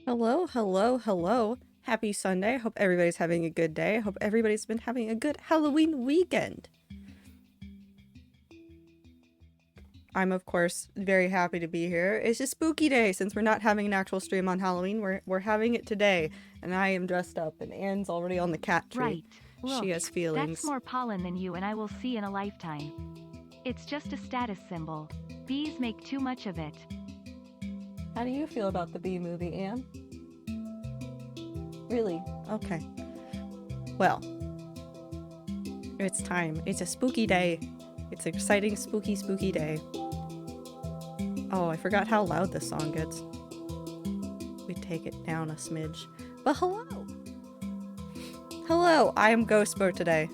Hello, hello, hello. Happy Sunday. Hope everybody's having a good day. Hope everybody's been having a good Halloween weekend. I'm, of course, very happy to be here. It's a spooky day since we're not having an actual stream on Halloween. We're having it today, and I am dressed up, and Anne's already on the cat tree. Right. Look, she has feelings. That's more pollen than you and I will see in a lifetime. It's just a status symbol. Bees make too much of it. How do you feel about the Bee movie, Anne? Really? Okay. Well, it's time. It's a spooky day. It's an exciting, spooky day. Oh, I forgot how loud this song gets. We take it down a smidge. But hello! Hello, I am Ghostbird today.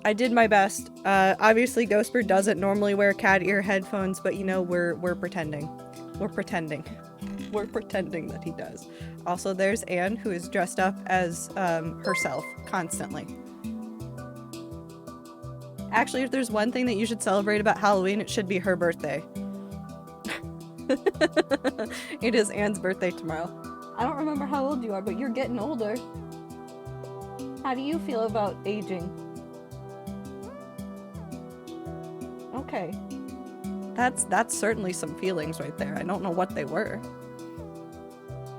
I did my best. Obviously, Ghostbird doesn't normally wear cat ear headphones, but you know, we're pretending. We're pretending. We're pretending that he does. Also, there's Anne, who is dressed up as herself constantly. Actually, if there's one thing that you should celebrate about Halloween, it should be her birthday. It is Anne's birthday tomorrow. I don't remember how old you are, but you're getting older. How do you feel about aging? Okay. That's certainly some feelings right there. I don't know what they were.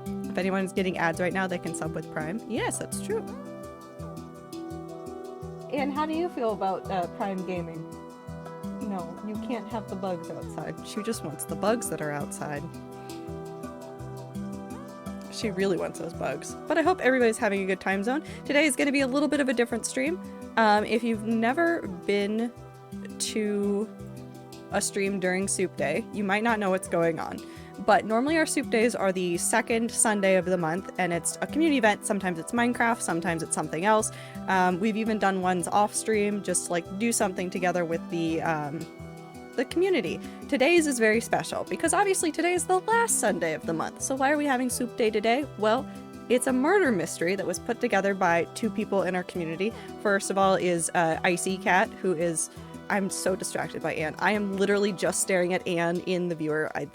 If anyone's getting ads right now, they can sub with Prime. Yes, that's true. And how do you feel about Prime Gaming? No, you can't have the bugs outside. She just wants the bugs that are outside. She really wants those bugs. But I hope everybody's having a good time zone. Today is going to be a little bit of a different stream. If you've never been to a stream during Soup Day, you might not know what's going on. But normally our Soup Days are the second Sunday of the month, and it's a community event. Sometimes it's Minecraft, sometimes it's something else. We've even done ones off stream, just like do something together with the community. Today's is very special because obviously today is the last Sunday of the month. So why are we having Soup Day today? Well, it's a murder mystery that was put together by two people in our community. First of all is Icy Cat, who is... I'm so distracted by Anne. I am literally just staring at Anne in the viewer. I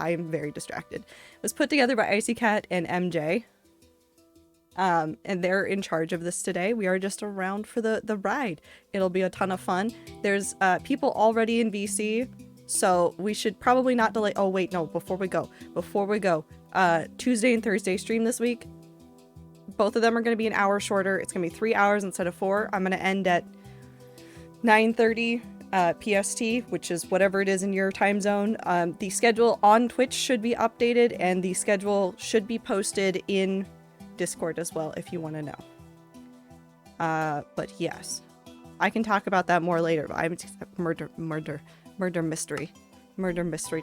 am very distracted. It was put together by Icy Cat and MJ. And they're in charge of this today. We are just around for the ride. It'll be a ton of fun. There's people already in VC, so we should probably not delay. Oh wait, no, before we go. Tuesday and Thursday stream this week. Both of them are going to be an hour shorter. It's going to be 3 hours instead of 4. I'm going to end at 9:30 PST, which is whatever it is in your time zone. The schedule on Twitch should be updated, and the schedule should be posted in Discord as well if you want to know. But yes, I can talk about that more later. But I'm murder mystery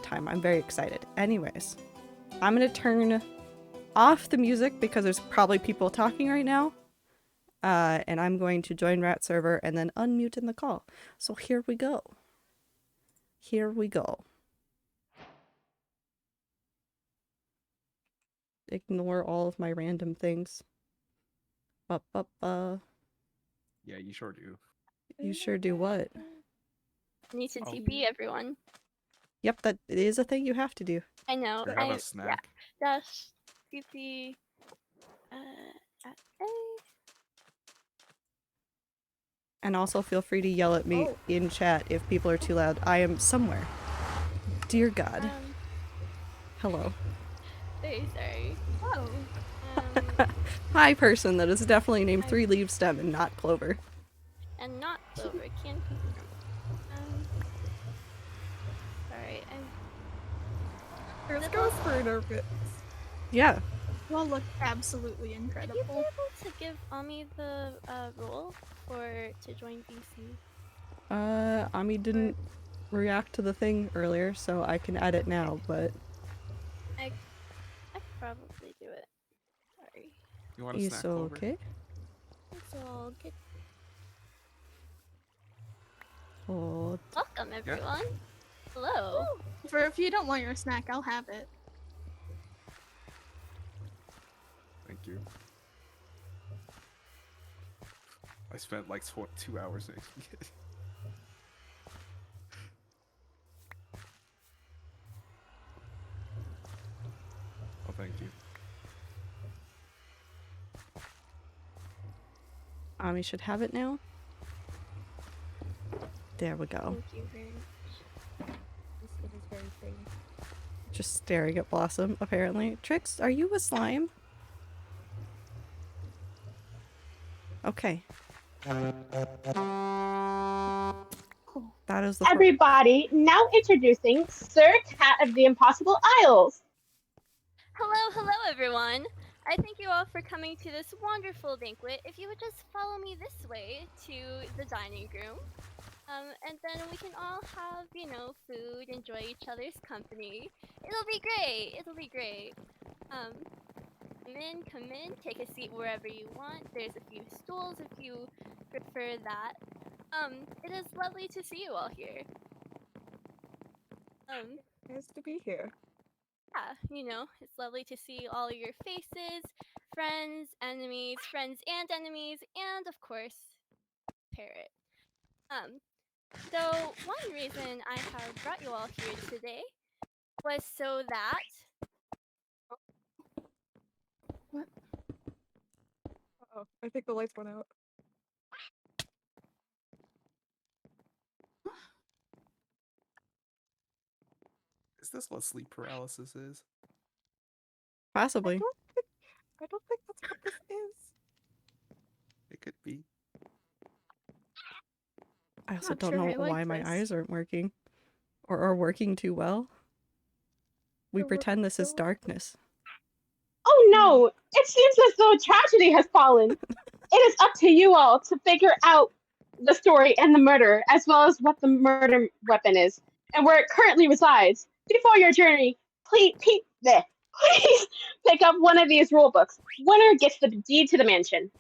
time. I'm very excited. Anyways, I'm gonna turn off the music because there's probably people talking right now. And I'm going to join Rat Server and then unmute in the call. So here we go. Here we go. Ignore all of my random things. Yeah, you sure do. You sure do what? Need to TP everyone. Yep, that is a thing you have to do. I know. Or have a snack. Yeah. Dash TP. At A. And also feel free to yell at me in chat if people are too loud. I am somewhere. Dear God. Hello. Very sorry. Oh. Hi, person that is definitely named 3 Leaf Stem and not Clover. And not Clover. Can't. Sorry. Let's go for it, Orbit. Yeah. You all look absolutely incredible. Would you be able to give Ami the role to join VC? Ami didn't react to the thing earlier, so I can add it now, but... I could probably do it. Sorry. You want a snack, so Clover? okay? It's all good. Oh. Welcome, everyone. Hello. For if you don't want your snack, I'll have it. Thank you. I spent like 2 hours making it. Oh, thank you. Ami should have it now. There we go. Thank you very much. This is very pretty. Just staring at Blossom, apparently. Trix, are you a slime? Okay. That is the Everybody, now introducing Sir Cat of the Impossible Isles. Hello, everyone. I thank you all for coming to this wonderful banquet. If you would just follow me this way to the dining room, and then we can all have, food, enjoy each other's company. It'll be great. It'll be great. Come in, take a seat wherever you want. There's a few stools if you prefer that. It is lovely to see you all here. Nice to be here. Yeah, it's lovely to see all your faces, friends and enemies, and of course, Parrot. So one reason I have brought you all here today was so that Oh, I think the lights went out. Is this what sleep paralysis is? Possibly. I don't think that's what this is. It could be. I also Not don't sure know I like why my this. eyes aren't working. Or are working too well. We They're pretend working this is so well. darkness. Oh no, it seems as though tragedy has fallen. It is up to you all to figure out the story and the murder, as well as what the murder weapon is, and where it currently resides. Before your journey, please pick up one of these rule books. Winner gets the deed to the mansion.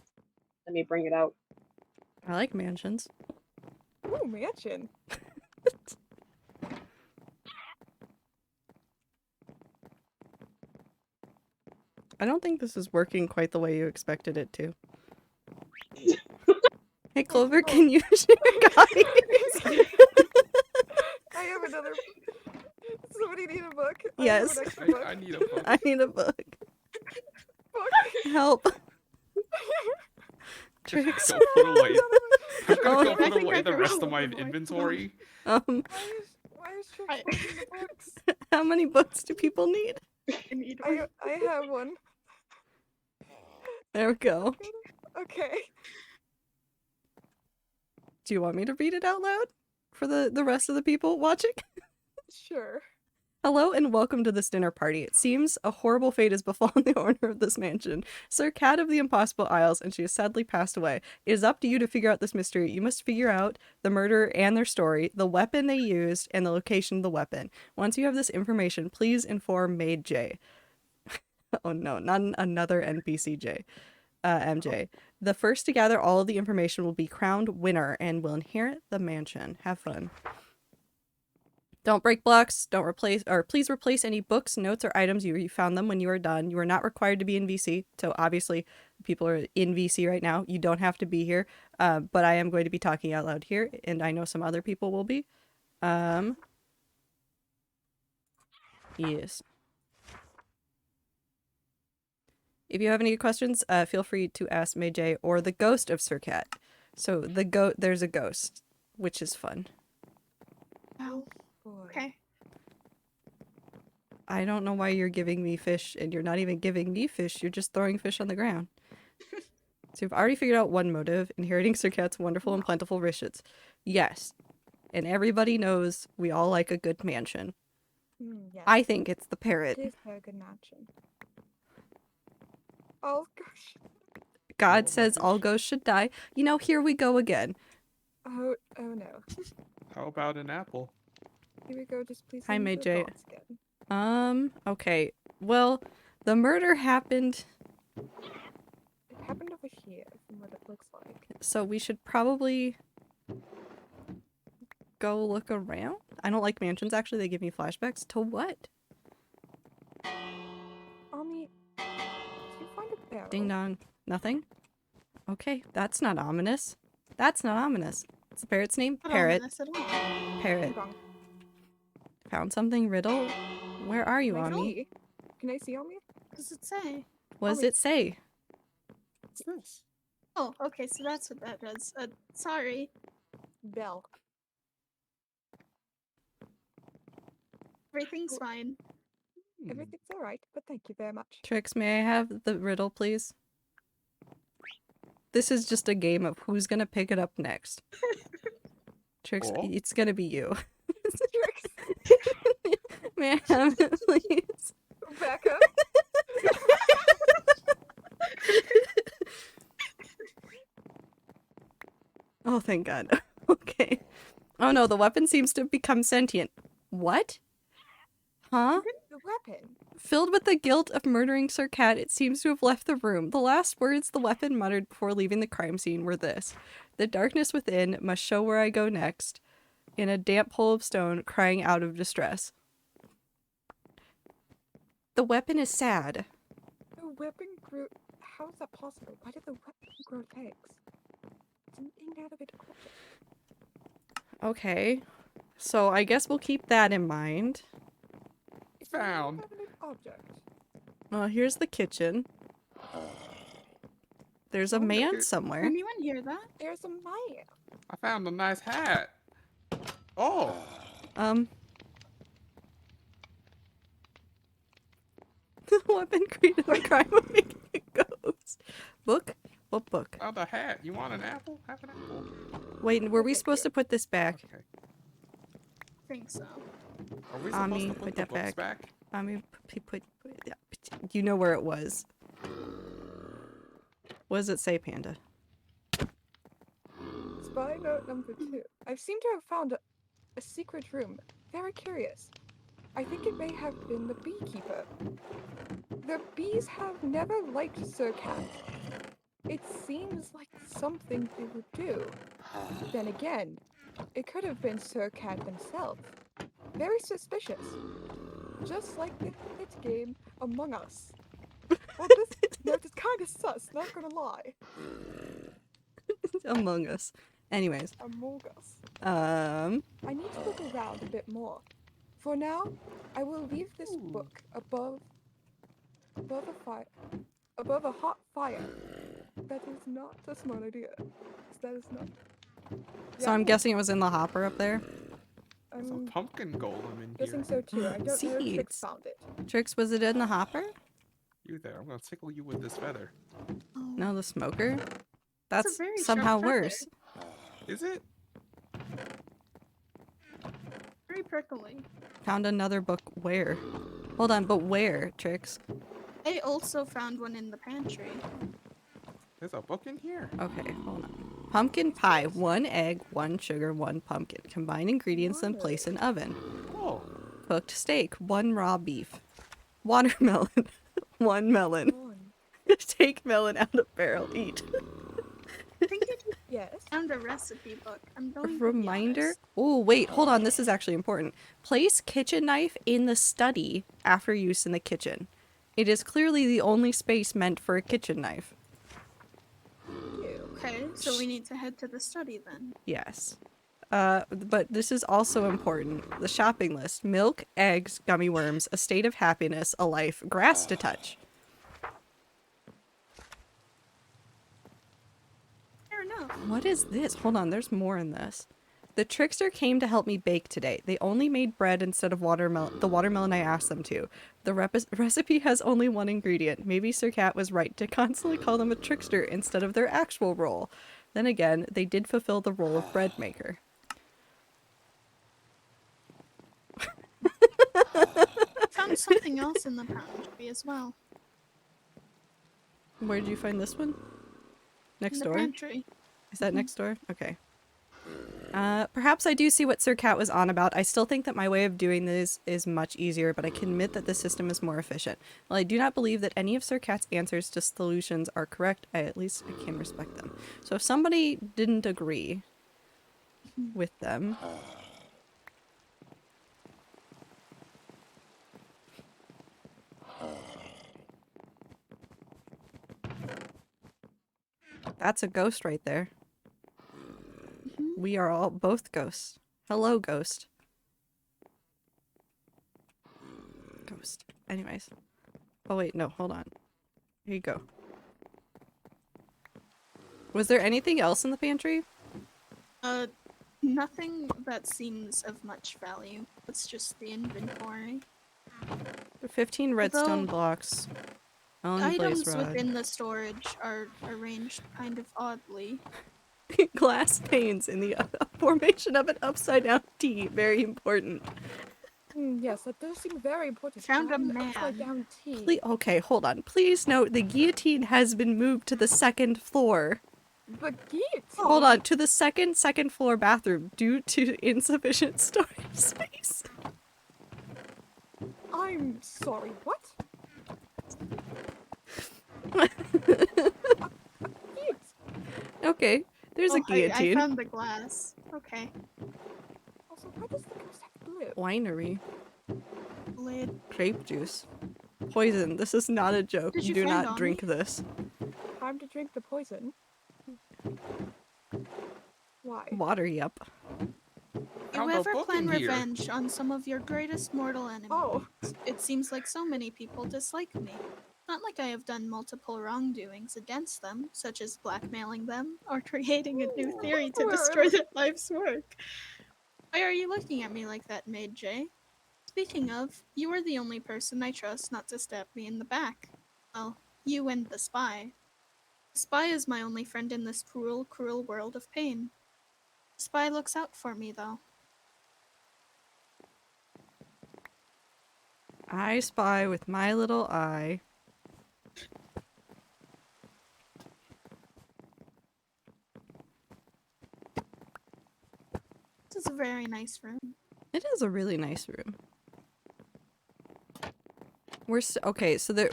Let me bring it out. I like mansions. Ooh, mansion. I don't think this is working quite the way you expected it to. Hey Clover, can you share guys? I have another. Somebody need a book. Yes. I have an extra book. I need a book. I need a book. Book. Help. Trix. Go put away. I'm gonna Oh, go I put think away I the can rest of roll my with my inventory. Why is Trix holding the books? How many books do people need? I have one. There we go. Okay. Do you want me to read it out loud for the rest of the people watching? Sure. Hello and welcome to this dinner party. It seems a horrible fate has befallen the owner of this mansion, Sir Cat of the Impossible Isles, and she has sadly passed away. It is up to you to figure out this mystery. You must figure out the murderer and their story, the weapon they used, and the location of the weapon. Once you have this information, please inform Maid J. Oh no, not another NPC J. MJ. The first to gather all of the information will be crowned winner and will inherit the mansion. Have fun. Don't break blocks. Don't replace, or please replace any books, notes, or items you found them when you are done. You are not required to be in VC. So obviously, people are in VC right now. You don't have to be here. But I am going to be talking out loud here, and I know some other people will be. Yes. If you have any questions, feel free to ask May J or the ghost of Sir Cat. So there's a ghost, which is fun. Oh, boy. Okay. I don't know why you're giving me fish, and you're not even giving me fish. You're just throwing fish on the ground. So you've already figured out one motive, inheriting Sir Cat's wonderful and plentiful riches. Yes. And everybody knows we all like a good mansion. Yeah. I think it's the parrot. It is a good mansion. Oh gosh. God says all ghosts should die. You know, here we go again. Oh no. How about an apple? Here we go. Just please. Hi, leave May the J. dots again. Okay. Well, the murder happened, It happened over here, from what it looks like. so we should probably go look around. I don't like mansions, actually. They give me flashbacks. To what? Ami, did you find a barrel? Ding dong. Nothing? Okay, that's not ominous. That's not ominous. What's the parrot's name? Not Parrot. ominous at all. Parrot. Wrong. Found something? Riddle? Where are you, Can I Ami? see? Can I see Ami? What does it say? What does Ami. it say? What's this? Oh, okay, so that's what that does. Sorry. Bell. Everything's fine. Everything's alright, but thank you very much. Trix, may I have the riddle, please? This is just a game of who's gonna pick it up next. Trix, Oh. it's gonna be you. Trix, May I have it, please? back up. Oh, thank God. Okay. Oh no, the weapon seems to have become sentient. What? Huh? The weapon. Filled with the guilt of murdering Sir Cat, it seems to have left the room. The last words the weapon muttered before leaving the crime scene were this: "The darkness within must show where I go next, in a damp hole of stone, crying out of distress." The weapon is sad. The weapon grew. How is that possible? Why did the weapon grow legs? It's an inanimate object. Okay. So I guess we'll keep that in mind. It's an Found. inanimate object. Well, here's the kitchen. There's a Oh, look man at- somewhere. Anyone hear that? There's a man. I found a nice hat. Oh, The weapon created the crime of making a ghost. Book? What book? found a hat. You want an apple? Have an apple. Wait, were we supposed to put this back? Okay. I think so. Are we supposed Ami, to put put the that books back. back? I mean, you know where it was. What does it say, Panda? Spy note number 2. I seem to have found a secret room. Very curious. I think it may have been the beekeeper. The bees have never liked Sir Cat. It seems like something they would do. Then again, it could have been Sir Cat himself. Very suspicious. Just like the hit game Among Us. Well, this note is kind of sus, not gonna lie. Among Us. Anyways, Among Us. um, I need to look around a bit more. For now, I will leave this Ooh. book above a hot fire. That is not a smart idea. That is not. so I'm guessing it was in the hopper up there. There's a I'm pumpkin golem in guessing here. so too. I don't know if Trix Seeds. found it. Trix, was it in the hopper? You there. I'm gonna tickle you with this feather. Oh, No, the smoker? That's very sharp somehow feather. worse. Is it? very prickly. Found another book where? Hold on, but where, Trix? I also found one in the pantry. There's a book in here. Okay, hold on. Pumpkin pie, 1 egg, 1 sugar, 1 pumpkin. Combine ingredients and place in oven. Oh, Cooked steak, 1 raw beef. Watermelon, 1 melon. One. Take melon out of barrel, eat. I think I just Yes. found a recipe book. I'm going to be Reminder. honest. Oh, wait, hold on. This is actually important. Place kitchen knife in the study after use in the kitchen. It is clearly the only space meant for a kitchen knife. Okay, so we need to head to the study then. Yes. But this is also important. The shopping list. Milk, eggs, gummy worms, a state of happiness, a life, grass to touch. Fair enough. What is this? Hold on, there's more in this. The trickster came to help me bake today. They only made bread instead of the watermelon I asked them to. The recipe has only 1 ingredient. Maybe Sir Cat was right to constantly call them a trickster instead of their actual role. Then again, they did fulfill the role of bread maker. Found something else in the pantry as well. Where did you find this one? Next In the door? pantry. Is that next door? Okay. Perhaps I do see what Sir Cat was on about. I still think that my way of doing this is much easier, but I can admit that the system is more efficient. While I do not believe that any of Sir Cat's answers to solutions are correct, at least I can respect them. So if somebody didn't agree with them... That's a ghost right there. We are all both ghosts. Hello, ghost. Ghost. Anyways. Oh wait, no, hold on. Here you go. Was there anything else in the pantry? Nothing that seems of much value. It's just the inventory. 15 redstone Although, blocks. Blaze items rod. within the storage are arranged kind of oddly. Glass panes in the formation of an upside down T. Very important. Yes, that does seem very important. Found a An upside man. down T. Okay, hold on. Please note the guillotine has been moved to the 2nd floor. The guillotine. Hold on, to the second floor bathroom due to insufficient storage space. I'm sorry. What? Okay, there's a I guillotine. found the glass. Okay. Also, why does the ghost have blue? Winery. Lid. Grape juice. Poison. This is not a joke. Did you Do find not Ami? drink this. Time to drink the poison. Why? Water, yep. You Found a ever book plan in here. revenge on some of your greatest mortal enemies? Oh, It seems like so many people dislike me. Not like I have done multiple wrongdoings against them, such as blackmailing them or creating a new theory to destroy their life's work. Why are you looking at me like that, Maid J? Speaking of, you are the only person I trust not to stab me in the back. Well, you and the spy. The spy is my only friend in this cruel, cruel world of pain. The spy looks out for me, though. I spy with my little eye. This is a very nice room. It is a really nice room. Okay, so there,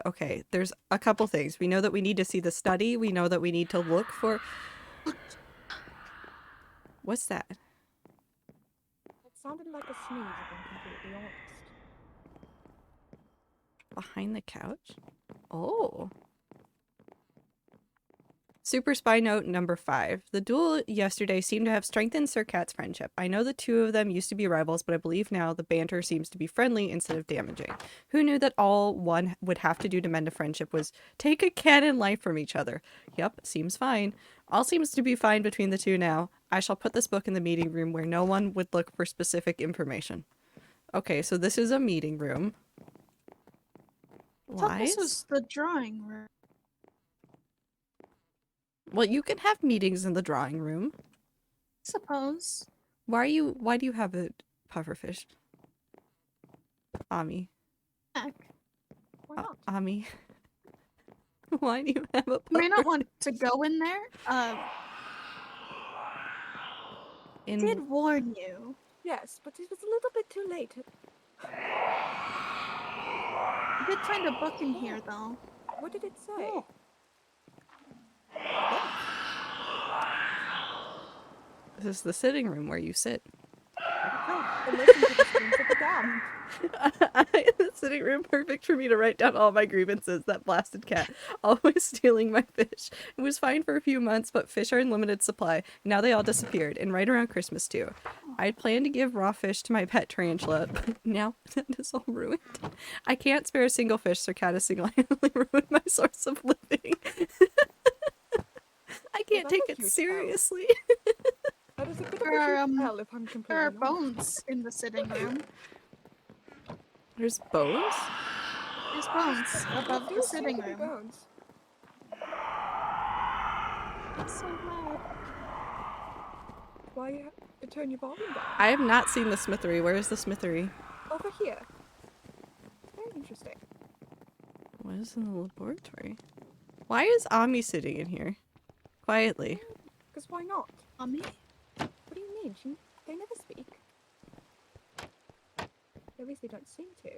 okay, there's a couple things. We know that we need to see the study. We know that we need to look for... What's that? it sounded like a sneeze, if I'm completely honest. Behind the couch? Oh. Super Spy Note number 5. The duel yesterday seemed to have strengthened Sir Cat's friendship. I know the two of them used to be rivals, but I believe now the banter seems to be friendly instead of damaging. Who knew that all one would have to do to mend a friendship was take a cat and life from each other? Yep, seems fine. All seems to be fine between the two now. I shall put this book in the meeting room where no one would look for specific information. Okay, so this is a meeting room. I thought this Lies? was the drawing room. Well, you can have meetings in the drawing room. Suppose. Why do you have a pufferfish? Ami. Heck. Why not? Ami. Why do you have a You may not puffer? want to go in there. I In did warn you. Yes, but it was a little bit too late. I did find a book in here, though. What did it say? Oh. This is the sitting room where you sit. The listen to the screams of the damned. The sitting room perfect for me to write down all my grievances. That blasted cat, always stealing my fish. It was fine for a few months, but fish are in limited supply. Now they all disappeared, and right around Christmas too. I'd planned to give raw fish to my pet tarantula, but now that is all ruined. I can't spare a single fish, Sir Cat has single-handedly ruined my source of living. I can't that's take a it huge seriously. That is a bit of There are, a huge tell, if I'm completely There are honest. bones in the sitting room. There's bones? There's bones above Do the seem sitting to be room. bones. It's so loud. Why you have to turn your volume down? I have not seen the smithery. Where is the smithery? Over here. Very interesting. What is in the laboratory? Why is Ami sitting in here? Quietly. Because why not? Mommy? What do you mean? They never speak. At least they don't seem to.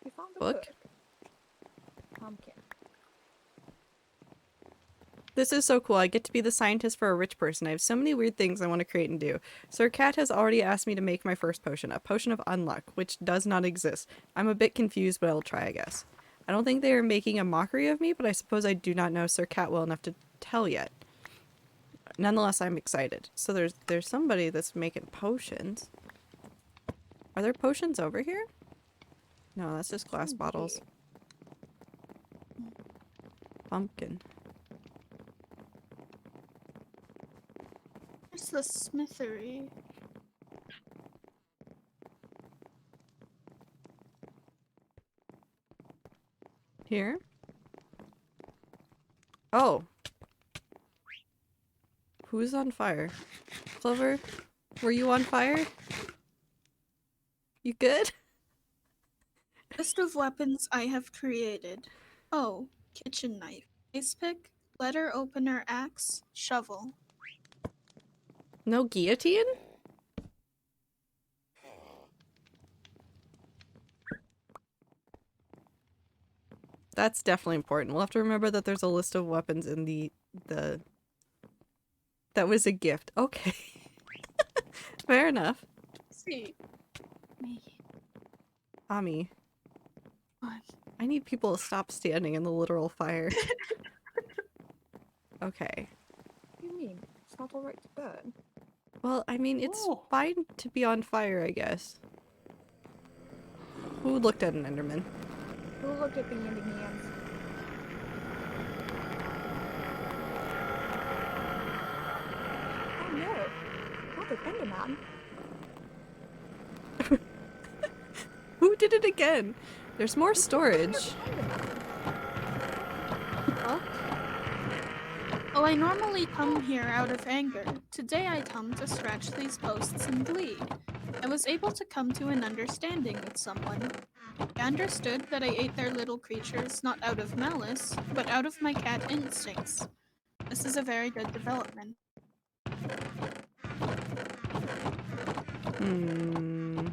You found a Book? book. Pumpkin. This is so cool. I get to be the scientist for a rich person. I have so many weird things I want to create and do. Sir Cat has already asked me to make my first potion, a potion of unluck, which does not exist. I'm a bit confused, but I'll try, I guess. I don't think they are making a mockery of me, but I suppose I do not know Sir Cat well enough to tell yet. Nonetheless, I'm excited. So there's somebody that's making potions. Are there potions over here? No, that's just glass bottles. Pumpkin. There's the smithery. Here? Oh. Who's on fire? Clover? Were you on fire? You good? List of weapons I have created. Oh, kitchen knife, ice pick, letter opener axe, shovel. No guillotine? That's definitely important. We'll have to remember that there's a list of weapons in the... That was a gift. Okay. Fair enough. See. Me. Ami, What? I need people to stop standing in the literal fire. Okay. What do you mean? It's not alright to burn. Well, I mean, it's Oh. fine to be on fire, I guess. Who looked at an Enderman? Who looked at the ending hands? Oh no! Not an Enderman. Who did it again? There's more storage. What? Oh, I normally come here out of anger. Today I come to scratch these posts and bleed. I was able to come to an understanding with someone. I understood that I ate their little creatures not out of malice, but out of my cat instincts. This is a very good development. Hmm.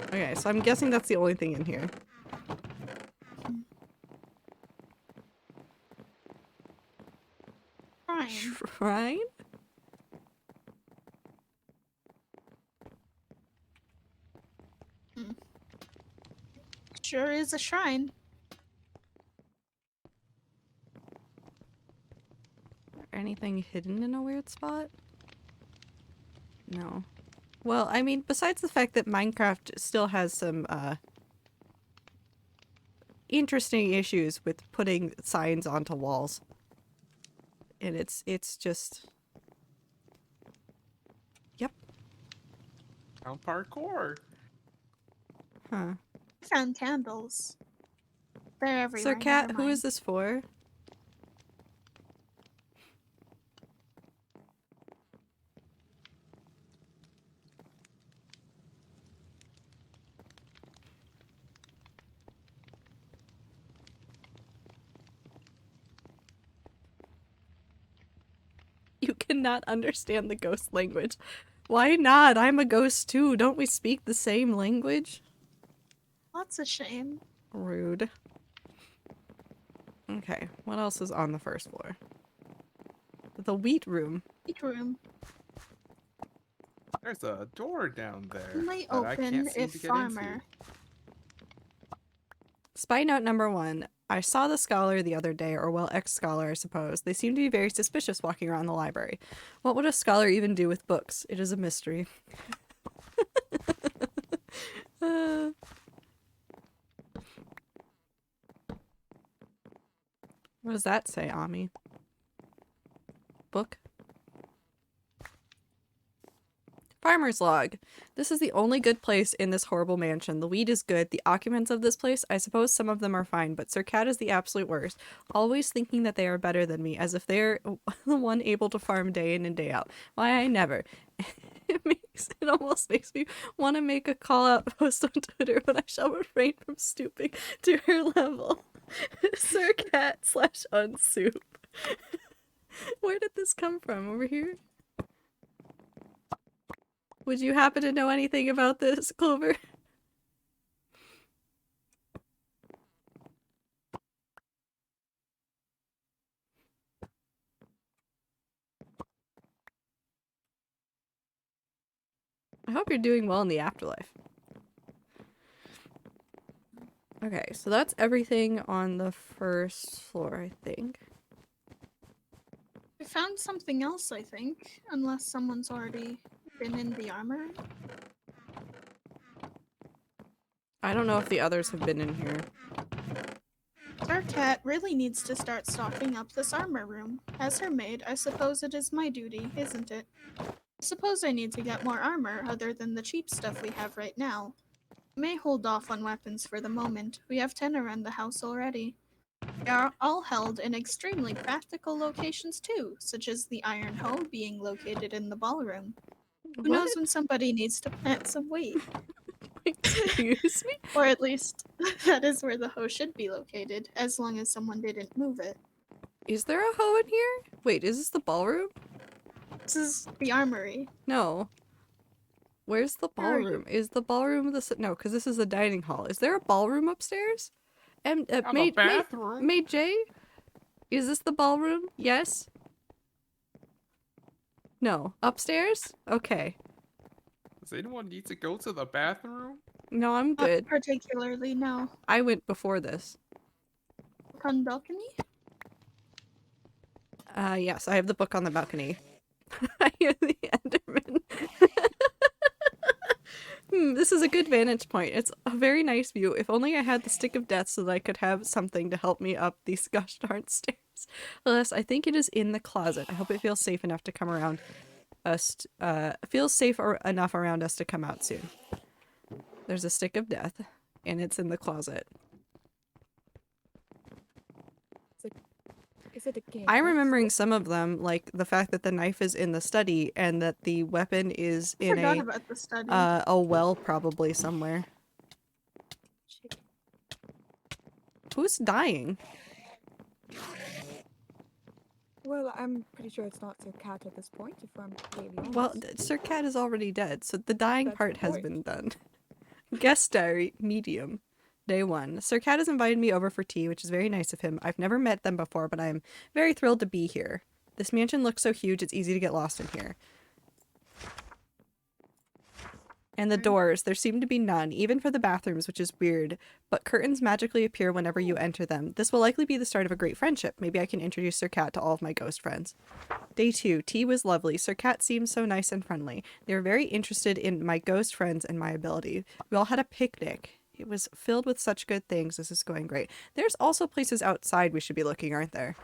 Okay, so I'm guessing that's the only thing in here. Fine. Shrine? Sure is a shrine. Anything hidden in a weird spot? No. Well, I mean, besides the fact that Minecraft still has some, interesting issues with putting signs onto walls. And it's just... Yep. Found parkour. Huh. I found candles. They're everywhere. Sir Cat, never who mind. is this for? You cannot understand the ghost language. Why not? I'm a ghost too. Don't we speak the same language? That's a shame. Rude. Okay, what else is on the first floor? The wheat room. Each room. There's a door down there. Only that I open can't seem if to get farmer. Spy note number 1. I saw the scholar the other day, or well, ex-scholar, I suppose. They seem to be very suspicious walking around the library. What would a scholar even do with books? It is a mystery. uh... What does that say, Ami? Book? Farmer's log. This is the only good place in this horrible mansion. The weed is good. The occupants of this place, I suppose some of them are fine, but Sir Cat is the absolute worst. Always thinking that they are better than me, as if they're the one able to farm day in and day out. Why, I never. It almost makes me want to make a call-out post on Twitter, but I shall refrain from stooping to her level. Sir Cat / unsoup. Where did this come from? Over here? Would you happen to know anything about this, Clover? I hope you're doing well in the afterlife. Okay, so that's everything on the first floor, I think. I found something else, I think. Unless someone's already been in the armor? I don't know if the others have been in here. Sir Cat really needs to start stocking up this armor room. As her maid, I suppose it is my duty, isn't it? I suppose I need to get more armor other than the cheap stuff we have right now. I may hold off on weapons for the moment. We have 10 around the house already. They are all held in extremely practical locations too, such as the iron hoe being located in the ballroom. Who What? knows when somebody needs to plant some weight? Excuse me? Or at least, that is where the hoe should be located, as long as someone didn't move it. Is there a hoe in here? Wait, is this the ballroom? This is the armory. No. Where's the Where are you? ballroom? Is the ballroom no, because this is the dining hall. Is there a ballroom upstairs? And bathroom. Maid J? Is this the ballroom? Yes? No. Upstairs? Okay. Does anyone need to go to the bathroom? No, I'm Not good. particularly, no. I went before this. On balcony? Yes, I have the book on the balcony. I hear the Enderman. This is a good vantage point. It's a very nice view. If only I had the stick of death so that I could have something to help me up these gosh darn stairs. Alas, I think it is in the closet. I hope it feels safe enough to come around us. Feels safe enough around us to come out soon. There's a stick of death, and it's in the closet. Is it a game? I'm remembering some of them, like the fact that the knife is in the study and that the weapon is I in forgot about the study. a well probably somewhere. Who's dying? Well, I'm pretty sure it's not Sir Cat at this point, if I'm completely honest. Well, Sir Cat is already dead, so the dying That's part the has point. been done. Guest diary, medium. Day 1. Sir Cat has invited me over for tea, which is very nice of him. I've never met them before, but I am very thrilled to be here. This mansion looks so huge, it's easy to get lost in here. And the doors, there seem to be none, even for the bathrooms, which is weird, but curtains magically appear whenever you enter them. This will likely be the start of a great friendship. Maybe I can introduce Sir Cat to all of my ghost friends. Day 2. Tea was lovely. Sir Cat seemed so nice and friendly. They were very interested in my ghost friends and my ability. We all had a picnic. It was filled with such good things. This is going great. There's also places outside we should be looking, aren't there?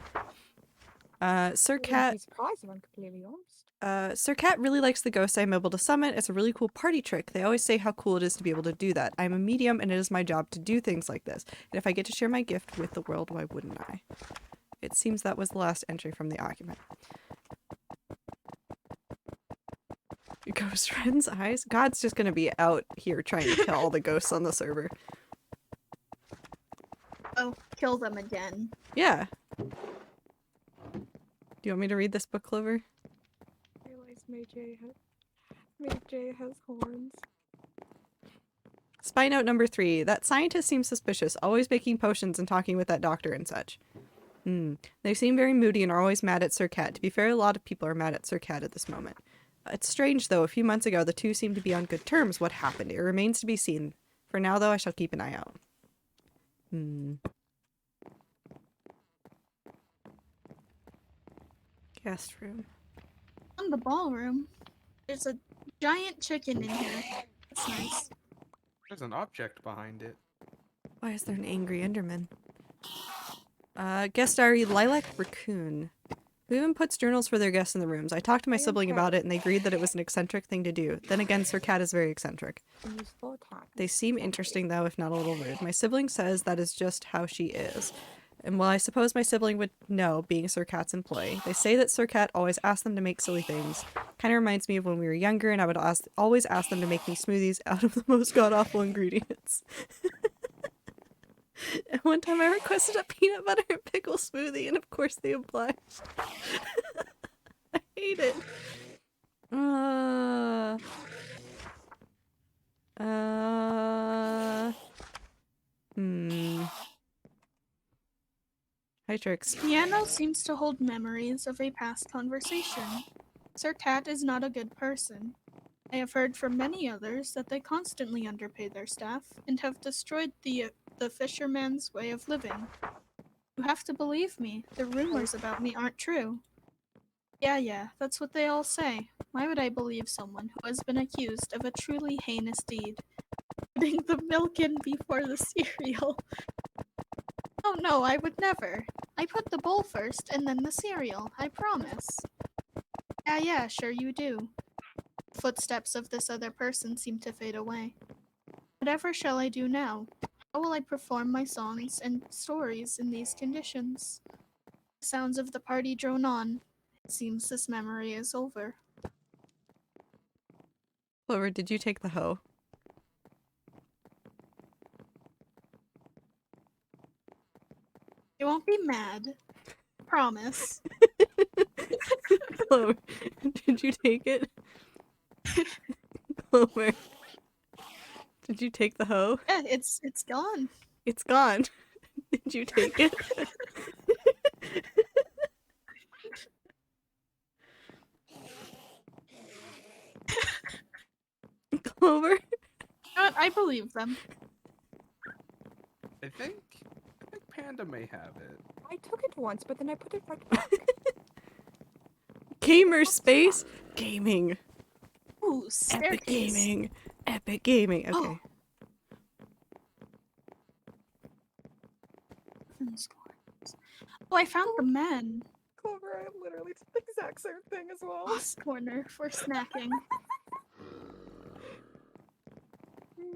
Sir I wouldn't Cat... be surprised if I'm completely honest. Sir Cat really likes the ghosts I'm able to summon. It's a really cool party trick. They always say how cool it is to be able to do that. I'm a medium and it is my job to do things like this. And if I get to share my gift with the world, why wouldn't I? It seems that was the last entry from the occupant. Ghost friends' eyes? God's just gonna be out here trying to kill all the ghosts on the server. Oh, kill them again. Yeah. Do you want me to read this book, Clover? I realize May J has horns. Spy note number 3. That scientist seems suspicious, always making potions and talking with that doctor and such. They seem very moody and are always mad at Sir Cat. To be fair, a lot of people are mad at Sir Cat at this moment. It's strange, though. A few months ago, the two seemed to be on good terms. What happened? It remains to be seen. For now, though, I shall keep an eye out. Guest room. On the ballroom, there's a giant chicken in here. That's nice. There's an object behind it. Why is there an angry Enderman? Guest diary, Lilac Raccoon. Who even puts journals for their guests in the rooms? I talked to my sibling about it and they agreed that it was an eccentric thing to do. Then again, Sir Cat is very eccentric. Useful attack. They seem interesting though, if not a little rude. My sibling says that is just how she is. And while I suppose my sibling would know, being Sir Cat's employee, they say that Sir Cat always asks them to make silly things. Kind of reminds me of when we were younger and I would always ask them to make me smoothies out of the most god-awful ingredients. And one time I requested a peanut butter and pickle smoothie and of course they obliged. I hate it. Hi, Trix. Piano seems to hold memories of a past conversation. Sir Cat is not a good person. I have heard from many others that they constantly underpay their staff and have destroyed the fisherman's way of living. You have to believe me. The rumors about me aren't true. Yeah, that's what they all say. Why would I believe someone who has been accused of a truly heinous deed? Putting the milk in before the cereal. Oh no, I would never. I put the bowl first and then the cereal, I promise. Yeah, sure you do. Footsteps of this other person seem to fade away. Whatever shall I do now? How will I perform my songs and stories in these conditions? The sounds of the party drone on. It seems this memory is over. Clover, did you take the hoe? You won't be mad. Promise. Clover, did you take it? Clover, did you take the hoe? Yeah, it's gone. It's gone. Did you take it? Clover? You know what? I believe them. I think Panda may have it. I took it once, but then I put it right back. Gamer space? Gaming. Ooh, Epic staircase. gaming. Epic gaming. Okay. Oh, I found the men. Clover, I literally did the exact same thing as well. Boss corner for snacking.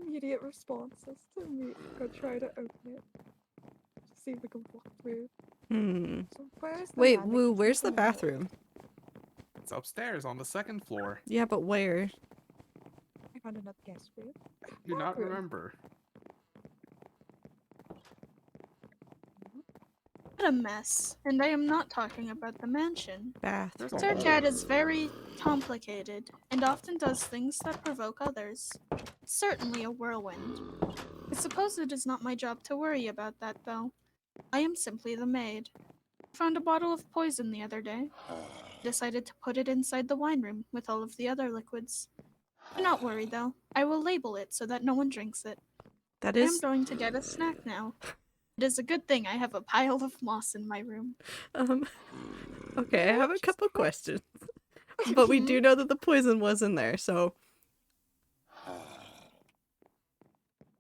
Immediate responses to me. Go try to open it. See if we can walk through. So where's the Wait, man that Woo, keeps where's the looking at us? bathroom? It's upstairs on the second floor. Yeah, but where? I found another guest room. Do not Bathroom. remember. What a mess. And I am not talking about the mansion. Bath. There's a Sir hole. Cat is very complicated and often does things that provoke others. It's certainly a whirlwind. I suppose it is not my job to worry about that, though. I am simply the maid. I found a bottle of poison the other day. I decided to put it inside the wine room with all of the other liquids. Do not worry, though. I will label it so that no one drinks it. That I am is going to get a snack now. It is a good thing I have a pile of moss in my room. okay, I have a couple questions. But we do know that the poison was in there, so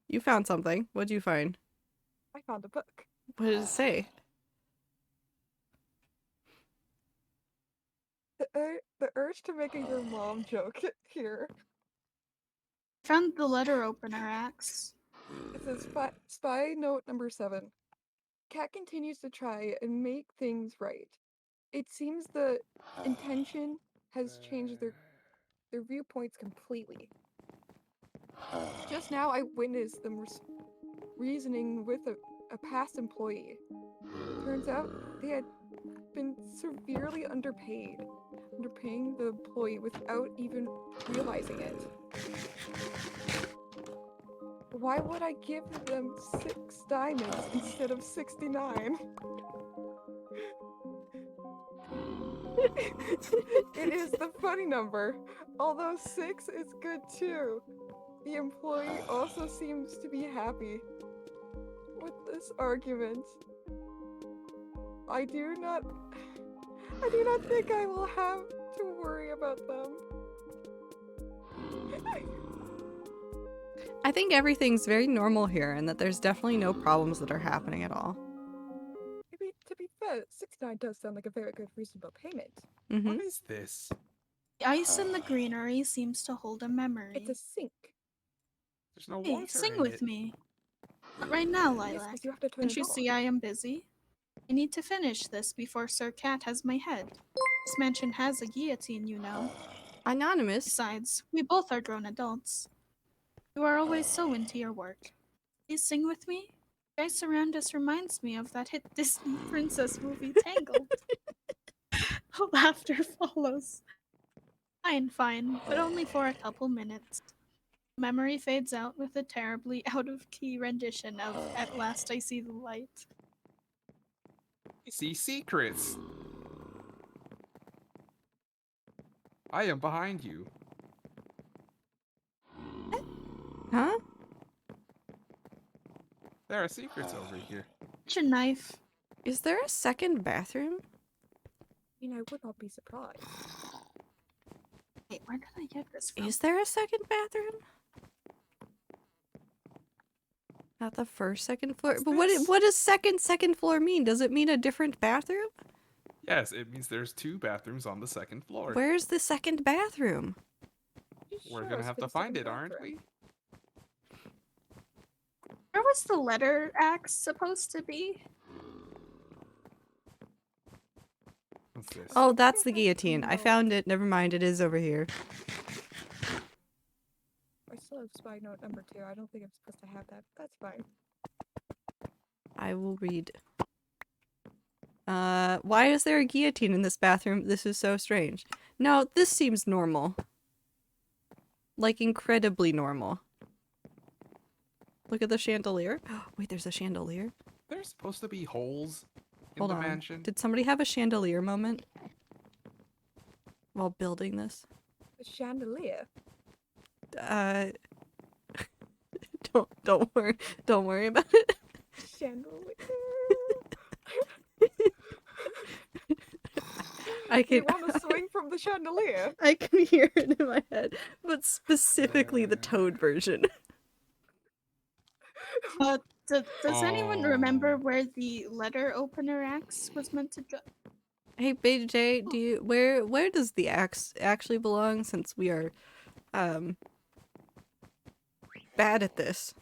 you found something. What'd you find? I found a book. What did it say? The urge to make a your mom joke here. I found the letter opener axe. It says spy note number 7. Cat continues to try and make things right. It seems the intention has changed their viewpoints completely. Just now I witnessed them reasoning with a past employee. Turns out they had been severely underpaying the employee without even realizing it. Why would I give them 6 diamonds instead of 69? It is the funny number, although 6 is good too. The employee also seems to be happy with this argument. I do not think I will have to worry about them. I think everything's very normal here and that there's definitely no problems that are happening at all. To be fair, 69 does sound like a very good reasonable payment. What is this? The ice in the greenery seems to hold a memory. It's a sink. There's no Hey, water sing in with it. me. Not right now, Yes, Lilac. 'cause you have to turn Can't it you on. see I am busy? I need to finish this before Sir Cat has my head. This mansion has a guillotine, you know. Anonymous. Besides, we both are grown adults. You are always so into your work. Please sing with me? The ice around us reminds me of that hit Disney princess movie Tangled. Laughter follows. Fine, but only for a couple minutes. Memory fades out with a terribly out-of-key rendition of At Last I See the Light. I see secrets. I am behind you. Huh? There are secrets over here. Such a knife. Is there a second bathroom? mean, I would not be surprised. Wait, where did I get this from? Is there a second bathroom? Not the first, second floor. But what does second floor mean? Does it mean a different bathroom? Yes, it means there's 2 bathrooms on the 2nd floor. Where's the second bathroom? You We're sure gonna it's have for to the find second it, aren't bathroom? we? Where was the letter axe supposed to be? What's this? Oh, that's the I have guillotine. I no- found it. Never mind. It is over here. I still have spy note number 2. I don't think I'm supposed to have that. But that's fine. I will read. Why is there a guillotine in this bathroom? This is so strange. No, this seems normal. Like, incredibly normal. Look at the chandelier. Wait, there's a chandelier? There's supposed to be holes in Hold the on. mansion. Did somebody have a chandelier moment? While building this? The chandelier. Don't worry about it. Chandelier. I You can want to swing from the chandelier? I can hear it in my head, but specifically the Toad version. Does anyone remember Oh. where the letter opener axe was meant to go? Hey, Beta J, do you where does the axe actually belong? Since we are bad at this.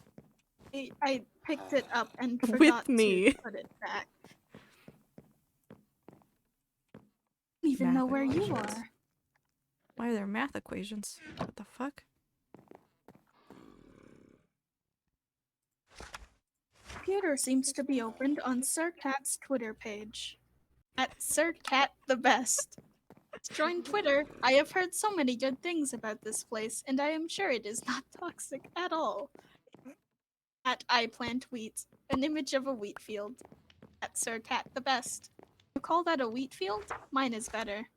I picked it up and With forgot me. to put it back. I don't even know Math where you equations. are. Why are there math equations? What the fuck? Computer seems to be opened on Sir Cat's Twitter page. At Sir Cat the Best. Join Twitter. I have heard so many good things about this place, and I am sure it is not toxic at all. At I plant wheat, an image of a wheat field. At Sir Cat the Best. You call that a wheat field? Mine is better.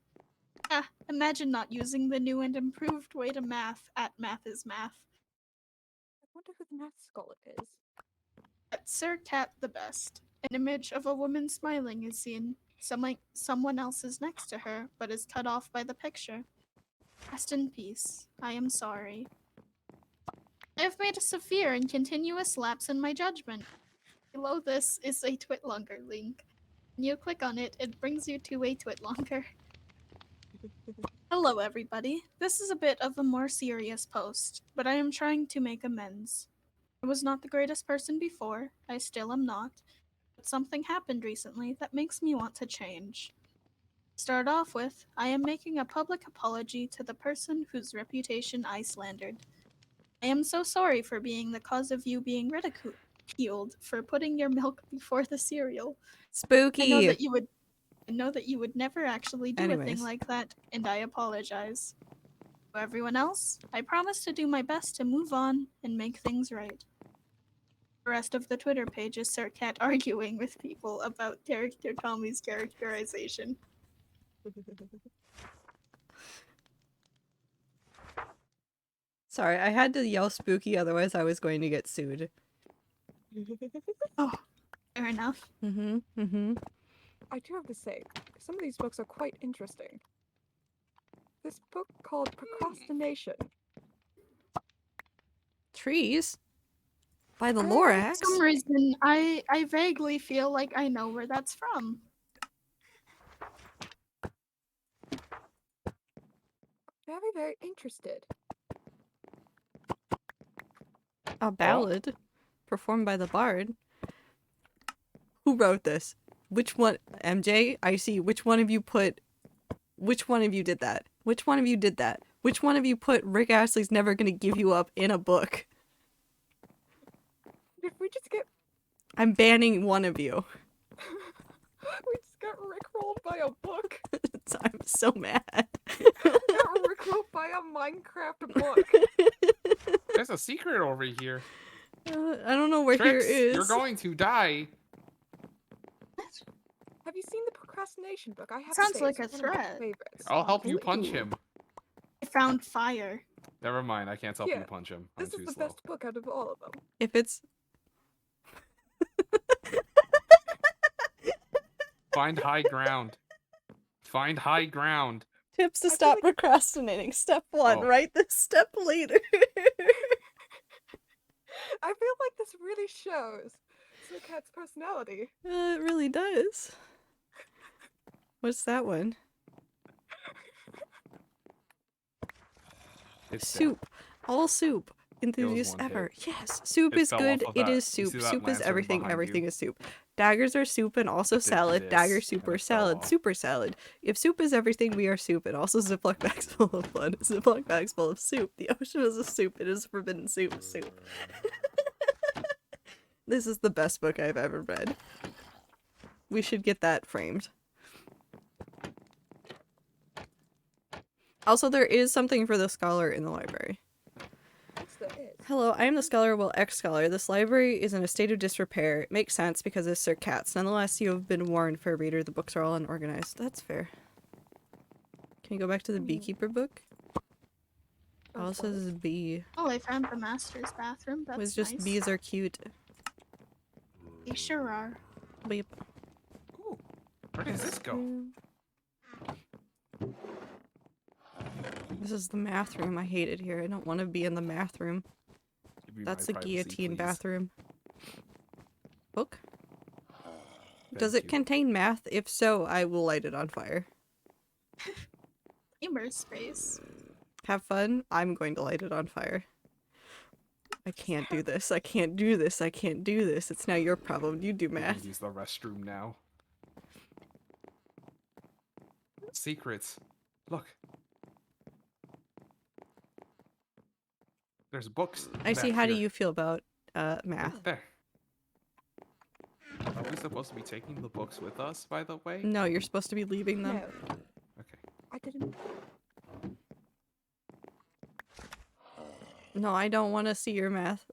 Ah, imagine not using the new and improved way to math at Math is Math. I wonder who the math scholar is. At Sir Cat the Best, an image of a woman smiling is seen. Someone else is next to her, but is cut off by the picture. Rest in peace. I am sorry. I have made a severe and continuous lapse in my judgment. Below this is a Twitlonger link. When you click on it, it brings you to a Twitlonger. Hello, everybody. This is a bit of a more serious post, but I am trying to make amends. I was not the greatest person before, I still am not, but something happened recently that makes me want to change. To start off with, I am making a public apology to the person whose reputation I slandered. I am so sorry for being the cause of you being ridiculed for putting your milk before the cereal. Spooky. I know that you would never actually do a Anyways. thing like that, and I apologize. To everyone else, I promise to do my best to move on and make things right. The rest of the Twitter page is Sir Cat arguing with people about character Tommy's characterization. Sorry, I had to yell spooky, otherwise I was going to get sued. Oh, fair enough. I do have to say, some of these books are quite interesting. This book called Procrastination. Trees? By the For Lorax? For some reason, I vaguely feel like I know where that's from. Very, very interested. A ballad performed by the bard. Who wrote this? Which one? MJ? I see. Which one of you did that? Which one of you did that? Which one of you put Rick Astley's Never Gonna Give You Up in a book? If we just get I'm banning one of you. we just got rickrolled by a book. I'm so mad. Got rickrolled by a Minecraft book. There's a secret over here. I don't know where Trix, here is. you're going to die. Have you seen the Procrastination book? I have Sounds to say, like it's a one of my threat. favorites. I'll help you honestly. punch him. I found fire. Never mind, I can't help Yeah, you punch him. I'm This too is the slow. best book out of all of them. If it's Find high ground. Find high ground. Tips to I feel stop like- procrastinating. Step 1, Oh. write this step later. I feel like this really shows Sir Cat's personality. It really does. What's that one? It's dead. Soup. All soup. Enthusiast one ever. Yes. Soup It is fell good. off of It that- is you soup. see that Soup is lantern everything. behind Everything you? is soup. Daggers are soup and also It did salad. Dagger this, soup and or it fell salad. off. Super salad. If soup is everything, we are soup. And also Ziploc bags full of blood. Ziploc bags full of soup. The ocean is a soup. It is forbidden soup. Soup. This is the best book I've ever read. We should get that framed. Also, there is something for the scholar in the library. Yes, there is. Hello, I am the scholar, well, ex-scholar. This library is in a state of disrepair. It makes sense because it's Sir Cat's. Nonetheless, you have been warned, fair reader. The books are all unorganized. That's fair. Can you go back to the beekeeper book? All it says is bee. Oh, I found the master's bathroom. It That's was just nice. bees are cute. They sure are. Beep. Ooh, where does this go? This is the math room. I hate it here. I don't want to be in the math room. Give me That's my the privacy, guillotine please. bathroom. Book? Thank Does it you. contain math? If so, I will light it on fire. Gamer space. Have fun. I'm going to light it on fire. I can't do this. I can't do this. I can't do this. It's now your problem. You do I'm gonna math. use the restroom now. Secrets. Look. There's books. I see. back How do here. you feel about math? There. Are we supposed to be taking the books with us, by the way? No, you're supposed to be leaving them. No, Okay. I didn't. No, I don't want to see your math.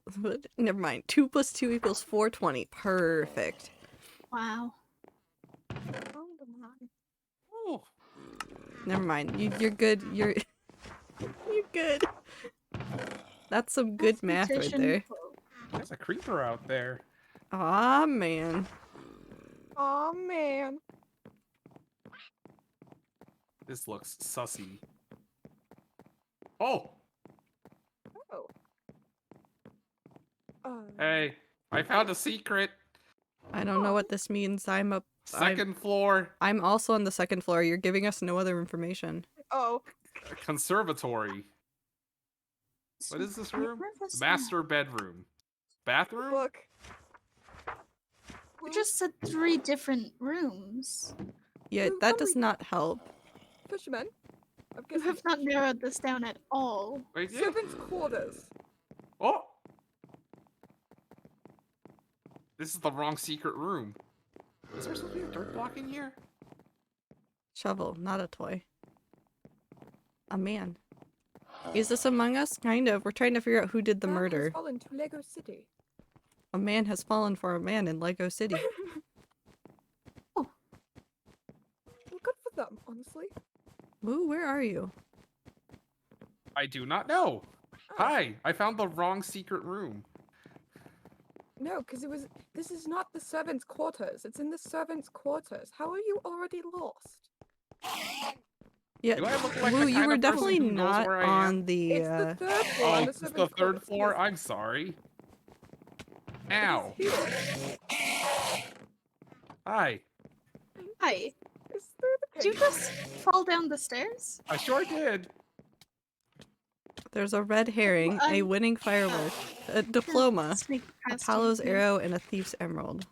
Never mind. 2 + 2 = 420. Perfect. Wow. Found the man. Oh, Never mind. You're good. You're you're good. That's some good math right Mathematician there. quote. there's a creeper out there. Aw, man. Aw, man. This looks sussy. Oh, Oh. hey, I found a secret. I don't know what this means. Second floor. I'm also on the 2nd floor. You're giving us no other information. Oh. A conservatory. What is this room? Where was Master bedroom. Bathroom? Look. that? You just said 3 different rooms. Yeah, Who that can does we- not help. Fisherman. I'm You guessing. have not narrowed this down at all. Wait, yeah. Servants' quarters. Oh! This is the wrong secret room. Is there supposed to be a dirt block in here? Shovel, not a toy. A man. Is this Among Us? Kind of. We're trying to figure out who did the Man has murder. fallen to Lego City. A man has fallen for a man in Lego City. Well, good for them, honestly. Ooh, where are you? I do not know. Oh. Hi, I found the wrong secret room. No, because this is not the servants' quarters. It's in the servants' quarters. How are you already lost? Yeah, Do I look like the Woo, you kind were of person definitely who knows not where I am? on the, It's the third floor. Oh, on the it's the servants' third quarters. floor? Yes, I'm sorry. it Ow. is here. Hi. Hi. It's through the Did you page. just fall down the stairs? I sure did. there's a red herring, a winning firework, a diploma, Sneak past you. Apollo's arrow, and a thief's emerald.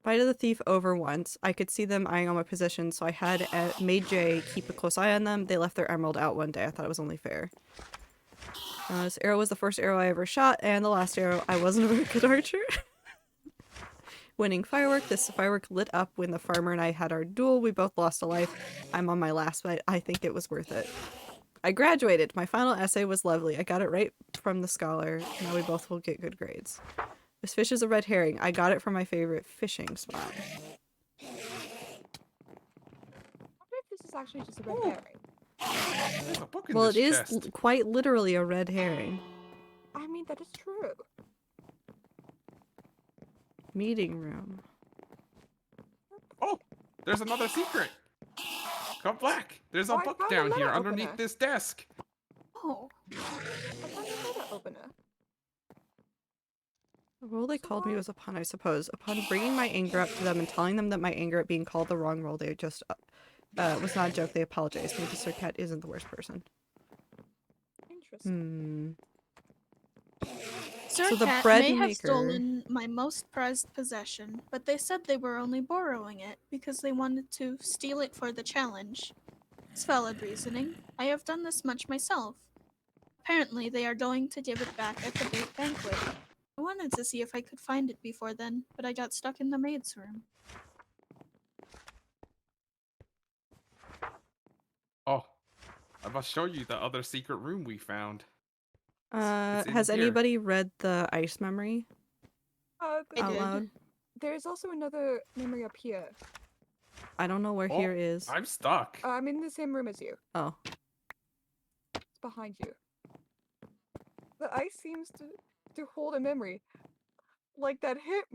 Fight of the thief over once. I could see them eyeing on my position, so I had made Jay keep a close eye on them. They left their emerald out one day. I thought it was only fair. This arrow was the first arrow I ever shot, and the last arrow. I wasn't a very good archer. Winning firework. This firework lit up when the farmer and I had our duel. We both lost a life. I'm on my last, but I think it was worth it. I graduated. My final essay was lovely. I got it right from the scholar. Now we both will get good grades. This fish is a red herring. I got it from my favorite fishing spot. I wonder if this is actually just a red herring. There's a book in Well, this it is chest. quite literally a red herring. I mean, that is true. Meeting room. Oh, There's another secret. Come back. There's a Oh, I book found a down here letter underneath opener. this desk. Oh, I found a letter opener. The role they So called me why- was upon, I suppose. Upon bringing my anger up to them and telling them that my anger at being called the wrong role, they just was not a joke. They apologized. Maybe Sir Cat isn't the worst person. Interesting. Sir So the Cat bread may have maker- stolen my most prized possession, but they said they were only borrowing it because they wanted to steal it for the challenge. It's valid reasoning. I have done this much myself. Apparently, they are going to give it back at the big banquet. I wanted to see if I could find it before then, but I got stuck in the maid's room. Oh, I must show you the other secret room we found. It's in Has here. anybody read the ice memory I out did. loud? There's also another memory up here. I don't know where Oh, here is. I'm stuck. I'm in the same room as you. Oh. It's behind you. The ice seems to hold a memory, like that hit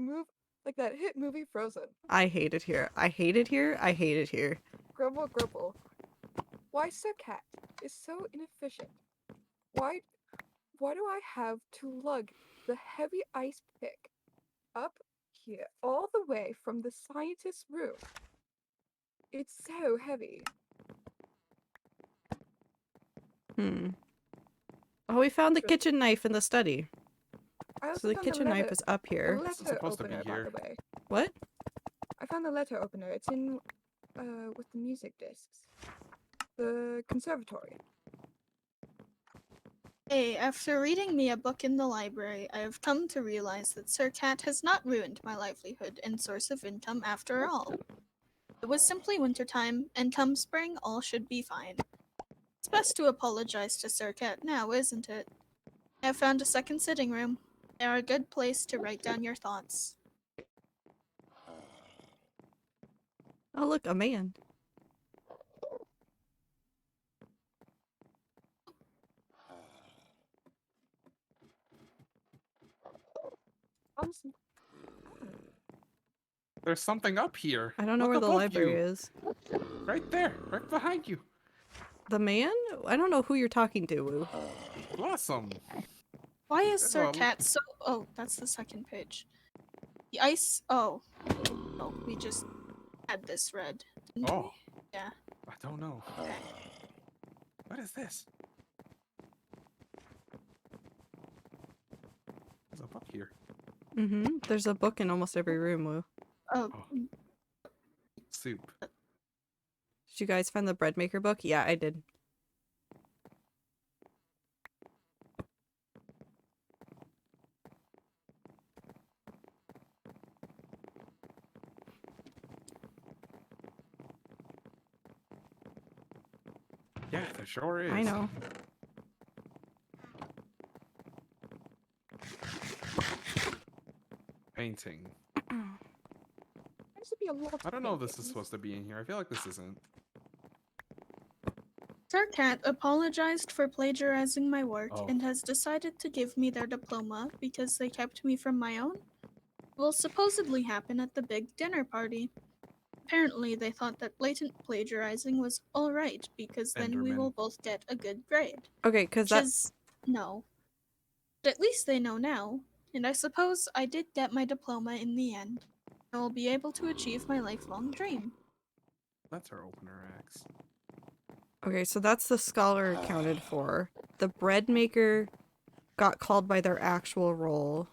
movie Frozen. I hate it here. I hate it here. I hate it here. Grumble, grumble. Why Sir Cat is so inefficient? Why do I have to lug the heavy ice pick up here all the way from the scientist's room? It's so heavy. Oh, we found the kitchen knife in the study. I also So the found kitchen knife is up the here. This is letter supposed to be opener, by here. the way. What? I found the letter opener. It's in with the music discs. The conservatory. Hey, after reading me a book in the library, I have come to realize that Sir Cat has not ruined my livelihood and source of income after all. It was simply wintertime, and come spring, all should be fine. It's best to apologize to Sir Cat now, isn't it? I have found a second sitting room. They are a good place to write down your thoughts. Oh, look, a man. Honestly, There's something up here. I don't know Look where the above library you. is. Right there, right behind you. The man? I don't know who you're talking to, Woo. Blossom. Why is Sir Well- Cat so... Oh, that's the second page. The ice... Oh. Oh, we just had this read. didn't we? Oh. Yeah. I don't know. Okay. What is this? There's a book here. Mm-hmm. There's a book in almost every room, Woo. Oh, Oh. Soup. Did you guys find the bread maker book? Yeah, I did. Yeah, there sure is. I know. Painting. there should be a lot. I don't know if this is paintings. supposed to be in here. I feel like this isn't. Sir Cat apologized for plagiarizing my work Oh. and has decided to give me their diploma because they kept me from my own. It will supposedly happen at the big dinner party. Apparently, they thought that blatant plagiarizing was alright because then we Enderman. will both get a good grade. Okay, because Which that is no. But at least they know now, and I suppose I did get my diploma in the end. I will be able to achieve my lifelong dream. That's our opener axe. Okay, so that's the scholar accounted for. The bread maker got called by their actual role.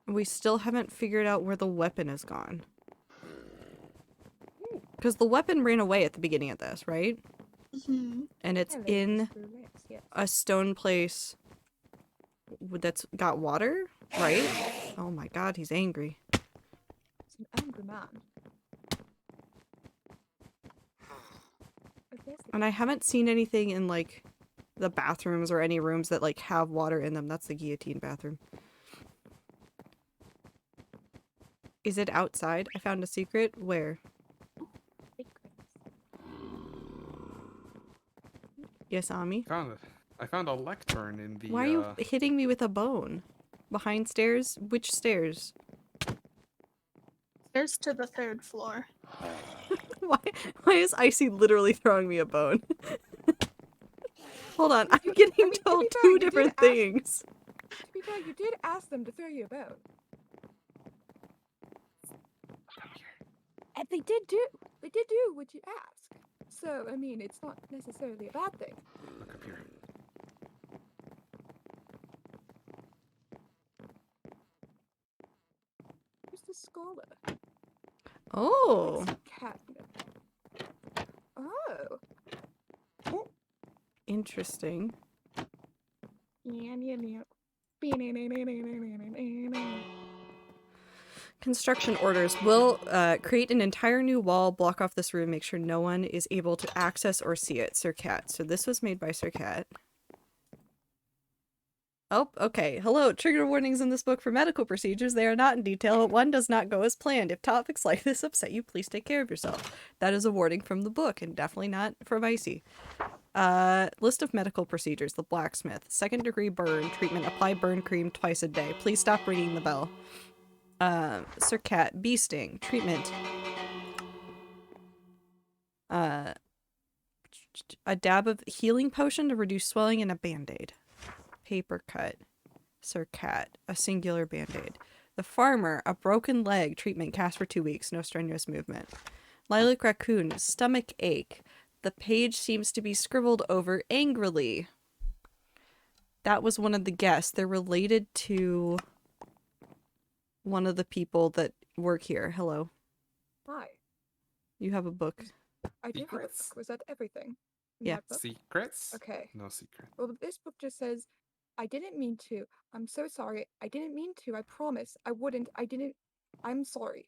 We still haven't figured out where the weapon has gone. Because the weapon ran away at the beginning of this, right? Hmm. And it's Hello, in Mr. Rex, yes. a stone place that's got water, right? Oh my god, he's angry. It's an angry man. Oh, there's the- And I haven't seen anything in, like, the bathrooms or any rooms that, like, have water in them. That's the guillotine bathroom. Is it outside? I found a secret. Where? Yes, Ami? I found a lectern in the. Why are you hitting me with a bone? Behind stairs? Which stairs? Stairs to the 3rd floor. Why is Icy literally throwing me a bone? Hold on, I'm You- getting I mean, to told be fair, two you did different ask- things. To be fair, you did ask them to throw you a bone. And they did do what you asked. So, I mean, it's not necessarily a bad thing. Look up here. Who's the scholar? Oh, It's catnip. Oh. interesting. Construction orders will create an entire new wall, block off this room, make sure no one is able to access or see it. Sir Cat. So this was made by Sir Cat. Oh, okay. Hello. Trigger warnings in this book for medical procedures. They are not in detail. One does not go as planned. If topics like this upset you, please take care of yourself. That is a warning from the book and definitely not from Icy. List of medical procedures. The blacksmith. 2nd degree burn. Treatment. Apply burn cream twice a day. Please stop ringing the bell. Sir Cat. Bee sting. Treatment. A dab of healing potion to reduce swelling and a band-aid. Paper cut. Sir Cat. A singular band-aid. The farmer. A broken leg. Treatment. Cast for 2 weeks. No strenuous movement. Lilac raccoon. Stomach ache. The page seems to be scribbled over angrily. That was one of the guests. They're related to one of the people that work here. Hello. Hi. You have a book. I do have a Secrets? book. Was that everything? in Yeah. that book? Secrets? Okay. No secret. Well, this book just says, I didn't mean to. I'm so sorry. I didn't mean to. I promise. I wouldn't. I didn't. I'm sorry.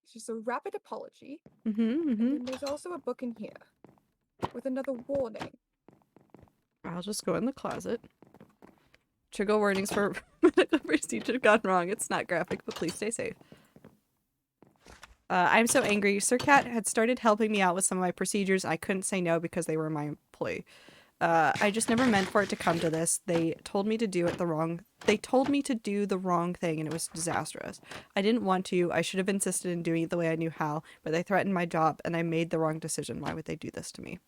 It's just a rapid apology. And then there's also a book in here with another warning. I'll just go in the closet. Trigger warnings for medical procedure gone wrong. It's not graphic, but please stay safe. I'm so angry. Sir Cat had started helping me out with some of my procedures. I couldn't say no because they were my employee. I just never meant for it to come to this. They told me to do the wrong thing and it was disastrous. I didn't want to. I should have insisted in doing it the way I knew how, but they threatened my job and I made the wrong decision. Why would they do this to me?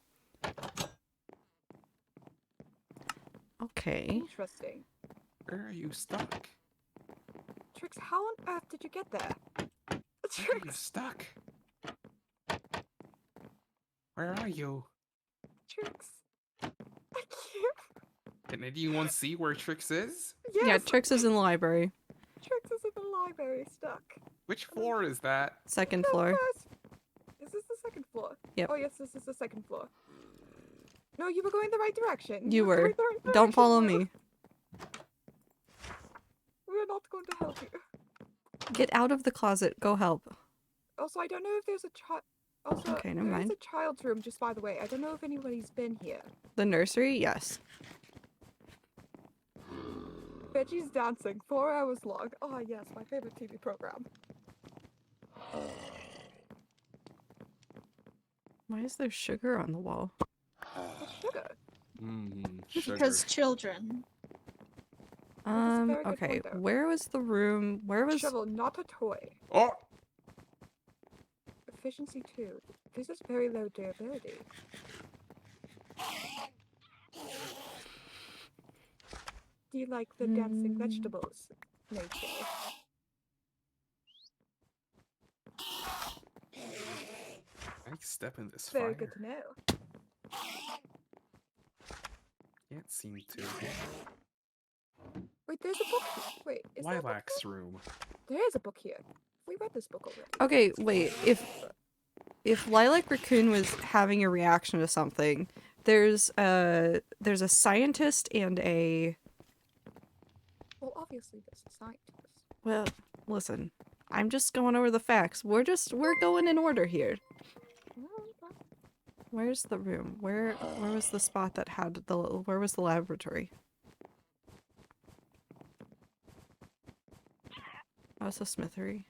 Okay. Interesting. Where are you stuck? Trix, how on earth did you get there? Where are you Trix, stuck? Where are you? Trix. I can't. Can anyone see where Trix is? Yes, Yeah, Trix is in the library. Trix is in the library, stuck. Which floor is that? 2nd The floor. first- Is this the 2nd floor? Yep. Oh yes, this is the 2nd floor. No, you were going the right direction. You were. going the right Don't direction, follow Will. me. We're not going to help you. Get out of the closet. Go help. Also, I don't know if there's a child. Also, Okay, never there is mind. a child's room just by the way. I don't know if anybody's been here. The nursery? Yes. Veggie's Dancing, 4 hours long. Oh yes, my favorite TV program. Why is there sugar on the wall? What's sugar? Sugar. Because children. That is a very good Okay. point, though. Where was the room? Where was... Shovel, not a toy. Oh! Efficiency 2. This is very low durability. Do you like the dancing vegetables, nature? I step in this Very fire. good to know. Can't seem to. Wait, there's a book here. Wait, is there a book Lilac's here? room. There is a book here. We read this book already. Okay, wait. If Lilac Raccoon was having a reaction to something, there's a scientist and a... Well, obviously there's a scientist. Well, listen. I'm just going over the facts. We're going in order here. Well, Where's the room? Where was the spot that had where was the laboratory? Oh, it's a smithery.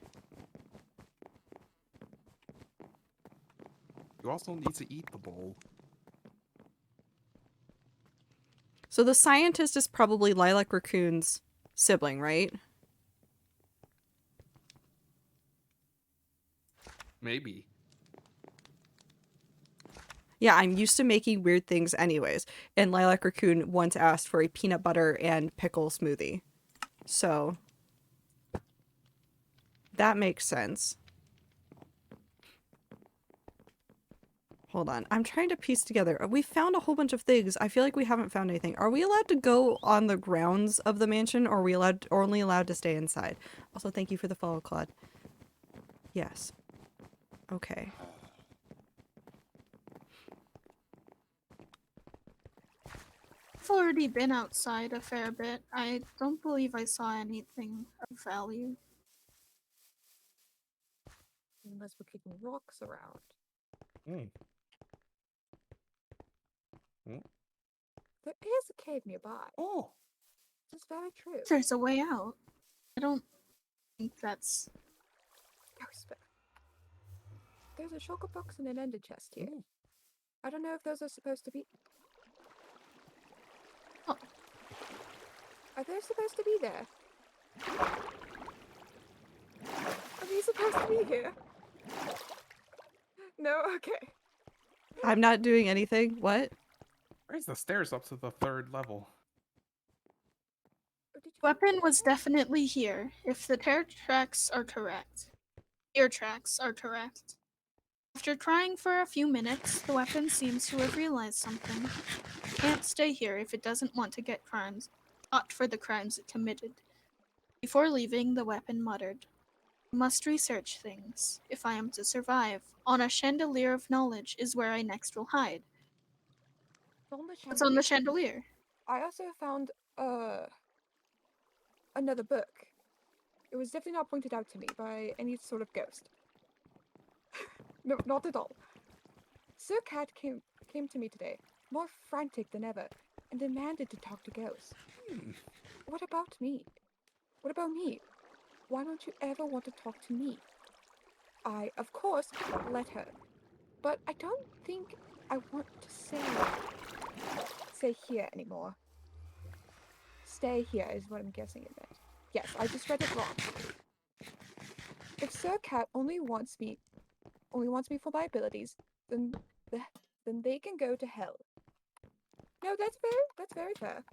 You also need to eat the bowl. So the scientist is probably Lilac Raccoon's sibling, right? Maybe. Yeah, I'm used to making weird things anyways. And Lilac Raccoon once asked for a peanut butter and pickle smoothie. So that makes sense. Hold on. I'm trying to piece together. We found a whole bunch of things. I feel like we haven't found anything. Are we allowed to go on the grounds of the mansion, or are we only allowed to stay inside? Also, thank you for the follow, Claude. Yes. Okay. I've already been outside a fair bit. I don't believe I saw anything of value. Unless we're kicking rocks around. Mm. There is a cave nearby. Oh. This is very true. There's a way out. I don't think that's... Ghost bear. There's a shulker box and an ender chest here. Mm. I don't know if those are supposed to be... Oh. Are they supposed to be there? Are these supposed to be here? No? Okay. I'm not doing anything. What? Where's the stairs up to the 3rd level? Oh, did you Weapon was definitely here, if the ear tracks are correct. After trying for a few minutes, the weapon seems to have realized something. It can't stay here if it doesn't want to get caught for the crimes it committed. Before leaving, the weapon muttered, "I must research things, if I am to survive. On a chandelier of knowledge is where I next will hide." What's on the chandelier? I also found another book. It was definitely not pointed out to me by any sort of ghost. No, not at all. Sir Cat came to me today, more frantic than ever, and demanded to talk to ghosts. What about me? What about me? Why don't you ever want to talk to me? I, of course, let her. But I don't think I want to stay here anymore. Stay here is what I'm guessing it meant. Yes, I just read it wrong. If Sir Cat only wants me for my abilities, then they can go to hell. No, that's very fair.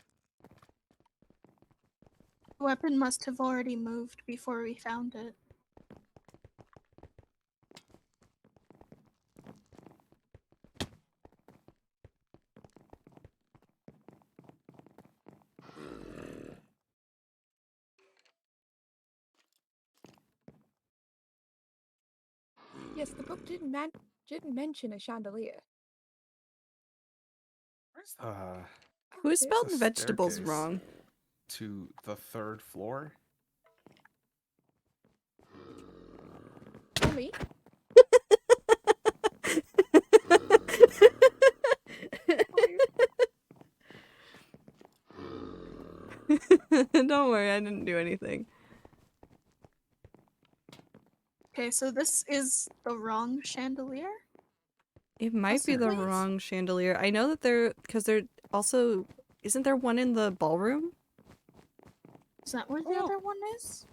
The weapon must have already moved before we found it. Yes, the book didn't mention a chandelier. Where's the... Who there's spelled a vegetables staircase. wrong? to the 3rd floor? me? Don't worry, I didn't do anything. Okay, so this is the wrong chandelier? It might be the Possibly. wrong chandelier. I know that because they're also... Isn't there one in the ballroom? Is that where the Oh. other one is?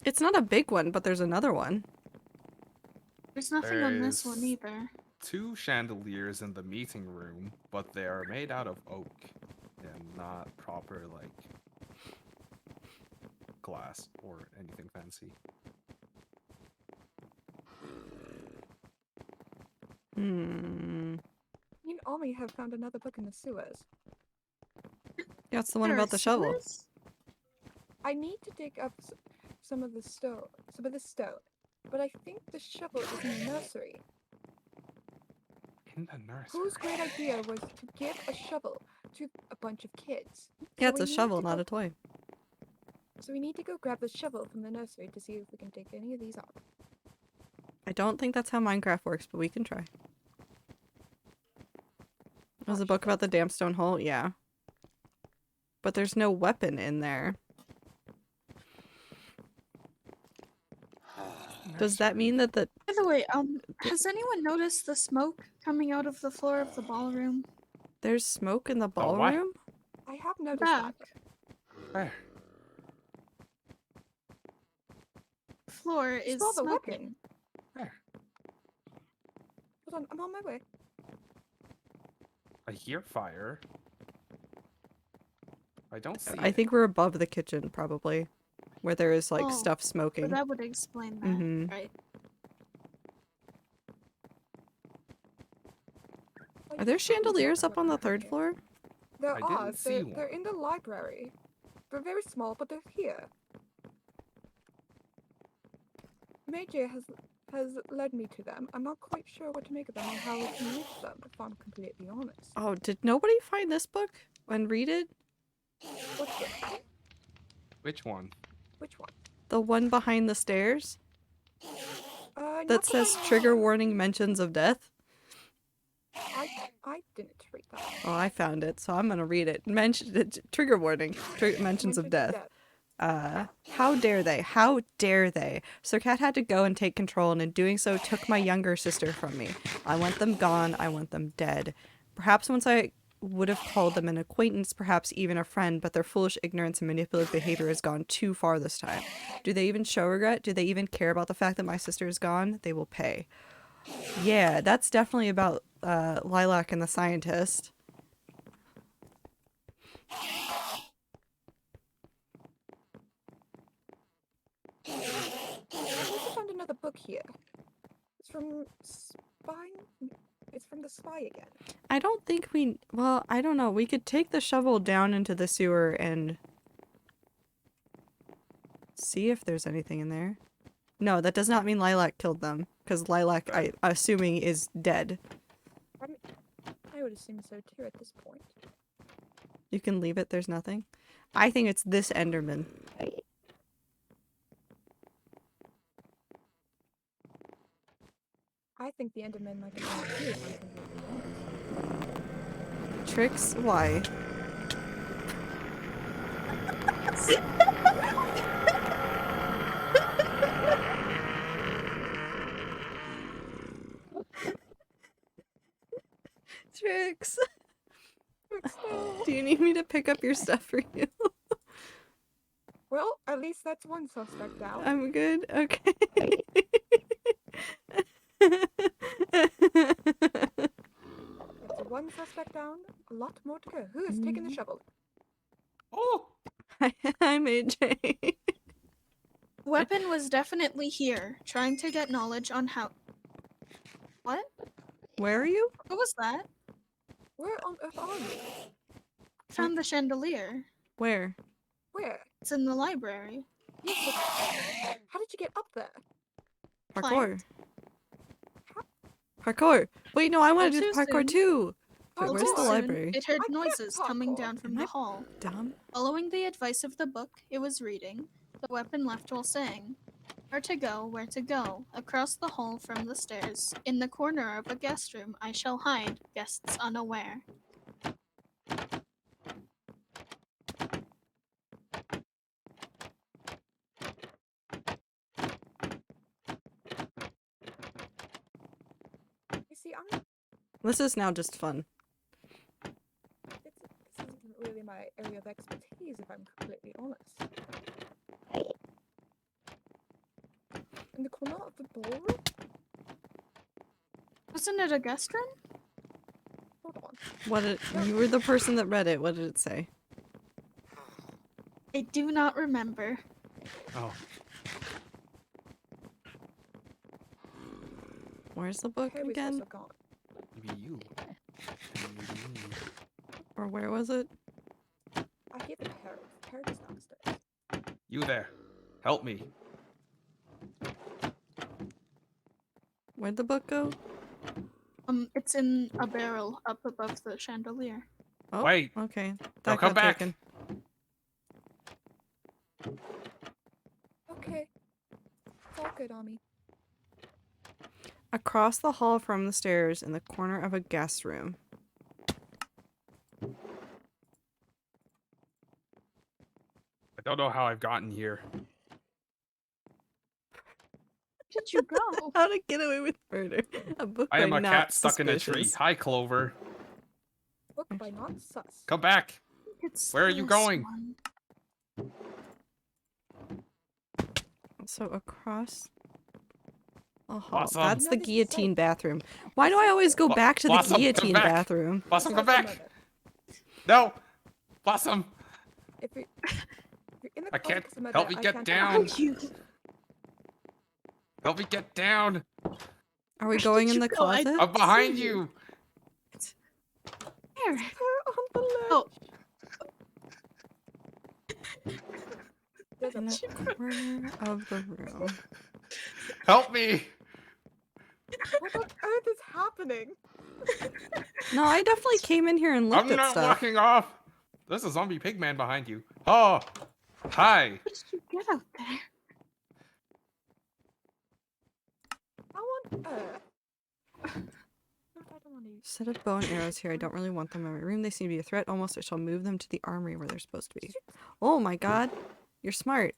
It's not a big one, but there's another one. There's nothing on this one There's- either. 2 chandeliers in the meeting room, but they are made out of oak and not proper, like, glass or anything fancy. Hmm. Me and Omi have found another book in the sewers. Yeah, it's the one There about are the shovel. sewers? I need to dig up some of the stone, but I think the shovel is in the nursery. In the nursery. Whose great idea was to give a shovel to a bunch of kids? Yeah, So it's we a need shovel, to not go- a toy. So we need to go grab the shovel from the nursery to see if we can dig any of these up. I don't think that's how Minecraft works, but we can try. There's a book about the Dampstone Hole? Yeah. But there's no weapon in there. Does that mean that the... By the way, has anyone noticed the smoke coming out of the floor of the ballroom? There's smoke in the what? ballroom? I have noticed Back. that. Where? The floor is Saw the smoking. weapon. Where? Hold on, I'm on my way. I hear fire. I don't see I it. think we're above the kitchen, probably. Where there is, like, Oh, stuff So smoking. that would explain that, Mhm. right? Are there chandeliers up on the third floor? There I are. didn't see They're one. in the library. They're very small, but they're here. Major has led me to them. I'm not quite sure what to make of them or how to use them, if I'm completely honest. Oh, did nobody find this book and read it? What book? Which one? Which one? The one behind the stairs? Not That says I- trigger warning mentions of death? I didn't read that. Oh, I found it, so I'm gonna read it. Trigger warning. Mentions of death. How dare they? How dare they? Sir Cat had to go and take control, and in doing so took my younger sister from me. I want them gone. I want them dead. Perhaps once I would have called them an acquaintance, perhaps even a friend, but their foolish ignorance and manipulative behavior has gone too far this time. Do they even show regret? Do they even care about the fact that my sister is gone? They will pay. Yeah, that's definitely about Lilac and the scientist. I also found another book here. It's from Spine. It's from the Spy again. I don't think we... Well, I don't know. We could take the shovel down into the sewer and see if there's anything in there. No, that does not mean Lilac killed them, because Lilac, I'm assuming, is dead. I would assume so too at this point. You can leave it, there's nothing. I think it's this Enderman. I think the Enderman might be on too, if I'm completely honest. Tricks? Why? Tricks. Do you need me to pick up your stuff for you? Well, at least that's one suspect down. I'm good. Okay. That's one suspect down. A lot more to go. Who is taking the shovel? Oh! Hi, AJ. Weapon was definitely here, trying to get knowledge on how. What? Where are you? What was that? Where on earth are you? Found the chandelier. Where? Where? It's in the library. Yes, but how did you get up there? Parkour. Parkour. Wait, no, I want to All do the too parkour soon. too. Wait, All where's too the soon, library? It heard I can't noises coming parkour. down from Am the I hall. Dumb. Following the advice of the book it was reading, the weapon left while saying, where to go, across the hall from the stairs. In the corner of a guest room I shall hide, guests unaware. You see, This is now just fun. this isn't really my area of expertise, if I'm completely honest. In the corner of the ballroom? Wasn't it a guest room? Hold on. What did you were the person that read it? What did it say? I do not remember. Oh. Where's the book Harry's again? also gone. Maybe you. Maybe me. Or where was it? I hear the parrot. The parrot is downstairs. You there. Help me. Where'd the book go? It's in a barrel up above the chandelier. Oh, Wait. okay. Now That come got back. taken. Okay. It's all good, Ami. Across the hall from the stairs in the corner of a guest room. I don't know how I've gotten here. Where did you go? How to Get Away with Murder. A book I am by a Not cat stuck in a tree. Suspicious. Hi, Clover. Book by not sus. Come back. It's Where are you this going? one. So across Oh, Blossom. that's No, the this is guillotine safe. bathroom. Why do I always go back to the Blossom, come guillotine back. bathroom? Blossom, come Blossom, back! mother. No! Blossom! If you're in the I can't. closet, mother, Help me I get can't down! Thank you. Help me get down! Are we Where going did in you the go? I closet? don't I'm behind see you! Where? Her on the ledge. Oh, There's a In the corner of the room. Help me! What on earth is happening? No, I definitely came in here and looked I'm at not stuff. walking off! There's a zombie pigman behind you. Oh! Hi! how did you get out there? How on earth? I don't want to use. Set of bow and arrows here. I don't really want them in my room. They seem to be a threat. Almost I shall move them to the armory where they're supposed to be. Oh my god. You're smart.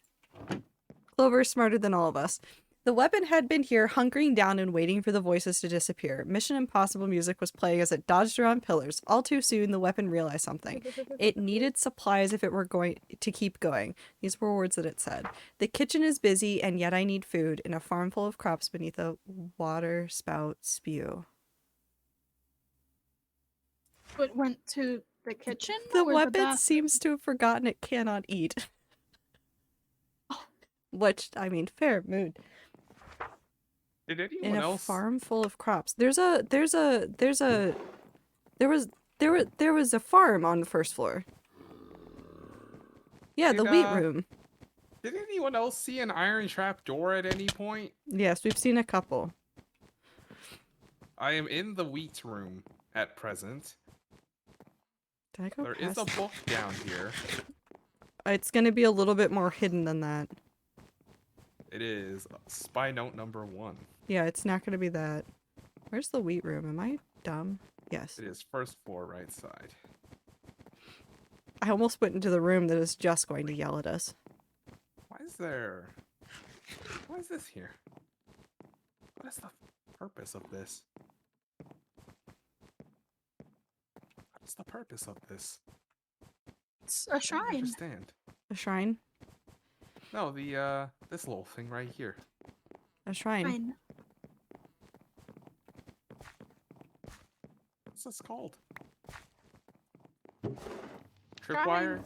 Clover is smarter than all of us. The weapon had been here, hunkering down and waiting for the voices to disappear. Mission Impossible music was playing as it dodged around pillars. All too soon, the weapon realized something. It needed supplies if it were going to keep going. These were words that it said. The kitchen is busy, and yet I need food. In a farm full of crops beneath a water spout spew. It went to the kitchen? The or weapon bathroom? seems to have forgotten it cannot eat. Oh. Which, I mean, fair mood. Did anyone In a else? farm full of crops. There was a farm on the first floor. Yeah, the Did, wheat room. Did anyone else see an iron trap door at any point? Yes, we've seen a couple. I am in the wheat room at present. Did I go There is a past? book down here. It's gonna be a little bit more hidden than that. It is spy note number 1. Yeah, it's not gonna be that. Where's the wheat room? Am I dumb? Yes. It is first floor right side. I almost went into the room that is just going to yell at us. Why is there... Why is this here? What is the purpose of this? What's the purpose of this? It's a I don't shrine. understand. A shrine? No, this little thing right here. A shrine. Shrine. What's this called? Tripwire?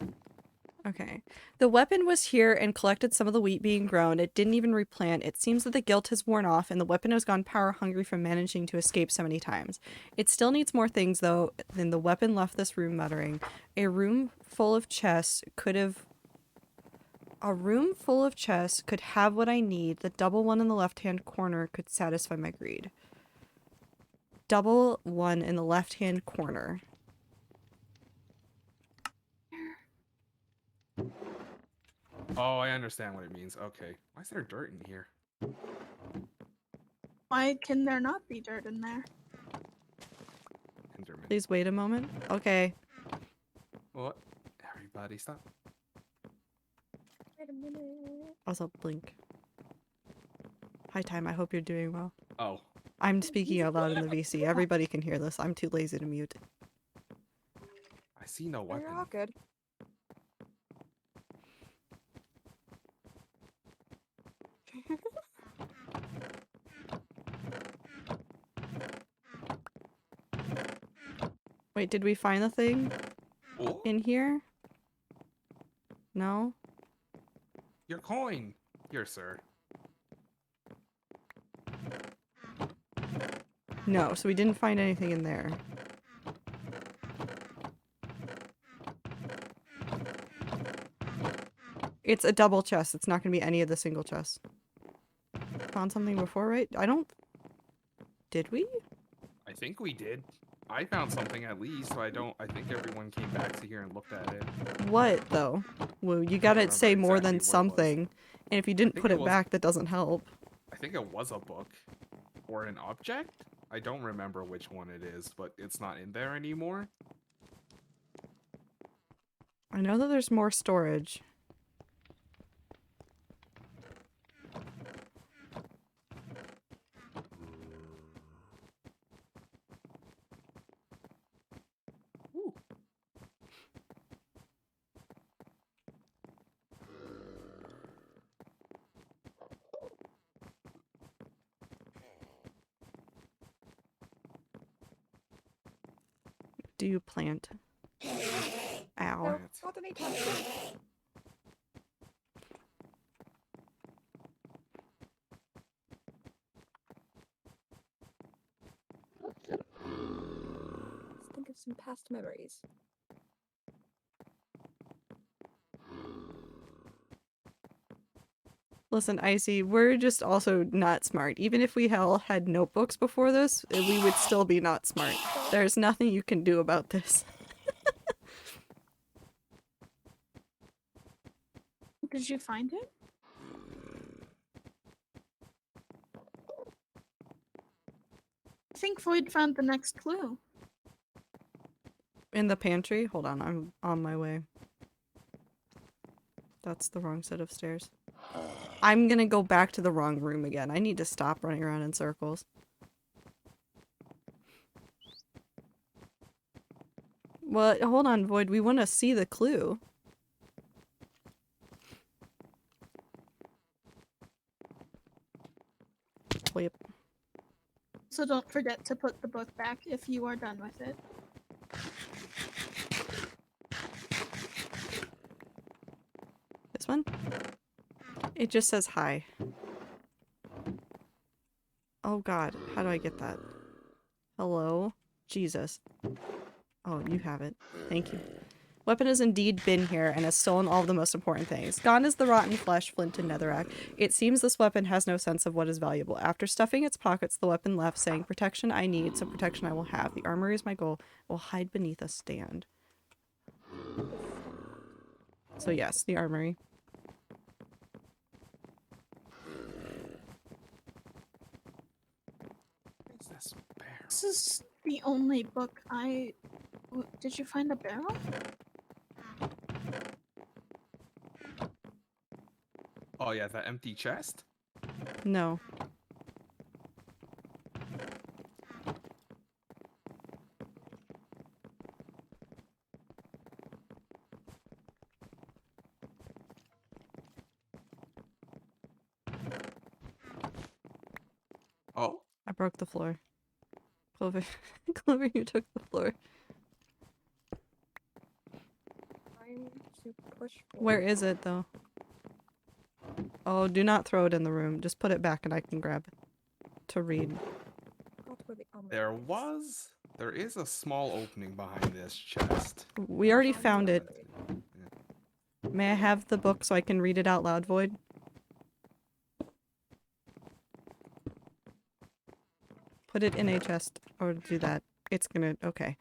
Okay. The weapon was here and collected some of the wheat being grown. It didn't even replant. It seems that the guilt has worn off and the weapon has gone power hungry from managing to escape so many times. It still needs more things though. Then the weapon left this room muttering. A room full of chests could have what I need. The double one in the left-hand corner could satisfy my greed. Double one in the left-hand corner. Oh, I understand what it means. Okay. Why is there dirt in here? Why can there not be dirt in there? Enderman. Please wait a moment. Okay. What? Everybody stop. Wait a minute. Also, blink. Hi, Time. I hope you're doing well. Oh. I'm speaking out loud in the VC. Everybody can hear this. I'm too lazy to mute. I see no Oh, weapon. you're all good. Wait, did we find the thing Oh, in here? No? your coin. Here, sir. No, so we didn't find anything in there. It's a double chest. It's not going to be any of the single chests. Found something before, right? I don't... Did we? I think we did. I found something at least, so I think everyone came back to here and looked at it. What, though? Well, you gotta remember say more exactly than what it was. something. And if you didn't think put it it was- back, that doesn't help. I think it was a book. Or an object? I don't remember which one it is, but it's not in there anymore. I know that there's more storage. Ooh. do you plant? Ow. No, not anytime soon. Let's think of some past memories. Listen, Icy, we're just also not smart. Even if we had notebooks before this, we would still be not smart. There's nothing you can do about this. Did you find it? I think Void found the next clue. In the pantry? Hold on, I'm on my way. That's the wrong set of stairs. I'm gonna go back to the wrong room again. I need to stop running around in circles. Well, hold on, Void. We want to see the clue. Wait. So don't forget to put the book back if you are done with it. This one? It just says hi. Oh god, how do I get that? Hello? Jesus. Oh, you have it. Thank you. Weapon has indeed been here and has stolen all of the most important things. Gone is the rotten flesh, flint, and netherrack. It seems this weapon has no sense of what is valuable. After stuffing its pockets, the weapon left, saying, "Protection I need, so protection I will have. The armory is my goal. I will hide beneath a stand." So yes, the armory. What's this barrel? This is the only book Did you find a barrel? Oh yeah, that empty chest? No. Oh, I broke the floor. Clover, Clover, you took the floor. Time to push Where forward. is it, though? Oh, do not throw it in the room. Just put it back and I can grab it to read. Forgot where the armor there is a small opening behind this chest. We already Find the found it. armory. May I have the book so I can read it out loud, Void? Put it in a chest. Or do that. It's gonna... Okay.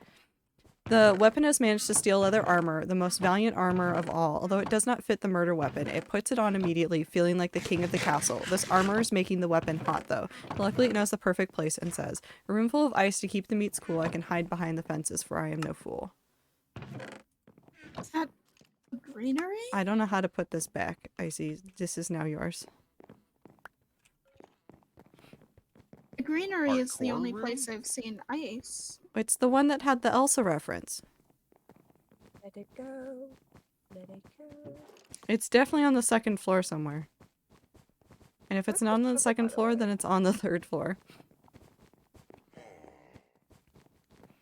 The weapon has managed to steal leather armor, the most valiant armor of all. Although it does not fit the murder weapon, it puts it on immediately, feeling like the king of the castle. This armor is making the weapon hot, though. Luckily, it knows the perfect place and says, "A room full of ice to keep the meats cool. I can hide behind the fences, for I am no fool." Is that greenery? I don't know how to put this back. Icy, this is now yours. The greenery is the Hardcore only room? place I've seen ice. It's the one that had the Elsa reference. Let it go. Let it go. It's definitely on the second floor somewhere. And if it's Where's not on the the triple, by second the floor, way? then it's on the third floor.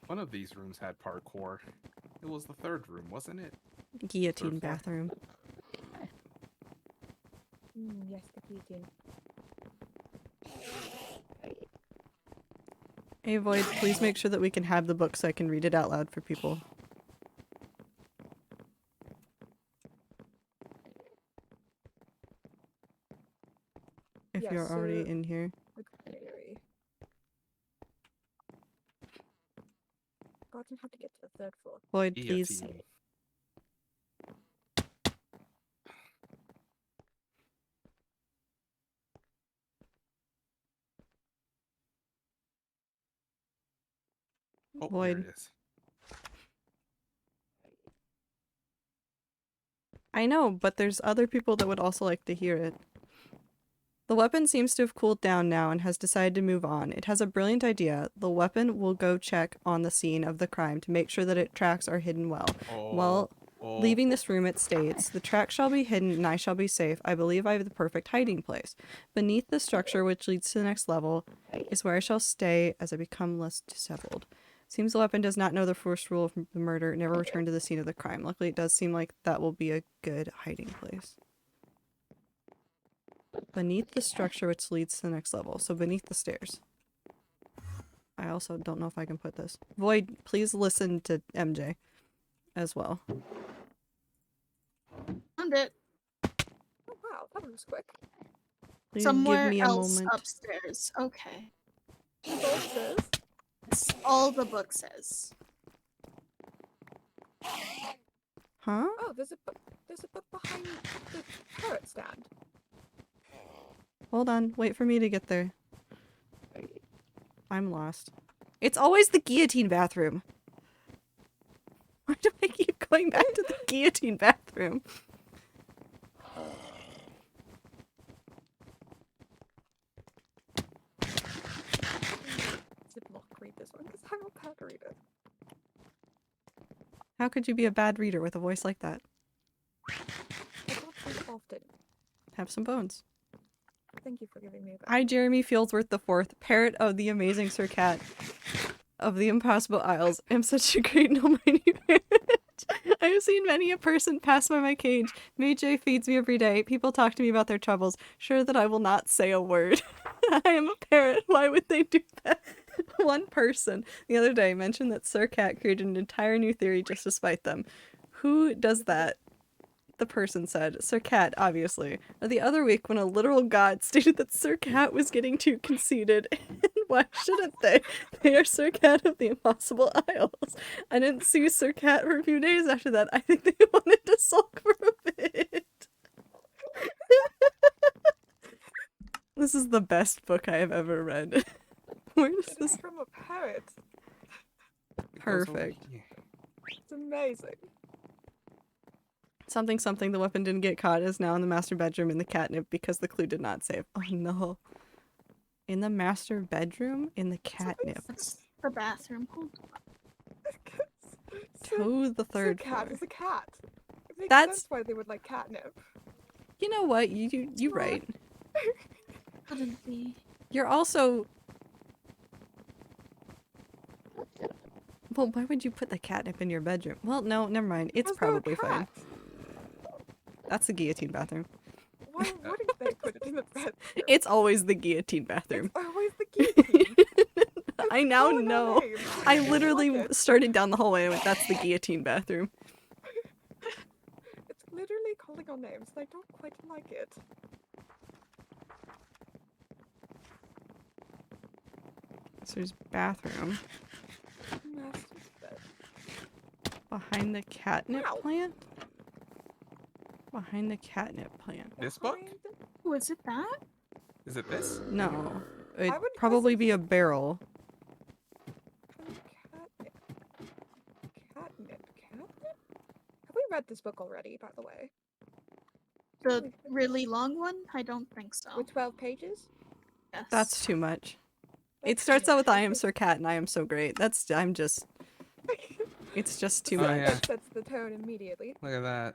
One of these rooms had parkour. It was the third room, wasn't it? Guillotine Third floor. bathroom. Yes, the guillotine. Hey Void, please make sure that we can have the book so I can read it out loud for people. If Yes, you're already so- in here. The greenery. Gotten have to get to the third floor. Void, please. Guillotine. Oh, Void. there it is. I know, but there's other people that would also like to hear it. The weapon seems to have cooled down now and has decided to move on. It has a brilliant idea. The weapon will go check on the scene of the crime to make sure that its tracks are hidden well. While leaving this room, it states, "The track shall be hidden and I shall be safe. I believe I have the perfect hiding place. Beneath the structure which leads to the next level is where I shall stay as I become less disheveled. Seems the weapon does not know the first rule of the murder. Never return to the scene of the crime. Luckily, it does seem like that will be a good hiding place. Beneath the structure which leads to the next level. So beneath the stairs. I also don't know if I can put this. Void, please listen to MJ as well. Found it. Oh wow, that was quick. Please Somewhere give me a else moment. upstairs. Okay. The book says. That's all the book says. Huh? Oh, there's a book. There's a book behind the parrot stand. Hold on. Wait for me to get there. I'm lost. It's always the guillotine bathroom. Why do I keep going back to the guillotine bathroom? Ziploc read this one because I'm a bad reader. How could you be a bad reader with a voice like that? I don't read often. Have some bones. Thank you for giving me that. I, Jeremy Fieldsworth IV, parrot of the amazing Sir Cat of the Impossible Isles, am such a great and almighty parrot. I have seen many a person pass by my cage. Mayjay feeds me every day. People talk to me about their troubles, sure that I will not say a word. I am a parrot. Why would they do that? One person the other day mentioned that Sir Cat created an entire new theory just to spite them. Who does that? The person said, Sir Cat, obviously. Or the other week when a literal god stated that Sir Cat was getting too conceited. And why shouldn't they? They are Sir Cat of the Impossible Isles. I didn't see Sir Cat for a few days after that. I think they wanted to sulk for a bit. This is the best book I have ever read. Where does It this... is from a parrot. It goes over Perfect. here. It's amazing. Something something, the weapon didn't get caught, is now in the master bedroom in the catnip because the clue did not save. Oh no. In the master bedroom? In the catnip. That's the bathroom. Hold on. To the Sir third Cat floor. is a cat. It makes That's- sense why they would like catnip. You know what? You right. Couldn't be. You're also... Well, why would you put the catnip in your bedroom? Well, no, never mind. It's Because they're a probably fine. cat. That's the guillotine bathroom. Why wouldn't they put it in the bedroom? It's always the guillotine bathroom. It's always the guillotine. I now calling our know. names. I like literally it. started down the hallway and went, that's the guillotine bathroom. It's literally calling our names, and I don't quite like it. So there's bathroom. Master's bed. Behind the catnip Ow. plant? Behind the catnip plant. This book? Behind the- Was it that? Is it this? No. It'd would guess probably it's- be a barrel. Catnip. Catnip. Catnip? Have we read this book already, by the way? The really long one? I don't think so. With 12 pages? Yes. That's too much. It That's starts too out with much. I am Sir Cat and I am so great. I'm just, it's just too Oh, much. yeah. That sets the tone immediately. Look at that.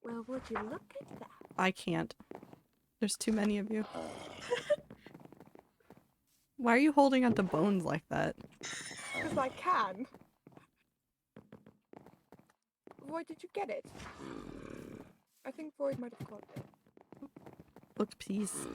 Well, would you look at that? I can't. There's too many of you. Why are you holding onto bones like that? Because I can. Void, did you get it? I think Void might have got it. Book piece.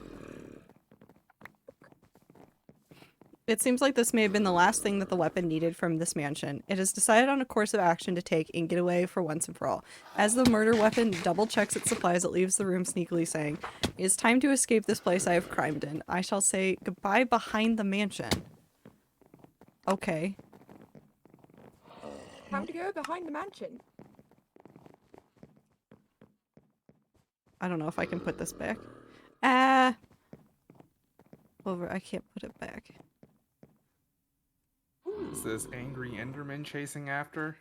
It seems like this may have been the last thing that the weapon needed from this mansion. It has decided on a course of action to take and get away for once and for all. As the murder weapon double checks its supplies, it leaves the room sneakily saying, "It is time to escape this place I have crimed in. I shall say goodbye behind the mansion." Okay. Time to go behind the mansion. I don't know if I can put this back. Over, I can't put it back. Is this angry Enderman chasing after?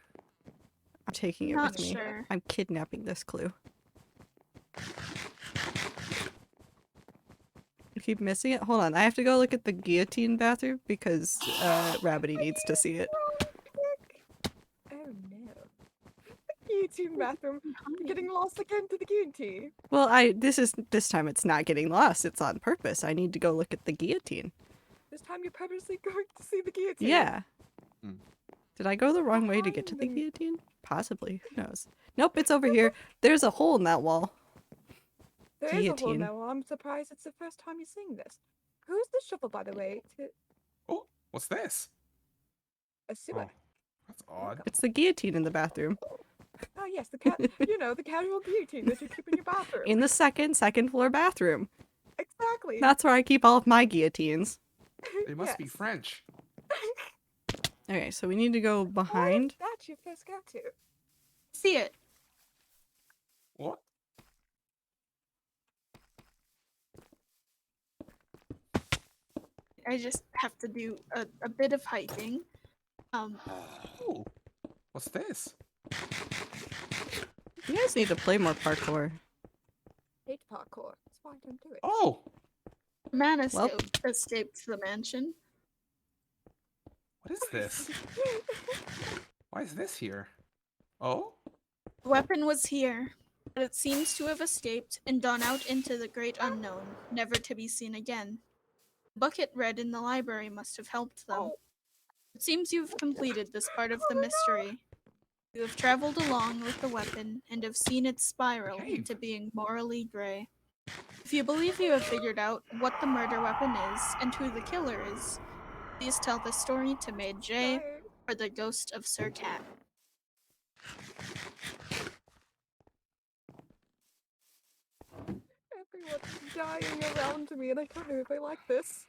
I'm taking it Not with me. sure. I'm kidnapping this clue. I keep missing it. Hold on, I have to go look at the guillotine bathroom because Rabbity needs to see it. Oh no. guillotine bathroom. You're getting lost again to the guillotine. Well, this time it's not getting lost. It's on purpose. I need to go look at the guillotine. This time you're purposely going to see the guillotine. Yeah. Hmm. Did I go the wrong way to get to the Behind the- guillotine? Possibly. Who knows? Nope, it's over here. There's a hole in that wall. There is a hole Guillotine. now. I'm surprised it's the first time you're seeing this. Who's the shovel, by the way? Oh, what's this? A sewer. Oh, that's odd. It's the guillotine in the bathroom. Oh yes, the the casual guillotine that you keep in your bathroom. In the second floor bathroom. Exactly. That's where I keep all of my guillotines. They must be Yes. French. Okay, so we need to go behind. That's your first go to. See it. What? I just have to do a bit of hiking. Oh, what's this? You guys need to play more parkour. Hate parkour. That's why I don't do it. Oh, Man Well- escaped the mansion. what is this? Why is this here? Oh, The weapon was here, but it seems to have escaped and gone out into the great unknown, never to be seen again. The bucket read in the library must have helped them. It seems you've completed this part of the mystery. You have traveled along with the weapon and have seen it spiral Cave. into being morally gray. If you believe you have figured out what the murder weapon is and who the killer is, please tell the story to Maid J Tired. or the ghost of Sir Cat. Everyone's dying around me, and I don't know if I like this.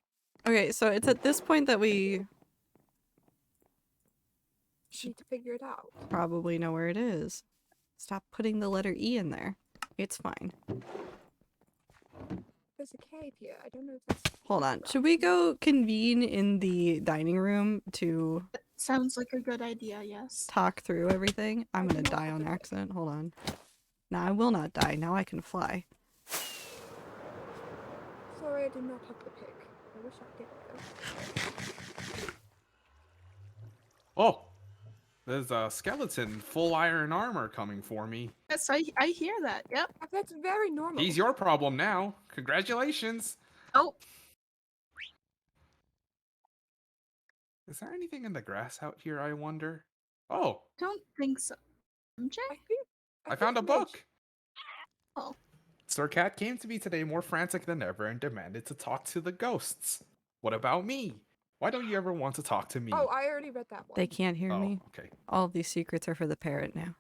Okay, so it's at this point that we should Need to figure it out. probably know where it is. Stop putting the letter E in there. It's fine. There's a cave here. I don't know if that's. Hold on. Should we go convene in the dining room to Sounds like a good idea, yes. talk through everything? I'm I gonna do not die have on a- accident. Hold on. No, I will not die. Now I can fly. Sorry, I did not have the pick. I wish I did though. oh, there's a skeleton, full iron armor coming for me. Yes, I hear that. Yep. That's very normal. He's your problem now. Congratulations. Oh, Is there anything in the grass out here, I wonder? Oh, don't think so. MJ? I found a think Midge- book. Oh. Sir Cat came to me today more frantic than ever and demanded to talk to the ghosts. What about me? Why don't you ever want to talk to me? Oh, I already read that one. They can't hear Oh, me. okay. All of these secrets are for the parrot now.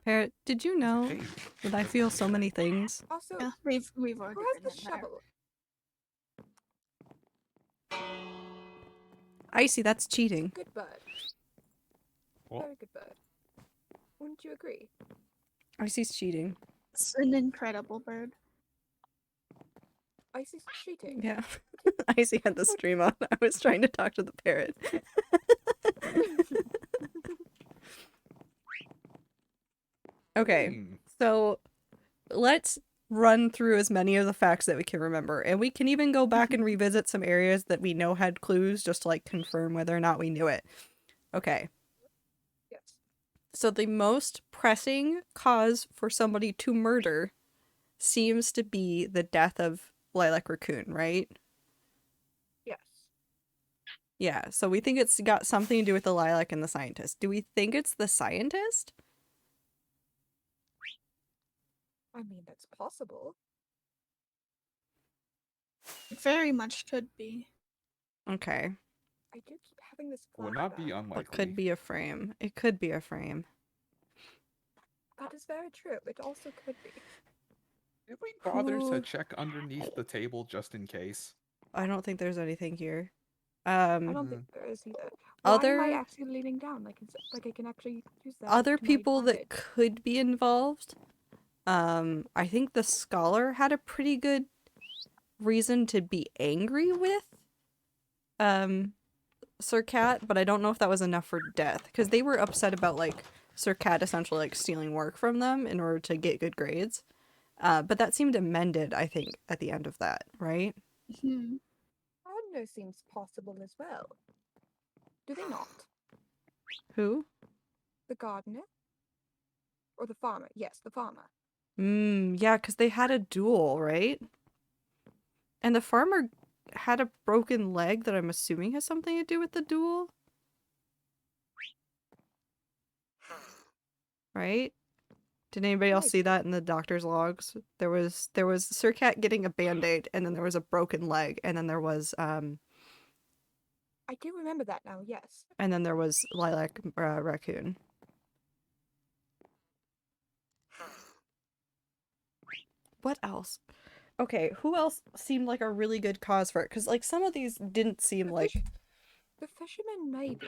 Parrot, did you know Okay. that I feel so many things? Also, Yeah, we've already who has been the in there. shovel? Icy, that's cheating. Good bird. What? Very good bird. Wouldn't you agree? Icy's cheating. It's an incredible bird. Icy's cheating. Yeah. Icy had the stream on. I was trying to talk to the parrot. Okay, Hmm. so let's run through as many of the facts that we can remember. And we can even go back and revisit some areas that we know had clues just to like confirm whether or not we knew it. Okay. Yes. So the most pressing cause for somebody to murder seems to be the death of Lilac Raccoon, right? Yes. Yeah, so we think it's got something to do with the lilac and the scientist. Do we think it's the scientist? I mean, that's possible. It very much could be. Okay. I do keep having this Would not be flashback. unlikely. It could be a frame. It could be a frame. That is very true. It also could be. Did we bother Who- to check underneath the table just in case? I don't think there's anything here. I don't think there is either. Why am Other- I actually leaning down? Like I can actually use that. Other to my people that advantage. could be involved. I think the scholar had a pretty good reason to be angry with Sir Cat, but I don't know if that was enough for death because they were upset about like Sir Cat essentially like stealing work from them in order to get good grades. But that seemed amended, I think, at the end of that, right? Hmm. Gardener seems possible as well. Do they not? Who? The gardener? Or the farmer. Yes, the farmer. Yeah, because they had a duel, right? And the farmer had a broken leg that I'm assuming has something to do with the duel. Right? Did anybody else see Maybe. that in the doctor's logs? There was Sir Cat getting a band-aid, and then there was a broken leg, and then there was I do remember that now, yes. Lilac Raccoon. What else? Okay, who else seemed like a really good cause for it? Because like some of these didn't seem The like The fishermen, maybe.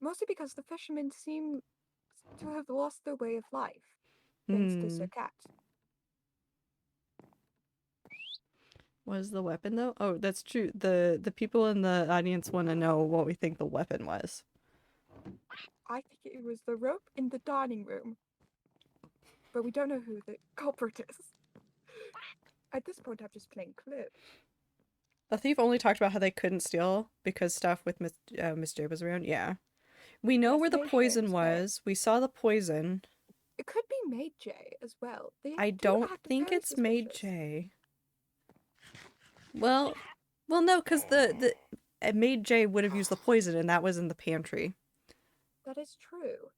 Mostly because the fishermen seem to have lost their way of life, thanks to Sir Cat. Was the weapon though? Oh, that's true. The people in the audience want to know what we think the weapon was. I think it was the rope in the dining room. But we don't know who the culprit is. At this point, I'm just playing Clue. The thief only talked about how they couldn't steal because stuff with Miss J was around. Yeah. We know Yes, where the Maid J poison was there. was. We saw the poison. It could be Maid J as well. They I do don't act think very it's Maid suspicious. J. Well, no, because the Maid J would have used the poison, and that was in the pantry. That is true.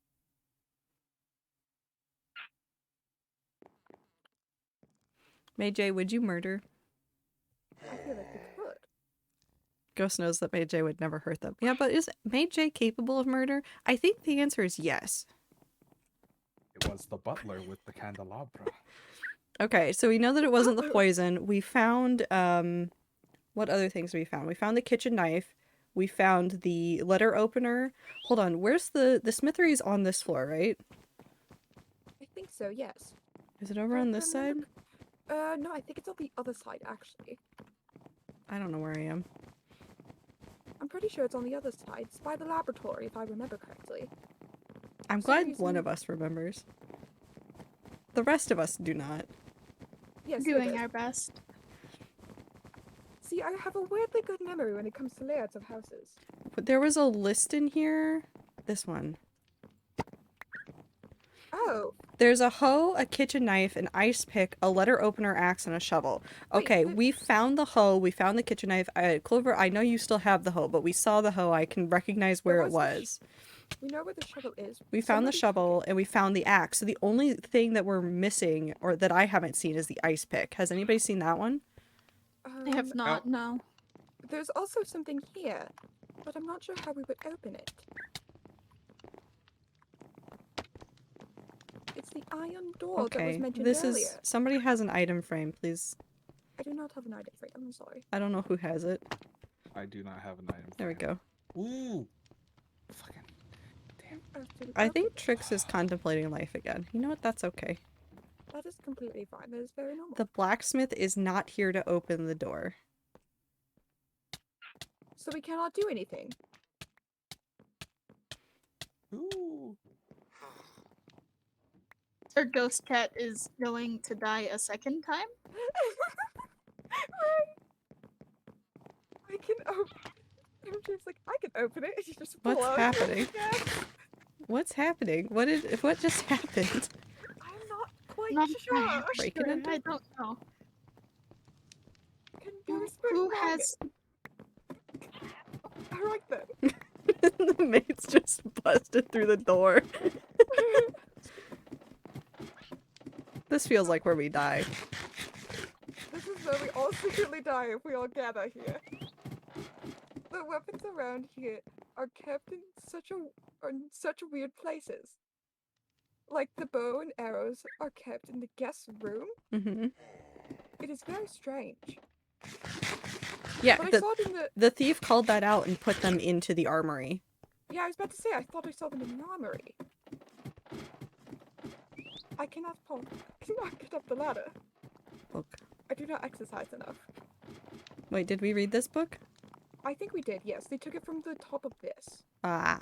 Maid J, would you murder? I feel like we could. Ghost knows that Maid J would never hurt them. Yeah, but is Maid J capable of murder? I think the answer is yes. It was the butler with the candelabra. Okay, so we know that it wasn't the poison. We found, what other things we found? We found the kitchen knife. We found the letter opener. Hold on, where's the smithery's on this floor, right? I think so, yes. Is it over on this side? No, I think it's on the other side, actually. I don't know where I am. I'm pretty sure it's on the other side. It's by the laboratory, if I remember correctly. I'm For some glad one reason- of us remembers. The rest of us do not. Yes, Doing it is. our best. See, I have a weirdly good memory when it comes to layouts of houses. But there was a list in here. This one. Oh, There's a hoe, a kitchen knife, an ice pick, a letter opener, axe, and a shovel. Wait, Okay, but- we found the hoe, we found the kitchen knife. Clover, I know you still have the hoe, but we saw the hoe. I can recognize where it was was. we know where the shovel is. We found the Somebody took shovel, and we found the axe. So the only thing that we're missing, or that I haven't seen, is the ice pick. Has anybody seen that one? it. I have not, no. There's also something here, but I'm not sure how we would open it. It's the iron door that was Okay, mentioned this earlier. is... Somebody has an item frame, please. I do not have an item frame, I'm sorry. I don't know who has it. I do not have an item. There we frame. go. Ooh. Fucking. Damn. I think Trix is contemplating life again. You know what? That's okay. That is completely fine. That is very normal. The blacksmith is not here to open the door. So we cannot do anything. Ooh. Our ghost cat is going to die a second time? I can open. I'm just like, I can open it. You just What's pull out. happening? Yes. What's happening? What just happened? I'm not quite Not sure. Break it sure, into- I don't know. Can do a spirit Who magnet. has Alright then. The maid's just busted through the door. This feels like where we die. This is where we all secretly die if we all gather here. The weapons around here are kept in such weird places. Like the bow and arrows are kept in the guest room. Mm-hmm. It is very strange. Yeah, But I saw it in the. the thief called that out and put them into the armory. Yeah, I was about to say, I thought I saw them in the armory. I cannot get up the ladder. Book. I do not exercise enough. Wait, did we read this book? I think we did, yes. They took it from the top of this. Ah.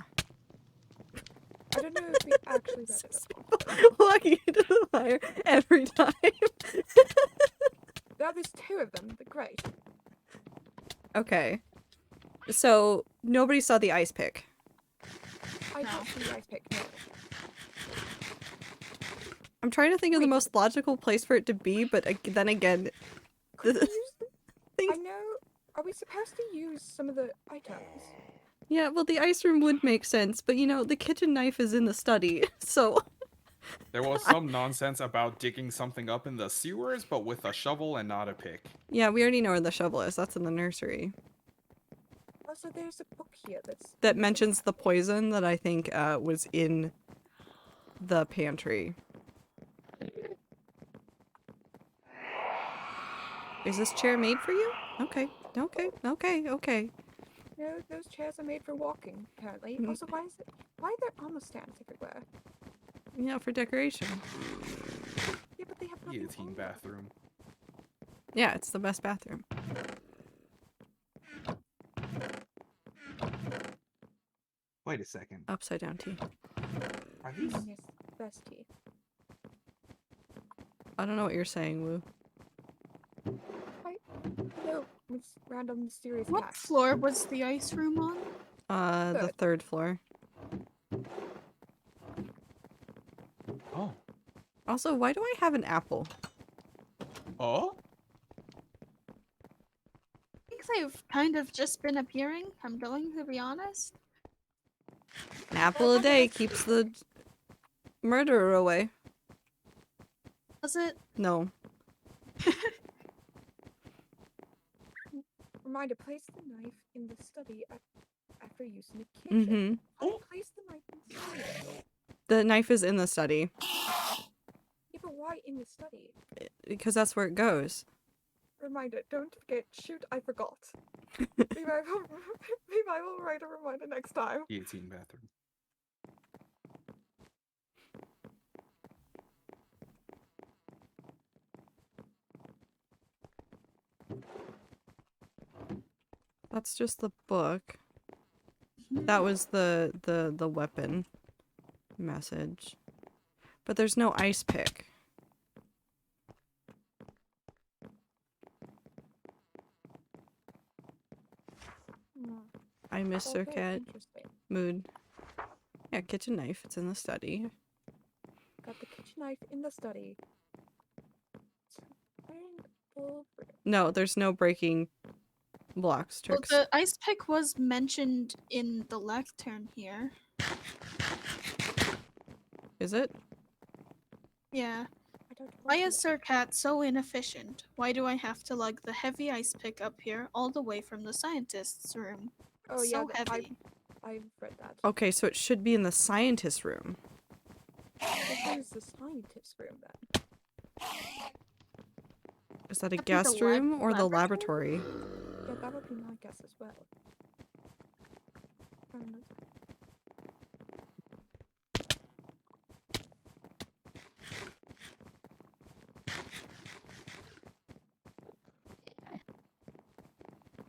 I don't know if we actually read it. Walking into the fire every time. Now there's two of them. They're great. Okay. So, nobody saw the ice pick. I No. don't see the ice pick, no. I'm trying to think of the Wait. most logical place for it to be, but then again, Could we use Things- I know. Are we supposed to use some of the items? yeah, well, the ice room would make sense, but you know, the kitchen knife is in the study, so There was some nonsense about digging something up in the sewers, but with a shovel and not a pick. yeah, we already know where the shovel is. That's in the nursery. Also, there's a book here That mentions the poison that I think was in the pantry. Is this chair made for you? Okay, okay, okay, okay. No, those chairs are made for walking, apparently. Mm. Also, why are there armor stands everywhere? Yeah, for decoration. Yeah, but they have nothing Guillotine on them. bathroom. Yeah, it's the best bathroom. Wait a second. Upside down tea. Are these? Yes, best tea. I don't know what you're saying, Woo. No, it's random mysterious What facts. floor was the ice room on? The third floor. Oh. Also, why do I have an apple? Oh? I think they've kind of just been appearing. I'm going to be honest. An apple a day keeps the murderer away. Was it? No. Reminder, place the knife in the study after use in the kitchen. Mm-hmm. I place the knife inside. The knife is in the study. Yeah, but why in the study? Because that's where it goes. Reminder, don't forget. Shoot, I forgot. maybe I will write a reminder next time. Guillotine bathroom. That's just the book. That was the weapon message. But there's no ice pick. I miss Sir Okay, Cat. interesting. Mood. Yeah, kitchen knife. It's in the study. Got the kitchen knife in the study. No, there's no breaking blocks, Well, tricks. the ice pick was mentioned in the lectern here. Is it? Yeah. I don't Why want is to- Sir Cat so inefficient? Why do I have to lug the heavy ice pick up here all the way from the scientist's room? Oh yeah, So heavy. I've read that. Okay, so it should be in the scientist room. This is the scientist's room then. Is that a That'd be the guest room or the laboratory? laboratory? Yeah, that would be my guess as well. Um,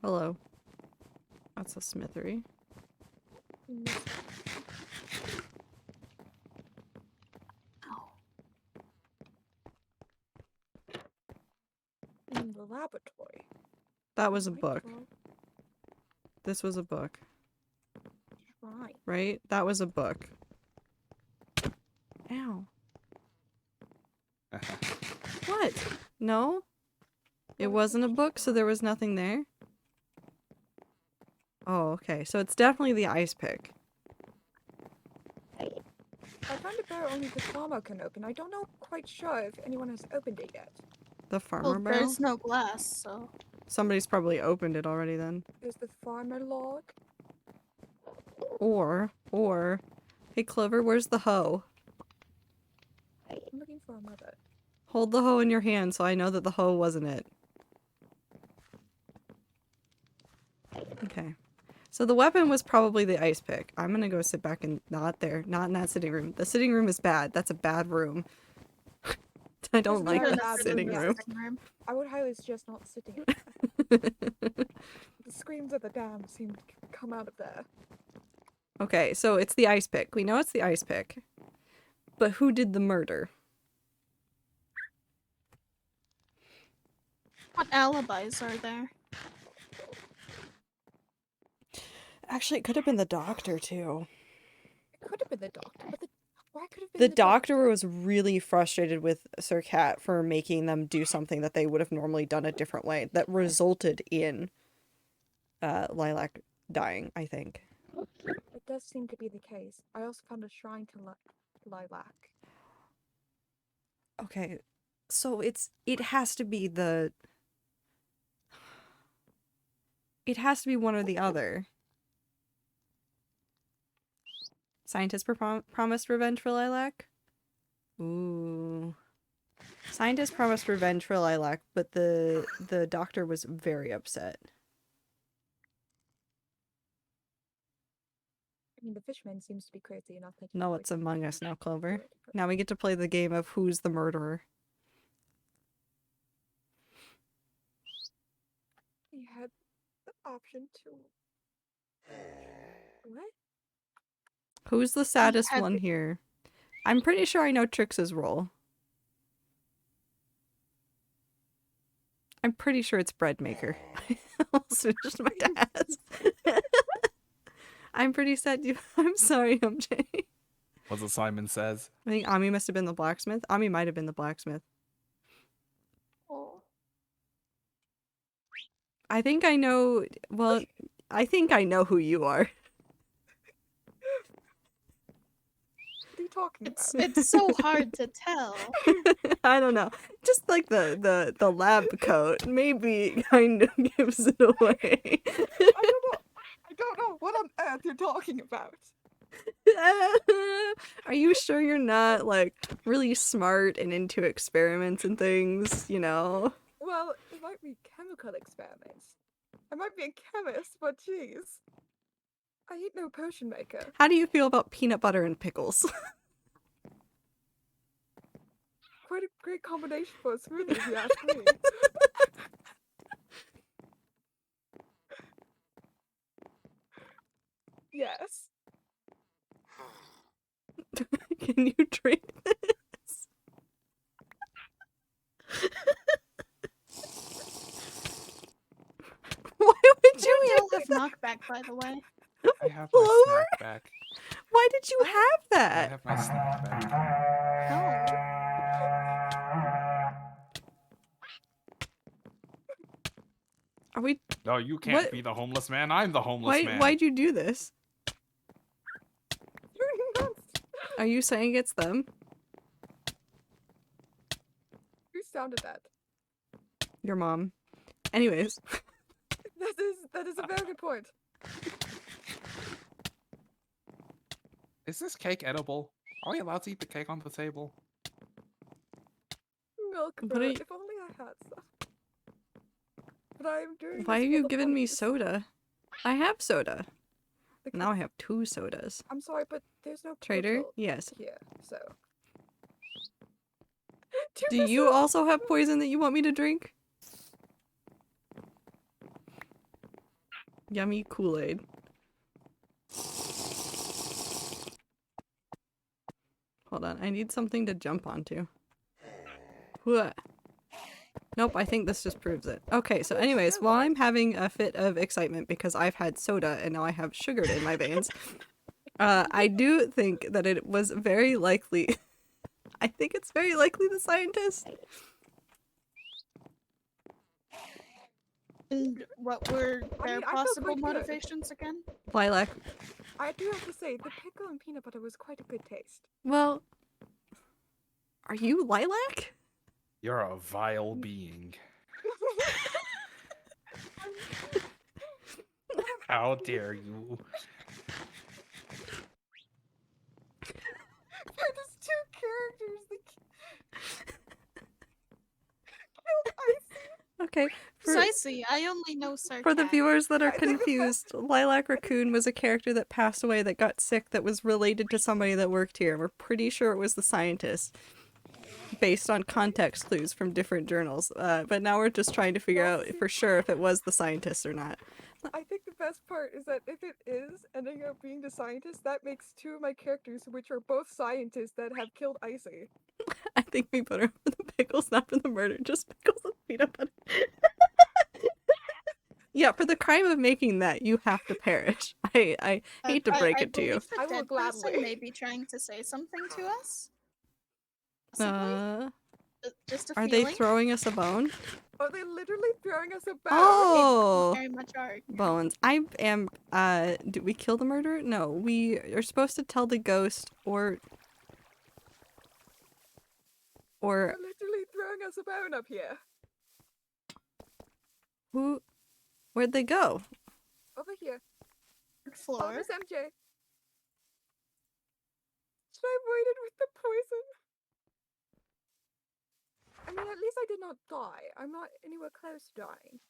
Hello. That's a smithery. miss- Ow. in the laboratory. That was a Right book. above This was a book, shrine. right? That was a book. Ow. What? No? It wasn't a book, so there was nothing there? Oh, okay. So it's definitely the ice pick. I found a barrel only the farmer can open. I don't know quite sure if anyone has opened it yet. The farmer Well, barrel? there's no glass, so. Somebody's probably opened it already then. There's the farmer log. Or, hey Clover, where's the hoe? I'm looking for a mother. Hold the hoe in your hand so I know that the hoe wasn't it. Okay. So the weapon was probably the ice pick. I'm gonna go sit back in, not there, not in that sitting room. The sitting room is bad. That's a bad room. I don't There's like no that bad sitting room. room. I would highly suggest not sitting in there. The screams of the dam seem to come out of there. Okay, so it's the ice pick. We know it's the ice pick. But who did the murder? What alibis are there? Actually, it could have been the doctor too. It could have been the doctor, but Why could have been The doctor was really frustrated with Sir Cat for making them do something that they would have normally done a different way that resulted in Lilac dying, I think. It does seem to be the case. I also found a shrine to Lilac. Okay, so it has to be one or the other. Scientist promised revenge for Lilac? Ooh. Scientist promised revenge for Lilac, but the doctor was very upset. I mean, the fishman seems to be crazy enough that No, it's Among Us now, Clover. Now we get to play the game of who's the murderer. He had the option to. What? Who's the saddest had one the- here? I'm pretty sure I know Trix's role. I'm pretty sure it's bread maker. Almost finished my task. I'm pretty sad you. I'm sorry, MJ. What's what Simon says? I think Ami must have been the blacksmith. Ami might have been the blacksmith. Oh. I think I know. Well, I think I know who you are. What are you talking It's about? it's so hard to tell. I don't know. Just like the lab coat, maybe kind of gives it away. I don't know what on earth you're talking about. Are you sure you're not like really smart and into experiments and things? You know. Well, it might be chemical experiments. I might be a chemist, but jeez. I ain't no potion maker. How do you feel about peanut butter and pickles? Quite a great combination for a smoothie, if you ask me. Yes. Can you drink this? Why would Do you we do all have knockback, by the way? I have my Clover? snack back. Why did you have I that? have my snack back. No. Are we? No, you can't What- be the homeless man. I'm the homeless man. Why'd you do this? You're nuts. Are you saying it's them? Who sounded that? Your mom. Anyways, That is a very good point. Is this cake edible? Are we allowed to eat the cake on the table? Milk, What bro. are you- If only I had some. But I'm doing. why are this for you the giving me funnies. soda? I have soda. The Now I have 2 sodas. I'm sorry, but there's no Trader? cordial Yes. here, so. Do you also have poison that you want me to drink? Yummy Kool-Aid. Hold on, I need something to jump onto. What? Nope, I think this just proves it. Okay, so anyways, while I'm having a fit of excitement because I've had soda and now I have sugar in my veins, I do think that it was very likely... I think it's very likely the scientist. And what were I their mean, I feel possible quite good. motivations again? Lilac. I do have to say, the pickle and peanut butter was quite a good taste. Well... Are you Lilac? You're a vile being. How dare you? There's 2 characters that killed Icy. Okay. Precisely. I only know Sir For the Cat. viewers that are I think the confused, Lilac Raccoon was a character that passed away that got sick that was related to somebody that worked here. We're pretty sure it was the scientist. Based on context clues from different journals. But now we're just trying to figure out for sure if it was the scientist or not. I think the best part is that if it is ending up being the scientist, that makes 2 of my characters, which are both scientists, that have killed Icy. I think we put her for the pickles, not for the murder. Just pickles and peanut butter. Yeah, for the crime of making that, you have to perish. I hate to break I it to you. believe the I will dead person gladly. may be trying to say something to us. Possibly? Just a Are feeling. they throwing us a bone? Are they literally throwing us a bone? Oh, Very much are. yeah. bones. I am. Did we kill the murderer? No, we are supposed to tell the ghost or. They're literally throwing us a bone up here. Who? Where'd they go? Over here. Oh, Floor. Miss MJ. Should I avoid it with the poison? I mean, at least I did not die. I'm not anywhere close to dying.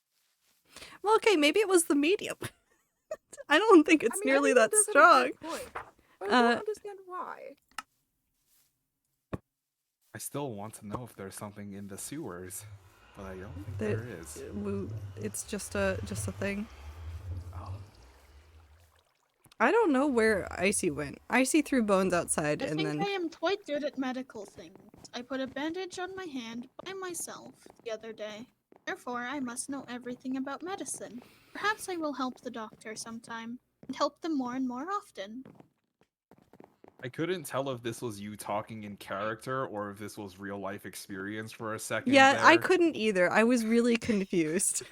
Well, okay, maybe it was the medium. I don't think it's I mean, nearly everyone that does have a strong. good point, but I don't understand why. I still want to know if there's something in the sewers, but I don't think There- there is. It's just a thing. Oh. I don't know where Icy went. Icy threw bones outside I and think then. I am quite good at medical things. I put a bandage on my hand by myself the other day. Therefore, I must know everything about medicine. Perhaps I will help the doctor sometime, and help them more and more often. I couldn't tell if this was you talking in character or if this was real life experience for a second. Yeah, I there. couldn't either. I was really confused.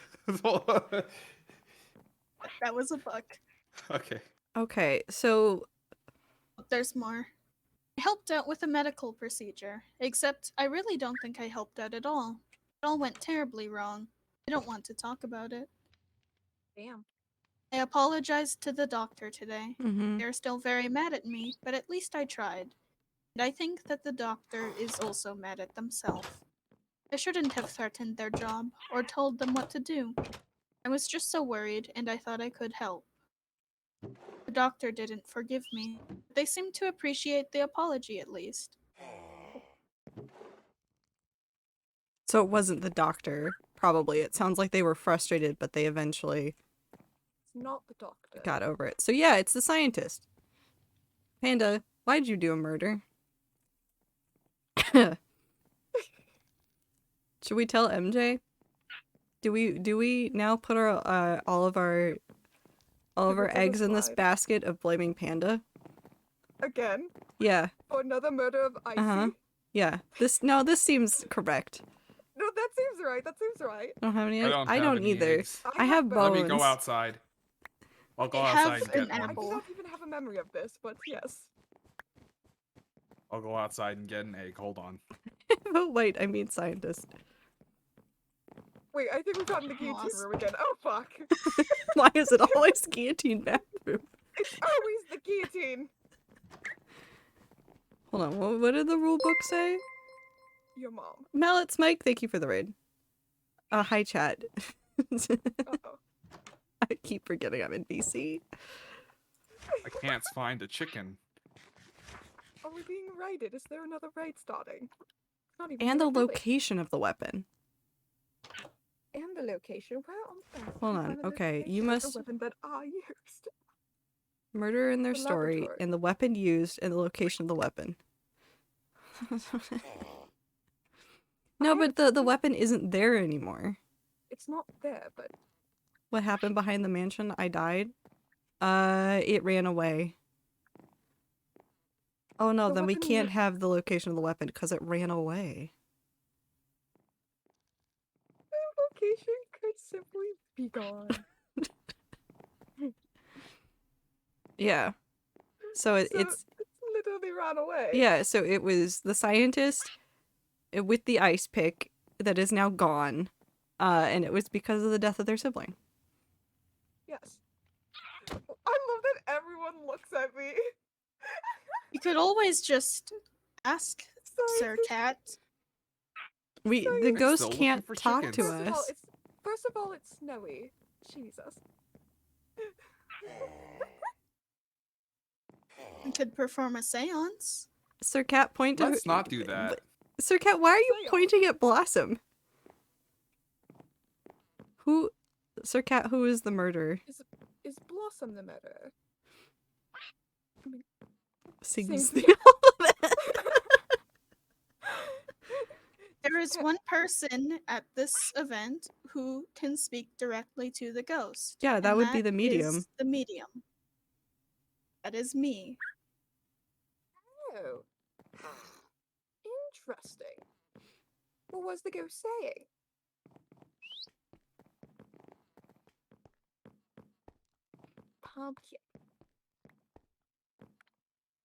That was a bug. Okay. Okay, so There's more. I helped out with a medical procedure, except I really don't think I helped out at all. It all went terribly wrong. I don't want to talk about it. Damn. I apologized to the doctor today. mhm. They're still very mad at me, but at least I tried. And I think that the doctor is also mad at themselves. I shouldn't have threatened their job or told them what to do. I was just so worried and I thought I could help. The doctor didn't forgive me. They seemed to appreciate the apology at least. So it wasn't the doctor, probably. It sounds like they were frustrated, but they eventually It's not the doctor. got over it. So yeah, it's the scientist. Panda, why'd you do a murder? Should we tell MJ? Do we now put our all of our eggs in this slide. basket of blaming Panda? Again? Yeah. For another murder of Icy? Uh-huh. Yeah. This seems correct. No, that seems right. That seems right. I don't have any eggs. I don't I have don't any either. eggs. I have bones. Let me go bones. outside. I'll go I have outside and an get one. I do apple. not even have a memory of this, but yes. I'll go outside and get an egg. Hold on. Oh wait, I mean scientist. Wait, I think we've gotten the guillotine Lost. room again. Oh, fuck. Why is it always guillotine bathroom? It's always the guillotine. Hold on, what did the rule book say? Your mom. Mallets Mike, thank you for the raid. Hi chat. Uh-oh. I keep forgetting I'm in BC. I can't find a chicken. Are we being raided? Is there another raid starting? Not even And the your village. location of the weapon. And the location. Where on earth? Hold can on, find the okay, you location of the must- weapon that I used. Murder in their The story, laboratory. and the weapon used, and the location of the weapon. No, but the weapon isn't there anymore. It's not there, but What happened behind the mansion? I died. It ran away. Oh no, The then we weapon can't was- have the location of the weapon because it ran away. the location could simply be gone. Yeah. So it's it's literally ran away. yeah. So it was the scientist with the ice pick that is now gone, and it was because of the death of their sibling. Yes. I love that everyone looks at me. You could always just ask Sir Scientist. Cat. The Sorry. I'm ghost still looking can't for talk to chickens. us. First of all, it's snowy. Jesus. We could perform a seance. Sir Cat, point to Let's not do that. Sir Cat, why are you Seance. pointing at Blossom? Who, Sir Cat, who is the murderer? Is Blossom the murderer? Sings Sings the the- alphabet. There is one person at this event who can speak directly to the ghost. Yeah, that and would be the medium. is the medium. That is me. Oh. Interesting. What was the ghost saying? Pumpkin.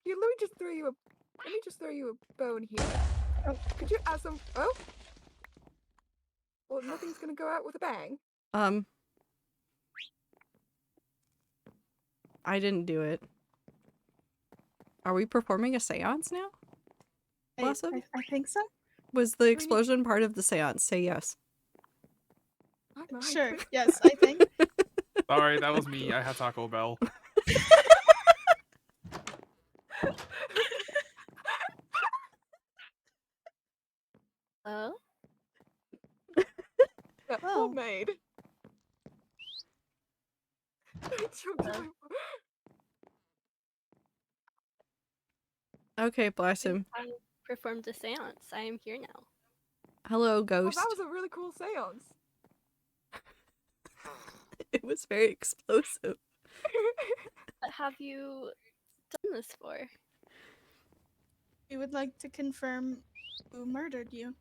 Here, let me just throw you a bone here. Oh, could you add some? Oh. Well, nothing's gonna go out with a bang. I didn't do it. Are we performing a seance now? Blossom? I think so. Was the explosion part of the seance? Say yes. I might. Sure. Yes, I think. Sorry, that was me. I had Taco Bell. Oh? Yeah, Oh. homemade. Okay, Blossom. I performed a seance. I am here now. Hello, Well, ghost. that was a really cool seance. It was very explosive. What have you done this for? We would like to confirm who murdered you.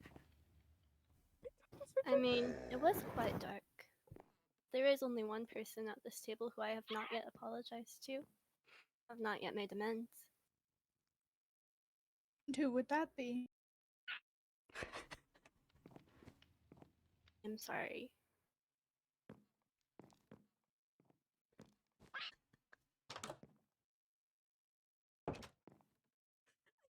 I mean, it was quite dark. There is only one person at this table who I have not yet apologized to. I've not yet made amends. And who would that be? I'm sorry.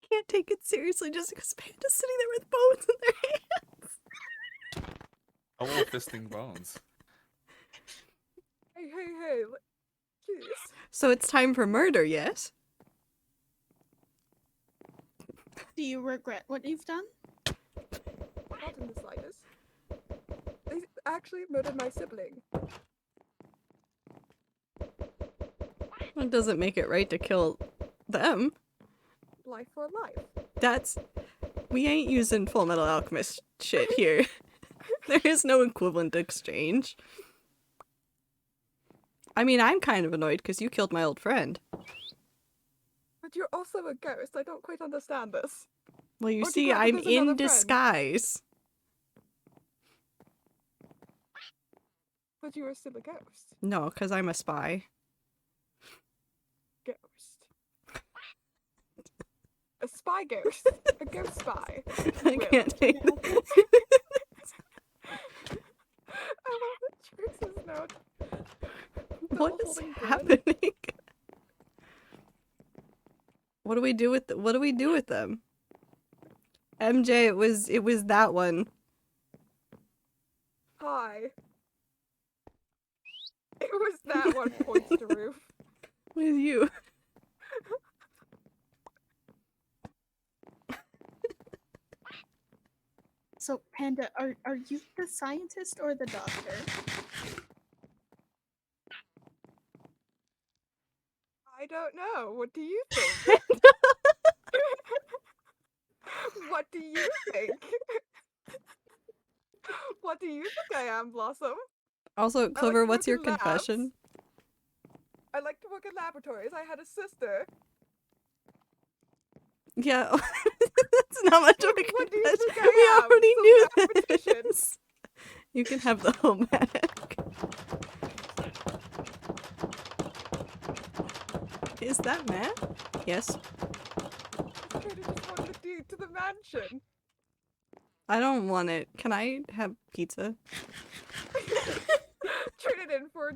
Can't take it seriously just because Panda's sitting there with bones in their hands. Hello, fisting bones. Hey, jeez. So it's time for murder, yes? Do you regret what you've done? Not in the slightest. They actually murdered my sibling. It doesn't make it right to kill them. Life for life. That's... We ain't using Full Metal Alchemist shit here. There is no equivalent exchange. I mean, I'm kind of annoyed because you killed my old friend. But you're also a ghost. I don't quite understand this. Well, you Or do see, you got I'm because another in friend? disguise. But you are still a ghost. No, because I'm a spy. Ghost. A spy ghost. A ghost spy. I can't take I love the choices now. What All is holding blood. happening? What do we do with them? MJ, it was that one. Hi. It was that one points to roof. With you. So, Panda, are you the scientist or the doctor? I don't know. What do you think? What do you think? What do you think I am, Blossom? Also, Clover, to what's work your in labs. confession? I like to work in laboratories. I had a sister. Yeah, that's not much of a What do you confession. think I am? We already Some knew mathematician? this. You can have the whole back. Is that Matt? Yes. Trader just wanted the deed to the mansion. I don't want it. Can I have pizza? Trade it in for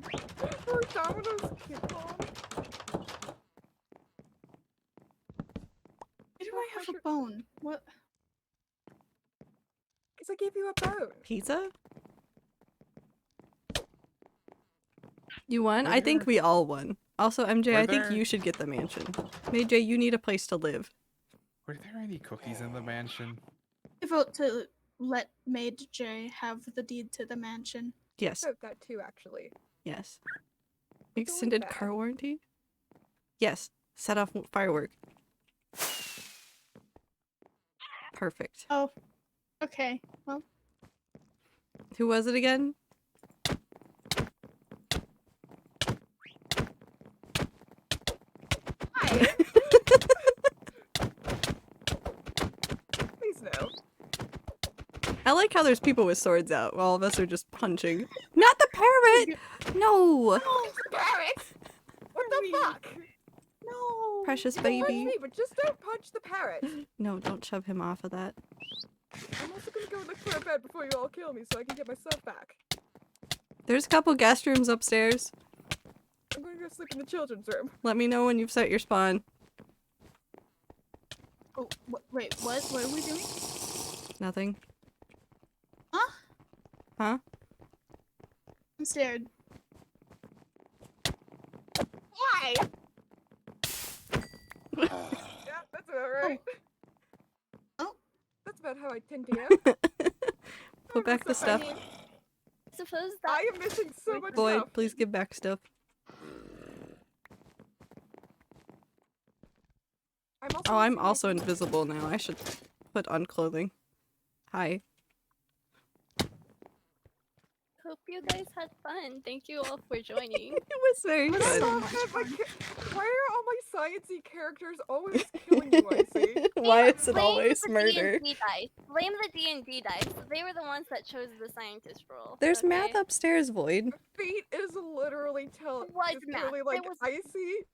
Domino's coupon. Why do I have a bone? What? Because I gave you a bone. Pizza? You won? Were I think there- we all won. Also, MJ, Were I think there- you should get the mansion. MJ, you need a place to live. Were there any cookies in the mansion? I vote to let Maid J have the deed to the mansion. Yes. Hope that too, actually. Yes. It's only Extended fair. car warranty? Yes. Set off firework. Perfect. Oh, okay. Well, Who was it again? I like how there's people with swords out. All of us are just punching. Not the parrot! No! Parrot! What the fuck? No. Precious Punch baby. me, but just don't punch the parrot. No, don't shove him off of that. I'm also gonna go look for a bed before you all kill me so I can get my stuff back. There's a couple guest rooms upstairs. I'm gonna go sleep in the children's room. Let me know when you've set your spawn. Oh, wait, what? What are we doing? Nothing. Huh? Huh? I'm scared. Why? Yeah, that's about right. Oh. That's about how I tend to go. Put back the stuff. I suppose that I am missing so much Boyd, stuff. please give back stuff. I'm missing also my- invisible now. I should put on clothing. Hi. hope you guys had fun. Thank you all for joining. It was very But I good. love that why are all my sciencey characters always killing you, I see? Why is it Blame always the murder? D&D dice. Blame the D&D dice. They were the ones that chose the scientist role. There's okay? math upstairs, Void. Fate is literally It was math. literally It like was- icy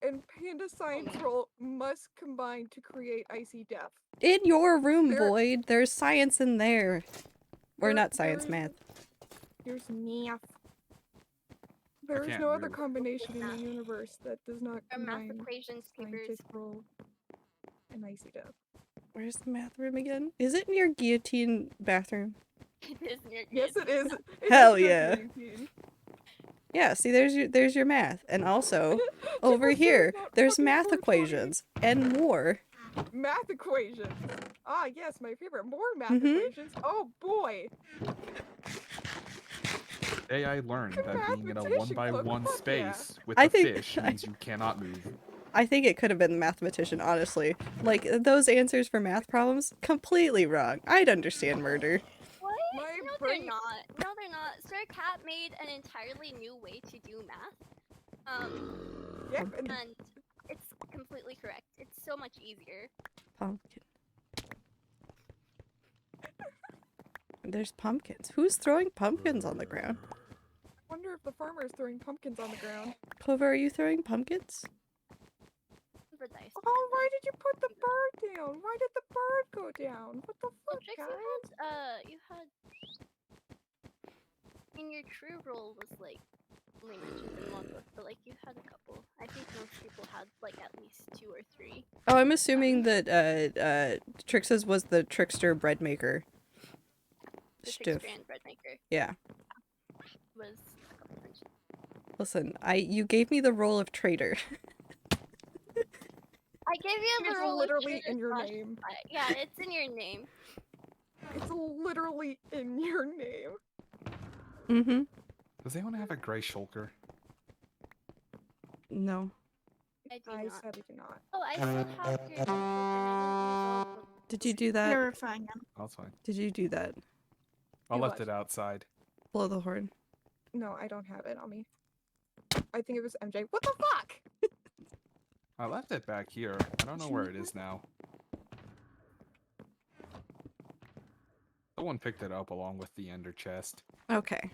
and Panda Science roll must combine to create icy death. In your room, There- Void. There's science in there. Or There- not science, there is- math. There's math. There is can't no other move. combination in the universe that does not Our math combine equations papers. scientist roll and icy death. Where's the math room again? Is it near guillotine bathroom? It is near Yes, it is. It Hell is yeah. guillotine. Yeah, see, there's your math. And also, over Just here, saying that there's fucking math 420. equations and more. Math equations. Ah, yes, my favorite. More math Mhm. equations. Oh boy. Today I learned that being in a Mathematician club, 1x1 fuck yeah. space with I a think- fish means you cannot move. I think it could have been the mathematician, honestly. Like, those answers for math problems, completely wrong. I'd understand murder. What? My No, brain- they're not. No, they're not. Sir Cat made an entirely new way to do math. Yep, and And it's completely correct. It's so much easier. Pumpkin. There's pumpkins. Who's throwing pumpkins on the ground? I wonder if the farmer is throwing pumpkins on the ground. Clover, are you throwing pumpkins? The dice. Oh, why did you put the bird down? Why did the bird go down? What the Well, fuck, Trixie guys? had, you had. In your true role was like only mentioned in one book, but like you had a couple. I think most people had like at least 2 or 3. Oh, I'm assuming that Trix's was the trickster bread maker. The Stiff. Trickster bread maker Yeah. was a couple mentioned. Listen, you gave me the role of traitor. I gave you the It's role of literally traitor in your slash name. spy. Yeah, it's in your name. It's literally in your name. Mm-hmm. Does anyone have a gray shulker? No. I do I not. said I do not. Oh, I still have your notebook and I didn't use all of Did you do that? Terrifying him. That's fine. Did you do that? I You left what? it outside. Blow the horn. No, I don't have it on me. I think it was MJ. What the fuck? I left it back here. I don't know where it is now. Someone picked it up along with the ender chest. Okay.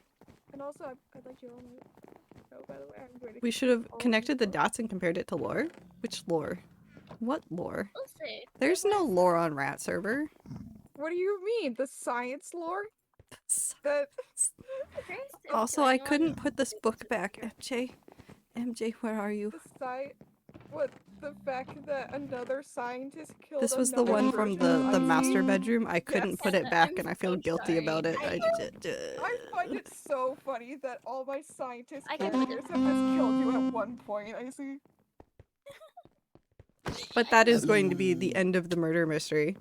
And also, I'd like you all to know, by the way, I'm going to We should have connected the dots and compared it to lore. Which lore? What lore? We'll see. There's no lore on Rat Server. What do you mean? The science lore? That Curious if Also, I anyone couldn't put this knows book the back. character. MJ, where are you? the what the fact that another scientist killed This was the another one from version of the Icy? master bedroom. I couldn't Yes. put it back, I'm and I feel so guilty sorry. about it. I I find it so funny that all my scientist I get characters have just killed you at one point, I see. But that is going to be the end of the murder mystery.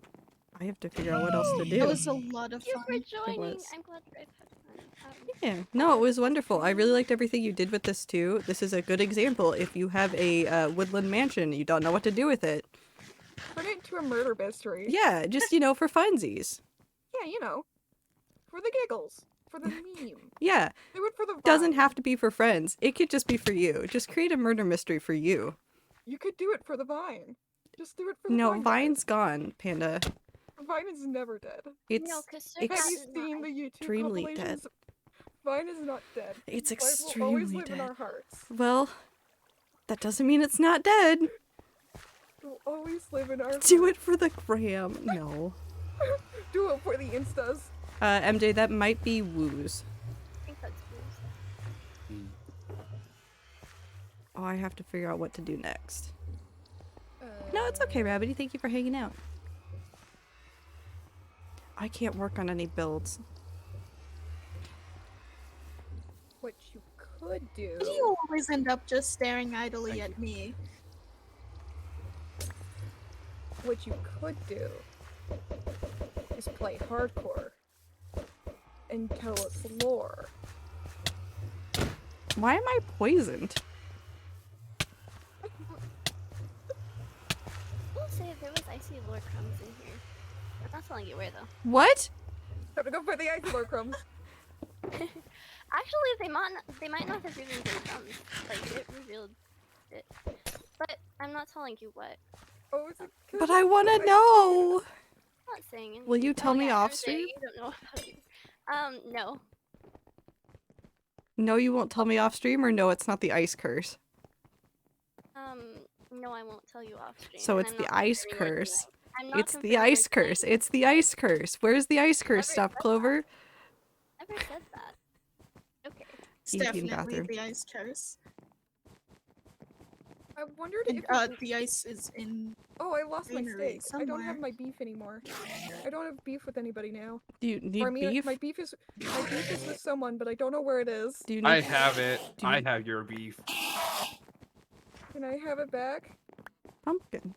I have to figure out what else to do. That was a lot of Thank you fun. for joining. was. I'm glad you guys had fun. Yeah, no, it was wonderful. I really liked everything you did with this too. This is a good example. If you have a woodland mansion, you don't know what to do with it. Turn it into a murder mystery. Yeah, just, for funsies. Yeah, for the giggles, for the meme. Yeah, Do it for the vibe. doesn't have to be for friends. It could just be for you. Just create a murder mystery for you. You could do it for the vine. Just do it for the No, vine. Vine's gone, Panda. Vine is never dead. It's No, because Have you is not seen the YouTube extremely dead. compilations? Vine is not dead. It's Vine will always extremely live in dead. our hearts. Well, that doesn't mean it's not dead. It will always live in our hearts. Do it for the gram. No. Do it for the instas. MJ, that might be woos. I think that's booze. Oh, I have to figure out what to do next. No, it's okay, Rabbity. Thank you for hanging out. I can't work on any builds. What you could do. Why do you always end up just staring idly Thank at me? What you could do is play hardcore and tell us lore. Why am I poisoned? We'll say if there was icy lore crumbs in here. I'm not telling you where though. What? Time to go for the ice lore crumbs. Actually, they might not have even been crumbs. Like it revealed it. But I'm not telling you what. Oh, is it 'cause But I it's want to ice- know. I'm not saying anything. Will you tell me yeah, off MJ, stream? You don't know about you. No. No, you won't tell me off stream, or no, it's not the ice curse. No, I won't tell you off stream. So and it's I'm the not ice confirming or curse. denying- I'm not It's the confirming or ice curse. denying. It's the ice curse. Where's the ice curse Never stuff, said Clover? Never said that. Okay. It's Eating definitely bathroom. the ice curse. I wondered And if it- the ice is in. Oh, I lost my greenery steak. I don't have somewhere. my beef anymore. I don't have beef with anybody now. Do you need Or I mean, beef? my beef is with someone, but I don't know where it is. Do you need I have it. Do you- I have your beef. Can I have it back? pumpkin?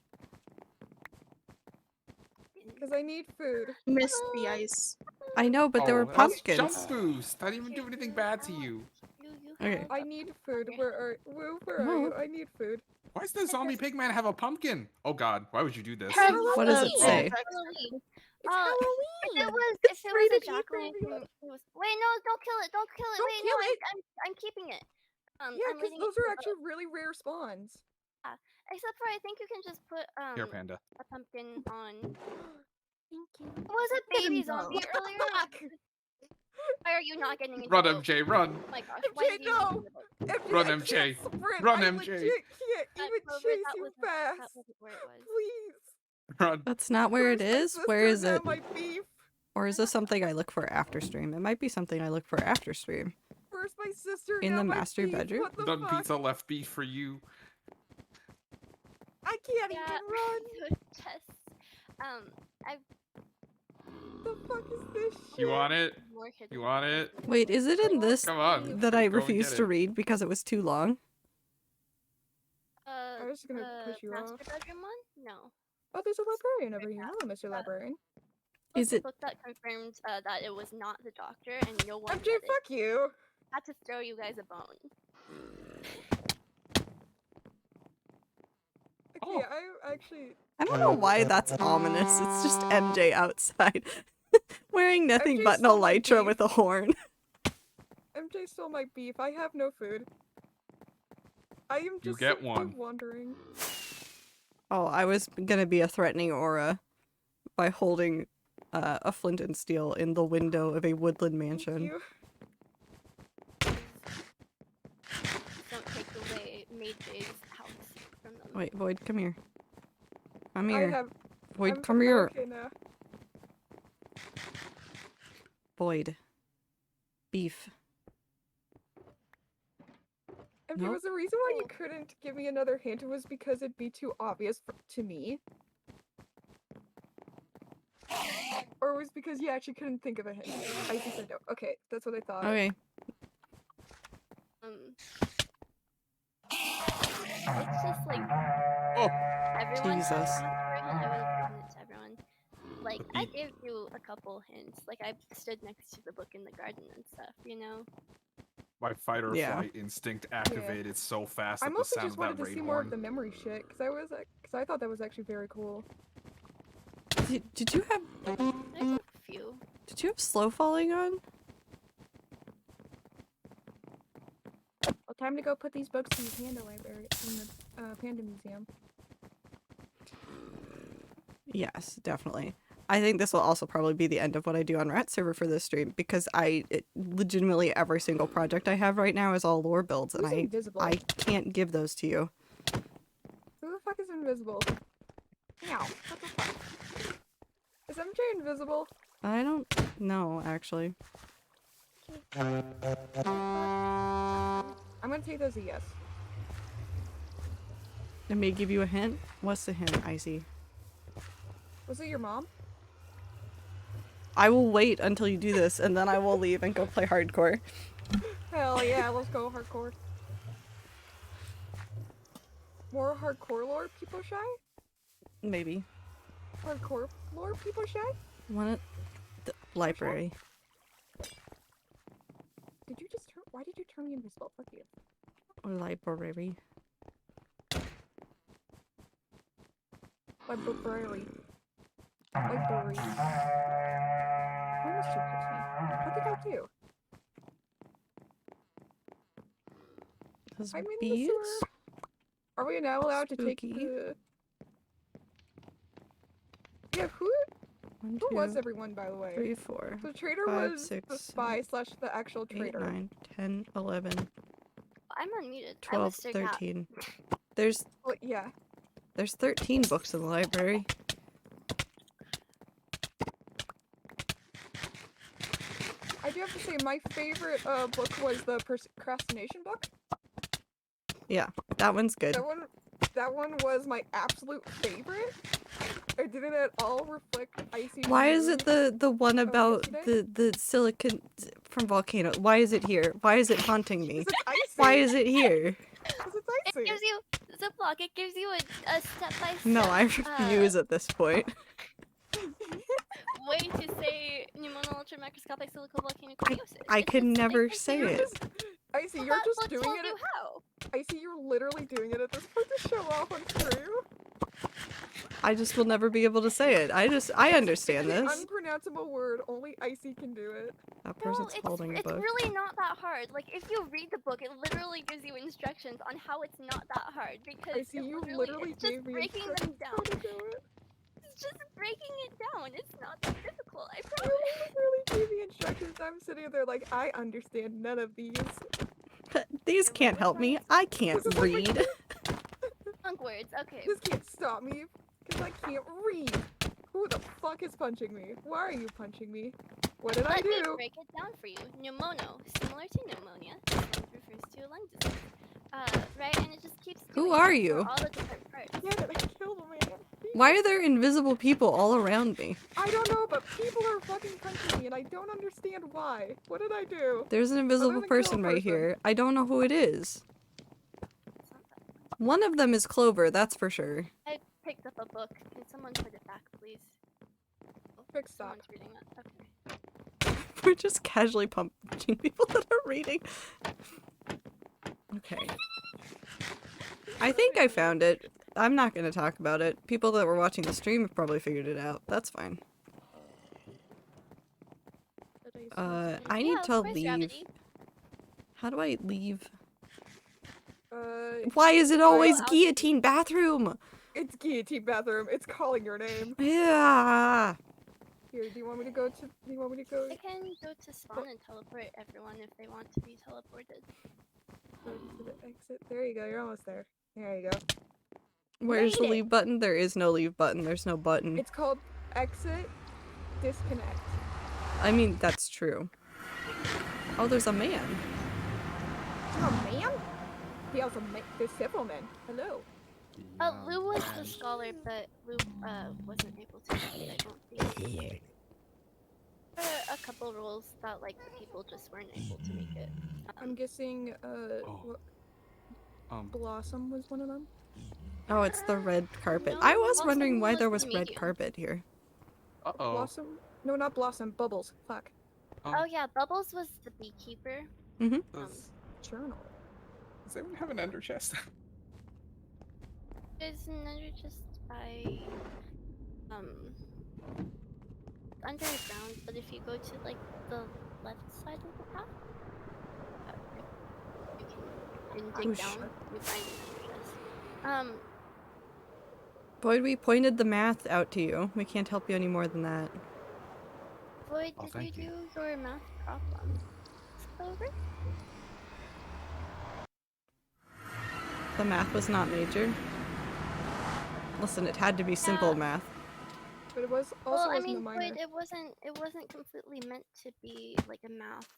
Because I need food. Missed the ice. I know, but there were that's pumpkins. Jump boost. I didn't even do anything bad to you. You Okay. have I a- need food. Where are Oh. you? I need food. Why does the zombie pigman have a pumpkin? Oh god, why would you do this? What does it Halloween! say? Halloween. It's If it Halloween. was, It's if it was rated a E jack for o' everyone. lantern, it was. Wait, no! Don't kill it! Don't kill it! Don't Wait, kill no! it. I'm keeping it. Yeah, I'm because leaving those it are to actually really rare spawns. Except for I think you can just put Here, panda. a pumpkin on. Thank you. Was it Let baby him go. zombie earlier? Why are you not getting into Run, the- MJ, run! Oh my gosh! Why MJ, did you no! leave the boat? MJ, Run, I MJ. can't sprint. Run, I MJ. legit can't even Clover, chase that you wasn't- fast. That wasn't where it was. Please. Run. That's not where it Where's my is. Where is sister it? and my beef? Or is this something I look for after stream? It might be something I look for after stream. Where's my sister? In now the my master beef? bedroom? What the Done fuck? pizza left beef for you. I can't Yeah. even run. Just, I've The fuck is this shit? You want it? more hidden. You want it? Wait, is it in this Come on. that I go and refused get to it. read because it was too long? I was just gonna the push you master off. bedroom one? No. Oh, there's a librarian over here. Hello, Mr. Librarian. Is It's the it- book that confirmed that it was not the doctor, and no one MJ, read it. fuck you. Had to throw you guys a bone. Oh. Okay, I actually. I don't know why that's ominous. It's just MJ outside. Wearing nothing MJ but an stole my elytra beef. with a horn. MJ stole my beef. I have no food. I am You just get simply one. wandering. Oh, I was gonna be a threatening aura by holding a flint and steel in the window of a woodland Thank mansion. you. Don't take away Maid J's house from them. Wait, Void, come here. Come I here. have. Void, I'm come here. okay now. Void. Beef. MJ, No? was the reason why you couldn't give me another hint was because it'd be too obvious to me? Or was because you actually couldn't think of a hint? I just said no. Okay, that's what I thought. Okay. It's just like Oh. everyone Jesus. has I would have given it to everyone. Like The I beef. gave you a couple hints. Like I stood next to the book in the garden and stuff. You know. My fight or Yeah. flight instinct activated so fast I at the mostly sound just of wanted that to raid see more of the horn. memory shit, because I thought that was actually very cool. Did you have There's a few. slow falling on? Well, time to go put these books in the panda library, in the panda museum. Yes, definitely. I think this will also probably be the end of what I do on Rat Server for this stream, because legitimately every single project I have right now is all lore builds, and Who's invisible? I can't give those to you. Who the fuck is invisible? Meow. What the fuck? Is MJ invisible? I don't know, actually. I'm gonna take that as a yes. It may give you a hint. What's the hint, Icy? Was it your mom? I will wait until you do this, and then I will leave and go play hardcore. Hell yeah, let's go hardcore. More hardcore lore people shy? Maybe. Hardcore lore people shy? One at the library. Did you just turn- why did you turn me invisible? Fuck you. Library. Library. Library. Why must you hit me? What did I do? Those I'm in bees? the sewer. Are we now allowed to take Spooky. the... Yeah, who One, was two, everyone, by the way? 3, 4, The traitor 5, was 6, the spy slash the actual 8, traitor. 9, 10, 11, I'm unmuted. I 12, was still out. 13. There's Well, yeah. 13 books in the library. I do have to say, my favorite book was the procrastination book. Yeah, that one's good. That one was my absolute favorite. I didn't at all reflect Icy's Why is it mood. the one about yesterday? the silicon from Volcano? Why is it here? Why is it haunting me? 'Cause it's Icy. Why is it here? 'Cause it's It Icy. gives you Ziploc. It gives you a step-by-step. No, I refuse at this point. Way to say pneumono ultramicroscopic silicovolcanoconiosis. I It's could just- never it's just- say You're it. just, Icy, Well, you're that just book doing tells it. you how. Icy, you're literally doing it at this point to show off on stream. I just will never be able to say it. I understand It's an this. unpronounceable word. Only Icy can do it. That No, person's holding a it's book. really not that hard. Like, if you read the book, it literally gives you instructions on how it's not that hard. Because Icy, it you literally, literally it's just gave me breaking them instructions down. how to do it. It's just breaking it down. It's not that difficult. I You promise. literally gave me instructions. I'm sitting there like, I understand none of these. These can't help me. I can't read. Punk words. Okay. This can't stop me because I can't read. Who the fuck is punching me? Why are you punching me? What did I Let me do? break it down for you. Pneumono, similar to pneumonia, this one refers to a lung disease. Right, and it just keeps Who doing are that you? for all the different parts. Yeah, did I kill the man? Why are there invisible people all around me? I don't know, but people are fucking punching me and I don't understand why. What did I do? There's an invisible than kill a person right person. here. I don't know who it is. It's not that. One of them is Clover, that's for sure. I picked up a book. Can someone put it back, please? Oh, Quick stop. someone's reading it. Okay. We're just casually punching people that are reading. Okay. I think I found it. I'm not gonna talk about it. People that were watching the stream have probably figured it out. That's fine. I need Yeah, of to course, leave. Gravity. How do I leave? Uh, Why is it always I'll- guillotine bathroom? it's guillotine bathroom. It's calling your name. Yeah. Here, do you want me to go to? Do you want me to go? I can go to spawn and teleport everyone if they want to be teleported. Go to the exit. There you go. You're almost there. There you go. Where's the Made it. leave button? There is no leave button. There's no button. It's called exit disconnect. I mean, that's true. Oh, there's a man. Oh man. He also there's several men. Hello. Lou was the scholar, but Lou wasn't able to make it, I don't think. There are a couple rules that like the people just weren't able to make it. I'm guessing Blossom was one of them. Oh, it's the red carpet. No, I was Blossom wondering why was there the was red medium. carpet here. Uh-oh. Blossom? No, not Blossom. Bubbles. Fuck. Oh yeah, Bubbles was the beekeeper. Does Journal. anyone have an ender chest? There's another just by underground, but if you go to like the left side of the path, you can dig Whoosh. down, you find an ender chest. Boyd, we pointed the math out to you. We can't help you any more than that. Boyd, Oh, did thank you you. do your math problem? Over? The math was not majored. Listen, it had to be simple Yeah. math. But it was Well, also I wasn't mean, a minor. Boyd, it wasn't completely meant to be like a math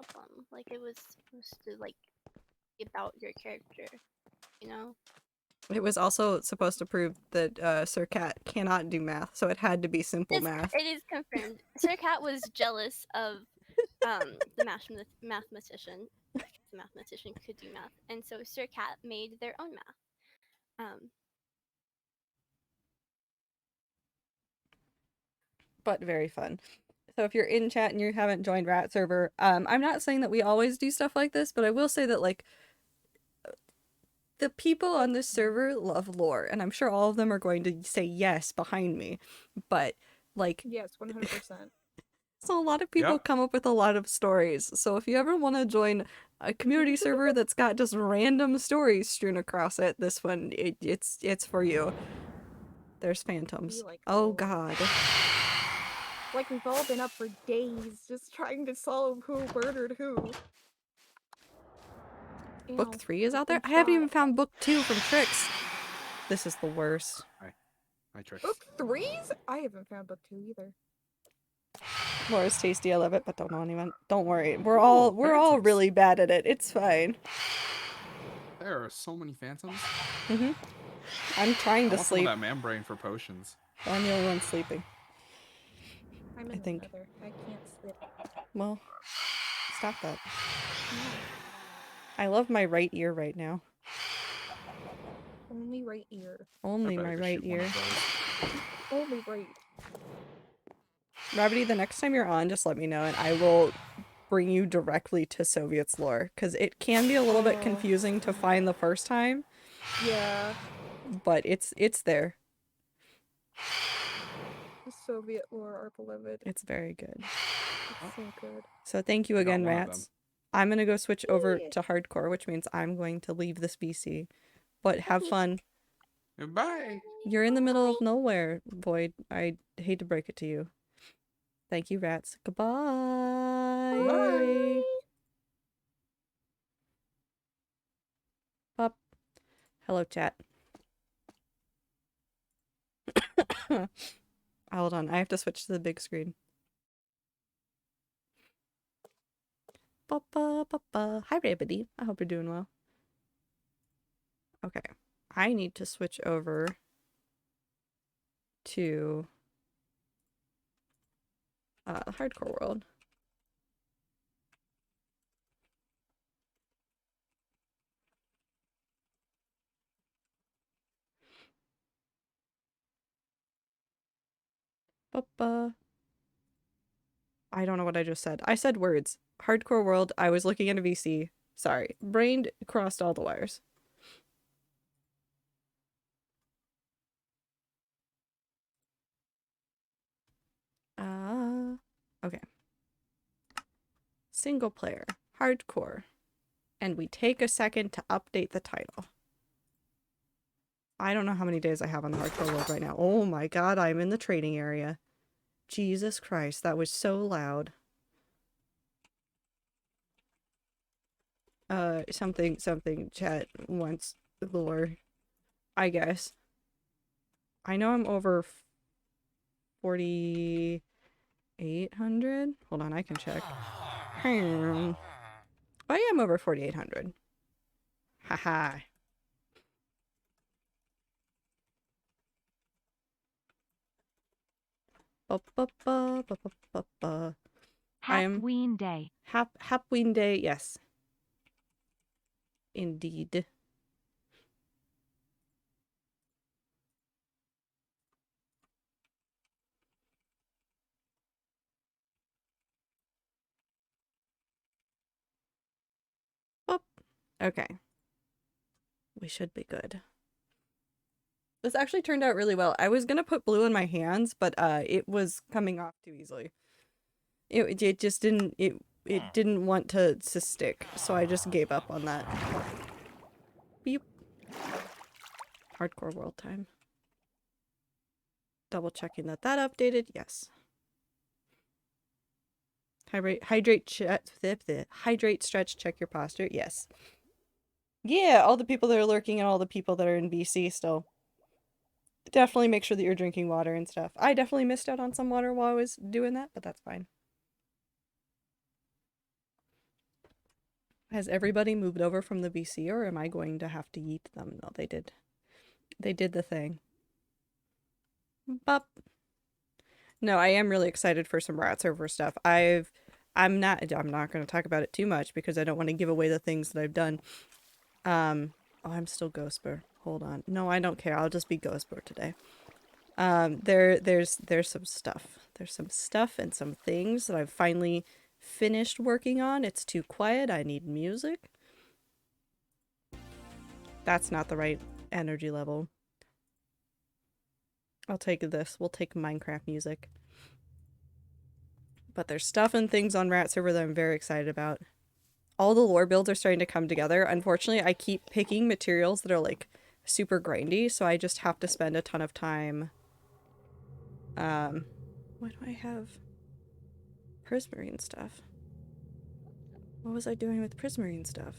problem. Like it was supposed to like be about your character, you know? It was also supposed to prove that Sir Cat cannot do math, so it had to be simple math. It is confirmed. Sir Cat was jealous of the mathematician. The mathematician could do math, and so Sir Cat made their own math. But very fun. So if you're in chat and you haven't joined Rat Server, I'm not saying that we always do stuff like this, but I will say that like the people on this server love lore, and I'm sure all of them are going to say yes behind me. But like, Yes, 100%. so a lot of people Yep. come up with a lot of stories. So if you ever want to join a community server that's got just random stories strewn across it, this one it's for you. There's phantoms. like Oh lore. god. Like we've all been up for days just trying to solve who murdered who. You Book know, 3 is out there? I and haven't shot. even found book 2 from Trix. This is the worst. My tricks. Book 3s? I haven't found book 2 either. Lore's tasty, I love it, but don't even. Don't worry. We're Ooh, all phantoms. really bad at it. It's fine. There are so many phantoms. I'm trying I to want some of sleep. that membrane for potions. But I'm the only one sleeping. I'm I in think. the nether. I can't sleep. Well, stop that. I love my right ear right now. Only right ear. Only I my better go right shoot one ear. of those. Only right. Rabbity, the next time you're on, just let me know and I will bring you directly to Soviet's lore. Because it can be a little bit Oh. confusing to find the first time, Yeah. but it's there. The Soviet lore are beloved. It's very good. It's so good. So thank you I got again, one of Rats. them. I'm gonna go switch over Yeah. to hardcore, which means I'm going to leave this BC. But have fun. Goodbye. You're in the middle of nowhere, Boyd. I hate to break it to you. Thank you, Rats. Goodbye. Bye. Up. Hello, chat. Hold on, I have to switch to the big screen. Hi, Rabbity. I hope you're doing well. Okay. I need to switch over to hardcore world. I don't know what I just said. I said words. Hardcore world. I was looking at a VC. Sorry. Brain crossed all the wires. Okay. Single player. Hardcore. And we take a second to update the title. I don't know how many days I have on the hardcore world right now. Oh my god, I'm in the trading area. Jesus Christ, that was so loud. Something chat wants lore, I guess. I know I'm over 4,800. Hold on, I can check. Oh yeah, I'm over 4,800. Haha. Halloween Day. Hapween Day, yes. Indeed. Oh, okay. We should be good. This actually turned out really well. I was gonna put blue in my hands, but it was coming off too easily. It just didn't it didn't want to stick, so I just gave up on that. Beep. Hardcore world time. Double checking that updated. Yes. Hydrate, stretch, check your posture. Yes. Yeah, all the people that are lurking and all the people that are in BC still. Definitely make sure that you're drinking water and stuff. I definitely missed out on some water while I was doing that, but that's fine. Has everybody moved over from the BC, or am I going to have to yeet them? No, they did. They did the thing. Bup. No, I am really excited for some rat server stuff. I'm not going to talk about it too much because I don't want to give away the things that I've done. Oh, I'm still Ghostbur. Hold on. No, I don't care. I'll just be Ghostbur today. There's some stuff. There's some stuff and some things that I've finally finished working on. It's too quiet. I need music. That's not the right energy level. I'll take this. We'll take Minecraft music. But there's stuff and things on Rat Server that I'm very excited about. All the lore builds are starting to come together. Unfortunately, I keep picking materials that are like super grindy, so I just have to spend a ton of time. What do I have? Prismarine stuff. What was I doing with Prismarine stuff?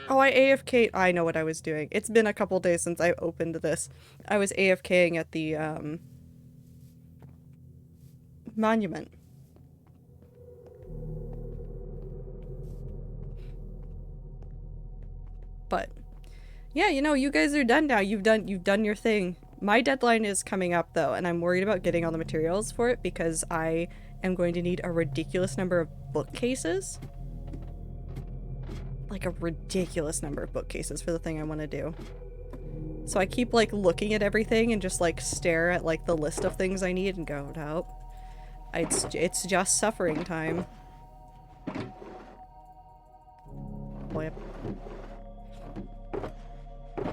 Oh, I AFK'd. I know what I was doing. It's been a couple days since I opened this. I was AFKing at the, monument. But, yeah, you know, you guys are done now. You've done your thing. My deadline is coming up, though, and I'm worried about getting all the materials for it because I am going to need a ridiculous number of bookcases. Like a ridiculous number of bookcases for the thing I want to do. So I keep like looking at everything and just like stare at like the list of things I need and go, nope. It's just suffering time. Oh, yep.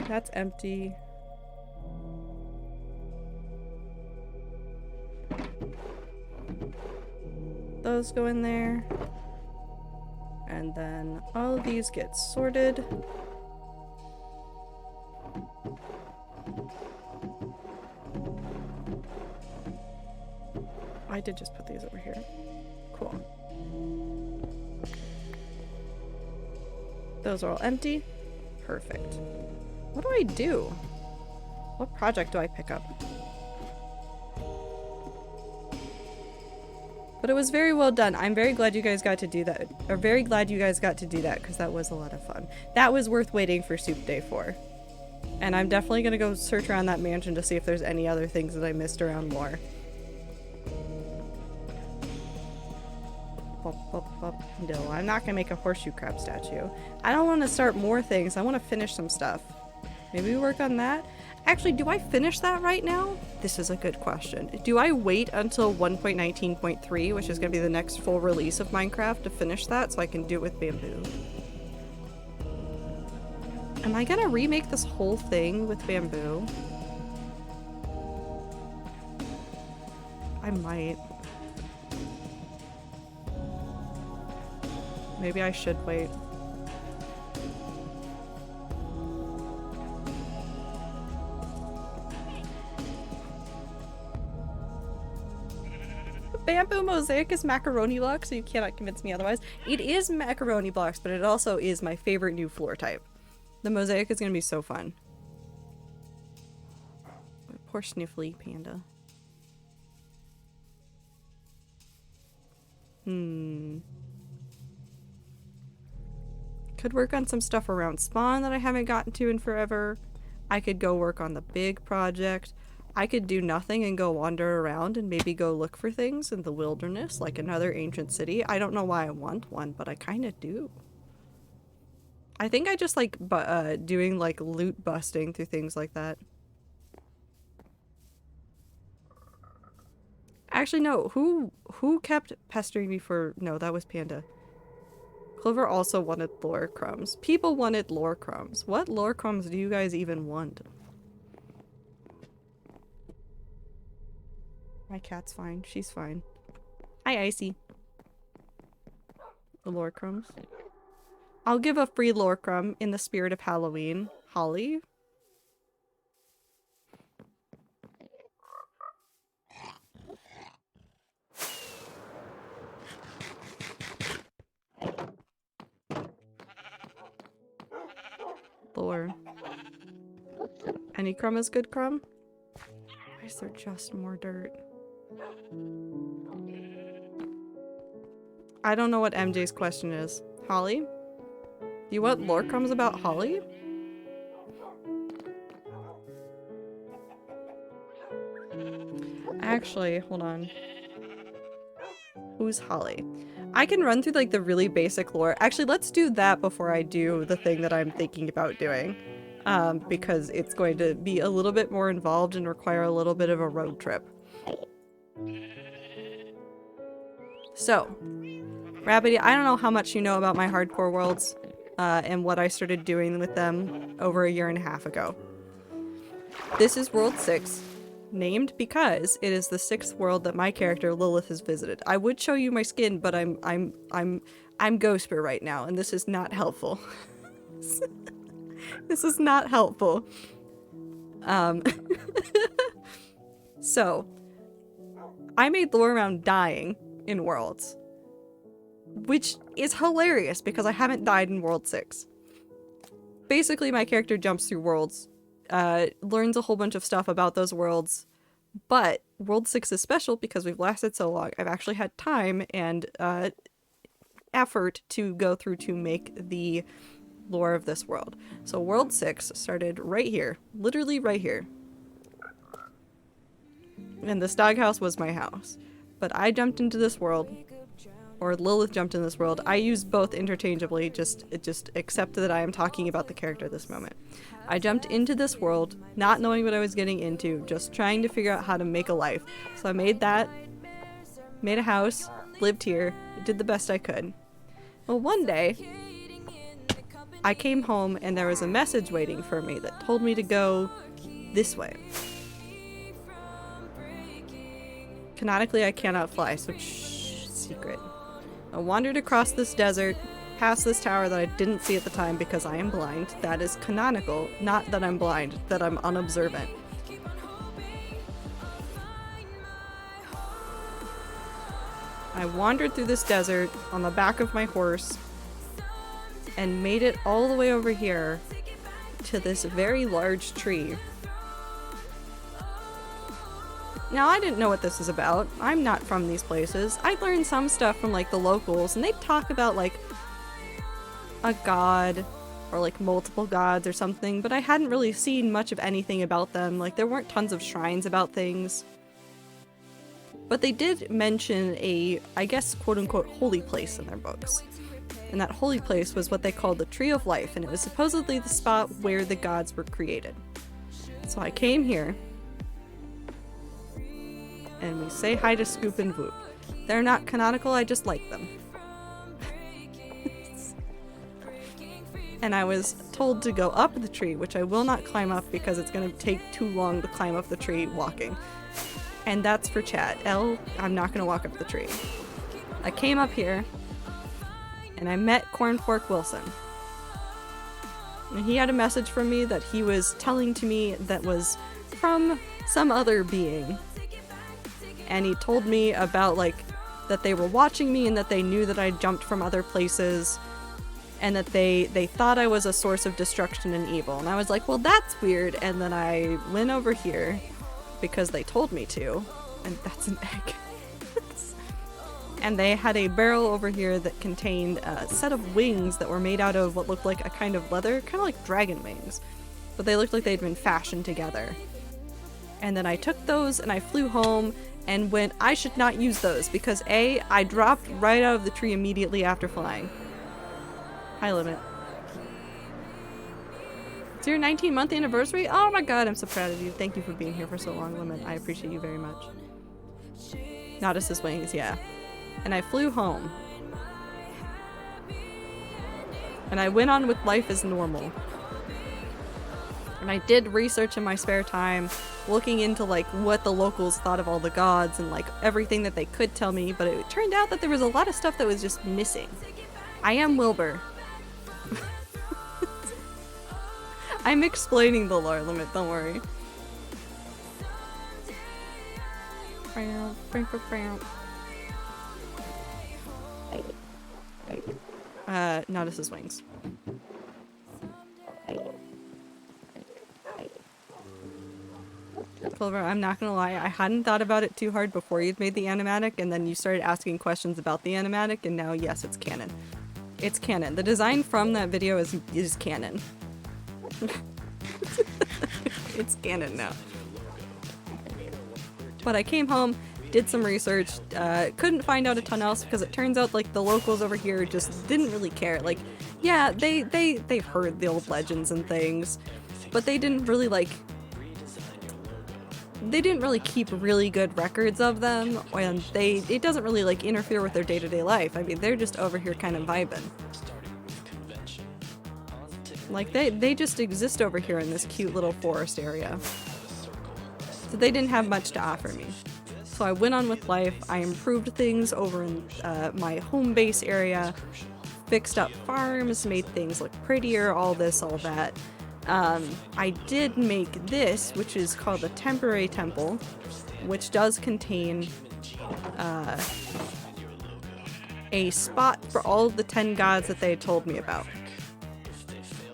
That's empty. Those go in there. And then all of these get sorted. I did just put these over here. Cool. Those are all empty. Perfect. What do I do? What project do I pick up? But it was very well done. I'm very glad you guys got to do that. Or very glad you guys got to do that because that was a lot of fun. That was worth waiting for Soup Day for. And I'm definitely going to go search around that mansion to see if there's any other things that I missed around lore. No, I'm not going to make a horseshoe crab statue. I don't want to start more things. I want to finish some stuff. Maybe we work on that. Actually, do I finish that right now? This is a good question. Do I wait until 1.19.3, which is going to be the next full release of Minecraft, to finish that so I can do it with bamboo? Am I going to remake this whole thing with bamboo? I might. Maybe I should wait. Bamboo mosaic is macaroni blocks, so you cannot convince me otherwise. It is macaroni blocks, but it also is my favorite new floor type. The mosaic is going to be so fun. Poor sniffly panda. Could work on some stuff around spawn that I haven't gotten to in forever. I could go work on the big project. I could do nothing and go wander around and maybe go look for things in the wilderness, like another ancient city. I don't know why I want one, but I kind of do. I think I just like doing like loot busting through things like that. Actually, no. Who kept pestering me for... No, that was Panda. Clover also wanted lore crumbs. People wanted lore crumbs. What lore crumbs do you guys even want? My cat's fine. She's fine. Hi, Icy. The lore crumbs. I'll give a free lore crumb in the spirit of Halloween. Holly? Lore. Any crumb is good crumb? Why is there just more dirt? I don't know what MJ's question is. Holly? Do you want lore crumbs about Holly? Actually, hold on. Who's Holly? I can run through like the really basic lore. Actually, let's do that before I do the thing that I'm thinking about doing. Because it's going to be a little bit more involved and require a little bit of a road trip. So, Rabbity, I don't know how much you know about my hardcore worlds, and what I started doing with them over 1.5 years ago. This is World 6. Named because it is the 6th world that my character Lilith has visited. I would show you my skin, but I'm Ghostbear right now, and this is not helpful. This is not helpful. So, I made lore around dying in Worlds, which is hilarious because I haven't died in World 6. Basically, my character jumps through worlds, learns a whole bunch of stuff about those worlds, but World 6 is special because we've lasted so long. I've actually had time and effort to go through to make the lore of this world. So World 6 started right here, literally right here. And this doghouse was my house. But I jumped into this world, or Lilith jumped in this world. I use both interchangeably, just accept that I am talking about the character at this moment. I jumped into this world, not knowing what I was getting into, just trying to figure out how to make a life. So I made that, made a house, lived here, did the best I could. Well, one day, I came home and there was a message waiting for me that told me to go this way. Canonically, I cannot fly, so shh, secret. I wandered across this desert, past this tower that I didn't see at the time because I am blind. That is canonical, not that I'm blind, that I'm unobservant. I wandered through this desert on the back of my horse and made it all the way over here to this very large tree. Now, I didn't know what this is about. I'm not from these places. I learned some stuff from, like, the locals, and they talk about, like, a god, or, like, multiple gods or something, but I hadn't really seen much of anything about them. Like, there weren't tons of shrines about things. But they did mention a, I guess, quote-unquote, holy place in their books. And that holy place was what they called the Tree of Life, and it was supposedly the spot where the gods were created. So I came here, and we say hi to Scoop and Voop. They're not canonical, I just like them. And I was told to go up the tree, which I will not climb up because it's going to take too long to climb up the tree walking. And that's for chat. I'm not going to walk up the tree. I came up here, and I met Cornfork Wilson. And he had a message from me that he was telling to me that was from some other being. And he told me about, like, that they were watching me and that they knew that I jumped from other places and that they thought I was a source of destruction and evil. And I was like, well, that's weird. And then I went over here because they told me to. And that's an egg. And they had a barrel over here that contained a set of wings that were made out of what looked like a kind of leather, kind of like dragon wings. But they looked like they'd been fashioned together. And then I took those and I flew home and went, I should not use those because A, I dropped right out of the tree immediately after flying. High limit. It's your 19-month anniversary? Oh my god, I'm so proud of you. Thank you for being here for so long, Limit. I appreciate you very much. Nodus's wings, yeah. And I flew home. And I went on with life as normal. And I did research in my spare time, looking into like what the locals thought of all the gods and like everything that they could tell me, but it turned out that there was a lot of stuff that was just missing. I am Wilbur. I'm explaining the lore limit, don't worry. Notice his wings. Wilbur, I'm not gonna lie, I hadn't thought about it too hard before you'd made the animatic, and then you started asking questions about the animatic, and now, yes, it's canon. It's canon. The design from that video is canon. It's canon now. But I came home, did some research, couldn't find out a ton else because it turns out like the locals over here just didn't really care. Like, yeah, they heard the old legends and things, but they didn't really keep really good records of them, and it doesn't really like interfere with their day-to-day life. I mean, they're just over here kind of vibing. Like they just exist over here in this cute little forest area. So they didn't have much to offer me. So I went on with life. I improved things over in my home base area, fixed up farms, made things look prettier, all this, all that. I did make this, which is called a temporary temple, which does contain a spot for all of the 10 gods that they had told me about.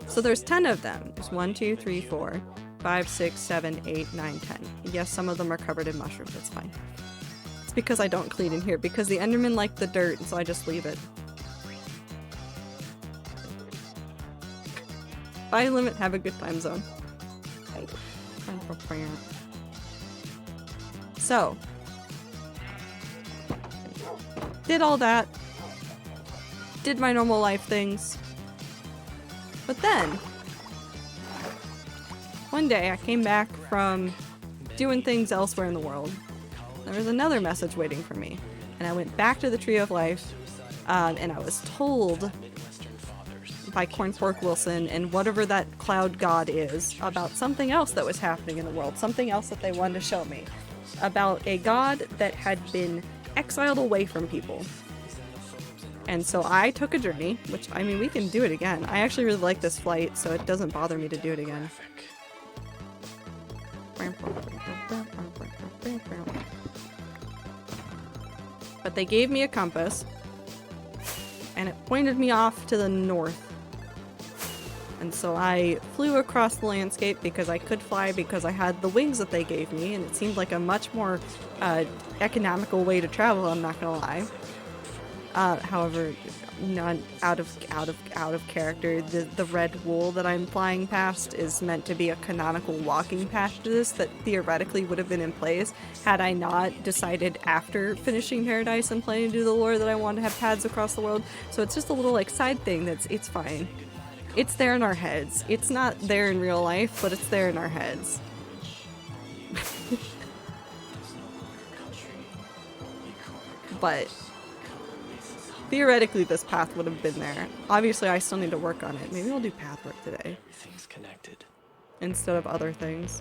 So there's 10 of them. There's 1, 2, 3, 4, 5, 6, 7, 8, 9, 10. Yes, some of them are covered in mushrooms, that's fine. It's because I don't clean in here, because the Endermen like the dirt, and so I just leave it. Bye, Limit, have a good time zone. So, did all that, did my normal life things, but then, one day I came back from doing things elsewhere in the world. There was another message waiting for me, and I went back to the Tree of Life, and I was told by Cornfork Wilson and whatever that cloud god is about something else that was happening in the world, something else that they wanted to show me, about a god that had been exiled away from people. And so I took a journey, which, I mean, we can do it again. I actually really like this flight, so it doesn't bother me to do it again. But they gave me a compass, and it pointed me off to the north. And so I flew across the landscape because I could fly, because I had the wings that they gave me, and it seemed like a much more economical way to travel, I'm not gonna lie. However, not out of character. The red wool that I'm flying past is meant to be a canonical walking path to this that theoretically would have been in place had I not decided after finishing Paradise and planning to do the lore that I wanted to have paths across the world. So it's just a little like side thing it's fine. It's there in our heads. It's not there in real life, but it's there in our heads. But theoretically, this path would have been there. Obviously, I still need to work on it. Maybe I'll do path work today. Everything's connected. Instead of other things.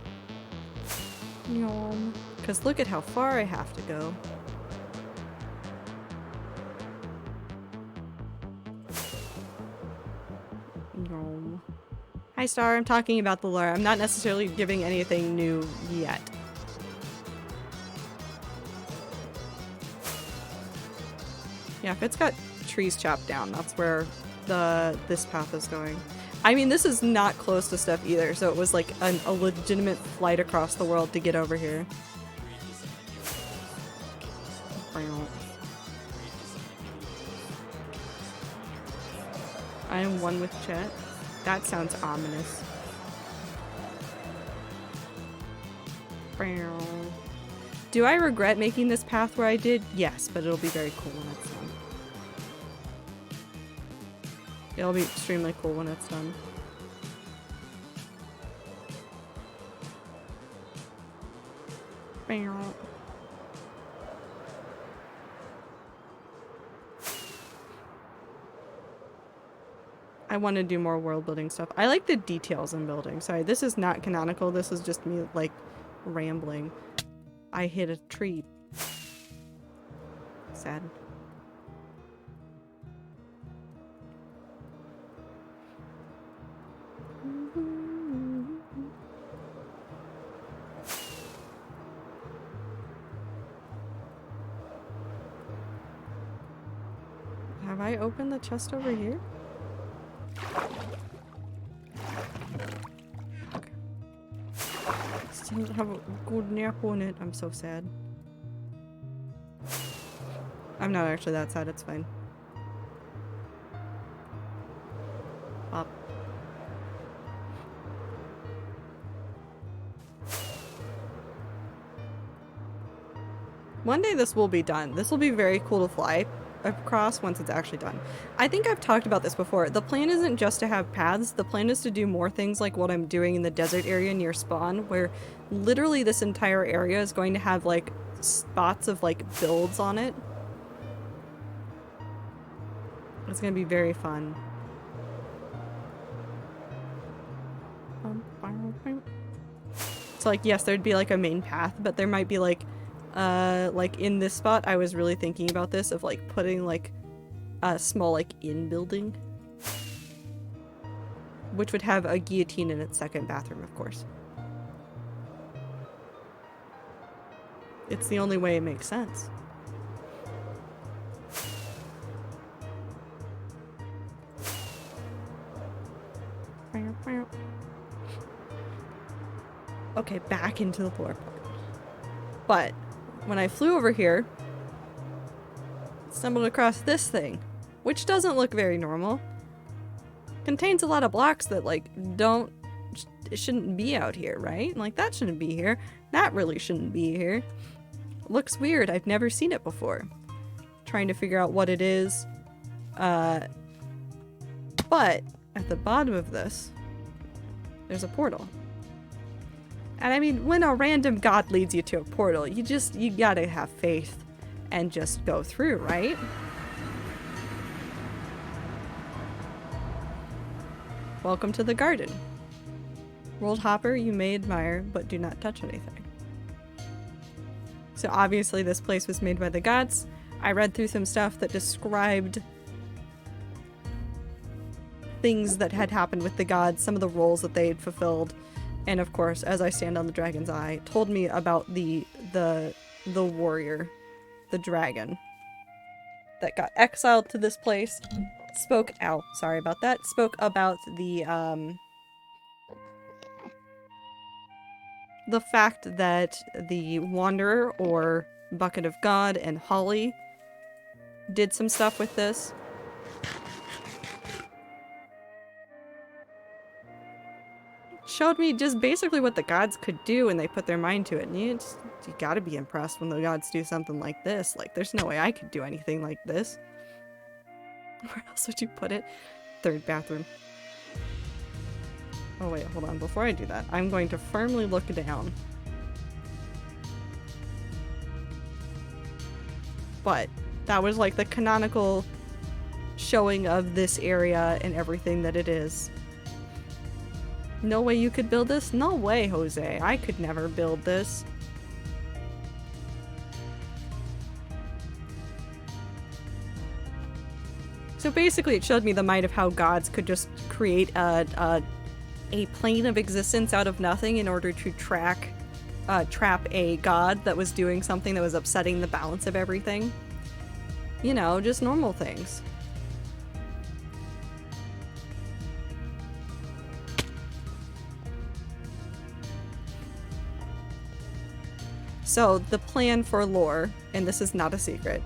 Yum. Because look at how far I have to go. Yum. Hi, Star. I'm talking about the lore. I'm not necessarily giving anything new yet. Yeah, if it's got trees chopped down, that's where this path is going. I mean, this is not close to stuff either, so it was like a legitimate flight across the world to get over here. I am one with Chet. That sounds ominous. Do I regret making this path where I did? Yes, but it'll be very cool when it's done. It'll be extremely cool when it's done. I want to do more world building stuff. I like the details in building. Sorry, this is not canonical. This is just me, like, rambling. I hit a tree. Sad. Have I opened the chest over here? Okay. Still don't have a good nap on it. I'm so sad. I'm not actually that sad, it's fine. Up. One day this will be done. This will be very cool to fly across once it's actually done. I think I've talked about this before. The plan isn't just to have paths. The plan is to do more things like what I'm doing in the desert area near spawn, where literally this entire area is going to have like spots of like builds on it. It's gonna be very fun. So like, yes, there'd be like a main path, but there might be like in this spot, I was really thinking about this of like putting like a small like inn building, which would have a guillotine in its second bathroom, of course. It's the only way it makes sense. Okay, back into the lore part. But when I flew over here, stumbled across this thing, which doesn't look very normal. Contains a lot of blocks that like shouldn't be out here, right? Like that shouldn't be here. That really shouldn't be here. Looks weird. I've never seen it before. Trying to figure out what it is. But at the bottom of this, there's a portal. And I mean, when a random god leads you to a portal, you gotta have faith and just go through, right? Welcome to the garden. World Hopper, you may admire, but do not touch anything. So obviously this place was made by the gods. I read through some stuff that described things that had happened with the gods, some of the roles that they had fulfilled. And of course, as I stand on the dragon's eye, told me about the warrior, the dragon, that got exiled to this place. Spoke about the fact that the Wanderer, or Bucket of God, and Holly did some stuff with this. Showed me just basically what the gods could do when they put their mind to it. And you gotta be impressed when the gods do something like this. Like, there's no way I could do anything like this. Where else would you put it? Third bathroom. Oh wait, hold on. Before I do that, I'm going to firmly look down. But that was like the canonical showing of this area and everything that it is. No way you could build this? No way, Jose. I could never build this. So basically it showed me the might of how gods could just create a plane of existence out of nothing in order to trap a god that was doing something that was upsetting the balance of everything. You know, just normal things. So the plan for lore, and this is not a secret,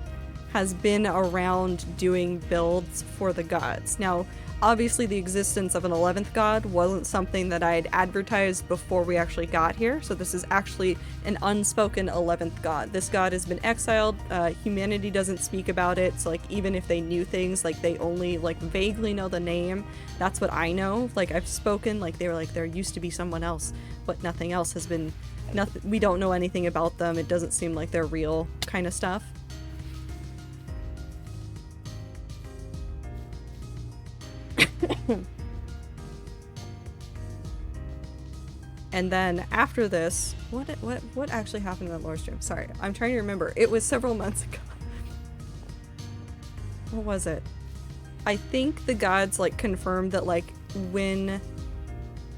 has been around doing builds for the gods. Now, obviously the existence of an 11th god wasn't something that I had advertised before we actually got here, so this is actually an unspoken 11th god. This god has been exiled, humanity doesn't speak about it, so like even if they knew things, like they only like vaguely know the name. That's what I know. Like I've spoken, like they were like there used to be someone else, but nothing else has been, we don't know anything about them, it doesn't seem like they're real kind of stuff. And then after this, what actually happened in that lore stream? Sorry, I'm trying to remember. It was several months ago. What was it? I think the gods like confirmed that like when,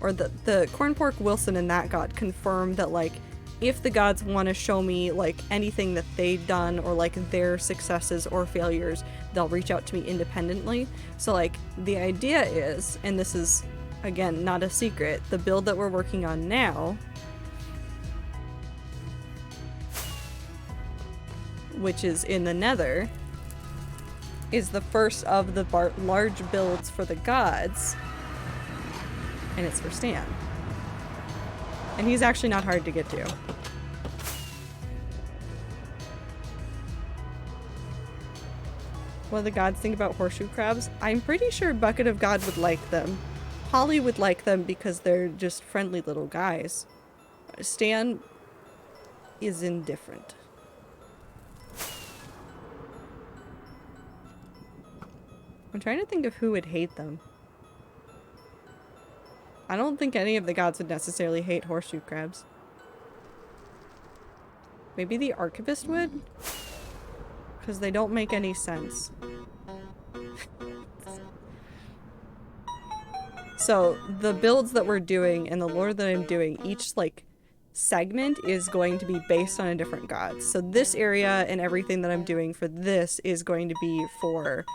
or the Corn Pork Wilson and that god confirmed that like if the gods want to show me like anything that they've done or like their successes or failures, they'll reach out to me independently. So like the idea is, and this is again not a secret, the build that we're working on now, which is in the Nether, is the first of the large builds for the gods, and it's for Stan. And he's actually not hard to get to. What do the gods think about horseshoe crabs? I'm pretty sure Bucket of God would like them. Holly would like them because they're just friendly little guys. Stan is indifferent. I'm trying to think of who would hate them. I don't think any of the gods would necessarily hate horseshoe crabs. Maybe the archivist would? Because they don't make any sense. So, the builds that we're doing and the lore that I'm doing, each, like, segment is going to be based on a different god. So this area and everything that I'm doing for this is going to be for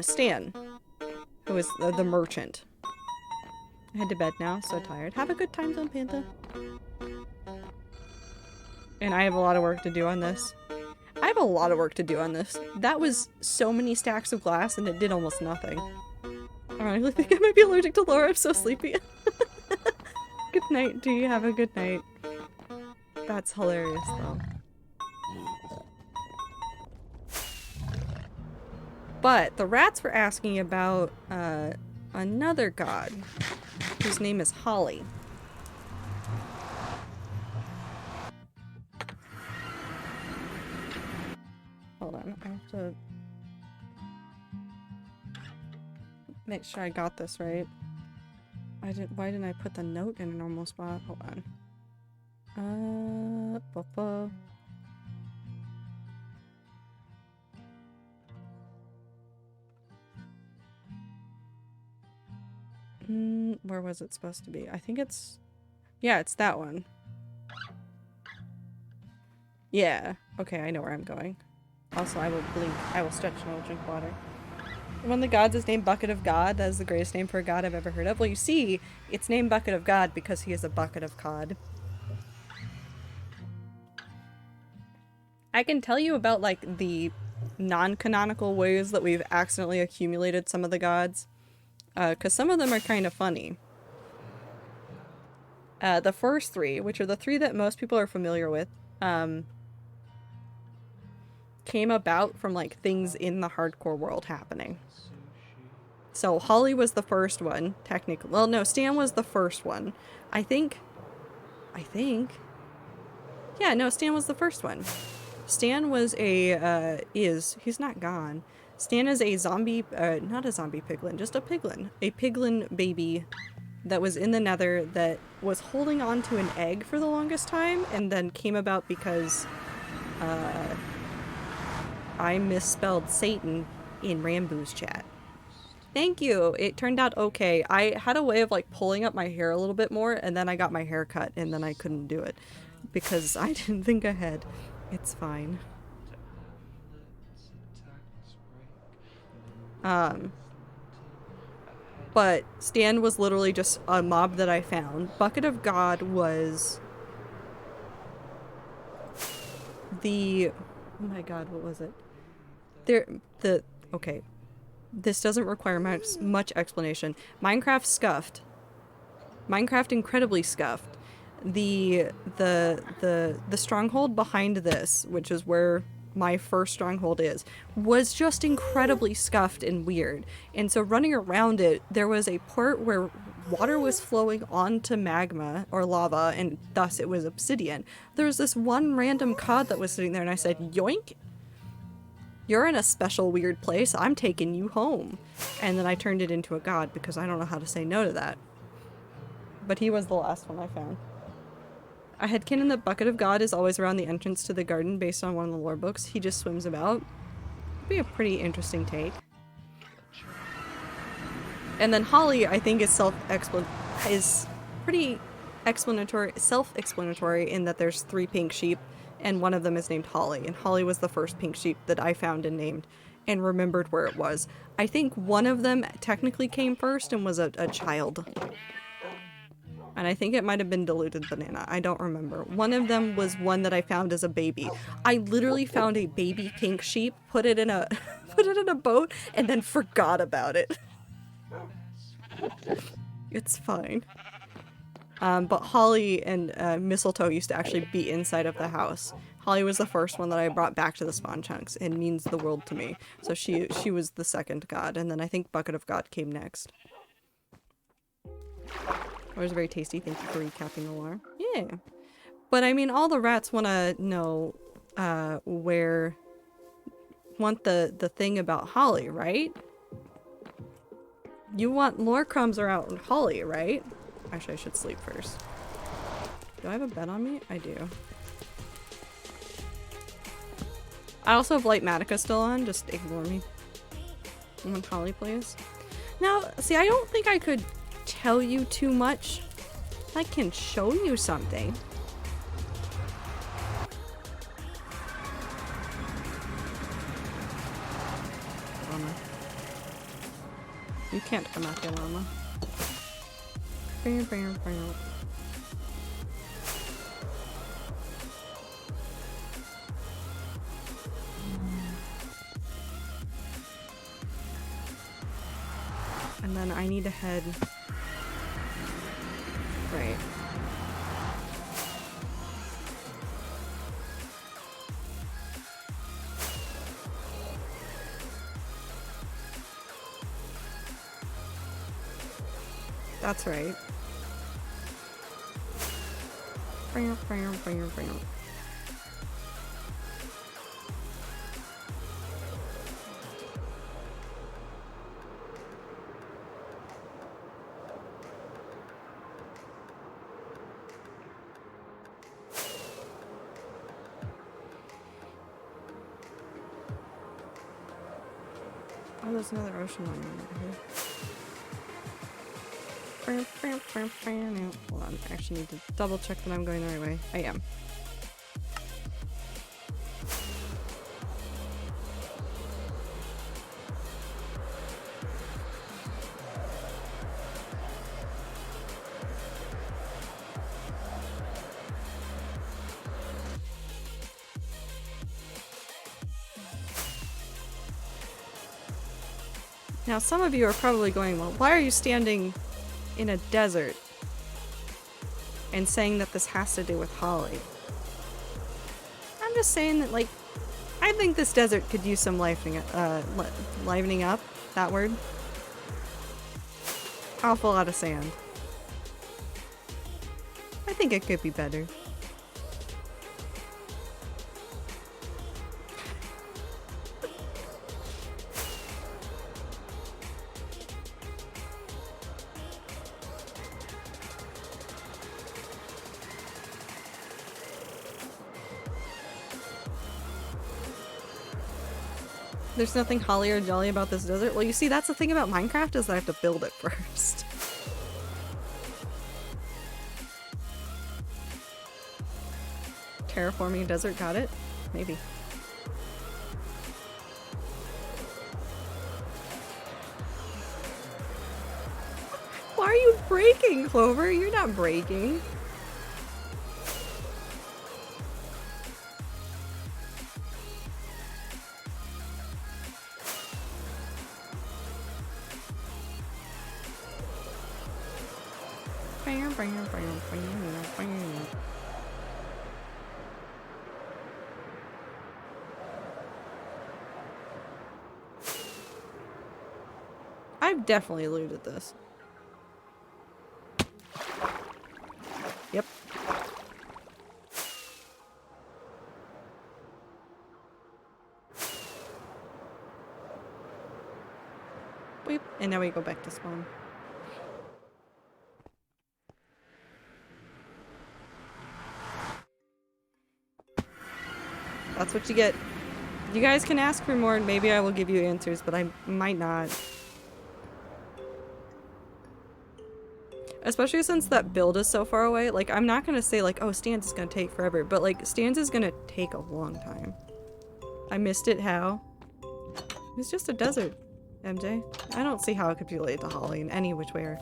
Stan, who is the merchant. I head to bed now, so tired. Have a good time zone, Pantha. And I have a lot of work to do on this. I have a lot of work to do on this. That was so many stacks of glass and it did almost nothing. I really think I might be allergic to Laura. I'm so sleepy. Good night. Do you have a good night? That's hilarious, though. But the rats were asking about another god whose name is Holly. Hold on, I have to make sure I got this right. Why didn't I put the note in a normal spot? Hold on. Where was it supposed to be? I think it's... Yeah, it's that one. Yeah. Okay, I know where I'm going. Also, I will blink. I will stretch and I will drink water. One of the gods is named Bucket of God. That is the greatest name for a god I've ever heard of. Well, you see, it's named Bucket of God because he is a bucket of cod. I can tell you about, like, the non-canonical ways that we've accidentally accumulated some of the gods. Because some of them are kind of funny. The first three, which are the three that most people are familiar with, came about from, like, things in the hardcore world happening. So Holly was the first one, technically. Well, no, Stan was the first one. I think... Yeah, no, Stan was the first one. Stan was a, he's not gone. Stan is a zombie, not a zombie piglin, just a piglin. A piglin baby that was in the Nether that was holding on to an egg for the longest time and then came about because, I misspelled Satan in Rambu's chat. Thank you! It turned out okay. I had a way of, like, pulling up my hair a little bit more, and then I got my hair cut, and then I couldn't do it. Because I didn't think ahead. It's fine. But Stan was literally just a mob that I found. Bucket of God was the... Oh my god, what was it? Okay. This doesn't require much explanation. Minecraft scuffed. Minecraft incredibly scuffed. The stronghold behind this, which is where my first stronghold is, was just incredibly scuffed and weird. And so running around it, there was a part where water was flowing onto magma or lava, and thus it was obsidian. There was this one random cod that was sitting there, and I said, yoink! You're in a special weird place, I'm taking you home. And then I turned it into a god because I don't know how to say no to that. But he was the last one I found. A headcanon that Bucket of God is always around the entrance to the garden based on one of the lore books. He just swims about. Would be a pretty interesting take. And then Holly, I think, is pretty self-explanatory in that there's 3 pink sheep, and one of them is named Holly, and Holly was the first pink sheep that I found and named, and remembered where it was. I think one of them technically came first and was a child. And I think it might have been Diluted Banana. I don't remember. One of them was one that I found as a baby. I literally found a baby pink sheep, put it in a put it in a boat, and then forgot about it. It's fine. But Holly and Mistletoe used to actually be inside of the house. Holly was the first one that I brought back to the spawn chunks and means the world to me. So she was the second god, and then I think Bucket of God came next. It was very tasty. Thank you for recapping the lore. Yeah. But I mean, all the rats want to know want the thing about Holly, right? You want lore crumbs around Holly, right? Actually, I should sleep first. Do I have a bed on me? I do. I also have Light Matica still on. Just ignore me when Holly plays. Now, see, I don't think I could tell you too much. I can show you something. Llama. You can't come out here, Llama. Bam, bam, bam. And then I need to head right. That's right. Bam, bam, bam, bam. Oh, there's another ocean lion over here. Hold on, I actually need to double check that I'm going the right way. I am. Now, some of you are probably going, well, why are you standing in a desert and saying that this has to do with Holly? I'm just saying that, like, I think this desert could use some livening up, that word. Awful lot of sand. I think it could be better. There's nothing holly or jolly about this desert. Well, you see, that's the thing about Minecraft is that I have to build it first. Terraforming desert, got it? Maybe. Why are you breaking, Clover? You're not breaking. I've definitely looted this. Yep. Weep. And now we go back to spawn. That's what you get. You guys can ask for more and maybe I will give you answers, but I might not. Especially since that build is so far away. Like, I'm not gonna say like, oh, Stans is gonna take forever, but like, Stans is gonna take a long time. I missed it, how? It's just a desert, MJ. I don't see how it could be related to Holly in any which way or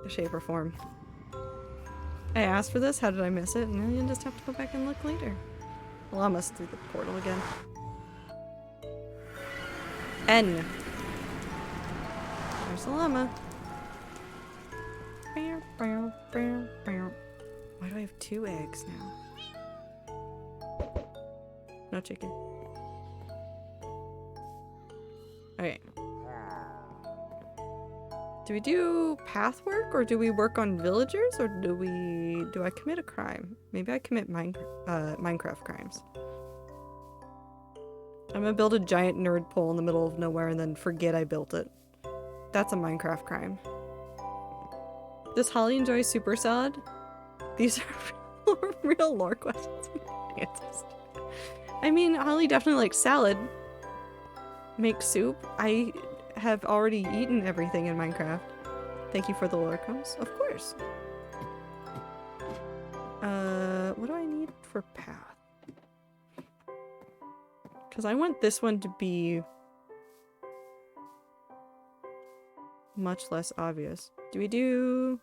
shape or form. I asked for this, how did I miss it? And you just have to go back and look later. Llama's through the portal again. N. There's the llama. Why do I have 2 eggs now? No chicken. Okay. Do we do path work, or do we work on villagers, or do I commit a crime? Maybe I commit Minecraft crimes. I'm gonna build a giant nerd pole in the middle of nowhere and then forget I built it. That's a Minecraft crime. Does Holly enjoy super salad? These are real lore questions. Answers. I mean, Holly definitely likes salad. Make soup. I have already eaten everything in Minecraft. Thank you for the lore comes. Of course. What do I need for path? Because I want this one to be much less obvious. Do we do...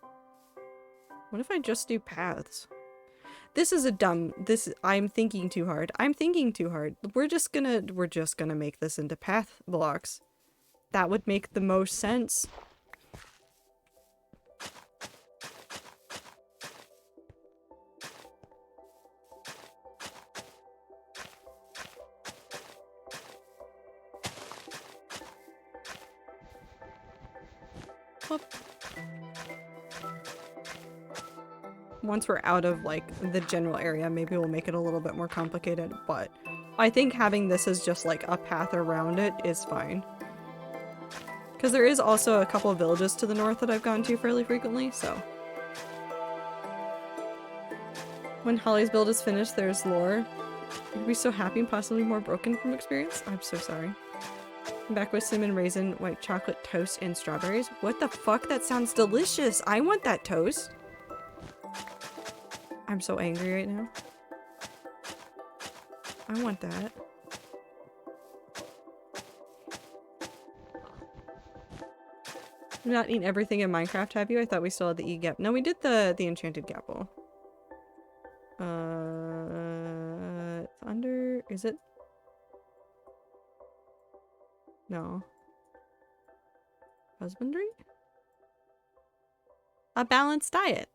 What if I just do paths? This is a dumb... I'm thinking too hard. I'm thinking too hard. We're just gonna make this into path blocks. That would make the most sense. Whoop. Once we're out of like the general area, maybe we'll make it a little bit more complicated, but I think having this as just like a path around it is fine. Because there is also a couple of villages to the north that I've gone to fairly frequently, so. When Holly's build is finished, there's lore. You'd be so happy and possibly more broken from experience? I'm so sorry. I'm back with cinnamon raisin, white chocolate toast, and strawberries. What the fuck? That sounds delicious! I want that toast! I'm so angry right now. I want that. You've not eaten everything in Minecraft, have you? I thought we still had the E-gap. No, we did the enchanted gapple. It's under... Is it? No. Husbandry? A balanced diet.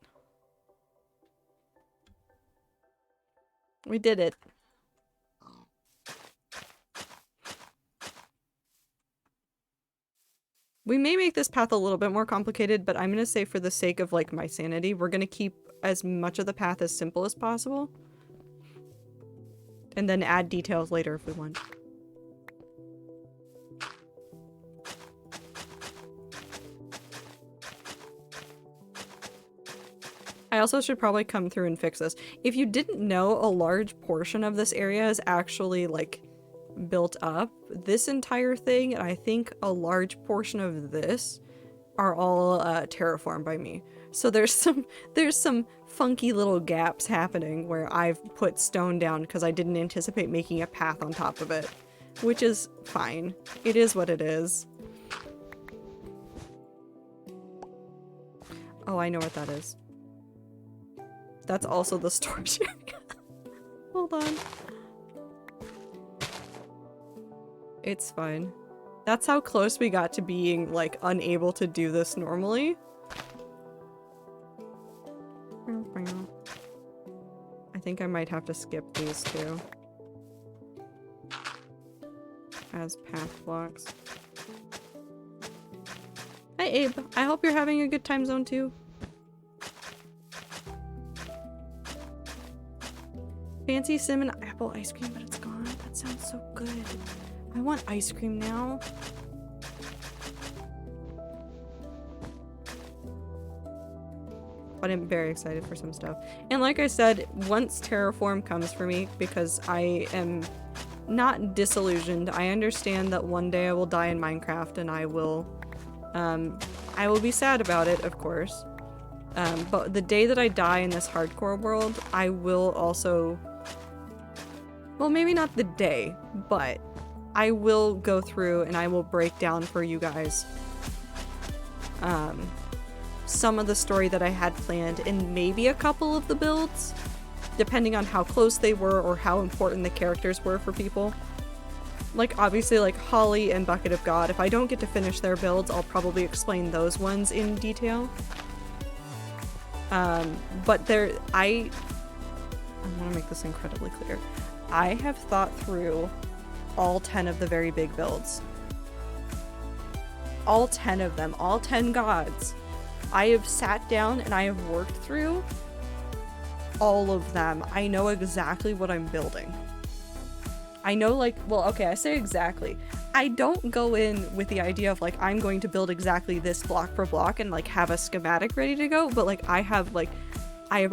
We did it. We may make this path a little bit more complicated, but I'm gonna say for the sake of like my sanity, we're gonna keep as much of the path as simple as possible. And then add details later if we want. I also should probably come through and fix this. If you didn't know, a large portion of this area is actually like built up. This entire thing, and I think a large portion of this, are all terraformed by me. So there's some funky little gaps happening where I've put stone down because I didn't anticipate making a path on top of it, which is fine. It is what it is. Oh, I know what that is. That's also the storage area. Hold on. It's fine. That's how close we got to being, like, unable to do this normally. I think I might have to skip these two as path blocks. Hi, Abe. I hope you're having a good time zone, too. Fancy cinnamon apple ice cream, but it's gone. That sounds so good. I want ice cream now. But I'm very excited for some stuff. And like I said, once terraform comes for me, because I am not disillusioned, I understand that one day I will die in Minecraft and I will be sad about it, of course. But the day that I die in this hardcore world, I will also... Well, maybe not the day, but I will go through and I will break down for you guys some of the story that I had planned and maybe a couple of the builds, depending on how close they were or how important the characters were for people. Like, obviously, like, Holly and Bucket of God, if I don't get to finish their builds, I'll probably explain those ones in detail. But I want to make this incredibly clear. I have thought through all 10 of the very big builds. All 10 of them, all 10 gods. I have sat down and I have worked through all of them. I know exactly what I'm building. I know, like, well, okay, I say exactly. I don't go in with the idea of, like, I'm going to build exactly this block for block and, like, have a schematic ready to go, but, like, I have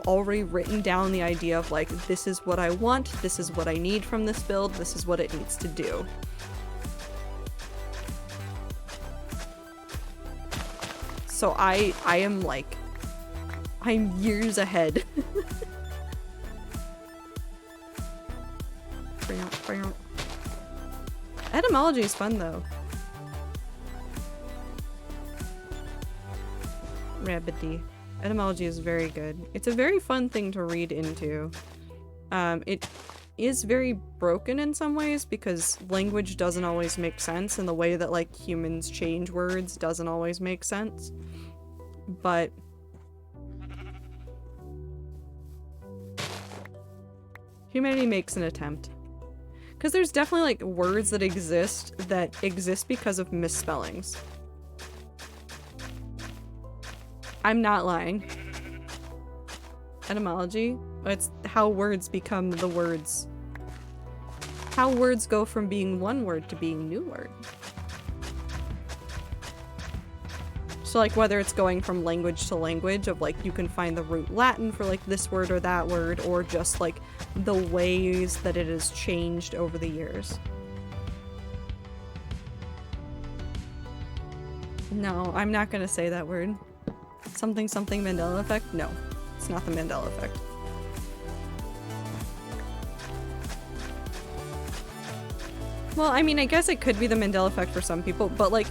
already written down the idea of, like, this is what I want, this is what I need from this build, this is what it needs to do. So I am, like, I'm years ahead. Etymology is fun, though. Rabbity. Etymology is very good. It's a very fun thing to read into. It is very broken in some ways because language doesn't always make sense, and the way that, like, humans change words doesn't always make sense. But humanity makes an attempt. Because there's definitely, like, words that exist because of misspellings. I'm not lying. Etymology, it's how words become the words. How words go from being one word to being new word. So, like, whether it's going from language to language of, like, you can find the root Latin for, like, this word or that word, or just, like, the ways that it has changed over the years. No, I'm not gonna say that word. Something something Mandela effect? No, it's not the Mandela effect. Well, I mean, I guess it could be the Mandela effect for some people, but, like,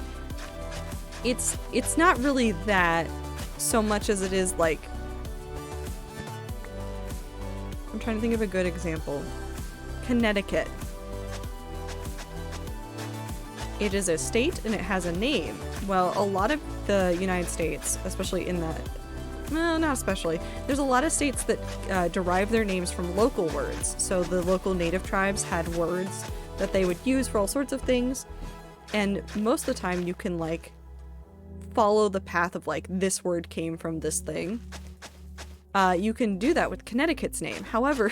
it's not really that so much as it is, like, I'm trying to think of a good example. Connecticut. It is a state and it has a name. Well, a lot of the United States, especially in that, well, not especially, there's a lot of states that derive their names from local words. So the local native tribes had words that they would use for all sorts of things, and most of the time you can, like, follow the path of, like, this word came from this thing. You can do that with Connecticut's name. However,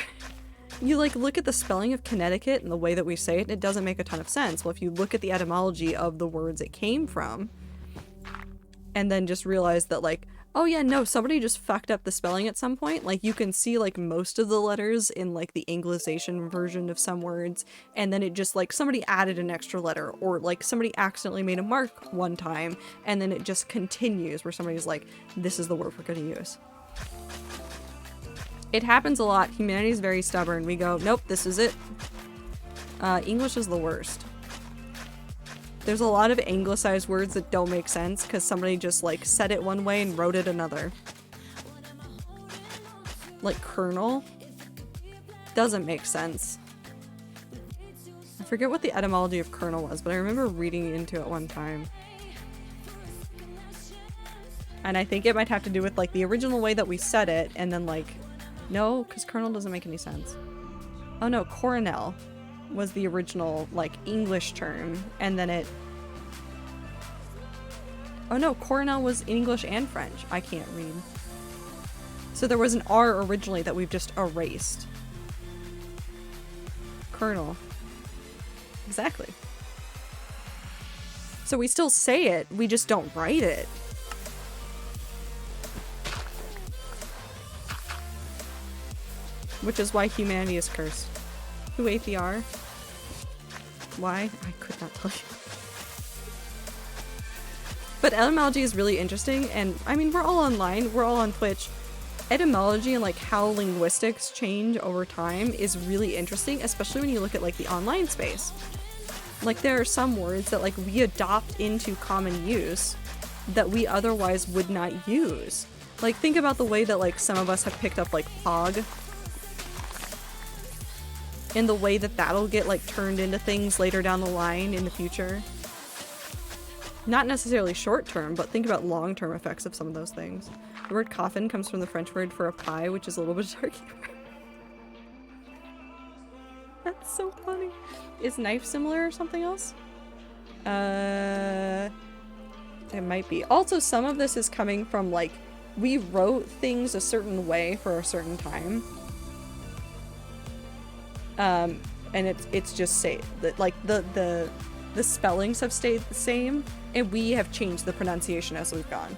you, like, look at the spelling of Connecticut and the way that we say it, and it doesn't make a ton of sense. Well, if you look at the etymology of the words it came from, and then just realize that, like, oh yeah, no, somebody just fucked up the spelling at some point. Like, you can see, like, most of the letters in, like, the Anglicization version of some words, and then it just, like, somebody added an extra letter, or, like, somebody accidentally made a mark one time, and then it just continues where somebody's like, this is the word we're gonna use. It happens a lot. Humanity's very stubborn. We go, nope, this is it. English is the worst. There's a lot of anglicized words that don't make sense because somebody just, like, said it one way and wrote it another. Like kernel. Doesn't make sense. I forget what the etymology of kernel was, but I remember reading into it one time. And I think it might have to do with, like, the original way that we said it, and then, like, no, because kernel doesn't make any sense. Oh no, coronel was the original, like, English term, and then it... Oh no, coronel was English and French. I can't read. So there was an R originally that we've just erased. Colonel. Exactly. So we still say it, we just don't write it. Which is why humanity is cursed. Who ate the R? Why? I could not tell you. But etymology is really interesting, and I mean, we're all online, we're all on Twitch. Etymology and like how linguistics change over time is really interesting, especially when you look at like the online space. Like there are some words that like we adopt into common use that we otherwise would not use. Like think about the way that like some of us have picked up like pog, and the way that that'll get like turned into things later down the line in the future. Not necessarily short term, but think about long term effects of some of those things. The word coffin comes from the French word for a pie, which is a little bit turkey. That's so funny. Is knife similar or something else? It might be. Also, some of this is coming from like, we wrote things a certain way for a certain time. And it's just say that like the spellings have stayed the same, and we have changed the pronunciation as we've gone.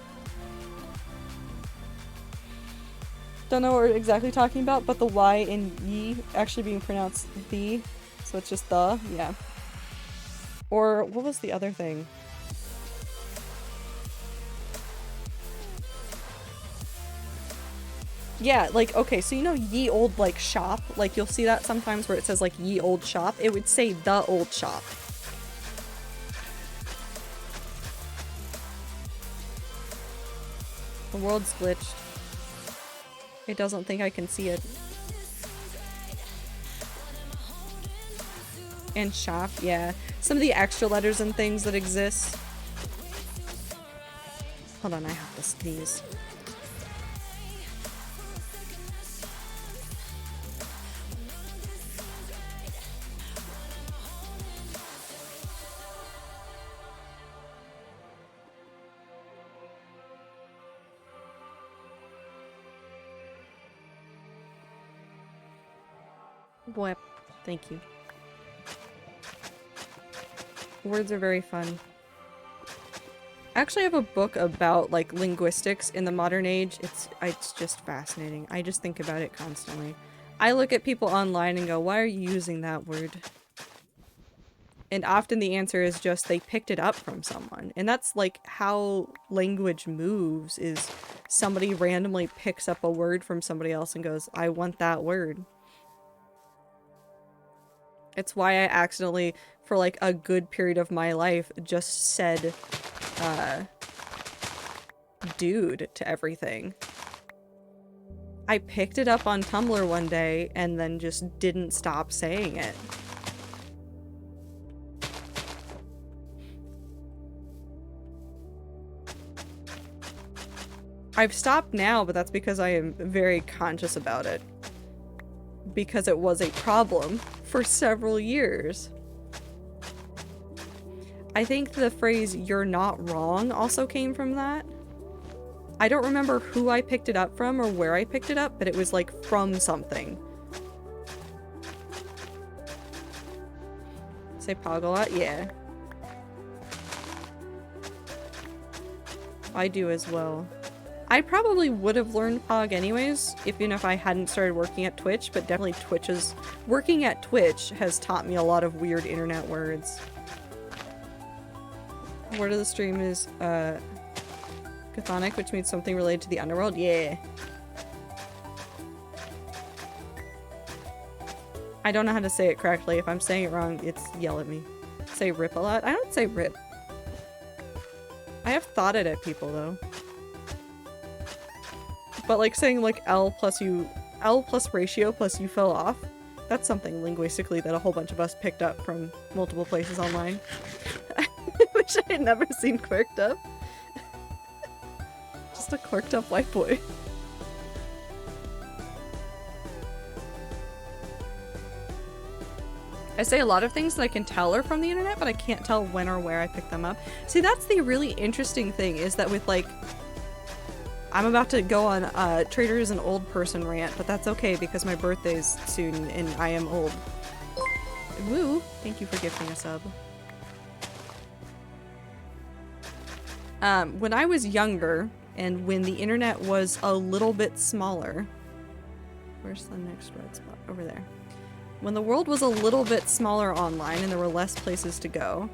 Don't know what we're exactly talking about, but the Y in ye actually being pronounced the, so it's just the, yeah. Or what was the other thing? Yeah, like, okay, so you know ye old, like, shop? Like, you'll see that sometimes where it says, like, ye old shop. It would say the old shop. The world's glitched. It doesn't think I can see it. And shop, yeah. Some of the extra letters and things that exist. Hold on, I have to sneeze. Boy, thank you. Words are very fun. I actually have a book about like linguistics in the modern age. It's just fascinating. I just think about it constantly. I look at people online and go, why are you using that word? And often the answer is just they picked it up from someone. And that's like how language moves, is somebody randomly picks up a word from somebody else and goes, I want that word. It's why I accidentally, for like a good period of my life, just said, dude to everything. I picked it up on Tumblr one day and then just didn't stop saying it. I've stopped now, but that's because I am very conscious about it. Because it was a problem for several years. I think the phrase "you're not wrong" also came from that. I don't remember who I picked it up from or where I picked it up, but it was like from something. Say pog a lot? Yeah. I do as well. I probably would have learned pog anyways, even if I hadn't started working at Twitch, but definitely working at Twitch has taught me a lot of weird internet words. Word of the stream is, chthonic, which means something related to the underworld. Yeah. I don't know how to say it correctly. If I'm saying it wrong, it's yell at me. Say rip a lot? I don't say rip. I have thought it at people, though. But like saying like L plus ratio plus you fell off, that's something linguistically that a whole bunch of us picked up from multiple places online. I wish I had never seen Quirked Up. Just a quirked up white boy. I say a lot of things that I can tell are from the internet, but I can't tell when or where I picked them up. See, that's the really interesting thing, is that with like, I'm about to go on Trader is an old person rant, but that's okay because my birthday's soon and I am old. Woo! Thank you for gifting a sub. When I was younger, and when the internet was a little bit smaller... Where's the next red spot? Over there. When the world was a little bit smaller online and there were less places to go,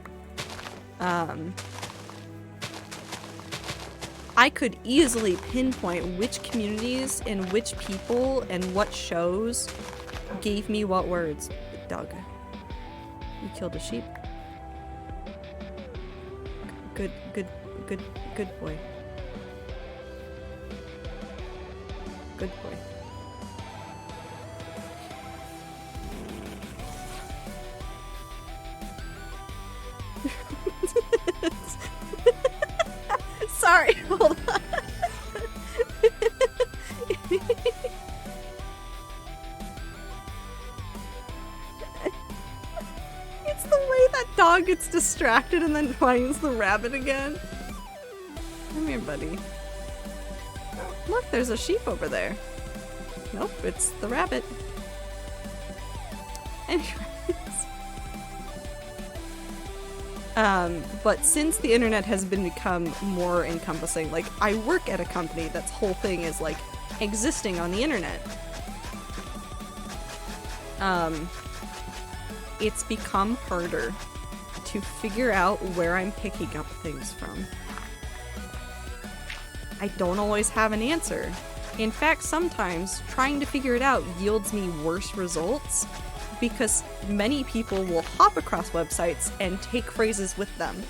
I could easily pinpoint which communities and which people and what shows gave me what words. Doug, you killed a sheep. Good boy. Good boy. Sorry, hold on. It's the way that dog gets distracted and then finds the rabbit again. Come here, buddy. Look, there's a sheep over there. Nope, it's the rabbit. Anyways. But since the internet has become more encompassing, like, I work at a company that's whole thing is, like, existing on the internet. It's become harder to figure out where I'm picking up things from. I don't always have an answer. In fact, sometimes trying to figure it out yields me worse results because many people will hop across websites and take phrases with them.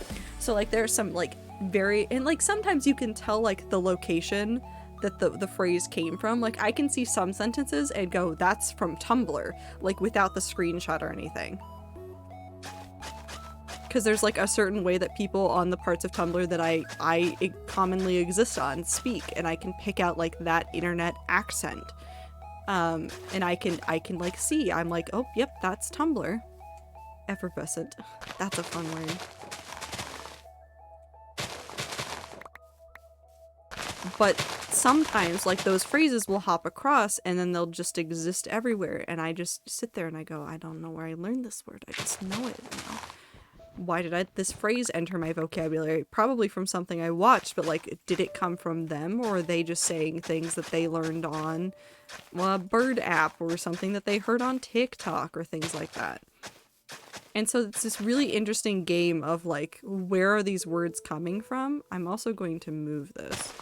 So like there's some like and like sometimes you can tell like the location that the phrase came from. Like I can see some sentences and go, that's from Tumblr, like without the screenshot or anything. Because there's like a certain way that people on the parts of Tumblr that I commonly exist on speak, and I can pick out like that internet accent. And I can like see, I'm like, oh, yep, that's Tumblr. Effervescent. That's a fun word. But sometimes like those phrases will hop across and then they'll just exist everywhere, and I just sit there and I go, I don't know where I learned this word, I just know it now. Why did this phrase enter my vocabulary? Probably from something I watched, but like, did it come from them, or are they just saying things that they learned on a bird app or something that they heard on TikTok or things like that? And so it's this really interesting game of like, where are these words coming from? I'm also going to move this.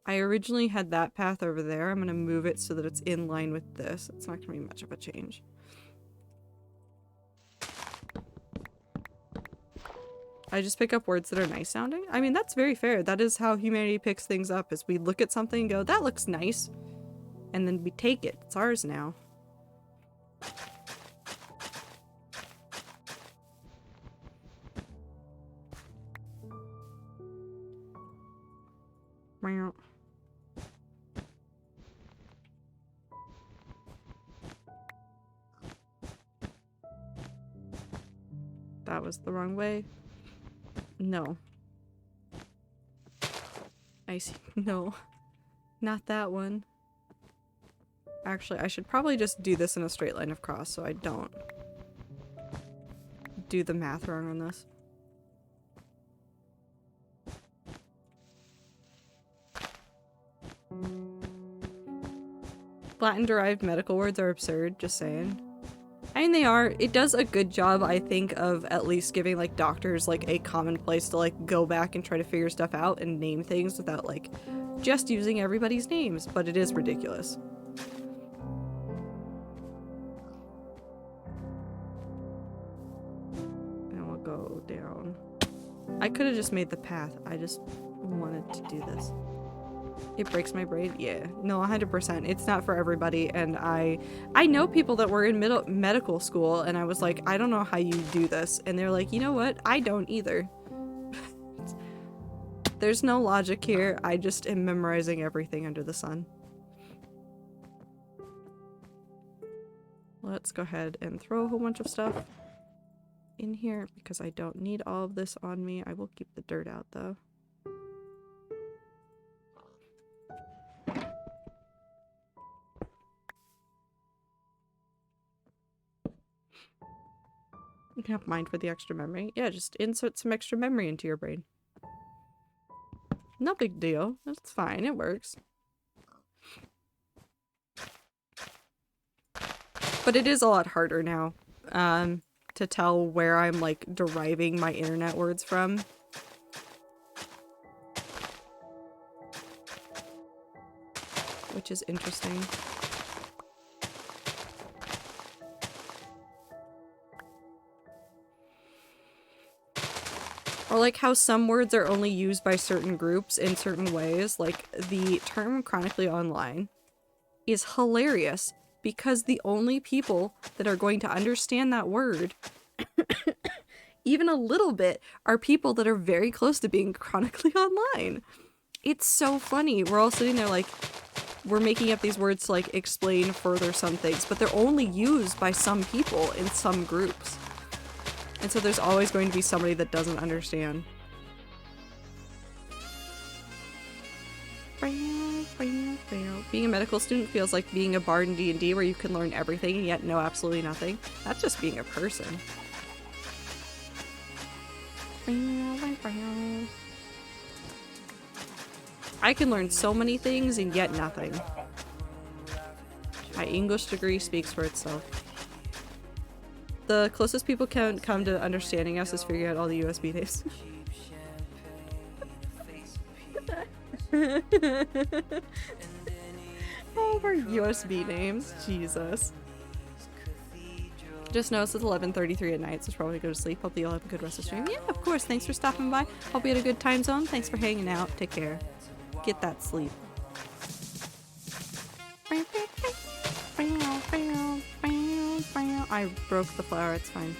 I originally had that path over there. I'm going to move it so that it's in line with this. It's not going to be much of a change. I just pick up words that are nice sounding. I mean, that's very fair. That is how humanity picks things up, is we look at something and go, that looks nice. And then we take it. It's ours now. Meow. That was the wrong way. No. I see. No. Not that one. Actually, I should probably just do this in a straight line of cross so I don't do the math wrong on this. Latin-derived medical words are absurd, just saying. I mean, they are. It does a good job, I think, of at least giving, like, doctors, like, a common place to, like, go back and try to figure stuff out and name things without, like, just using everybody's names, but it is ridiculous. And we'll go down. I could have just made the path. I just wanted to do this. It breaks my brain? Yeah. No, 100%. It's not for everybody, and I know people that were in medical school, and I was like, I don't know how you do this. And they're like, you know what? I don't either. There's no logic here. I just am memorizing everything under the sun. Let's go ahead and throw a whole bunch of stuff in here, because I don't need all of this on me. I will keep the dirt out, though. You can have mind for the extra memory. Yeah, just insert some extra memory into your brain. No big deal. That's fine. It works. But it is a lot harder now to tell where I'm like deriving my internet words from. is interesting. Or like how some words are only used by certain groups in certain ways. Like the term chronically online is hilarious because the only people that are going to understand that word even a little bit are people that are very close to being chronically online. It's so funny. We're all sitting there like, we're making up these words to like explain further some things, but they're only used by some people in some groups. And so there's always going to be somebody that doesn't understand. Being a medical student feels like being a bard in D&D where you can learn everything and yet know absolutely nothing. That's just being a person. I can learn so many things and yet nothing. My English degree speaks for itself. The closest people can come to understanding us is figuring out all the USB names. All of our USB names. Jesus. Just noticed it's 11:33 at night, so it's probably go to sleep. Hope you all have a good rest of the stream. Yeah, of course. Thanks for stopping by. Hope you had a good time zone. Thanks for hanging out. Take care. Get that sleep. I broke the flower. It's fine.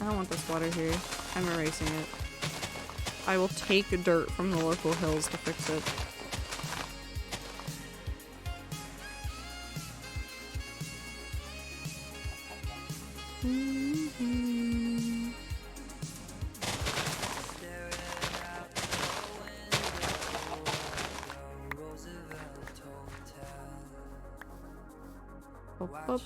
I don't want this water here. I'm erasing it. I will take dirt from the local hills to fix it. Up.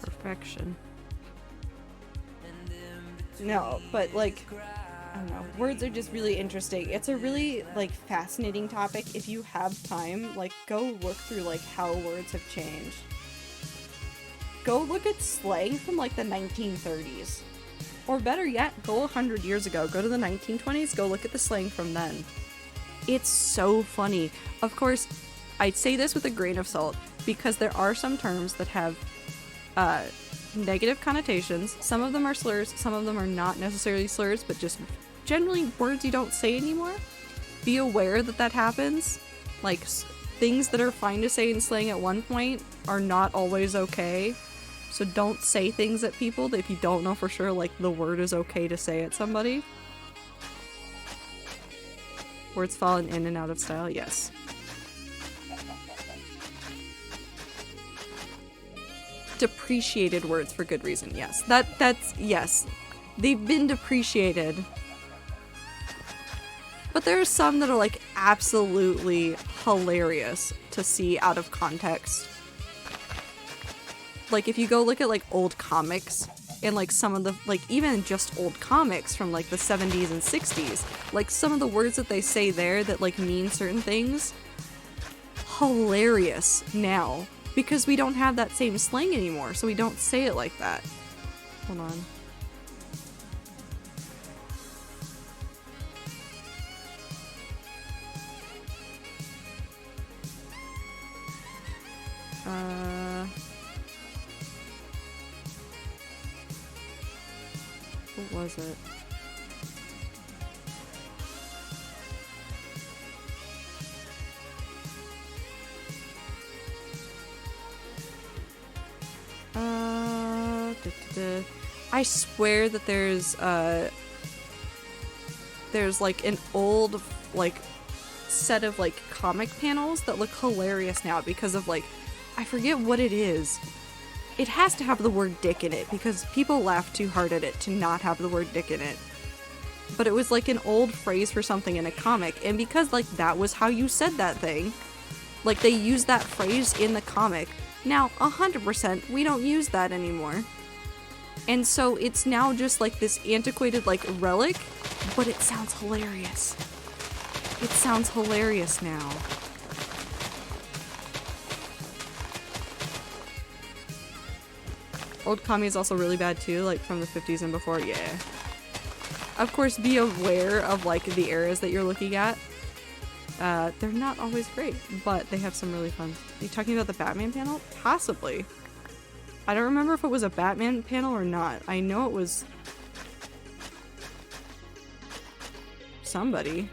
Perfection. No, but like, I don't know, words are just really interesting. It's a really like fascinating topic. If you have time, like go look through like how words have changed. Go look at slang from like the 1930s. Or better yet, go 100 years ago. Go to the 1920s, go look at the slang from then. It's so funny. Of course, I'd say this with a grain of salt, because there are some terms that have negative connotations. Some of them are slurs, some of them are not necessarily slurs, but just generally words you don't say anymore. Be aware that that happens. Like, things that are fine to say in slang at one point are not always okay. So don't say things at people that if you don't know for sure, like, the word is okay to say at somebody. Words fallen in and out of style, yes. Depreciated words for good reason, yes. That's, yes. They've been depreciated. But there are some that are, like, absolutely hilarious to see out of context. Like, if you go look at, like, old comics, and, like, some of the, like, even just old comics from, like, the 70s and 60s, like, some of the words that they say there that, like, mean certain things, hilarious now. Because we don't have that same slang anymore, so we don't say it like that. Hold on. What was it? I swear that there's like an old like set of like comic panels that look hilarious now because of like, I forget what it is. It has to have the word dick in it because people laugh too hard at it to not have the word dick in it. But it was like an old phrase for something in a comic, and because like that was how you said that thing, like they used that phrase in the comic. Now 100% we don't use that anymore. And so it's now just like this antiquated like relic, but it sounds hilarious. It sounds hilarious now. Old Kami is also really bad too, like from the 50s and before, yeah. Of course, be aware of like the eras that you're looking at. They're not always great, but they have some really fun. Are you talking about the Batman panel? Possibly. I don't remember if it was a Batman panel or not. I know it was somebody.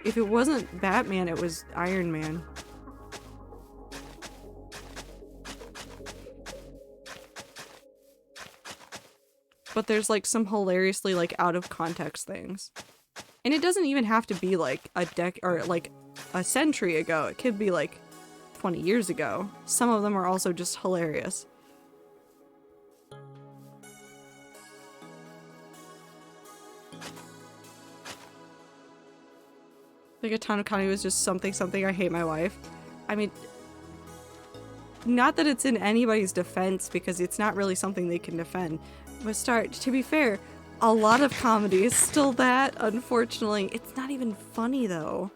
If it wasn't Batman, it was Iron Man. But there's like some hilariously like out of context things. And it doesn't even have to be like a or like a century ago. It could be like 20 years ago. Some of them are also just hilarious. Like a ton of Connie was just something I hate my wife. I mean, not that it's in anybody's defense because it's not really something they can defend. But to be fair, a lot of comedy is still that, unfortunately. It's not even funny though.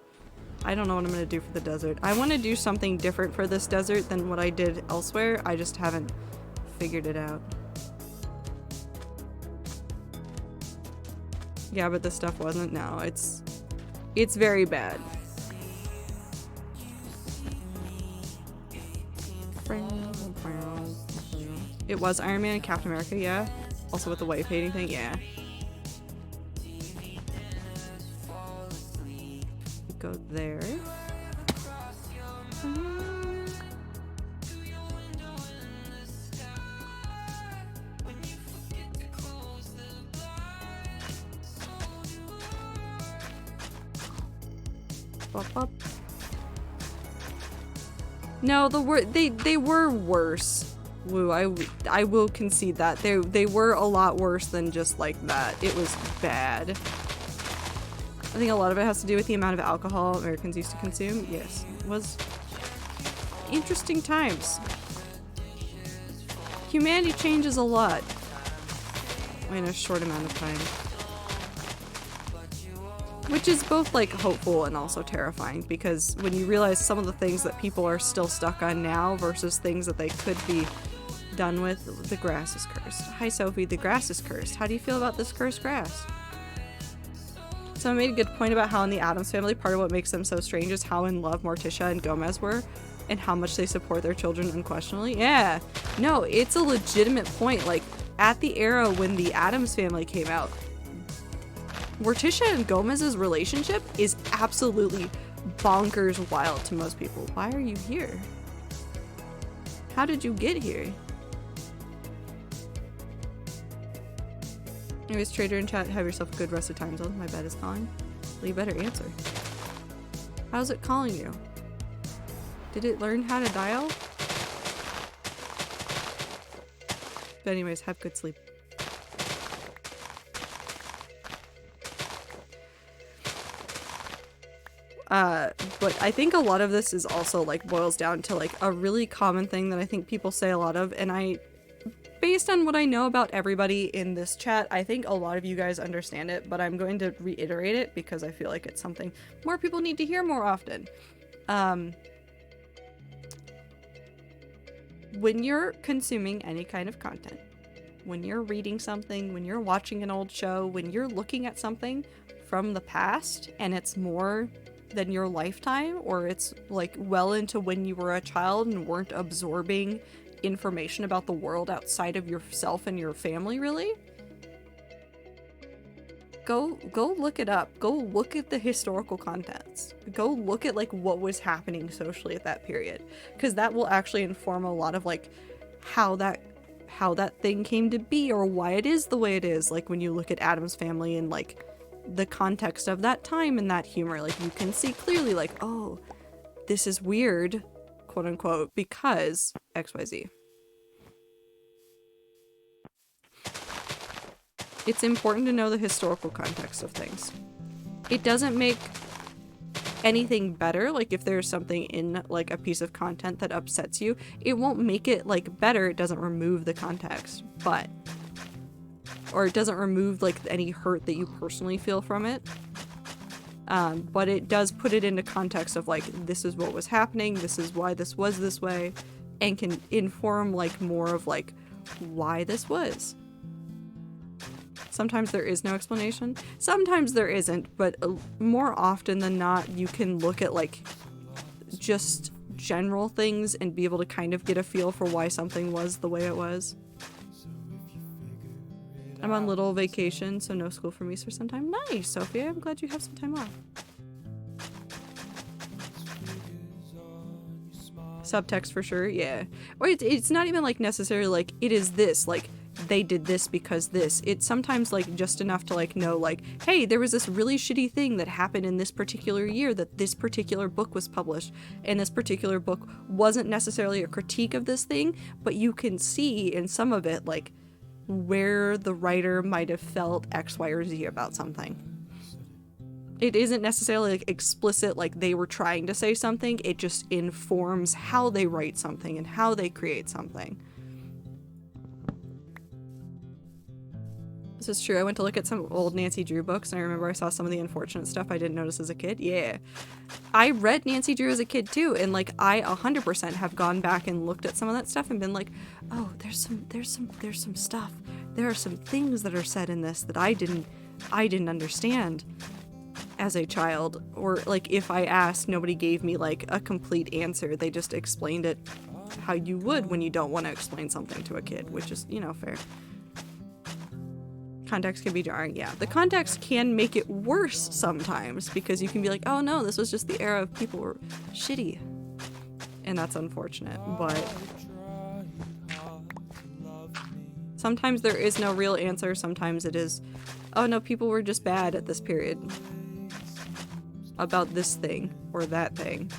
I don't know what I'm gonna do for the desert. I want to do something different for this desert than what I did elsewhere. I just haven't figured it out. Yeah, but this stuff wasn't. No, it's very bad. It was Iron Man and Captain America, yeah. Also with the white painting thing, yeah. Go there. Bop, bop. No, they were worse. Woo, I will concede that. They were a lot worse than just like that. It was bad. I think a lot of it has to do with the amount of alcohol Americans used to consume. Yes, it was interesting times. Humanity changes a lot in a short amount of time. Which is both like hopeful and also terrifying, because when you realize some of the things that people are still stuck on now versus things that they could be done with, the grass is cursed. Hi Sophie, the grass is cursed. How do you feel about this cursed grass? So I made a good point about how in the Addams Family, part of what makes them so strange is how in love Morticia and Gomez were and how much they support their children unquestionably. Yeah, no, it's a legitimate point. Like, at the era when the Addams Family came out, Morticia and Gomez's relationship is absolutely bonkers wild to most people. Why are you here? How did you get here? Anyways, Trader in chat, have yourself a good rest of time zone. My bed is calling. Well, you better answer. How's it calling you? Did it learn how to dial? But anyways, have good sleep. But I think a lot of this is also like boils down to like a really common thing that I think people say a lot of, and based on what I know about everybody in this chat, I think a lot of you guys understand it, but I'm going to reiterate it because I feel like it's something more people need to hear more often. When you're consuming any kind of content, when you're reading something, when you're watching an old show, when you're looking at something from the past and it's more than your lifetime, or it's like well into when you were a child and weren't absorbing information about the world outside of yourself and your family, really, go look it up. Go look at the historical context. Go look at like what was happening socially at that period, because that will actually inform a lot of like how that thing came to be or why it is the way it is. Like when you look at Addams Family and like the context of that time and that humor, like you can see clearly like, oh, this is weird, quote unquote, because XYZ. It's important to know the historical context of things. It doesn't make anything better. Like if there's something in like a piece of content that upsets you, it won't make it like better. It doesn't remove the context, or it doesn't remove like any hurt that you personally feel from it. But it does put it into context of like, this is what was happening, this is why this was this way, and can inform like more of like why this was. Sometimes there is no explanation, sometimes there isn't, but more often than not you can look at like just general things and be able to kind of get a feel for why something was the way it was. I'm on little vacation, so no school for me for some time. Nice, Sophia. I'm glad you have some time off. Subtext for sure, yeah. Or it's not even like necessarily like it is this, like they did this because this. It's sometimes like just enough to like know like, hey, there was this really shitty thing that happened in this particular year that this particular book was published, and this particular book wasn't necessarily a critique of this thing, but you can see in some of it like where the writer might have felt X, Y, or Z about something. It isn't necessarily like explicit, like they were trying to say something, it just informs how they write something and how they create something. This is true. I went to look at some old Nancy Drew books, and I remember I saw some of the unfortunate stuff I didn't notice as a kid. Yeah. I read Nancy Drew as a kid too, and like I 100% have gone back and looked at some of that stuff and been like, oh, there's some stuff. There are some things that are said in this that I didn't understand as a child. Or like if I asked, nobody gave me like a complete answer. They just explained it how you would when you don't want to explain something to a kid, which is, you know, fair. Context can be jarring, yeah. The context can make it worse sometimes because you can be like, oh no, this was just the era of people were shitty. And that's unfortunate, but sometimes there is no real answer. Sometimes it is, oh no, people were just bad at this period about this thing or that thing.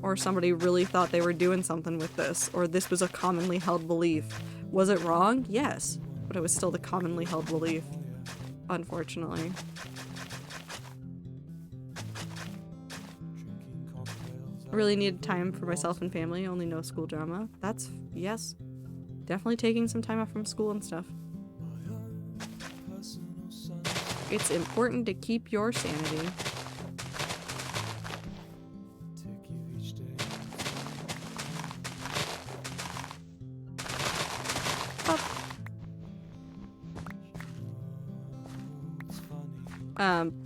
Or somebody really thought they were doing something with this, or this was a commonly held belief. Was it wrong? Yes. But it was still the commonly held belief, unfortunately. I really needed time for myself and family, only no school drama. That's, yes, definitely taking some time off from school and stuff. It's important to keep your sanity.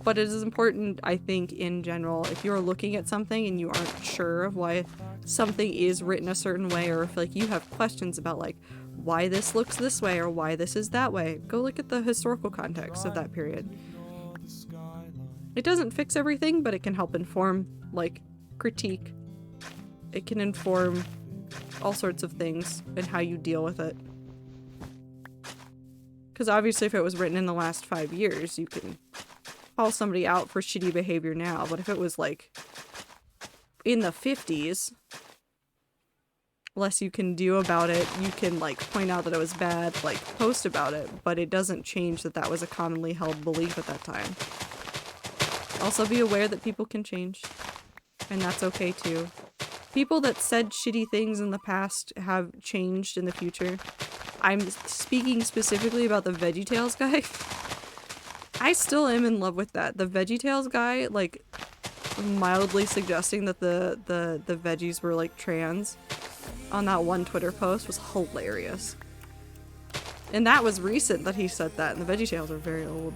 But it is important, I think, in general, if you're looking at something and you aren't sure of why something is written a certain way, or if like you have questions about like why this looks this way or why this is that way, go look at the historical context of that period. It doesn't fix everything, but it can help inform like critique. It can inform all sorts of things and how you deal with it. Because obviously if it was written in the last 5 years, you can call somebody out for shitty behavior now, but if it was like in the 50s, less you can do about it. You can like point out that it was bad, like post about it, but it doesn't change that that was a commonly held belief at that time. Also be aware that people can change, and that's okay too. People that said shitty things in the past have changed in the future. I'm speaking specifically about the VeggieTales guy. I still am in love with that. The VeggieTales guy, like, mildly suggesting that the veggies were, like, trans on that one Twitter post was hilarious. And that was recent that he said that, and the VeggieTales are very old.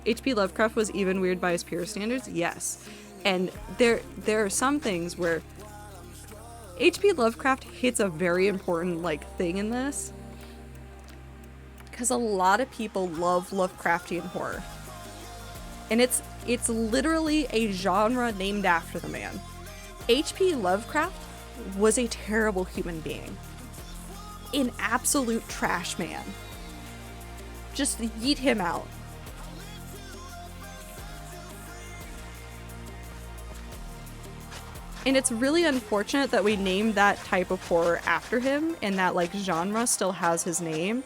H.P. Lovecraft was even weird by his pure standards? Yes. And there are some things where H.P. Lovecraft hits a very important, like, thing in this. Because a lot of people love Lovecraftian horror. And it's literally a genre named after the man. H.P. Lovecraft was a terrible human being. An absolute trash man. Just yeet him out. And it's really unfortunate that we named that type of horror after him, and that, like, genre still has his name.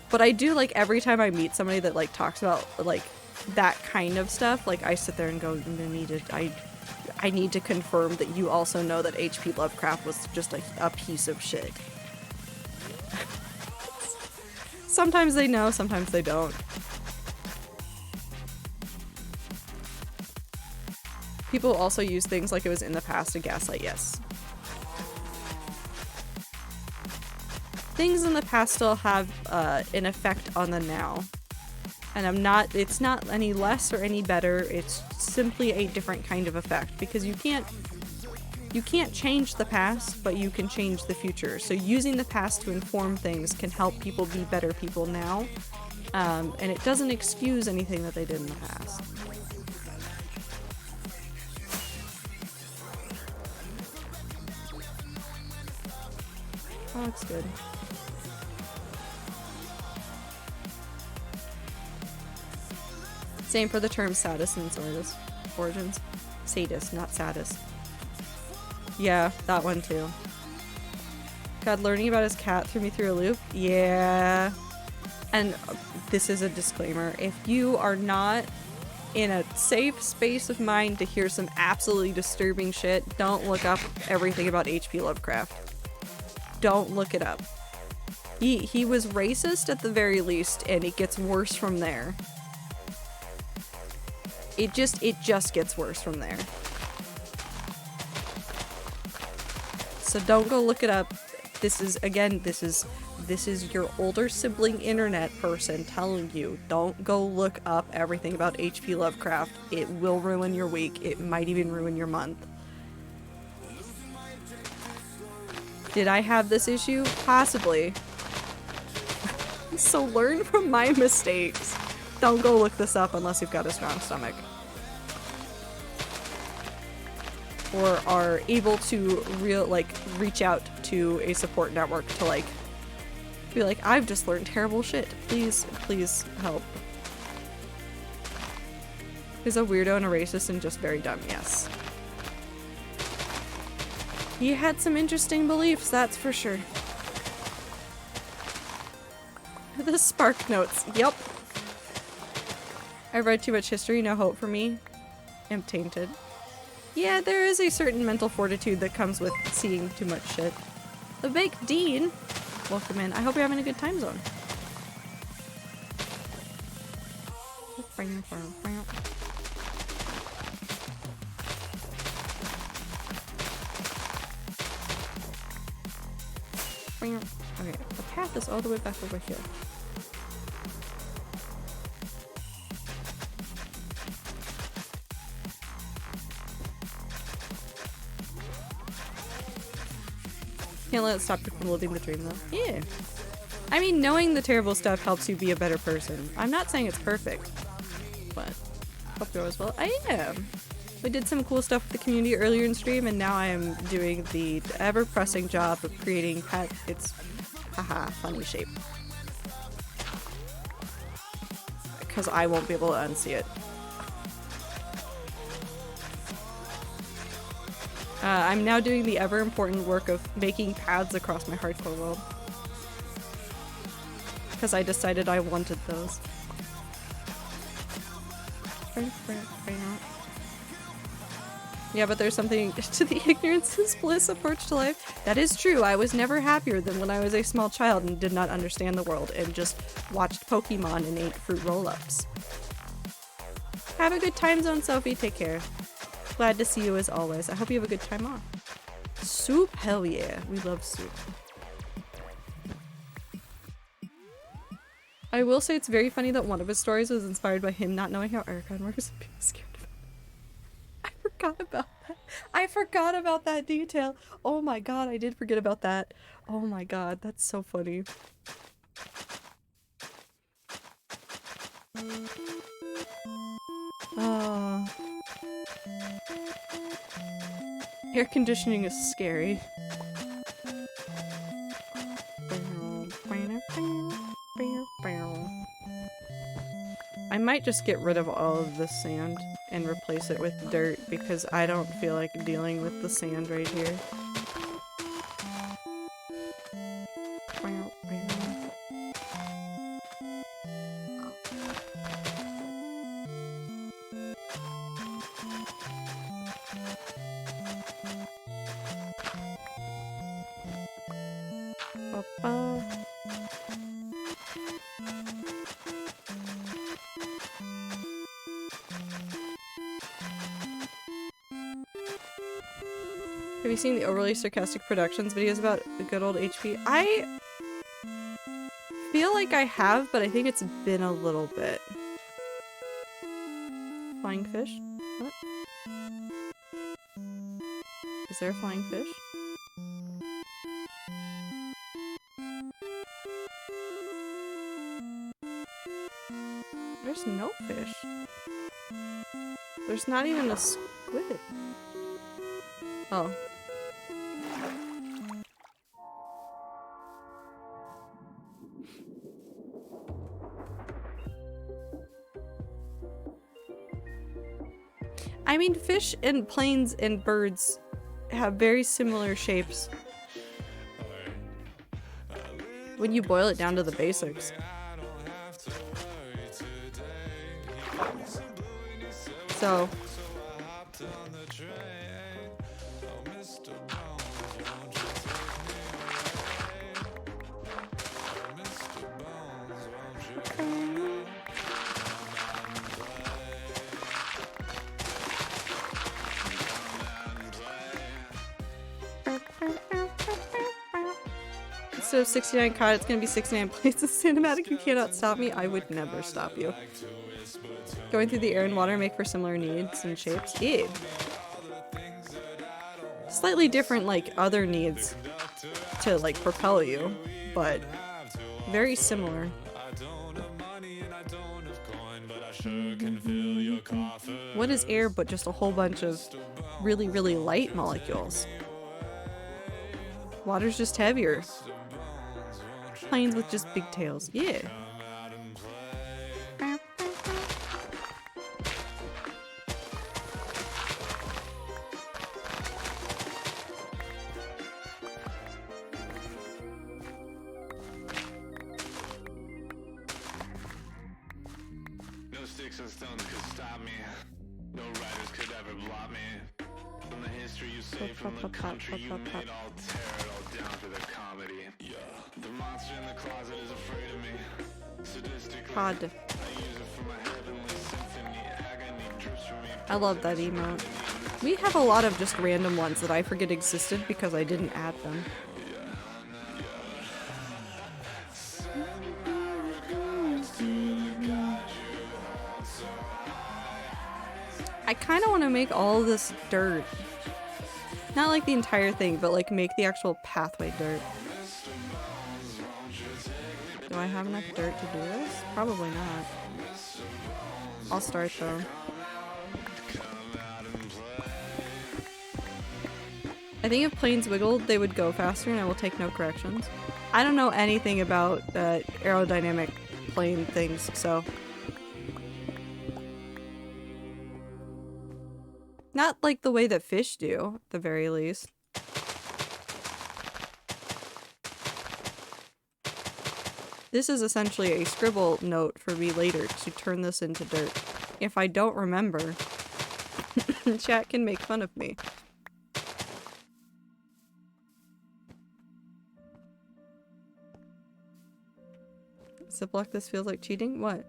But I do, like, every time I meet somebody that, like, talks about, like, that kind of stuff, like I sit there and go, I need to confirm that you also know that H.P. Lovecraft was just a piece of shit. Sometimes they know, sometimes they don't. People also use things like it was in the past to gaslight, yes. Things in the past still have an effect on the now. And it's not any less or any better, it's simply a different kind of effect, because you can't change the past, but you can change the future. So using the past to inform things can help people be better people now, and it doesn't excuse anything that they did in the past. That looks good. Same for the term sadist and its origins. Sadist, not saddest. Yeah, that one too. God, learning about his cat threw me through a loop. Yeah. And this is a disclaimer. If you are not in a safe space of mind to hear some absolutely disturbing shit, don't look up everything about H.P. Lovecraft. Don't look it up. He was racist at the very least, and it gets worse from there. It just gets worse from there. So don't go look it up. This is your older sibling internet person telling you, don't go look up everything about H.P. Lovecraft. It will ruin your week. It might even ruin your month. Did I have this issue? Possibly. So learn from my mistakes. Don't go look this up unless you've got a strong stomach. Or are able to reach out to a support network to be like, I've just learned terrible shit. Please help. He's a weirdo and a racist and just very dumb, yes. He had some interesting beliefs, that's for sure. The Spark Notes, yep. I've read too much history, no hope for me. I'm tainted. Yeah, there is a certain mental fortitude that comes with seeing too much shit. The Baked Dean, welcome in. I hope you're having a good time zone. Okay, the path is all the way back over here. Can't let it stop you from living the dream though. Yeah. I mean, knowing the terrible stuff helps you be a better person. I'm not saying it's perfect, but hope you're as well. I am. We did some cool stuff with the community earlier in stream, and now I am doing the ever-pressing job of creating it's haha, funny shape. Because I won't be able to unsee it. I'm now doing the ever-important work of making paths across my hardcore world. Because I decided I wanted those. Yeah, but there's something to the ignorance is bliss approach to life. That is true. I was never happier than when I was a small child and did not understand the world and just watched Pokemon and ate fruit roll-ups. Have a good time zone, Sophie. Take care. Glad to see you as always. I hope you have a good time off. Soup? Hell yeah. We love soup. I will say it's very funny that one of his stories was inspired by him not knowing how Archon works and being scared of it. I forgot about that. I forgot about that detail. Oh my god, I did forget about that. Oh my god, that's so funny. Oh. Air conditioning is scary. I might just get rid of all of the sand and replace it with dirt because I don't feel like dealing with the sand right here. Ba-ba-ba. Have you seen the overly sarcastic productions videos about the good old HP? I feel like I have, but I think it's been a little bit. Flying fish? What? Is there a flying fish? There's no fish. There's not even a squid. Oh. I mean, fish and planes and birds have very similar shapes when you boil it down to the basics. So instead of 69 COD, it's gonna be 69 plates of cinematic. You cannot stop me. I would never stop you. Going through the air and water make for similar needs and shapes. Yeah. Slightly different, like, other needs to, like, propel you, but very similar. What is air but just a whole bunch of really, really light molecules? Water's just heavier. Planes with just big tails. Yeah. No sticks and stones could stop me. No riders could ever block me. From the history you saved from the country you made, I'll tear it all down for the comedy. Yeah. The monster in the closet is afraid of me. Sadistically, COD. I use it for my heavenly symphony. Agony drips from me. I love that emote. We have a lot of just random ones that I forget existed because I didn't add them. I kind of want to make all of this dirt. Not like the entire thing, but like make the actual pathway dirt. Do I have enough dirt to do this? Probably not. I'll start though. I think if planes wiggled, they would go faster and I will take no corrections. I don't know anything about aerodynamic plane things, so... Not like the way that fish do, at the very least. This is essentially a scribble note for me later to turn this into dirt. If I don't remember, chat can make fun of me. Ziploc, this feels like cheating? What?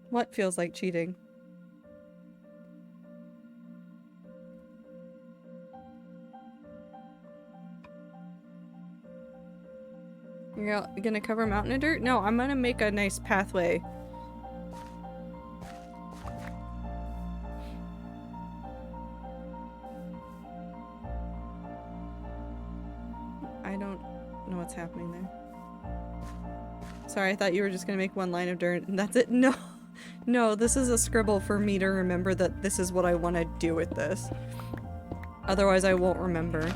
What feels like cheating? You're gonna cover a mountain of dirt? No, I'm gonna make a nice pathway. I don't know what's happening there. Sorry, I thought you were just gonna make one line of dirt and that's it. No, no, this is a scribble for me to remember that this is what I want to do with this. Otherwise, I won't remember.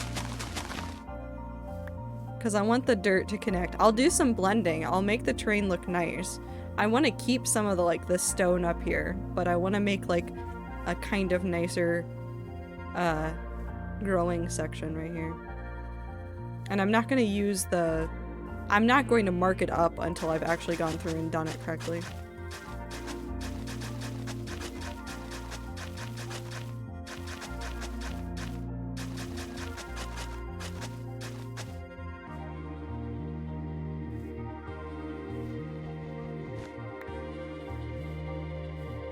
Because I want the dirt to connect. I'll do some blending. I'll make the terrain look nice. I want to keep some of the, like, the stone up here, but I want to make, like, a kind of nicer, growing section right here. And I'm not going to use the... I'm not going to mark it up until I've actually gone through and done it correctly.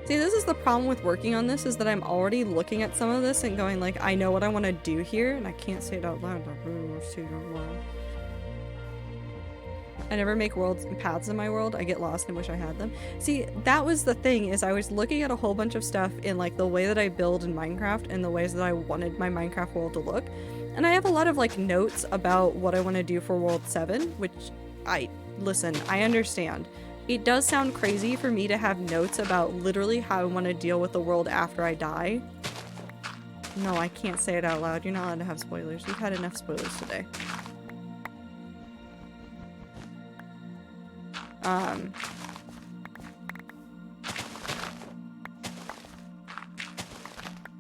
See, this is the problem with working on this, is that I'm already looking at some of this and going like, I know what I want to do here, and I can't say it out loud. I never make worlds and paths in my world. I get lost and wish I had them. See, that was the thing, is I was looking at a whole bunch of stuff in like the way that I build in Minecraft and the ways that I wanted my Minecraft world to look. And I have a lot of like notes about what I want to do for World 7, which listen, I understand. It does sound crazy for me to have notes about literally how I want to deal with the world after I die. No, I can't say it out loud. You're not allowed to have spoilers. You've had enough spoilers today.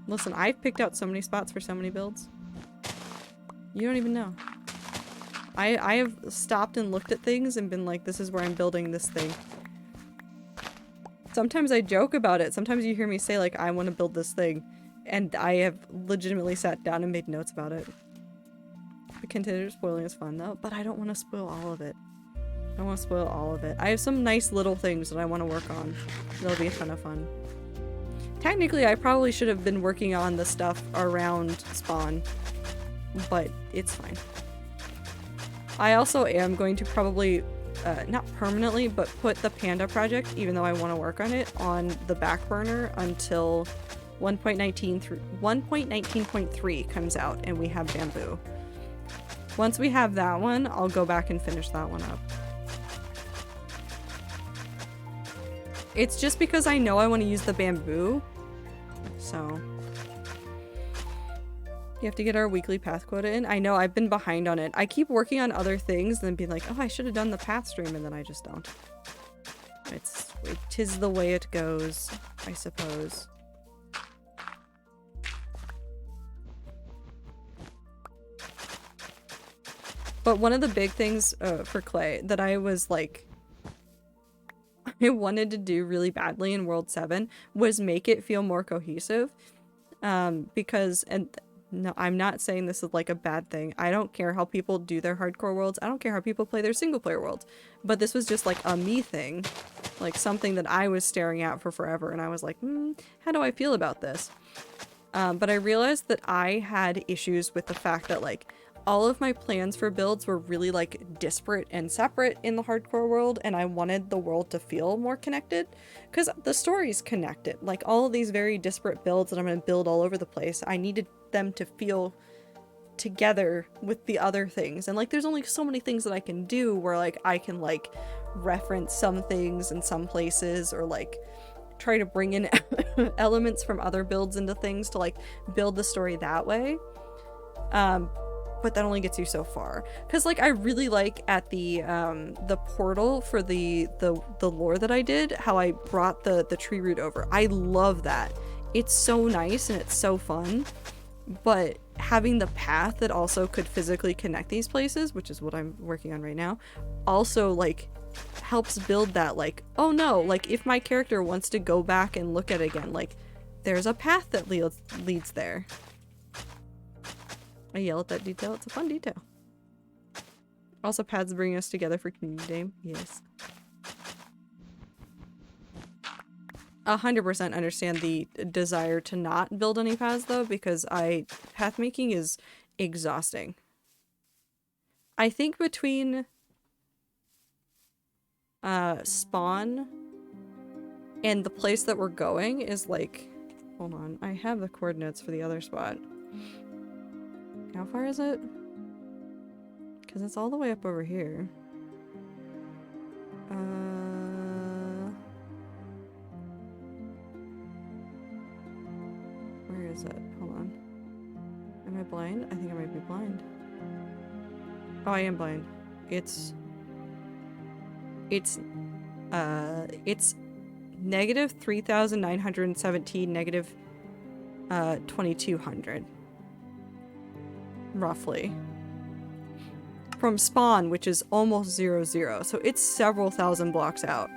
Listen, I've picked out so many spots for so many builds. You don't even know. I have stopped and looked at things and been like, this is where I'm building this thing. Sometimes I joke about it. Sometimes you hear me say like, I want to build this thing. And I have legitimately sat down and made notes about it. The container spoiling is fun though, but I don't want to spoil all of it. I don't want to spoil all of it. I have some nice little things that I want to work on. It'll be a ton of fun. Technically, I probably should have been working on the stuff around spawn, but it's fine. I also am going to probably, not permanently, but put the Panda project, even though I want to work on it, on the back burner until 1.19.3 comes out and we have bamboo. Once we have that one, I'll go back and finish that one up. It's just because I know I want to use the bamboo, so... You have to get our weekly path quota in. I know, I've been behind on it. I keep working on other things and then being like, oh, I should have done the path stream, and then I just don't. It is the way it goes, I suppose. But one of the big things for Clay that I was like, I wanted to do really badly in World 7 was make it feel more cohesive. Because, and no, I'm not saying this is like a bad thing. I don't care how people do their hardcore worlds. I don't care how people play their single player worlds. But this was just like a me thing. Like something that I was staring at for forever. And I was like, how do I feel about this? But I realized that I had issues with the fact that like all of my plans for builds were really like disparate and separate in the hardcore world, and I wanted the world to feel more connected because the story's connected. Like all of these very disparate builds that I'm going to build all over the place, I needed them to feel together with the other things. And like there's only so many things that I can do where like I can like reference some things in some places, or like try to bring in elements from other builds into things to like build the story that way. But that only gets you so far. Cause like I really like at the portal for the lore that I did, how I brought the tree root over. I love that. It's so nice and it's so fun. But having the path that also could physically connect these places, which is what I'm working on right now, also like helps build that like, oh no, like if my character wants to go back and look at it again, like there's a path that leads there. I yell at that detail. It's a fun detail. Also, paths bring us together for community day. Yes. 100% understand the desire to not build any paths though, because path making is exhausting. I think between spawn and the place that we're going is like, hold on, I have the coordinates for the other spot. How far is it? Because it's all the way up over here. Where is it? Hold on. Am I blind? I think I might be blind. Oh, I am blind. It's negative 3,917, negative 2,200. Roughly. From spawn, which is almost 0, so it's several thousand blocks out.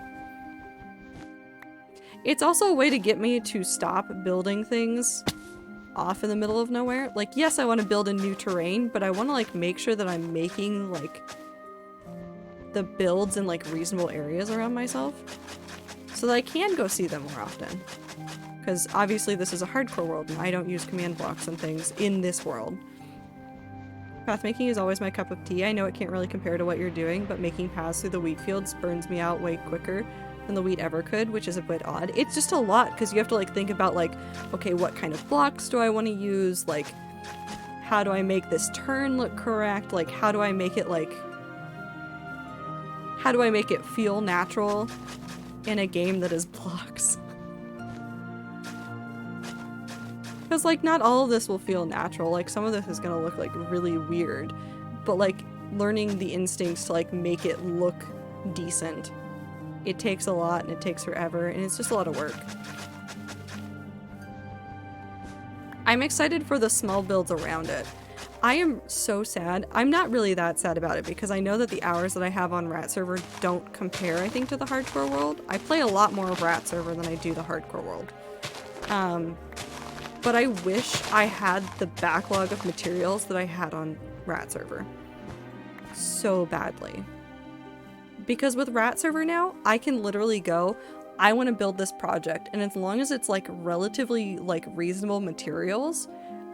It's also a way to get me to stop building things off in the middle of nowhere. Like, yes, I want to build a new terrain, but I want to like make sure that I'm making like the builds in like reasonable areas around myself. so that I can go see them more often. Because obviously this is a hardcore world and I don't use command blocks and things in this world. Path making is always my cup of tea. I know it can't really compare to what you're doing, but making paths through the wheat fields burns me out way quicker than the wheat ever could, which is a bit odd. It's just a lot, because you have to like think about like, okay, what kind of blocks do I want to use? Like, how do I make this turn look correct? Like, how do I make it feel natural in a game that is blocks? Because, like, not all of this will feel natural. Like, some of this is gonna look, like, really weird. But, like, learning the instincts to, like, make it look decent. It takes a lot, and it takes forever, and it's just a lot of work. I'm excited for the small builds around it. I am so sad. I'm not really that sad about it, because I know that the hours that I have on Rat Server don't compare, I think, to the hardcore world. I play a lot more of Rat Server than I do the hardcore world. But I wish I had the backlog of materials that I had on Rat Server. So badly. Because with Rat Server now, I can literally go, I want to build this project, and as long as it's like relatively like reasonable materials,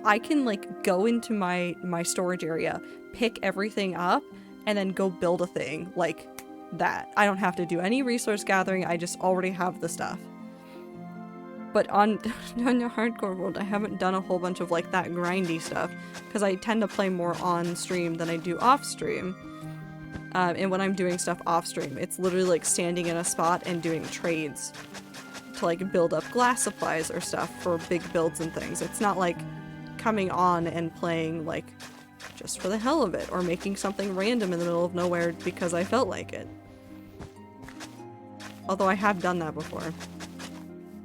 I can like go into my storage area, pick everything up, and then go build a thing like that. I don't have to do any resource gathering, I just already have the stuff. But on the hardcore world, I haven't done a whole bunch of like that grindy stuff, because I tend to play more on stream than I do off stream. And when I'm doing stuff off stream, it's literally like standing in a spot and doing trades to like build up glass supplies or stuff for big builds and things. It's not like coming on and playing like just for the hell of it, or making something random in the middle of nowhere because I felt like it. Although I have done that before.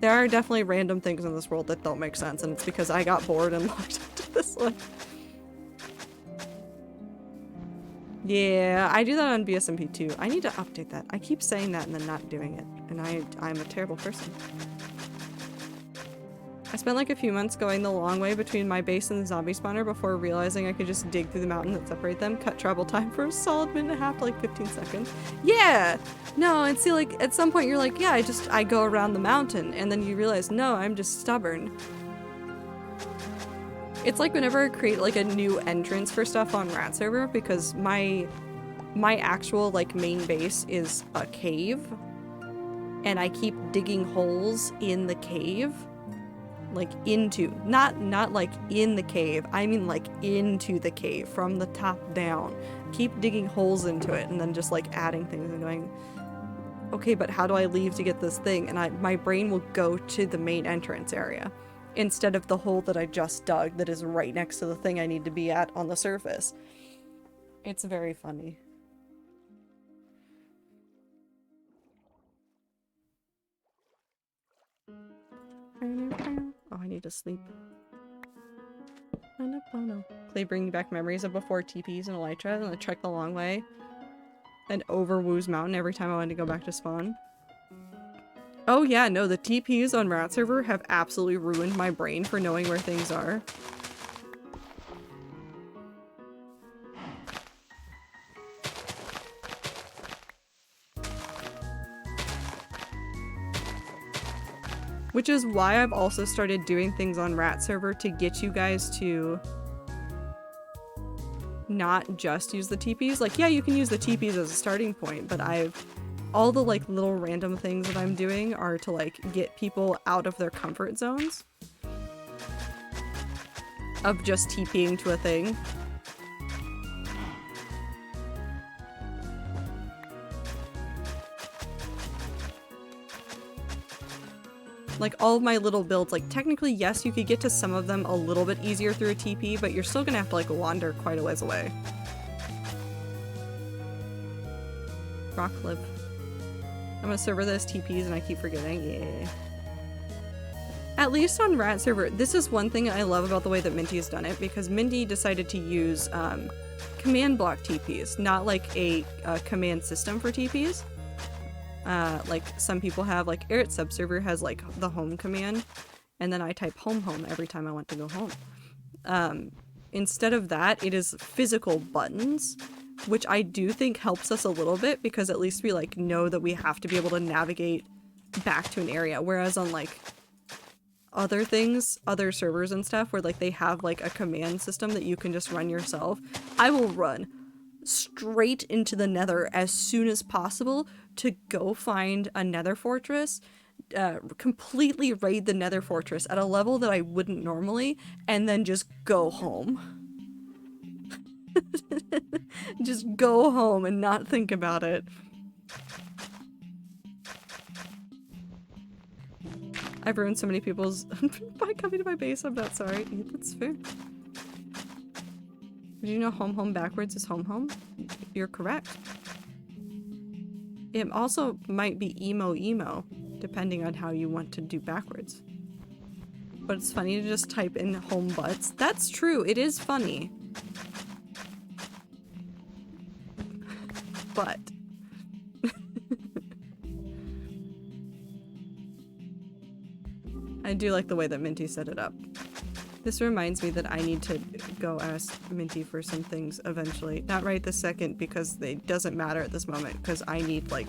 There are definitely random things in this world that don't make sense, and it's because I got bored and logged into this one. Yeah, I do that on BSMP too. I need to update that. I keep saying that and then not doing it, and I'm a terrible person. I spent like a few months going the long way between my base and the zombie spawner before realizing I could just dig through the mountain that separate them, cut travel time for a solid minute and a half to like 15 seconds. Yeah! No, and see, like, at some point you're like, yeah, I go around the mountain, and then you realize, no, I'm just stubborn. It's like whenever I create like a new entrance for stuff on Rat Server, because my actual like main base is a cave, and I keep digging holes in the cave. Like into, not like in the cave, I mean like into the cave from the top down. Keep digging holes into it and then just like adding things and going, okay, but how do I leave to get this thing? And my brain will go to the main entrance area instead of the hole that I just dug that is right next to the thing I need to be at on the surface. It's very funny. Oh, I need to sleep. Clay bringing back memories of before TPs and Elytra, and I trek the long way and over Woo's Mountain every time I wanted to go back to spawn. Oh yeah, no, the TPs on Rat Server have absolutely ruined my brain for knowing where things are. Which is why I've also started doing things on Rat Server to get you guys to not just use the TPs. Like, yeah, you can use the TPs as a starting point, but all the like little random things that I'm doing are to like get people out of their comfort zones of just TPing to a thing. Like, all of my little builds, like, technically, yes, you could get to some of them a little bit easier through a TP, but you're still gonna have to, like, wander quite a ways away. Rock clip. I'm a server that has TPs and I keep forgetting. Yeah. At least on Rat Server, this is one thing I love about the way that Minty has done it, because Minty decided to use command block TPs, not like a command system for TPs. Like some people have, like Erit subserver has like the home command, and then I type home every time I want to go home. Instead of that, it is physical buttons, which I do think helps us a little bit, because at least we like know that we have to be able to navigate back to an area, whereas on like other things, other servers and stuff where like they have like a command system that you can just run yourself, I will run straight into the nether as soon as possible to go find a nether fortress, completely raid the nether fortress at a level that I wouldn't normally, and then just go home. Just go home and not think about it. I've ruined so many people's by coming to my base. I'm not sorry. Yeah, that's fair. Did you know home home backwards is home home? You're correct. It also might be emo emo, depending on how you want to do backwards. But it's funny to just type in home butts. That's true. It is funny. But I do like the way that Minty set it up. This reminds me that I need to go ask Minty for some things eventually. Not right this second because it doesn't matter at this moment because I need like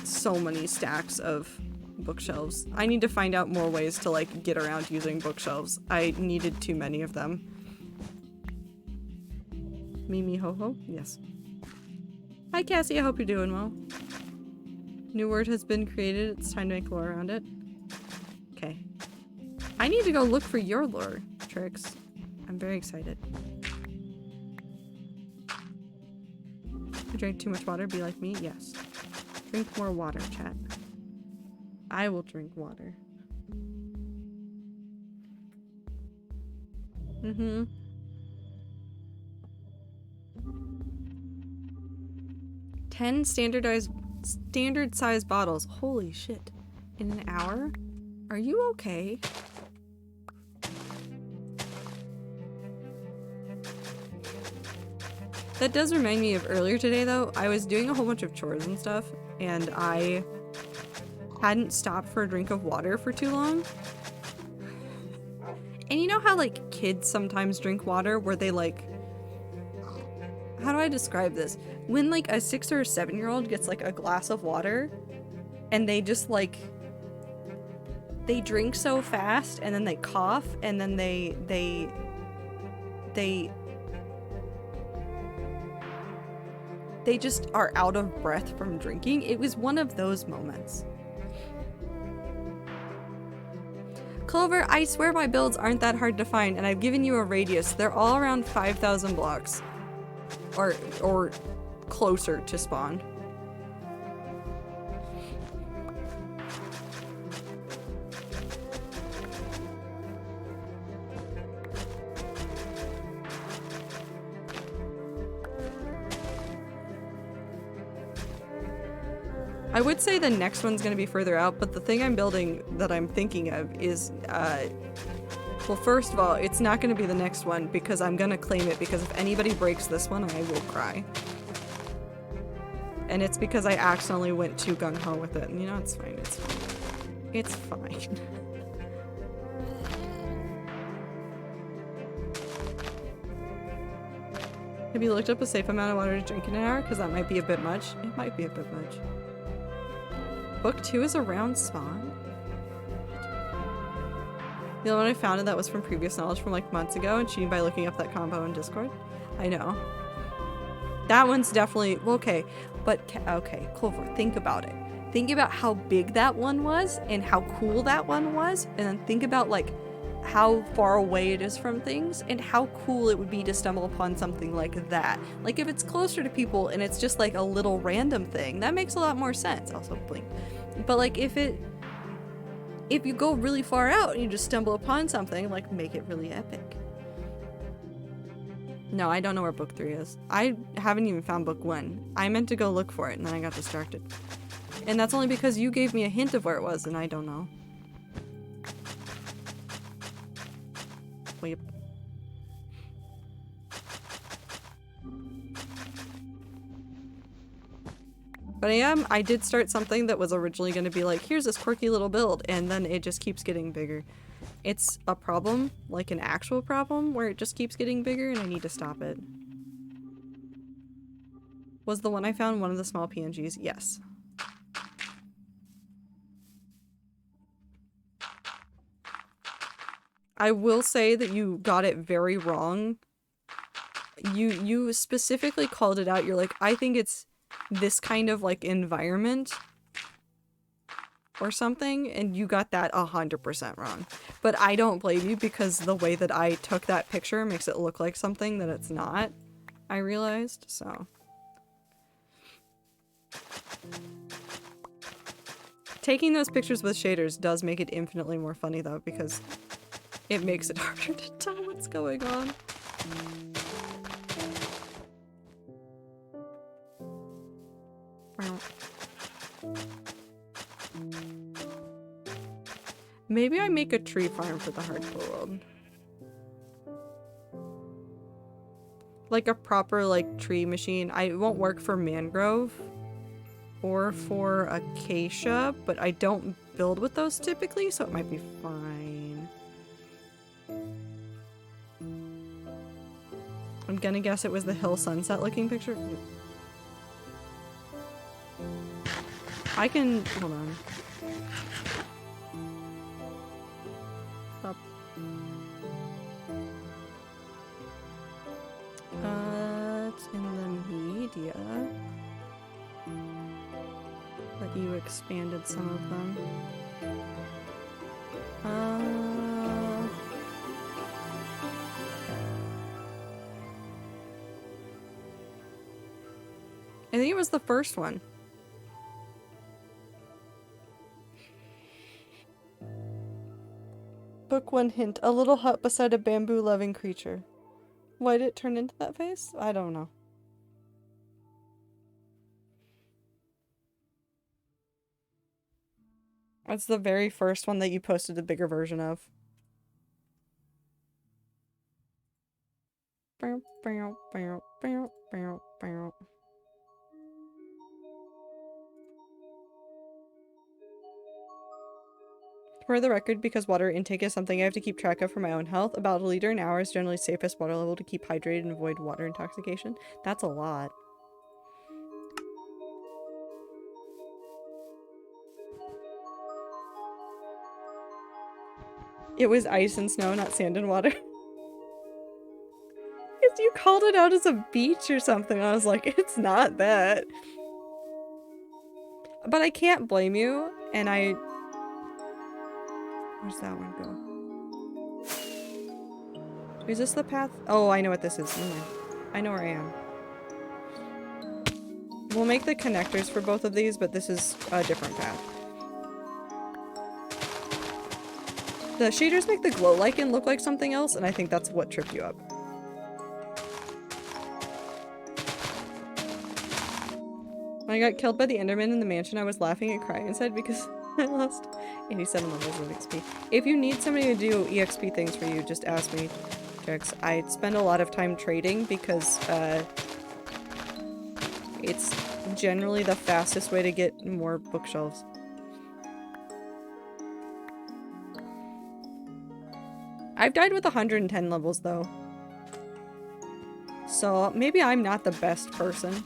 so many stacks of bookshelves. I need to find out more ways to like get around using bookshelves. I needed too many of them. Mimi ho ho? Yes. Hi Cassie, I hope you're doing well. New word has been created. It's time to make lore around it. Okay. I need to go look for your lore, Trix. I'm very excited. You drank too much water? Be like me? Yes. Drink more water, chat. I will drink water. Mm-hmm. Ten standard size bottles. Holy shit. In an hour? Are you okay? That does remind me of earlier today though. I was doing a whole bunch of chores and stuff and I hadn't stopped for a drink of water for too long. And you know how like kids sometimes drink water where they like, how do I describe this? When like a 6 or 7-year-old gets like a glass of water and they just like, they drink so fast and then they cough and then they just are out of breath from drinking. It was one of those moments. Clover, I swear my builds aren't that hard to find and I've given you a radius. They're all around 5,000 blocks. Or closer to spawn. I would say the next one's gonna be further out, but the thing I'm building that I'm thinking of is, well, first of all, it's not gonna be the next one because I'm gonna claim it because if anybody breaks this one, I will cry. And it's because I accidentally went too gung-ho with it. And you know, it's fine, it's fine. It's fine. Have you looked up a safe amount of water to drink in an hour? Because that might be a bit much. It might be a bit much. Book 2 is around spawn? The only one I found that was from previous knowledge from like months ago and cheating by looking up that combo in Discord. I know. That one's definitely, well, okay, but okay, Clover, think about it. Think about how big that one was and how cool that one was, and then think about like how far away it is from things and how cool it would be to stumble upon something like that. Like if it's closer to people and it's just like a little random thing, that makes a lot more sense. Also blink. But like if you go really far out and you just stumble upon something, like make it really epic. No, I don't know where book 3 is. I haven't even found book 1. I meant to go look for it and then I got distracted. And that's only because you gave me a hint of where it was and I don't know. Wait. But I did start something that was originally going to be like, here's this quirky little build, and then it just keeps getting bigger. It's a problem, like an actual problem, where it just keeps getting bigger and I need to stop it. Was the one I found one of the small PNGs? Yes. I will say that you got it very wrong. You specifically called it out. You're like, I think it's this kind of like environment or something, and you got that 100% wrong. But I don't blame you, because the way that I took that picture makes it look like something that it's not, I realized, so. Taking those pictures with shaders does make it infinitely more funny though, because it makes it harder to tell what's going on. Maybe I make a tree farm for the hardcore world. Like a proper, like, tree machine. It won't work for mangrove or for acacia, but I don't build with those typically, so it might be fine. I'm gonna guess it was the hill sunset looking picture. I can, hold on. Up. It's in the media. But you expanded some of them. I think it was the first one. Book one hint. A little hut beside a bamboo-loving creature. Why did it turn into that face? I don't know. That's the very first one that you posted the bigger version of. For the record, because water intake is something I have to keep track of for my own health, about 1 liter an hour is generally safest water level to keep hydrated and avoid water intoxication. That's a lot. It was ice and snow, not sand and water. Because you called it out as a beach or something. I was like, it's not that. But I can't blame you, and I... Where's that one go? Is this the path? Oh, I know what this is. Never mind. I know where I am. We'll make the connectors for both of these, but this is a different path. The shaders make the glow lichen look like something else, and I think that's what tripped you up. When I got killed by the Enderman in the mansion, I was laughing and crying inside because I lost 87 levels of XP. If you need somebody to do EXP things for you, just ask me, Jax. I spend a lot of time trading because, it's generally the fastest way to get more bookshelves. I've died with 110 levels, though. So, maybe I'm not the best person.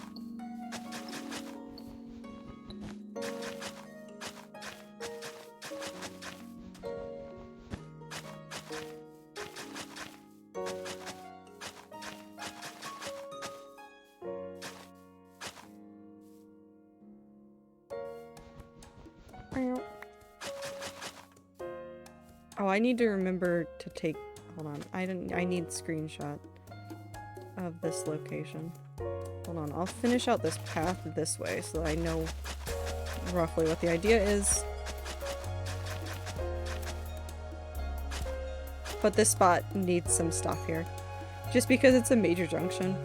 Oh, I need to remember to take... Hold on. I need screenshot of this location. Hold on. I'll finish out this path this way so that I know roughly what the idea is. But this spot needs some stuff here. Just because it's a major junction.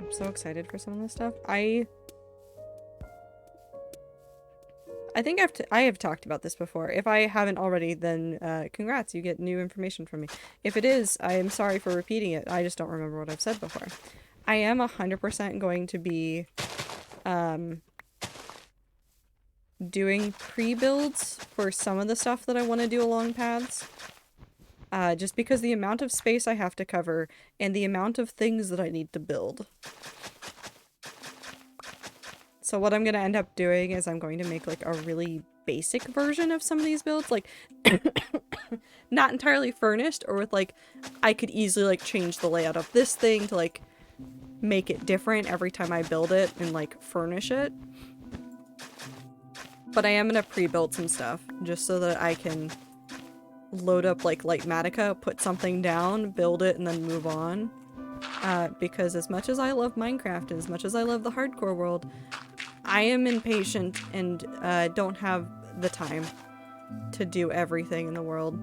I'm so excited for some of this stuff. I I think I have talked about this before. If I haven't already, then congrats, you get new information from me. If it is, I am sorry for repeating it. I just don't remember what I've said before. I am 100% going to be doing pre-builds for some of the stuff that I want to do along paths. Just because the amount of space I have to cover and the amount of things that I need to build. So what I'm going to end up doing is I'm going to make like a really basic version of some of these builds, like not entirely furnished, or with like I could easily like change the layout of this thing to like make it different every time I build it and like furnish it. But I am going to pre-build some stuff just so that I can load up like Lightmatica, put something down, build it, and then move on. Because as much as I love Minecraft and as much as I love the hardcore world, I am impatient and don't have the time to do everything in the world.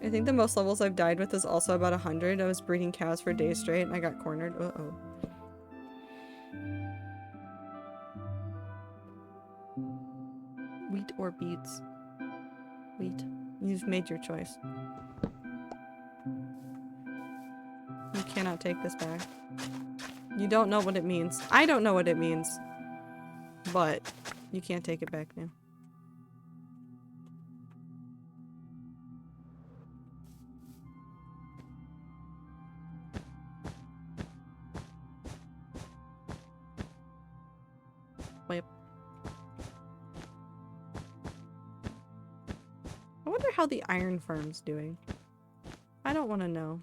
I think the most levels I've died with is also about 100. I was breeding cows for days straight and I got cornered. Uh-oh. Wheat or beets? Wheat. You've made your choice. You cannot take this back. You don't know what it means. I don't know what it means. But you can't take it back now. Wait. I wonder how the iron farm's doing. I don't want to know.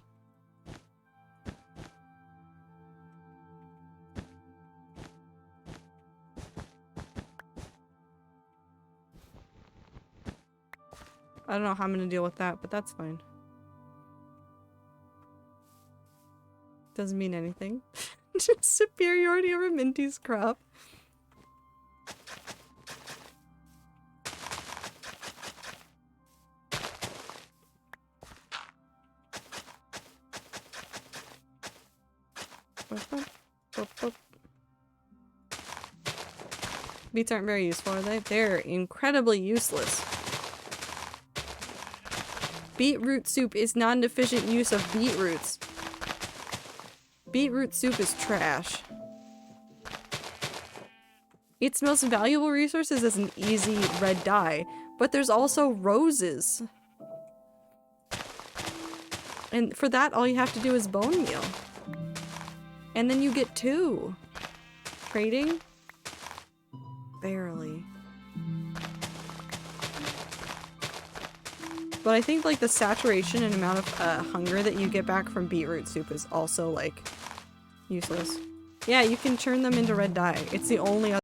I don't know how I'm gonna deal with that, but that's fine. Doesn't mean anything. Just superiority over Minty's crop. Beets aren't very useful, are they? They're incredibly useless. Beetroot soup is not an efficient use of beetroots. Beetroot soup is trash. Its most valuable resources is an easy red dye, but there's also roses. And for that, all you have to do is bone meal. And then you get 2. Trading? Barely. But I think like the saturation and amount of hunger that you get back from beetroot soup is also like useless. Yeah, you can turn them into red dye. It's the only other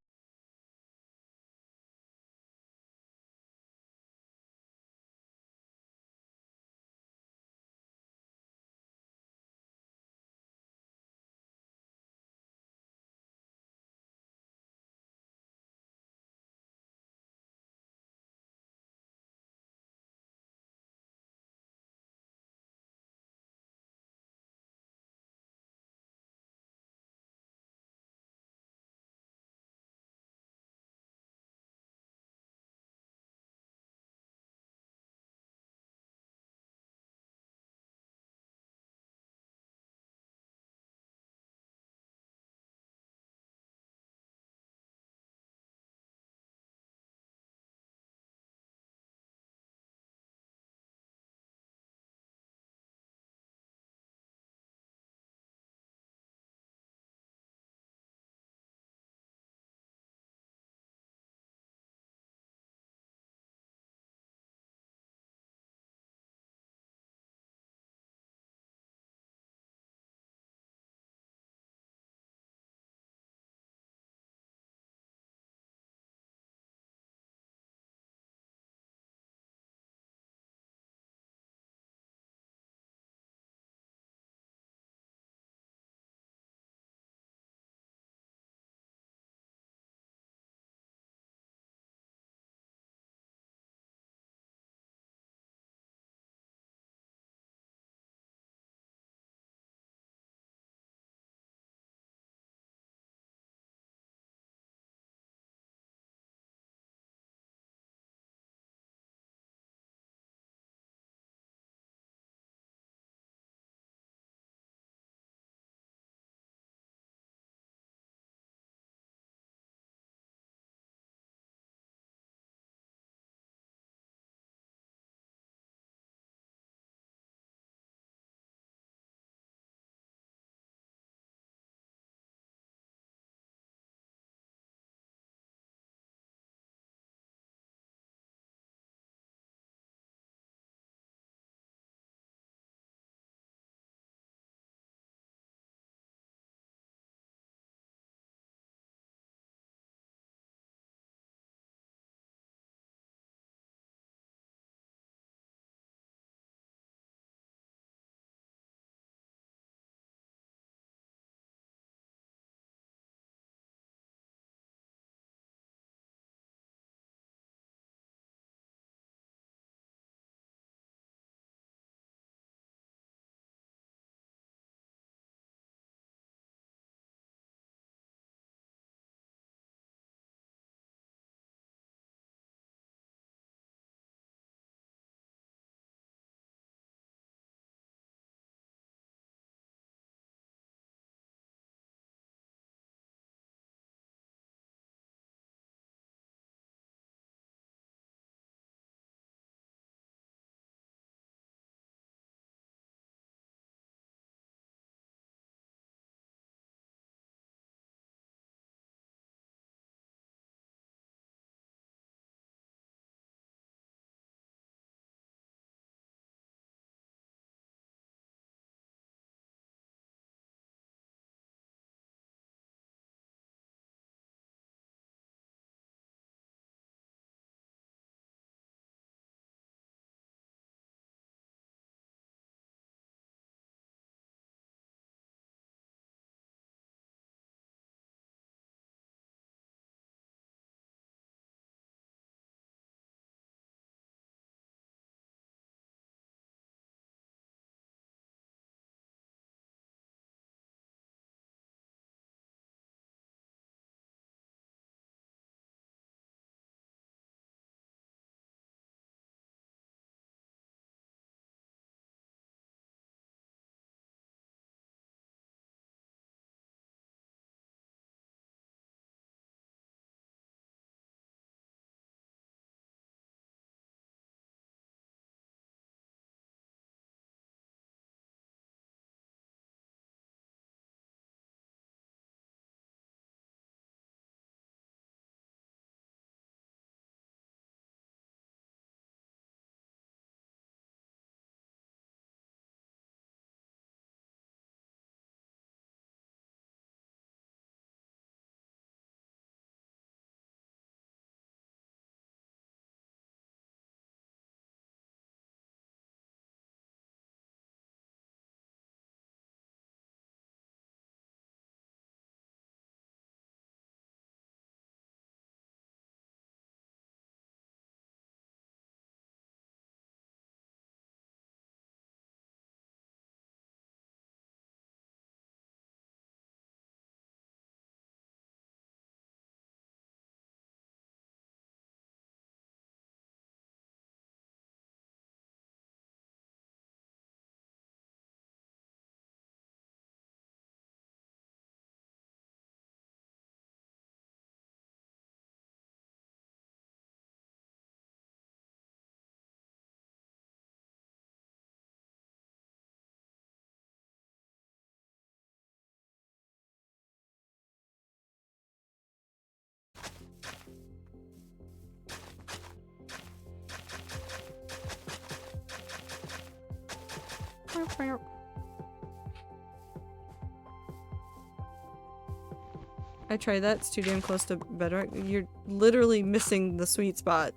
I tried that. It's too damn close to bedrock. You're literally missing the sweet spot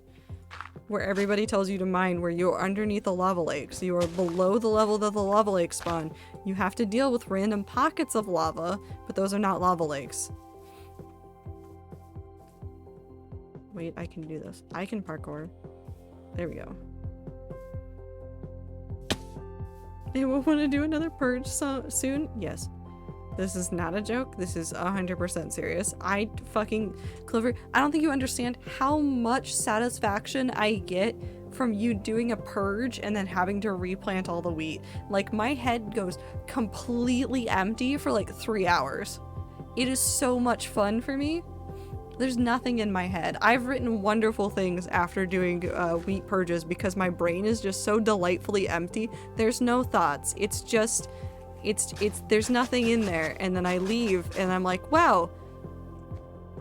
where everybody tells you to mine, where you're underneath a lava lake. So you are below the level that the lava lakes spawn. You have to deal with random pockets of lava, but those are not lava lakes. Wait, I can do this. I can parkour. There we go. Anyone want to do another purge soon? Yes. This is not a joke. This is 100% serious. Clover, I don't think you understand how much satisfaction I get from you doing a purge and then having to replant all the wheat. Like, my head goes completely empty for like 3 hours. It is so much fun for me. There's nothing in my head. I've written wonderful things after doing wheat purges because my brain is just so delightfully empty. There's no thoughts. It's just... there's nothing in there, and then I leave and I'm like, wow,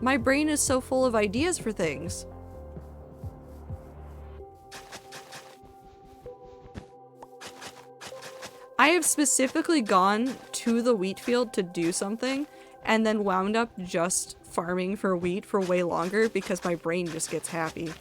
my brain is so full of ideas for things. I have specifically gone to the wheat field to do something and then wound up just farming for wheat for way longer because my brain just gets happy.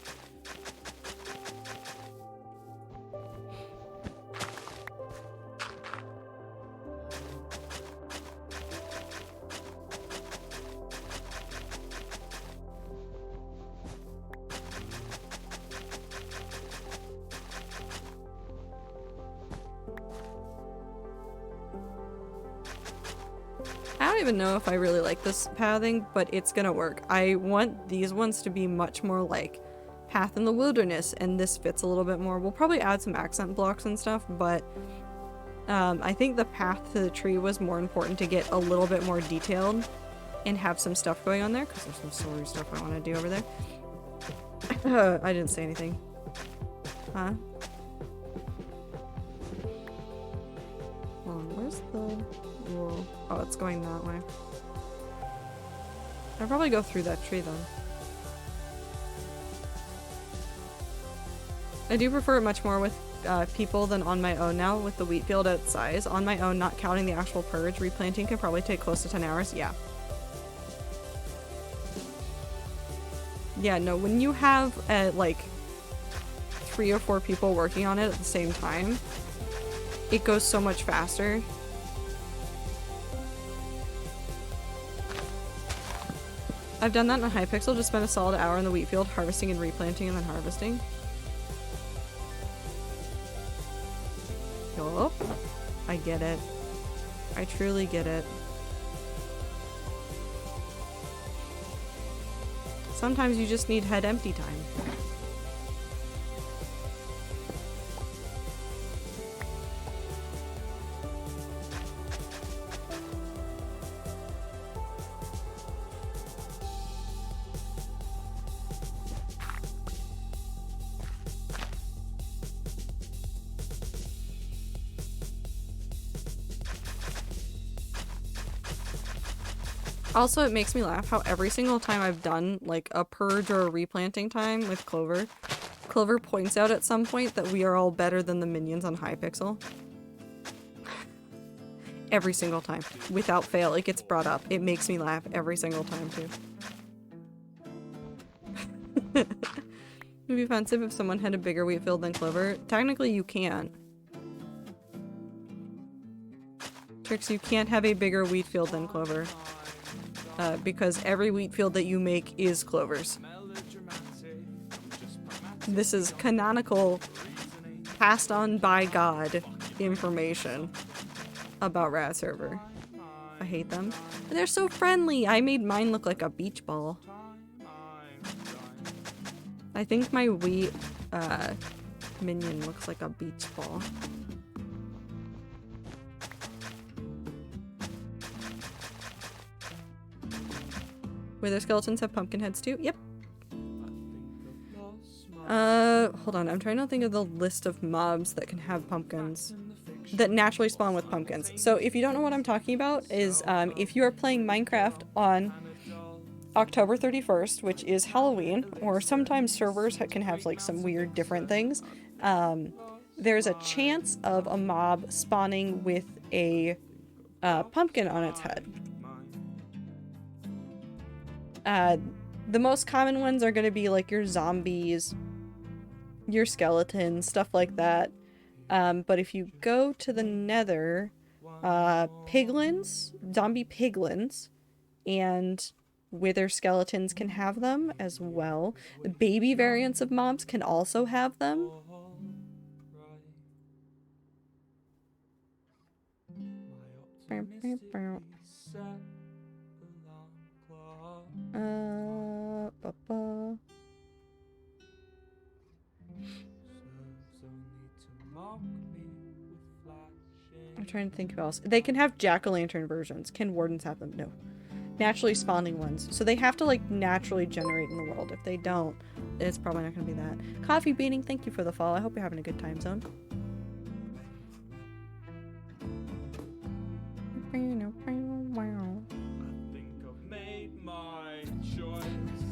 I don't even know if I really like this pathing, but it's gonna work. I want these ones to be much more like Path in the Wilderness, and this fits a little bit more. We'll probably add some accent blocks and stuff, but I think the path to the tree was more important to get a little bit more detailed and have some stuff going on there, because there's some story stuff I want to do over there. I didn't say anything. Huh? Hold on, where's the... Whoa. Oh, it's going that way. I'll probably go through that tree then. I do prefer it much more with people than on my own now, with the wheat field at size. On my own, not counting the actual purge, replanting can probably take close to 10 hours. Yeah. Yeah, no, when you have like 3 or 4 people working on it at the same time, it goes so much faster. I've done that in Hypixel, just spent a solid hour in the wheat field harvesting and replanting and then harvesting. Yup. I get it. I truly get it. Sometimes you just need head empty time. Also, it makes me laugh how every single time I've done like a purge or a replanting time with Clover, Clover points out at some point that we are all better than the minions on Hypixel. Every single time. Without fail, it gets brought up. It makes me laugh every single time too. It would be offensive if someone had a bigger wheat field than Clover. Technically, you can't. Trix, you can't have a bigger wheat field than Clover. Because every wheat field that you make is Clover's. This is canonical, passed on by God information about Rat Server. I hate them. But they're so friendly! I made mine look like a beach ball. I think my wheat minion looks like a beach ball. Wither skeletons have pumpkin heads too? Yep. Hold on. I'm trying to think of the list of mobs that can have pumpkins. That naturally spawn with pumpkins. So if you don't know what I'm talking about, is if you are playing Minecraft on October 31st, which is Halloween, or sometimes servers can have like some weird different things. there's a chance of a mob spawning with a pumpkin on its head. The most common ones are going to be like your zombies, your skeletons, stuff like that. But if you go to the nether, piglins, zombie piglins, and wither skeletons can have them as well. The baby variants of mobs can also have them. I'm trying to think who else. They can have jack-o'-lantern versions. Can wardens have them? No. Naturally spawning ones. So they have to like naturally generate in the world. If they don't, it's probably not going to be that. Coffee Beating, thank you for the follow. I hope you're having a good time zone.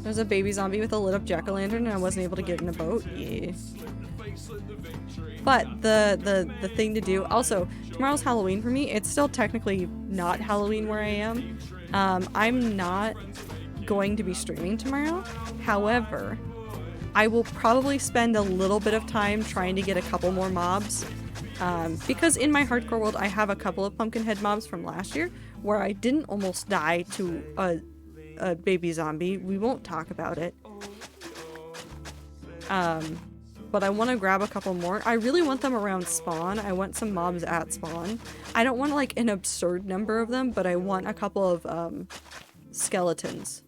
There's a baby zombie with a lit up jack-o'-lantern and I wasn't able to get in a boat. Yeah. But the thing to do, also, tomorrow's Halloween for me. It's still technically not Halloween where I am. I'm not going to be streaming tomorrow. However, I will probably spend a little bit of time trying to get a couple more mobs. Because in my hardcore world, I have a couple of pumpkinhead mobs from last year where I didn't almost die to a baby zombie. We won't talk about it. But I want to grab a couple more. I really want them around spawn. I want some mobs at spawn. I don't want like an absurd number of them, but I want a couple of skeletons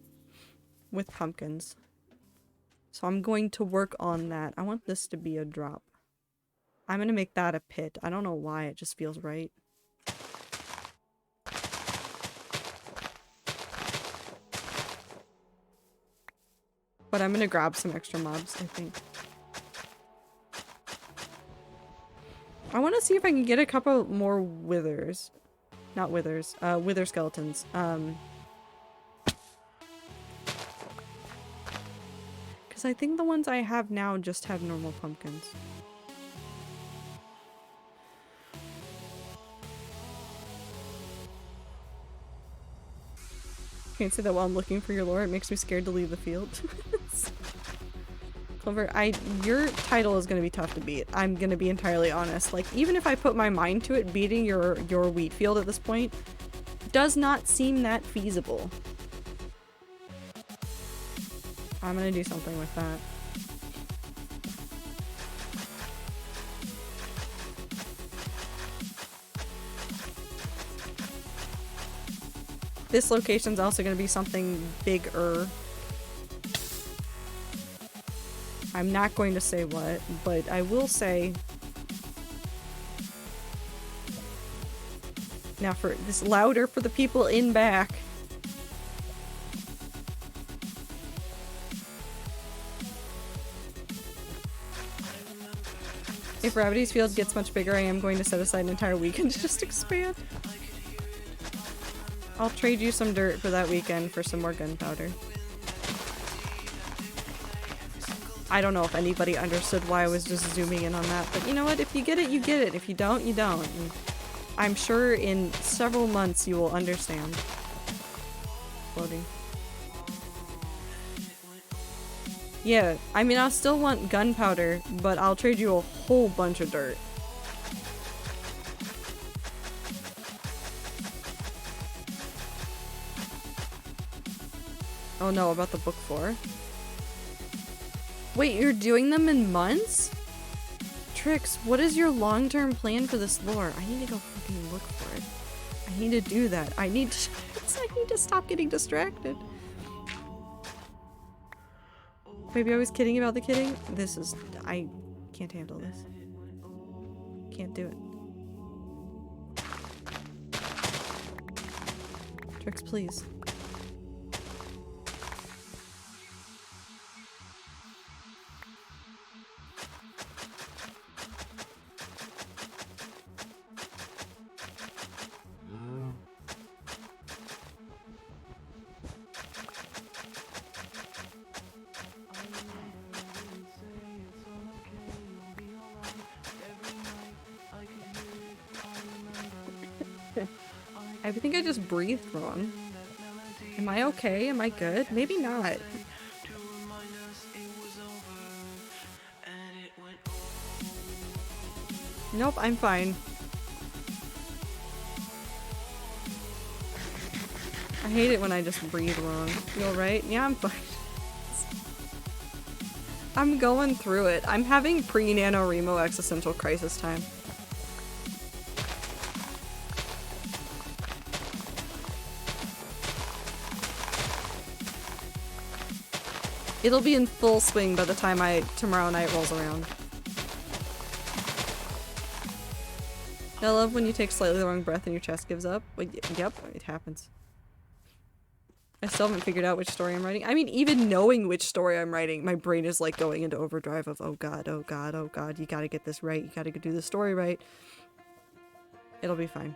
with pumpkins. So I'm going to work on that. I want this to be a drop. I'm going to make that a pit. I don't know why, it just feels right. But I'm going to grab some extra mobs, I think. I want to see if I can get a couple more withers. Not withers. Wither skeletons. Because I think the ones I have now just have normal pumpkins. Can't say that while I'm looking for your lore. It makes me scared to leave the field. Clover, your title is going to be tough to beat. I'm going to be entirely honest. Like, even if I put my mind to it, beating your wheat field at this point does not seem that feasible. I'm going to do something with that. This location's also going to be something bigger. I'm not going to say what, but I will say... Now for this louder for the people in back. If Ravady's field gets much bigger, I am going to set aside an entire weekend to just expand. I'll trade you some dirt for that weekend for some more gunpowder. I don't know if anybody understood why I was just zooming in on that, but you know what? If you get it, you get it. If you don't, you don't. And I'm sure in several months you will understand. Loading. Yeah, I mean, I'll still want gunpowder, but I'll trade you a whole bunch of dirt. Oh no, about the book 4? Wait, you're doing them in months? Trix, what is your long-term plan for this lore? I need to go fucking look for it. I need to do that. I need to stop getting distracted. Baby, I was kidding about the kidding. I can't handle this. Can't do it. Trix, please. I think I just breathed wrong. Am I okay? Am I good? Maybe not. Nope, I'm fine. I hate it when I just breathe wrong. You alright? Yeah, I'm fine. I'm going through it. I'm having pre-NaNoWriMo existential crisis time. It'll be in full swing by the time tomorrow night rolls around. I love when you take slightly the wrong breath and your chest gives up. Like, yep, it happens. I still haven't figured out which story I'm writing. I mean, even knowing which story I'm writing, my brain is like going into overdrive of, oh god, oh god, oh god, you gotta get this right, you gotta do the story right. It'll be fine.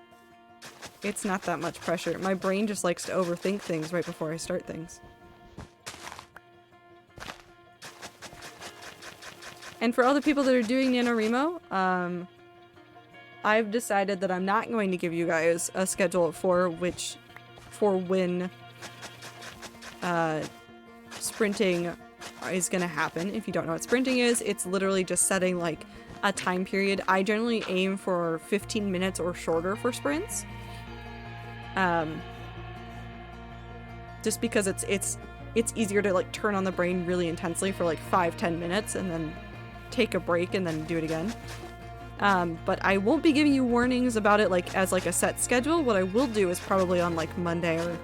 It's not that much pressure. My brain just likes to overthink things right before I start things. And for all the people that are doing NaNoWriMo, I've decided that I'm not going to give you guys a schedule for when sprinting is gonna happen. If you don't know what sprinting is, it's literally just setting like a time period. I generally aim for 15 minutes or shorter for sprints. Just because it's easier to like turn on the brain really intensely for like 5-10 minutes and then take a break and then do it again. But I won't be giving you warnings about it like as like a set schedule. What I will do is probably on like Monday or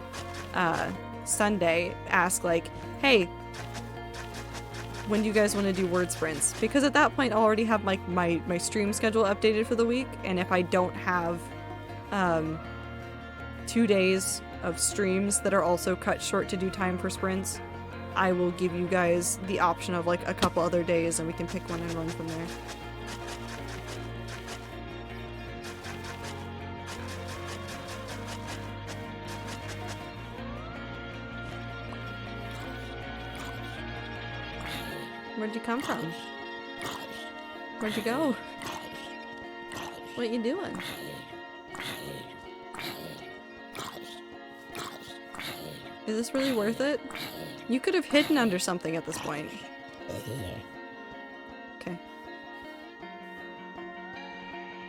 Sunday ask like, hey, when do you guys want to do word sprints? Because at that point I'll already have like my stream schedule updated for the week, and if I don't have 2 days of streams that are also cut short to do time for sprints, I will give you guys the option of like a couple other days and we can pick one and run from there. Where'd you come from? Where'd you go? What you doing? Is this really worth it? You could have hidden under something at this point. Okay.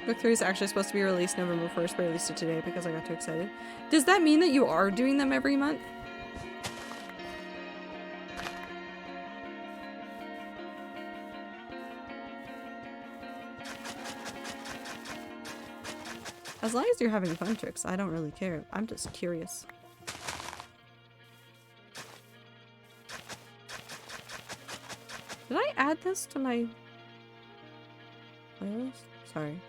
Book 3 is actually supposed to be released November 1st, but I released it today because I got too excited. Does that mean that you are doing them every month? As long as you're having fun, Tricks, I don't really care. I'm just curious. Did I add this to my playlist? Sorry.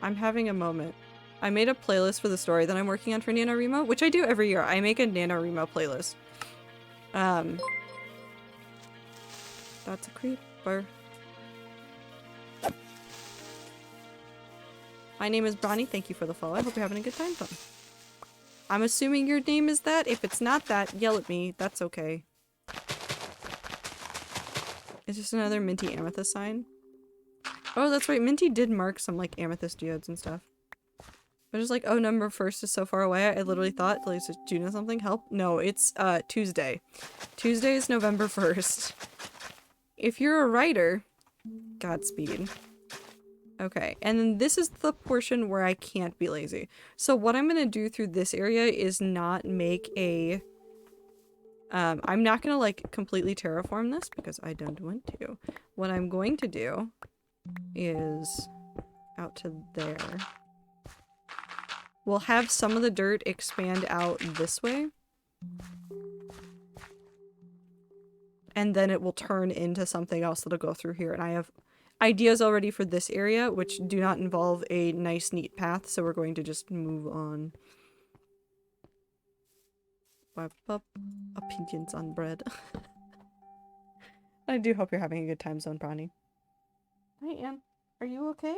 I'm having a moment. I made a playlist for the story that I'm working on for NaNoWriMo, which I do every year. I make a NaNoWriMo playlist. That's a creeper. My name is Bronny. Thank you for the follow. I hope you're having a good time, fun. I'm assuming your name is that. If it's not that, yell at me. That's okay. It's just another Minty amethyst sign. Oh, that's right. Minty did mark some like amethyst geodes and stuff. But just like, oh, November 1st is so far away. I literally thought, at least it's June or something. Help. No, it's Tuesday. Tuesday is November 1st. If you're a writer, Godspeed. Okay, and then this is the portion where I can't be lazy. So what I'm gonna do through this area is not make a... I'm not gonna like completely terraform this because I don't want to. What I'm going to do is out to there. We'll have some of the dirt expand out this way. And then it will turn into something else that'll go through here. And I have ideas already for this area, which do not involve a nice, neat path, so we're going to just move on. Opinions on bread. I do hope you're having a good time, Zone Bronny. Hi, Anne. Are you okay?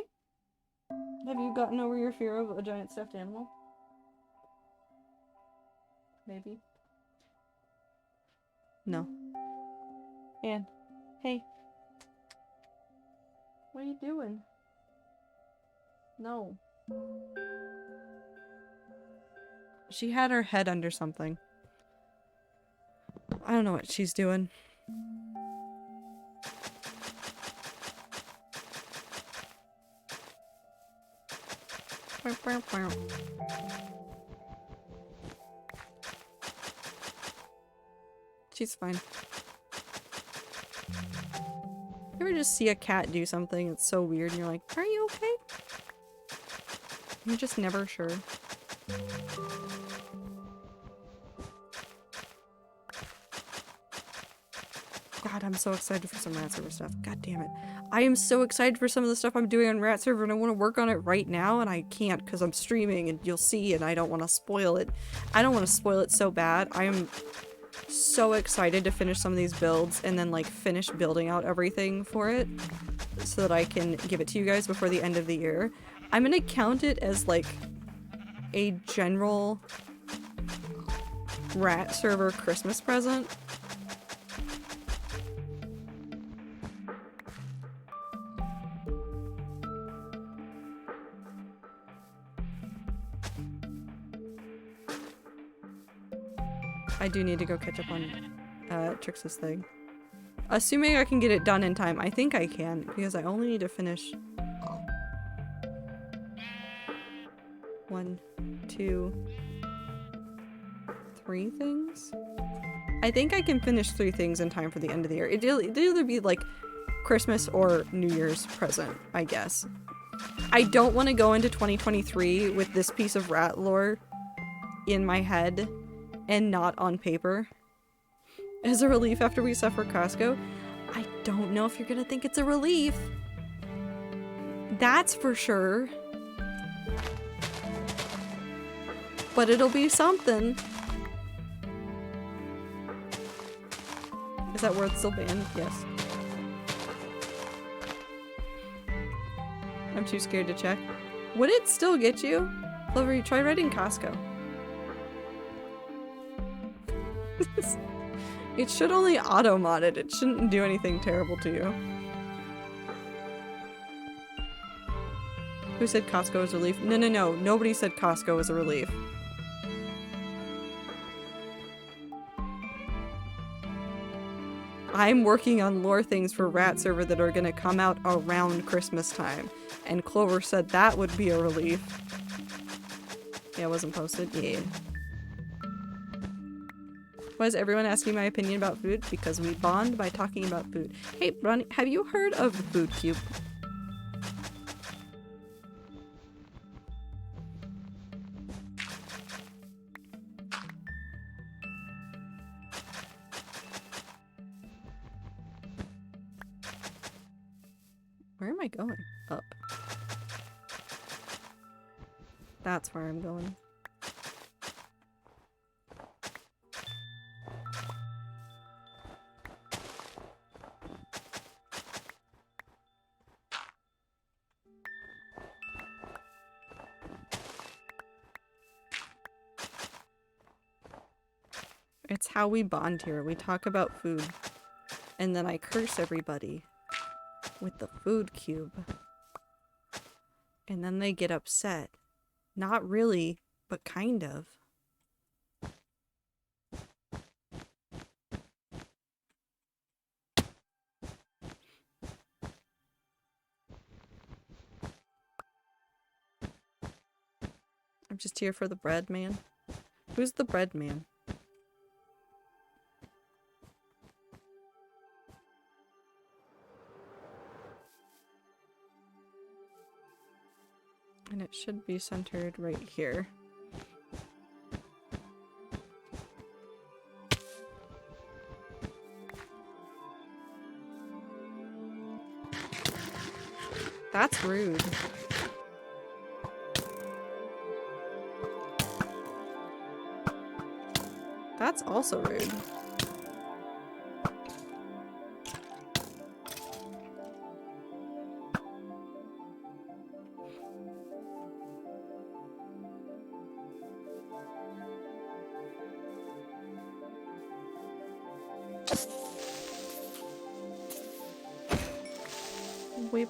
Have you gotten over your fear of a giant stuffed animal? Maybe. No. Anne. Hey. What are you doing? No. She had her head under something. I don't know what she's doing. She's fine. You ever just see a cat do something that's so weird and you're like, are you okay? You're just never sure. God, I'm so excited for some Rat Server stuff. God damn it. I am so excited for some of the stuff I'm doing on Rat Server and I want to work on it right now and I can't because I'm streaming and you'll see and I don't want to spoil it. I don't want to spoil it so bad. I am so excited to finish some of these builds and then like finish building out everything for it so that I can give it to you guys before the end of the year. I'm gonna count it as like a general Rat Server Christmas present. I do need to go catch up on Trix's thing. Assuming I can get it done in time. I think I can, because I only need to finish 1, 2, 3 things? I think I can finish 3 things in time for the end of the year. It'll either be like Christmas or New Year's present, I guess. I don't want to go into 2023 with this piece of rat lore in my head and not on paper. As a relief after we suffer Costco, I don't know if you're gonna think it's a relief. That's for sure. But it'll be something. Is that word still banned? Yes. I'm too scared to check. Would it still get you? Clover, you try writing Costco. It should only auto-mod it. It shouldn't do anything terrible to you. Who said Costco was a relief? No, no, no. Nobody said Costco was a relief. I'm working on lore things for Rat Server that are gonna come out around Christmas time. And Clover said that would be a relief. Yeah, it wasn't posted? Yeah. Why is everyone asking my opinion about food? Because we bond by talking about food. Hey, Ronnie, have you heard of the food cube? Where am I going? Up. That's where I'm going. It's how we bond here. We talk about food. And then I curse everybody with the food cube. And then they get upset. Not really, but kind of. I'm just here for the bread man. Who's the bread man? And it should be centered right here. That's rude. That's also rude. Wait.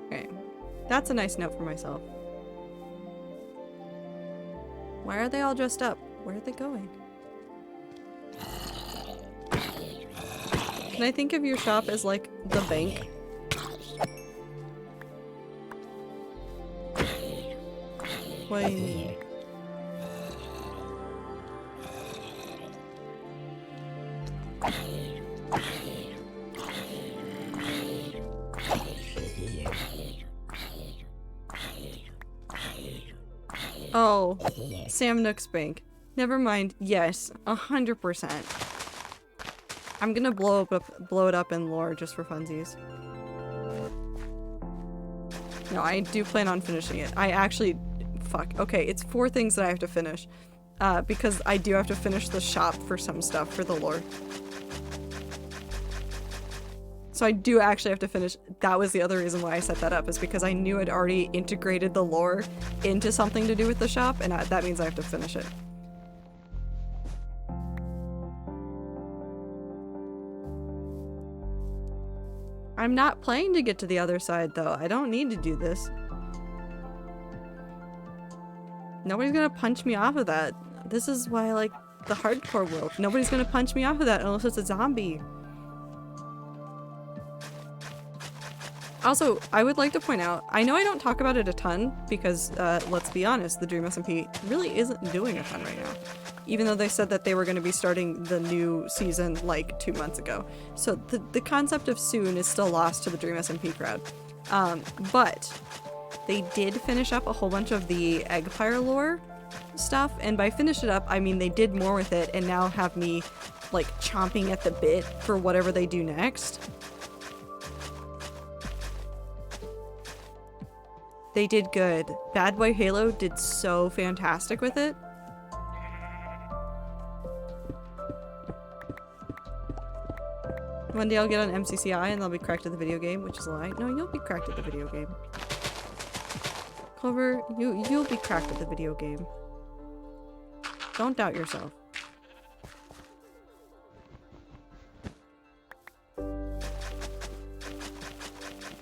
Okay, that's a nice note for myself. Why are they all dressed up? Where are they going? Can I think of your shop as like the bank? What do you mean? Oh, Sam Nook's bank. Never mind. Yes, 100%. I'm gonna blow it up in lore just for funsies. No, I do plan on finishing it. I actually, fuck. Okay, it's 4 things that I have to finish, because I do have to finish the shop for some stuff for the lore. So I do actually have to finish. That was the other reason why I set that up, is because I knew I'd already integrated the lore into something to do with the shop, and that means I have to finish it. I'm not playing to get to the other side, though. I don't need to do this. Nobody's gonna punch me off of that. This is why I like the hardcore world. Nobody's gonna punch me off of that unless it's a zombie. Also, I would like to point out, I know I don't talk about it a ton because, let's be honest, the Dream SMP really isn't doing a ton right now. Even though they said that they were going to be starting the new season like 2 months ago. So the concept of soon is still lost to the Dream SMP crowd. But they did finish up a whole bunch of the Eggpire lore stuff, and by finish it up, I mean they did more with it and now have me like chomping at the bit for whatever they do next. They did good. Bad Boy Halo did so fantastic with it. One day I'll get on MCCI and they'll be cracked at the video game, which is a lie. No, you'll be cracked at the video game. Clover, you'll be cracked at the video game. Don't doubt yourself.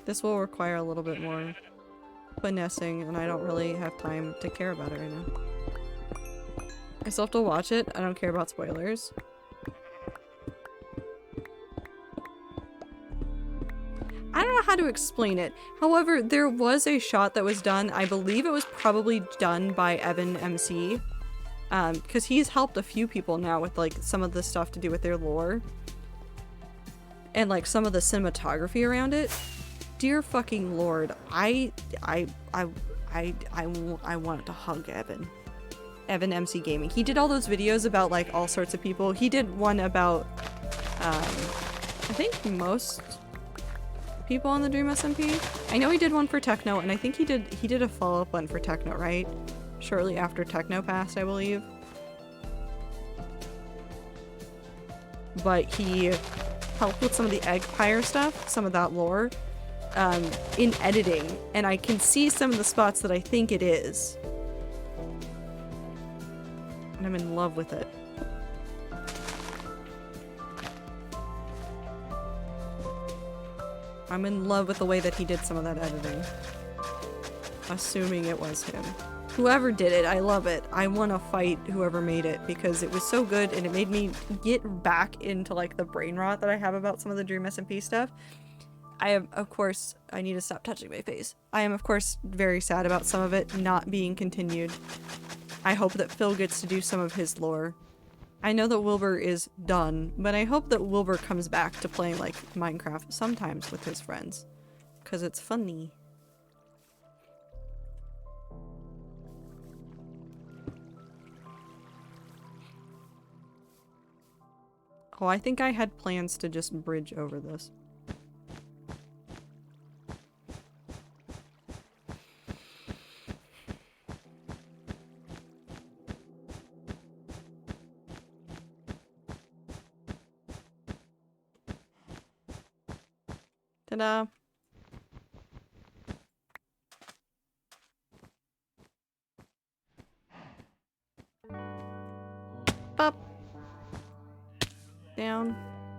This will require a little bit more finessing, and I don't really have time to care about it right now. I still have to watch it. I don't care about spoilers. I don't know how to explain it. However, there was a shot that was done. I believe it was probably done by Evan MC. Because he's helped a few people now with like some of the stuff to do with their lore. And like some of the cinematography around it. Dear fucking lord, I wanted to hug Evan. Evan MC Gaming. He did all those videos about like all sorts of people. He did one about I think most people on the Dream SMP. I know he did one for Techno, and I think he did a follow-up one for Techno, right? Shortly after Techno passed, I believe. But he helped with some of the Eggpire stuff, some of that lore. In editing, and I can see some of the spots that I think it is. And I'm in love with it. I'm in love with the way that he did some of that editing. Assuming it was him. Whoever did it, I love it. I want to fight whoever made it because it was so good and it made me get back into like the brain rot that I have about some of the Dream SMP stuff. I am, of course, I need to stop touching my face. I am, of course, very sad about some of it not being continued. I hope that Phil gets to do some of his lore. I know that Wilbur is done, but I hope that Wilbur comes back to playing, like, Minecraft sometimes with his friends. Because it's funny. Oh, I think I had plans to just bridge over this. Ta-da! Up! Down.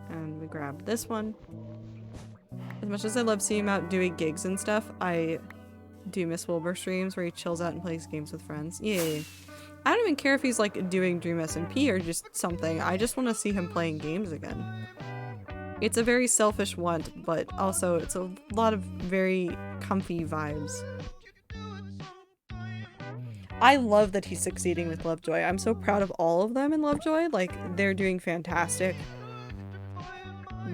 And we grab this one. As much as I love seeing him out doing gigs and stuff, I do miss Wilbur streams where he chills out and plays games with friends. Yeah. I don't even care if he's like doing Dream SMP or just something. I just want to see him playing games again. It's a very selfish want, but also it's a lot of very comfy vibes. I love that he's succeeding with Lovejoy. I'm so proud of all of them in Lovejoy. Like, they're doing fantastic.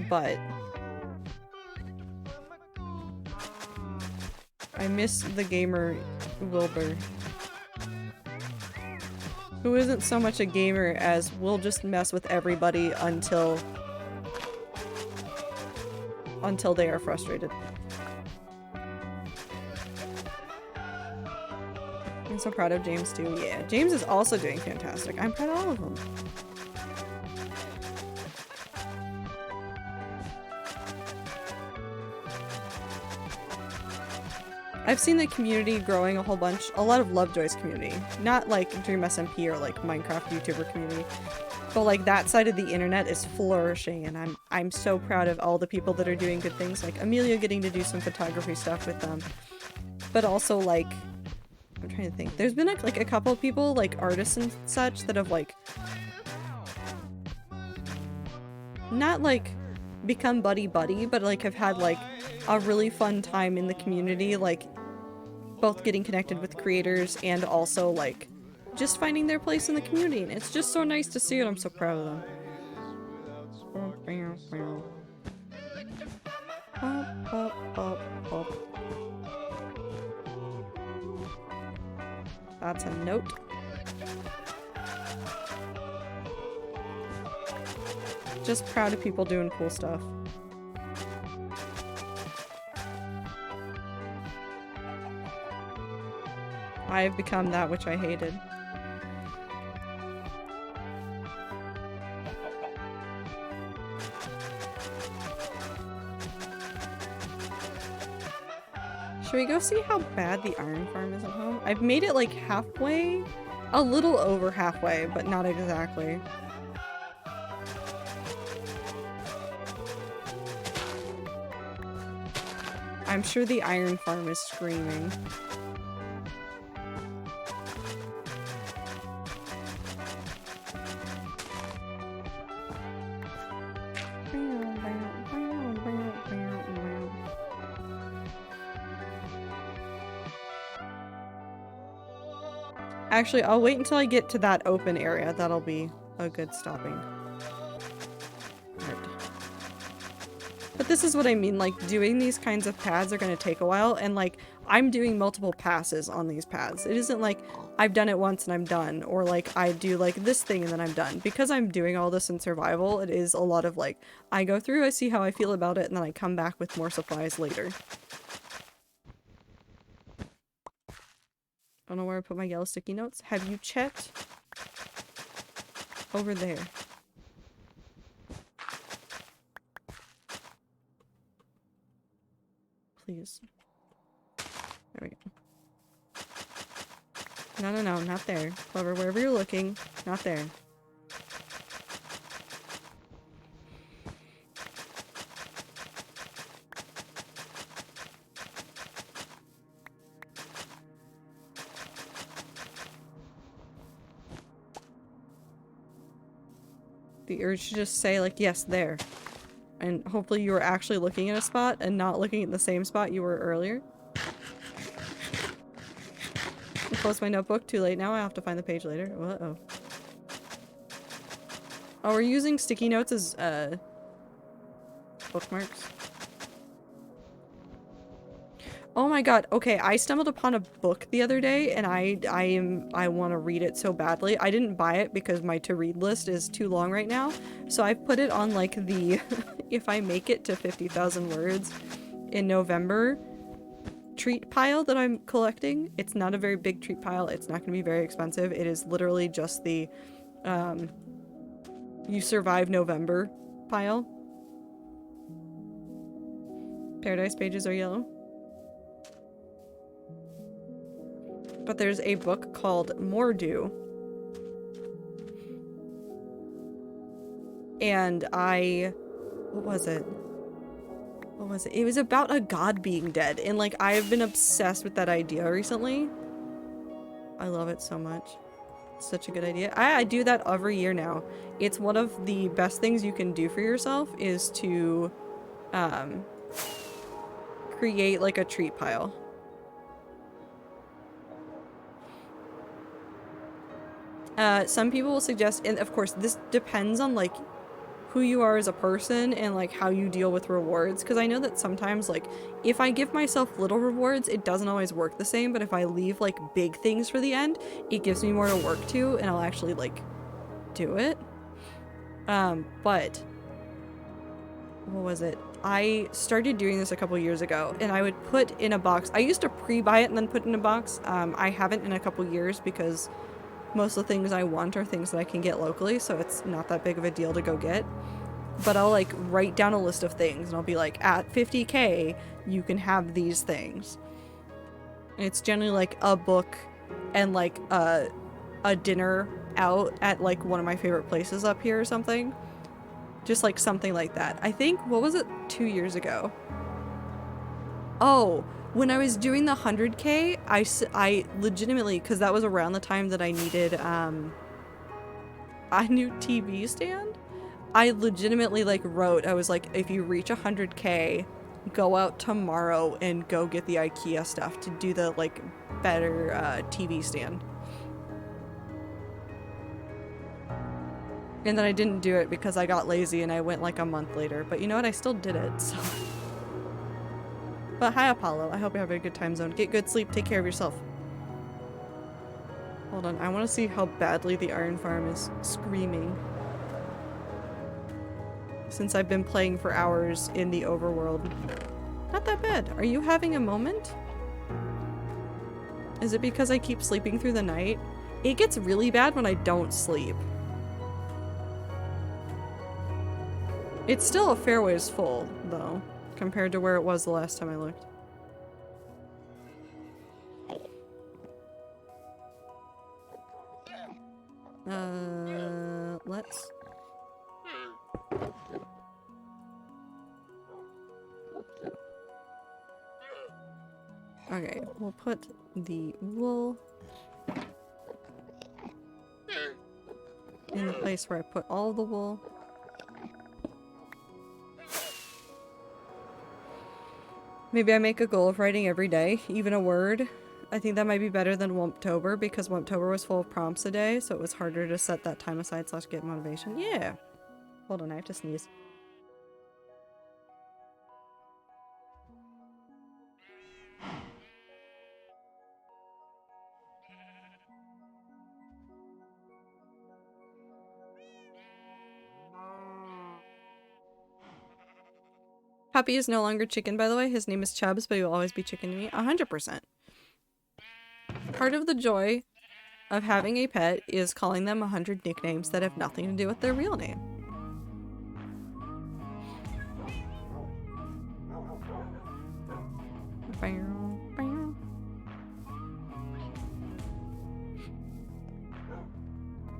But I miss the gamer Wilbur, who isn't so much a gamer as will just mess with everybody until they are frustrated. I'm so proud of James too. Yeah, James is also doing fantastic. I'm proud of all of them. I've seen the community growing a whole bunch. A lot of Lovejoy's community. Not like Dream SMP or like Minecraft YouTuber community. But like that side of the internet is flourishing, and I'm so proud of all the people that are doing good things. Like Amelia getting to do some photography stuff with them. But also like, I'm trying to think. There's been like a couple of people, like artists and such, that have like not like become buddy-buddy, but like have had like a really fun time in the community, like both getting connected with creators and also like just finding their place in the community, and it's just so nice to see it. I'm so proud of them. That's a note. Just proud of people doing cool stuff. I have become that which I hated. Should we go see how bad the iron farm is at home? I've made it like halfway, a little over halfway, but not exactly. I'm sure the iron farm is screaming. Actually, I'll wait until I get to that open area. That'll be a good stopping. Right. But this is what I mean, like, doing these kinds of paths are gonna take a while, and like, I'm doing multiple passes on these paths. It isn't like, I've done it once and I'm done, or like, I do like this thing and then I'm done. Because I'm doing all this in survival, it is a lot of like, I go through, I see how I feel about it, and then I come back with more supplies later. I don't know where I put my yellow sticky notes. Have you checked over there? Please. There we go. No, not there. Clover, wherever you're looking, not there. The urge to just say, like, yes, there. And hopefully you were actually looking at a spot and not looking at the same spot you were earlier. I closed my notebook. Too late now. I have to find the page later. Uh-oh. Oh, we're using sticky notes as, bookmarks. Oh my god, okay, I stumbled upon a book the other day, and I want to read it so badly. I didn't buy it because my to-read list is too long right now, so I put it on, like, the if I make it to 50,000 words in November treat pile that I'm collecting. It's not a very big treat pile. It's not going to be very expensive. It is literally just the, you survive November pile. Paradise pages are yellow. But there's a book called Mordew. And what was it? What was it? It was about a god being dead, and like I've been obsessed with that idea recently. I love it so much. It's such a good idea. I do that every year now. It's one of the best things you can do for yourself is to create like a treat pile. Some people will suggest, and of course this depends on like who you are as a person and like how you deal with rewards, because I know that sometimes like if I give myself little rewards it doesn't always work the same, but if I leave like big things for the end it gives me more to work to and I'll actually like do it. But what was it? I started doing this a couple years ago and I would put in a box. I used to pre-buy it and then put it in a box. I haven't in a couple years because most of the things I want are things that I can get locally, so it's not that big of a deal to go get. But I'll like write down a list of things and I'll be like, at 50k you can have these things. And it's generally like a book and like a dinner out at like one of my favorite places up here or something. Just like something like that. I think, what was it, 2 years ago? Oh, when I was doing the 100k, I legitimately, because that was around the time that I needed a new TV stand, I legitimately like wrote, I was like, if you reach 100k, go out tomorrow and go get the IKEA stuff to do the like better TV stand. And then I didn't do it because I got lazy and I went like a month later, but you know what, I still did it, so. But hi Apollo, I hope you're having a good time zone. Get good sleep, take care of yourself. Hold on, I want to see how badly the iron farm is screaming. Since I've been playing for hours in the overworld. Not that bad. Are you having a moment? Is it because I keep sleeping through the night? It gets really bad when I don't sleep. It's still a fair ways full, though. Compared to where it was the last time I looked. Let's... Okay, we'll put the wool in the place where I put all the wool. Maybe I make a goal of writing every day, even a word. I think that might be better than Wumptober because Wumptober was full of prompts a day, so it was harder to set that time aside / get motivation. Yeah. Hold on, I have to sneeze. Puppy is no longer chicken, by the way. His name is Chubbs, but he will always be chicken to me. 100%. Part of the joy of having a pet is calling them 100 nicknames that have nothing to do with their real name.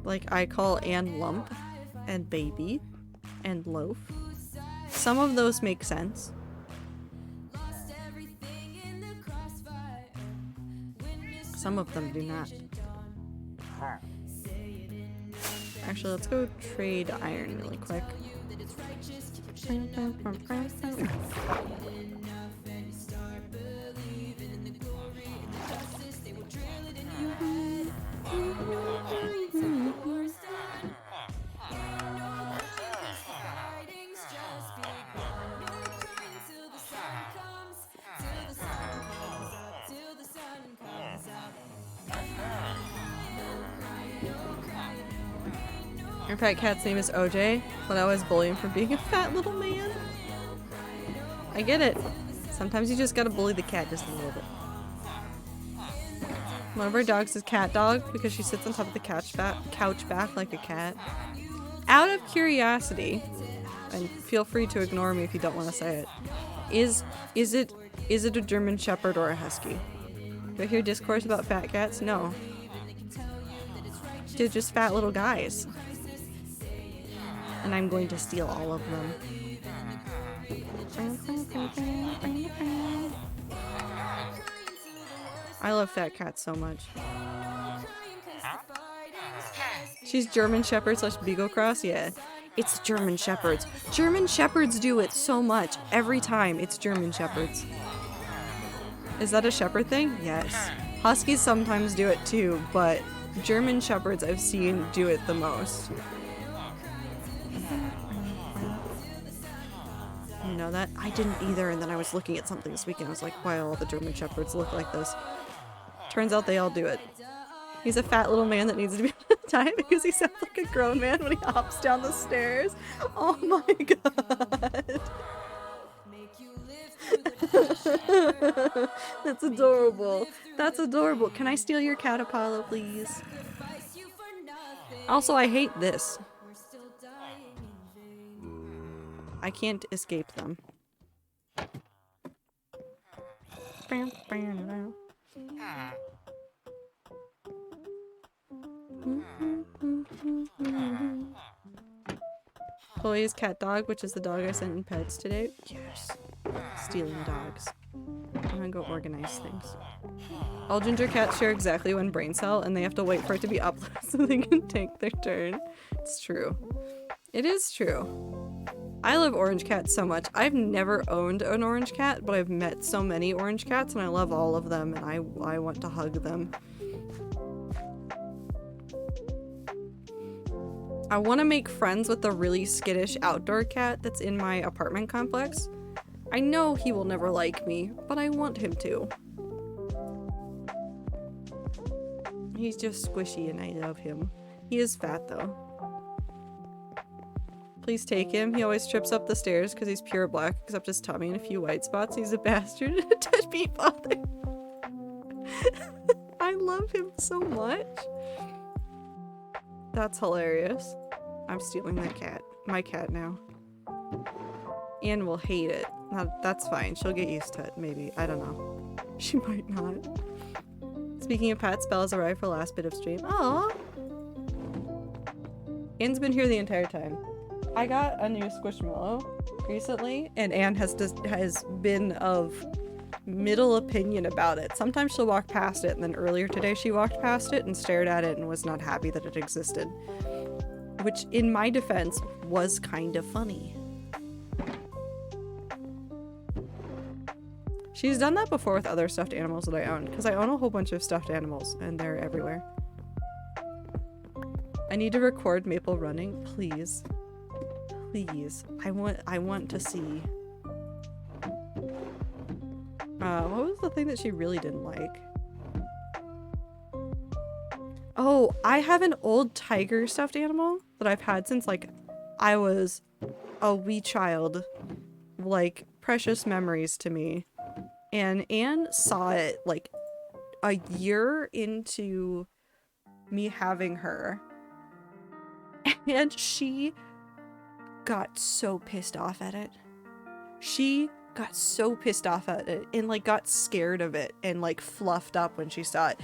Like, I Call Anne Lump and Baby and Loaf. Some of those make sense. Some of them do not. Actually, let's go trade iron really quick. Your pet cat's name is OJ, but I always bully him for being a fat little man. I get it. Sometimes you just gotta bully the cat just a little bit. One of our dogs is Cat Dog because she sits on top of the couch back like a cat. Out of curiosity, and feel free to ignore me if you don't want to say it, is it a German Shepherd or a Husky? Do I hear discourse about fat cats? No. They're just fat little guys. And I'm going to steal all of them. I love fat cats so much. She's German Shepherd / Beagle Cross? Yeah. It's German Shepherds. German Shepherds do it so much. Every time it's German Shepherds. Is that a shepherd thing? Yes. Huskies sometimes do it too, but German Shepherds I've seen do it the most. You know that? I didn't either, and then I was looking at something this weekend. I was like, why all the German Shepherds look like this? Turns out they all do it. He's a fat little man that needs to be tied because he sounds like a grown man when he hops down the stairs. Oh my god. That's adorable. That's adorable. Can I steal your cat, Apollo, please? Also, I hate this. I can't escape them. Chloe's cat dog, which is the dog I sent in pets today. Yes. Stealing dogs. I'm gonna go organize things. All ginger cats share exactly one brain cell, and they have to wait for it to be uploaded so they can take their turn. It's true. It is true. I love orange cats so much. I've never owned an orange cat, but I've met so many orange cats, and I love all of them, and I want to hug them. I want to make friends with the really skittish outdoor cat that's in my apartment complex. I know he will never like me, but I want him to. He's just squishy and I love him. He is fat though. Please take him. He always trips up the stairs because he's pure black except his tummy and a few white spots. He's a bastard and a deadbeat father. I love him so much. That's hilarious. I'm stealing that cat. My cat now. Anne will hate it. That's fine. She'll get used to it, maybe. I don't know. She might not. Speaking of pets, Bella's arrived for the last bit of stream. Aww! Anne's been here the entire time. I got a new Squishmallow recently, and Anne has been of middle opinion about it. Sometimes she'll walk past it, and then earlier today she walked past it and stared at it and was not happy that it existed. Which, in my defense, was kind of funny. She's done that before with other stuffed animals that I own, because I own a whole bunch of stuffed animals, and they're everywhere. I need to record Maple running, please. Please. I want to see. What was the thing that she really didn't like? Oh, I have an old tiger stuffed animal that I've had since, like, I was a wee child. Like, precious memories to me. And Anne saw it, like, a year into me having her. And she got so pissed off at it. She got so pissed off at it and, like, got scared of it and, like, fluffed up when she saw it.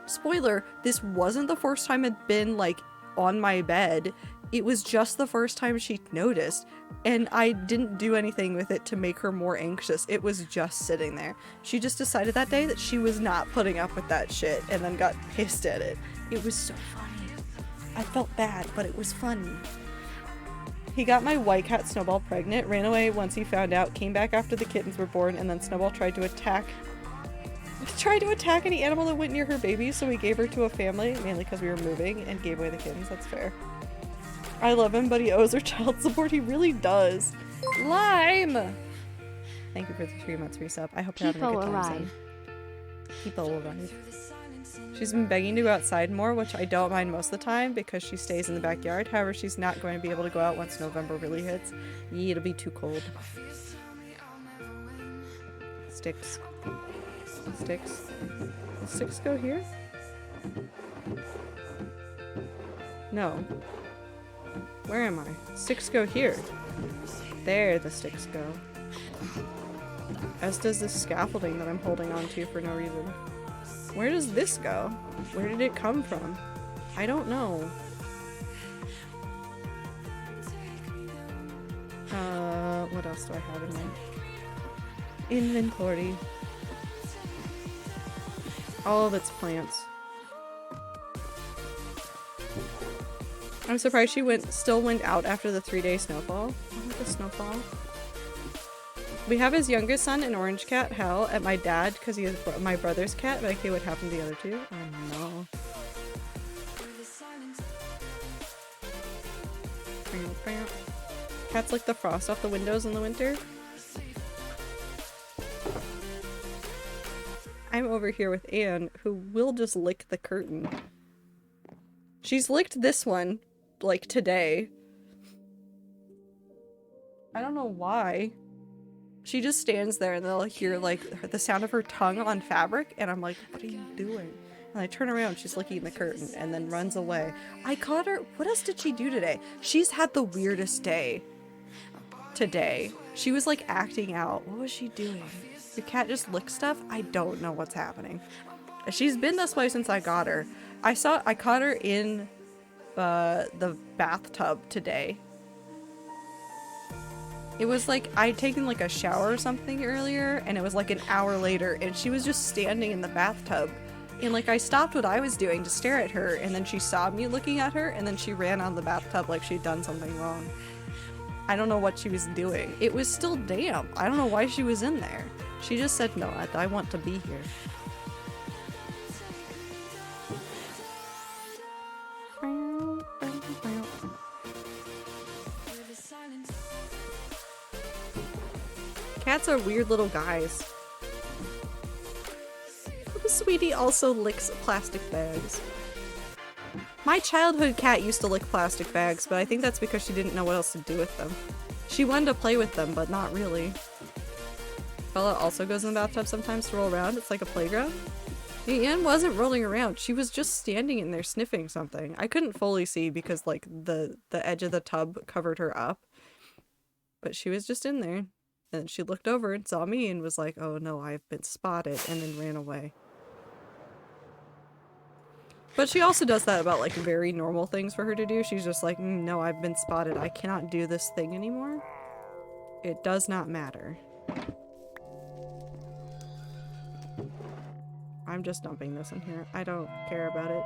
Spoiler, this wasn't the first time it'd been, like, on my bed. It was just the first time she noticed, and I didn't do anything with it to make her more anxious. It was just sitting there. She just decided that day that she was not putting up with that shit and then got pissed at it. It was so funny. I felt bad, but it was funny. He got my white cat Snowball pregnant, ran away once he found out, came back after the kittens were born, and then Snowball tried to attack any animal that went near her baby, so we gave her to a family, mainly because we were moving, and gave away the kittens. That's fair. I love him, but he owes her child support. He really does. Lime! Thank you for the 3 months resub. I hope you're having a good time, son. People will arrive. She's been begging to go outside more, which I don't mind most of the time because she stays in the backyard. However, she's not going to be able to go out once November really hits. Yeah, it'll be too cold. Sticks. Sticks. The sticks go here? No. Where am I? Sticks go here. There the sticks go. As does this scaffolding that I'm holding on to for no reason. Where does this go? Where did it come from? I don't know. What else do I have in my inventory? All of its plants. I'm surprised she still went out after the 3-day snowfall. Oh, the snowfall. We have his youngest son, an orange cat, Hal, at my dad because he is my brother's cat. But okay, what happened to the other two? Oh no. Cats lick the frost off the windows in the winter. I'm over here with Anne, who will just lick the curtain. She's licked this one, like, today. I don't know why. She just stands there and they'll hear, like, the sound of her tongue on fabric, and I'm like, what are you doing? And I turn around, she's licking the curtain, and then runs away. I caught her. What else did she do today? She's had the weirdest day today. She was, like, acting out. What was she doing? Your cat just licks stuff? I don't know what's happening. She's been this way since I got her. I caught her in the bathtub today. It was like I'd taken like a shower or something earlier, and it was like an hour later, and she was just standing in the bathtub. And like I stopped what I was doing to stare at her, and then she saw me looking at her, and then she ran out of the bathtub like she'd done something wrong. I don't know what she was doing. It was still damp. I don't know why she was in there. She just said, no, I want to be here. Cats are weird little guys. Sweetie also licks plastic bags. My childhood cat used to lick plastic bags, but I think that's because she didn't know what else to do with them. She wanted to play with them, but not really. Bella also goes in the bathtub sometimes to roll around. It's like a playground. Anne wasn't rolling around. She was just standing in there sniffing something. I couldn't fully see because like the edge of the tub covered her up. But she was just in there. And she looked over and saw me and was like, oh no, I've been spotted, and then ran away. But she also does that about like very normal things for her to do. She's just like, no, I've been spotted. I cannot do this thing anymore. It does not matter. I'm just dumping this in here. I don't care about it.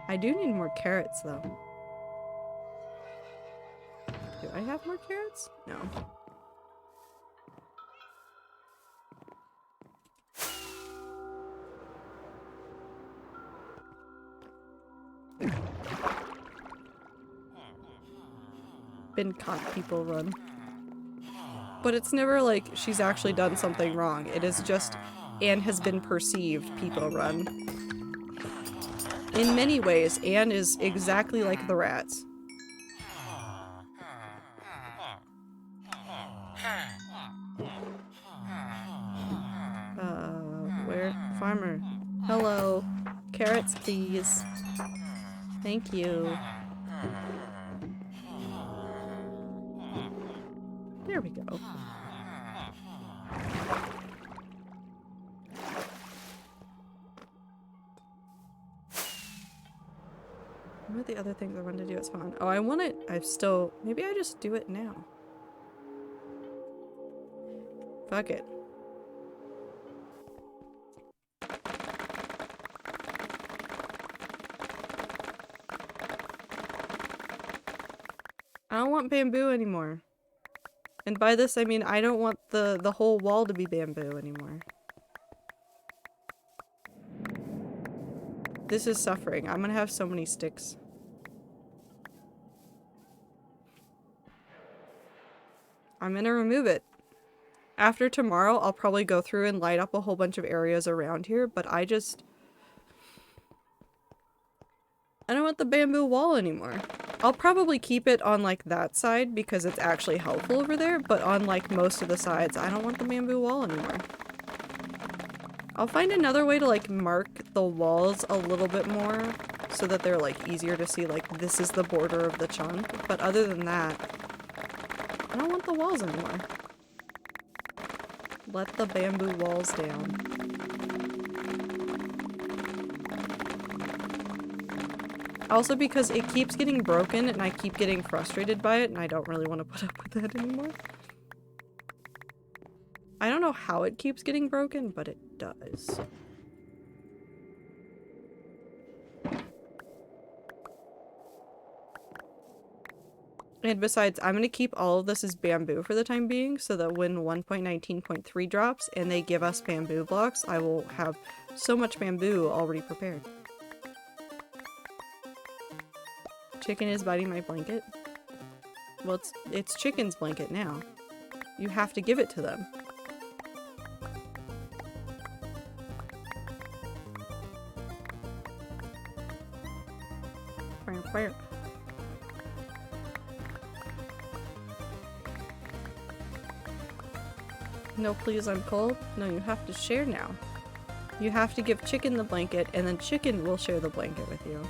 I do need more carrots though. Do I have more carrots? No. Been caught people run. But it's never like she's actually done something wrong. It is just Anne has been perceived people run. In many ways, Anne is exactly like the rats. Where? Farmer. Hello. Carrots, please. Thank you. There we go. What are the other things I wanted to do at spawn? Oh, maybe I just do it now. Fuck it. I don't want bamboo anymore. And by this I mean I don't want the whole wall to be bamboo anymore. This is suffering. I'm gonna have so many sticks. I'm gonna remove it. After tomorrow, I'll probably go through and light up a whole bunch of areas around here, but I don't want the bamboo wall anymore. I'll probably keep it on like that side because it's actually helpful over there, but on like most of the sides, I don't want the bamboo wall anymore. I'll find another way to like mark the walls a little bit more so that they're like easier to see, like this is the border of the chunk, but other than that, I don't want the walls anymore. Let the bamboo walls down. Also because it keeps getting broken and I keep getting frustrated by it and I don't really want to put up with that anymore. I don't know how it keeps getting broken, but it does. And besides, I'm going to keep all of this as bamboo for the time being, so that when 1.19.3 drops and they give us bamboo blocks, I will have so much bamboo already prepared. Chicken is biting my blanket. Well, it's chicken's blanket now. You have to give it to them. No, please, I'm cold. No, you have to share now. You have to give chicken the blanket, and then chicken will share the blanket with you.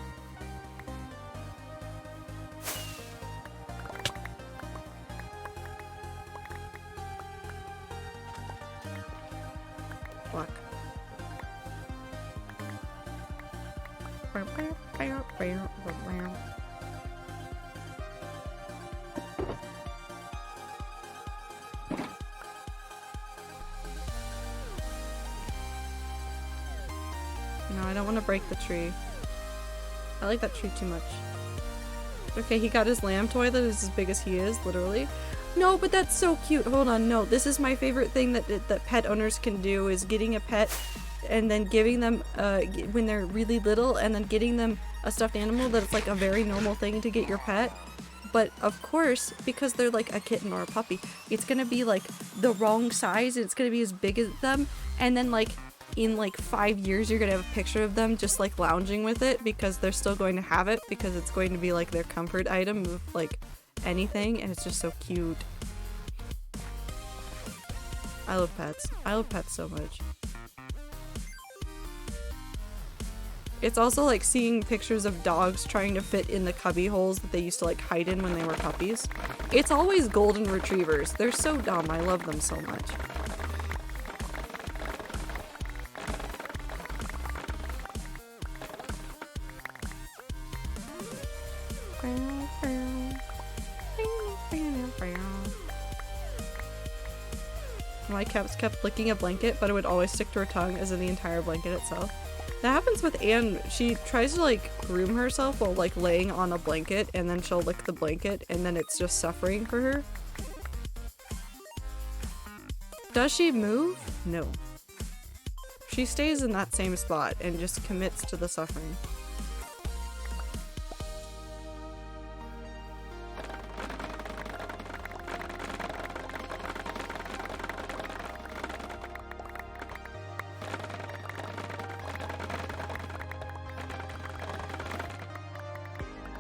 Walk. No, I don't want to break the tree. I like that tree too much. Okay, he got his lamb toy that is as big as he is, literally. No, but that's so cute. Hold on, no. This is my favorite thing that pet owners can do, is getting a pet and then giving them, when they're really little, and then getting them a stuffed animal that's like a very normal thing to get your pet. But of course, because they're like a kitten or a puppy, it's gonna be like the wrong size, and it's gonna be as big as them, and then like in like 5 years you're gonna have a picture of them just like lounging with it, because they're still going to have it, because it's going to be like their comfort item of like anything, and it's just so cute. I love pets. I love pets so much. It's also like seeing pictures of dogs trying to fit in the cubby holes that they used to like hide in when they were puppies. It's always golden retrievers. They're so dumb. I love them so much. My cats kept licking a blanket, but it would always stick to her tongue, as in the entire blanket itself. That happens with Anne. She tries to like groom herself while like laying on a blanket, and then she'll lick the blanket, and then it's just suffering for her. Does she move? No. She stays in that same spot and just commits to the suffering.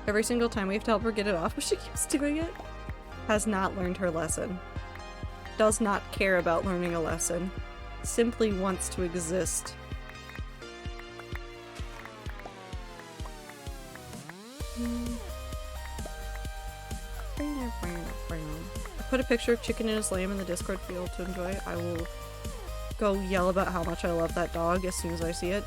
Every single time we have to help her get it off, but she keeps doing it. Has not learned her lesson. Does not care about learning a lesson. Simply wants to exist. I put a picture of Chicken and his lamb in the Discord field to enjoy. I will go yell about how much I love that dog as soon as I see it.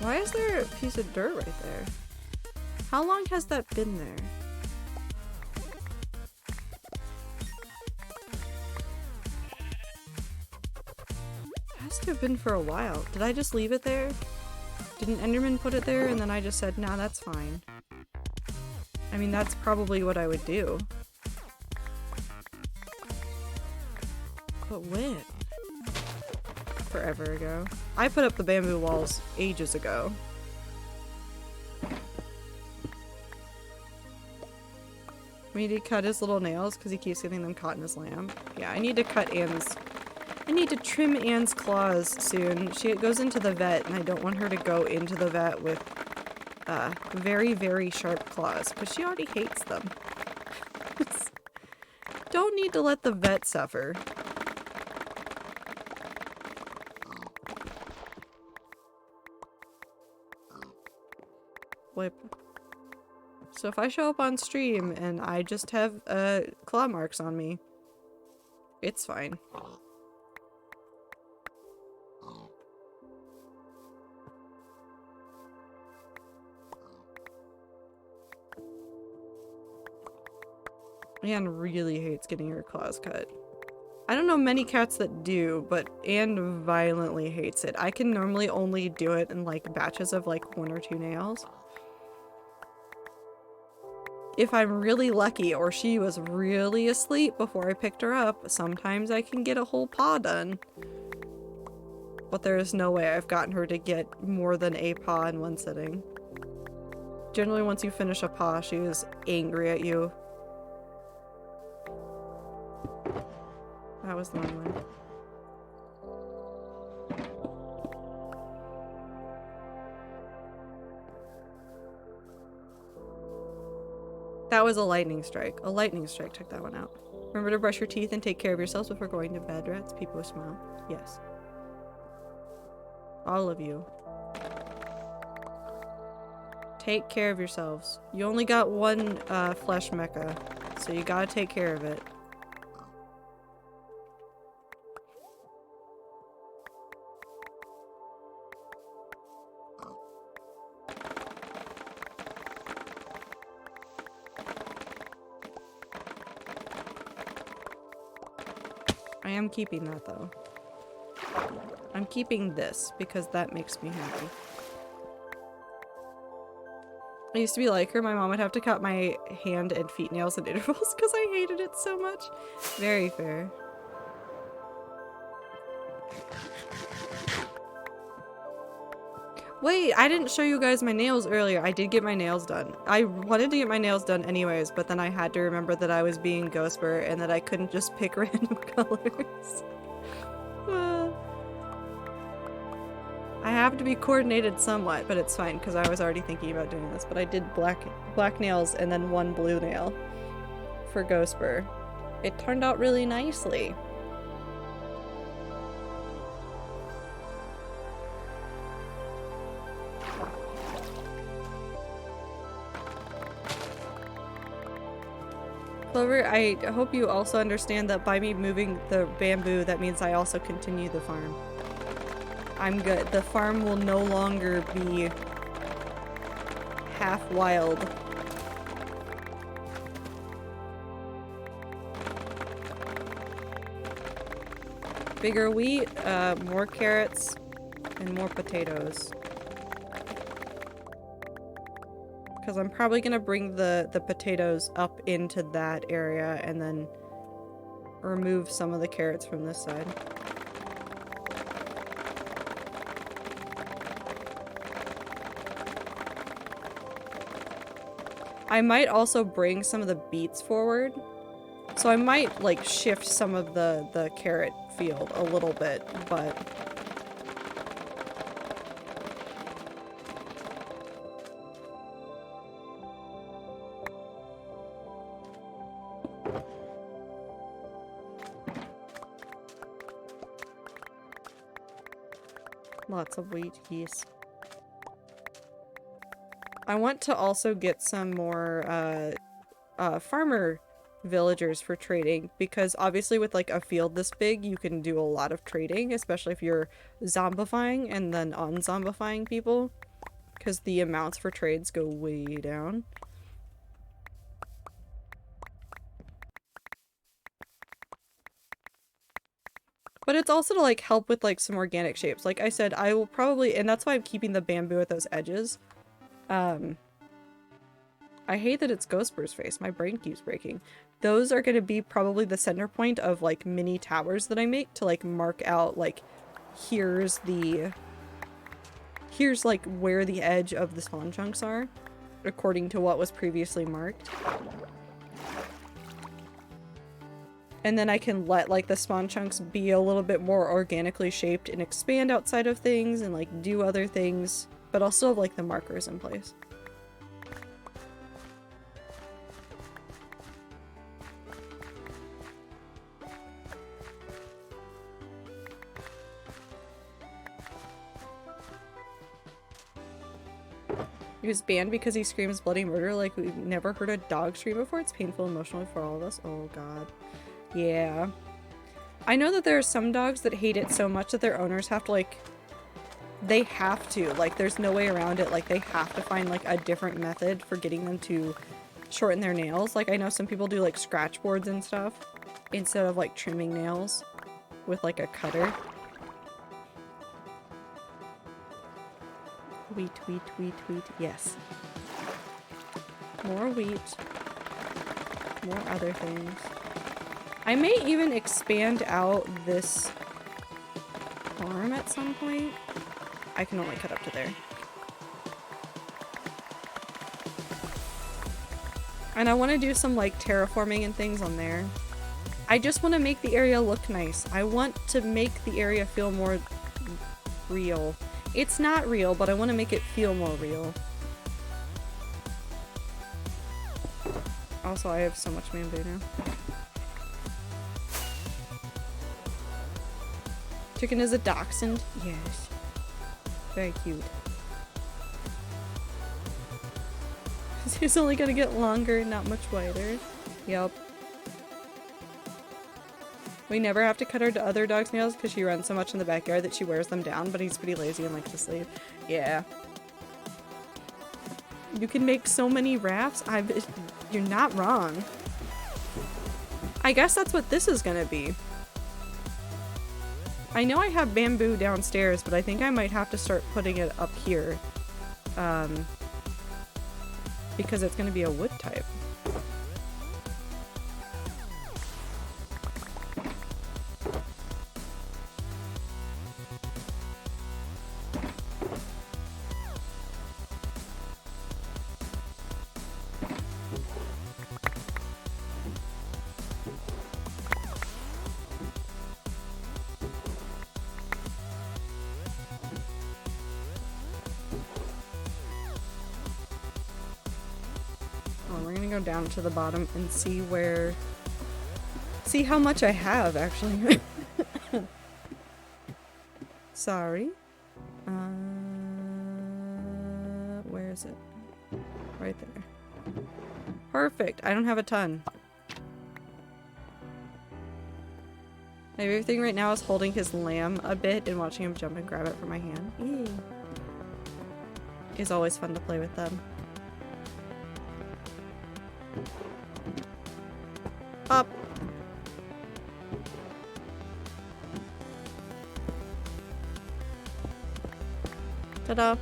Why is there a piece of dirt right there? How long has that been there? It has to have been for a while. Did I just leave it there? Did an Enderman put it there and then I just said, nah, that's fine? I mean, that's probably what I would do. But when? Forever ago. I put up the bamboo walls ages ago. We need to cut his little nails because he keeps getting them caught in his lamb. Yeah, I need to cut Anne's... I need to trim Anne's claws soon. She goes into the vet and I don't want her to go into the vet with very, very sharp claws because she already hates them. Don't need to let the vet suffer. wipe. So if I show up on stream and I just have claw marks on me, it's fine. Anne really hates getting her claws cut. I don't know many cats that do, but Anne violently hates it. I can normally only do it in like batches of like 1 or 2 nails. If I'm really lucky or she was really asleep before I picked her up, sometimes I can get a whole paw done. But there is no way I've gotten her to get more than a paw in one sitting. Generally, once you finish a paw, she is angry at you. That was the wrong one. That was a lightning strike. A lightning strike took that one out. Remember to brush your teeth and take care of yourselves before going to bed, rats. People smile. Yes. All of you. Take care of yourselves. You only got one flesh mecha, so you gotta take care of it. I am keeping that though. I'm keeping this because that makes me happy. I used to be like her. My mom would have to cut my hand and feet nails at intervals because I hated it so much. Very fair. Wait, I didn't show you guys my nails earlier. I did get my nails done. I wanted to get my nails done anyways, but then I had to remember that I was being Ghostbur and that I couldn't just pick random colors. I have to be coordinated somewhat, but it's fine because I was already thinking about doing this. But I did black nails and then 1 blue nail for Ghostbur. It turned out really nicely. Clover, I hope you also understand that by me moving the bamboo, that means I also continue the farm. I'm good. The farm will no longer be half wild. Bigger wheat, more carrots, and more potatoes. Because I'm probably gonna bring the potatoes up into that area and then remove some of the carrots from this side. I might also bring some of the beets forward. So I might like shift some of the carrot field a little bit, but lots of wheat, yes. I want to also get some more farmer villagers for trading, because obviously with like a field this big you can do a lot of trading, especially if you're zombifying and then unzombifying people, because the amounts for trades go way down. But it's also to like help with like some organic shapes. Like I said, I will probably, and that's why I'm keeping the bamboo at those edges. I hate that it's Ghostbur's face. My brain keeps breaking. Those are going to be probably the center point of like mini towers that I make to like mark out like here's like where the edge of the spawn chunks are according to what was previously marked. And then I can let like the spawn chunks be a little bit more organically shaped and expand outside of things and like do other things, but I'll still have like the markers in place. He was banned because he screams bloody murder like we've never heard a dog scream before. It's painful emotionally for all of us. Oh god. Yeah. I know that there are some dogs that hate it so much that their owners have to like... They have to. Like, there's no way around it. Like, they have to find like a different method for getting them to shorten their nails. Like, I know some people do like scratch boards and stuff instead of like trimming nails with like a cutter. Wheat, wheat, wheat, wheat. Yes. More wheat. More other things. I may even expand out this farm at some point. I can only cut up to there. And I want to do some like terraforming and things on there. I just want to make the area look nice. I want to make the area feel more real. It's not real, but I want to make it feel more real. Also, I have so much bamboo now. Chicken is a dachshund? Yes. Very cute. He's only gonna get longer, not much wider. Yup. We never have to cut our other dog's nails because she runs so much in the backyard that she wears them down, but he's pretty lazy and likes to sleep. Yeah. You can make so many rafts. You're not wrong. I guess that's what this is gonna be. I know I have bamboo downstairs, but I think I might have to start putting it up here. Because it's gonna be a wood type. Down to the bottom and see how much I have actually. Sorry. Where is it? Right there. Perfect. I don't have a ton. Everything right now is holding his lamb a bit and watching him jump and grab it from my hand. Yay. It's always fun to play with them. Up. Ta-da.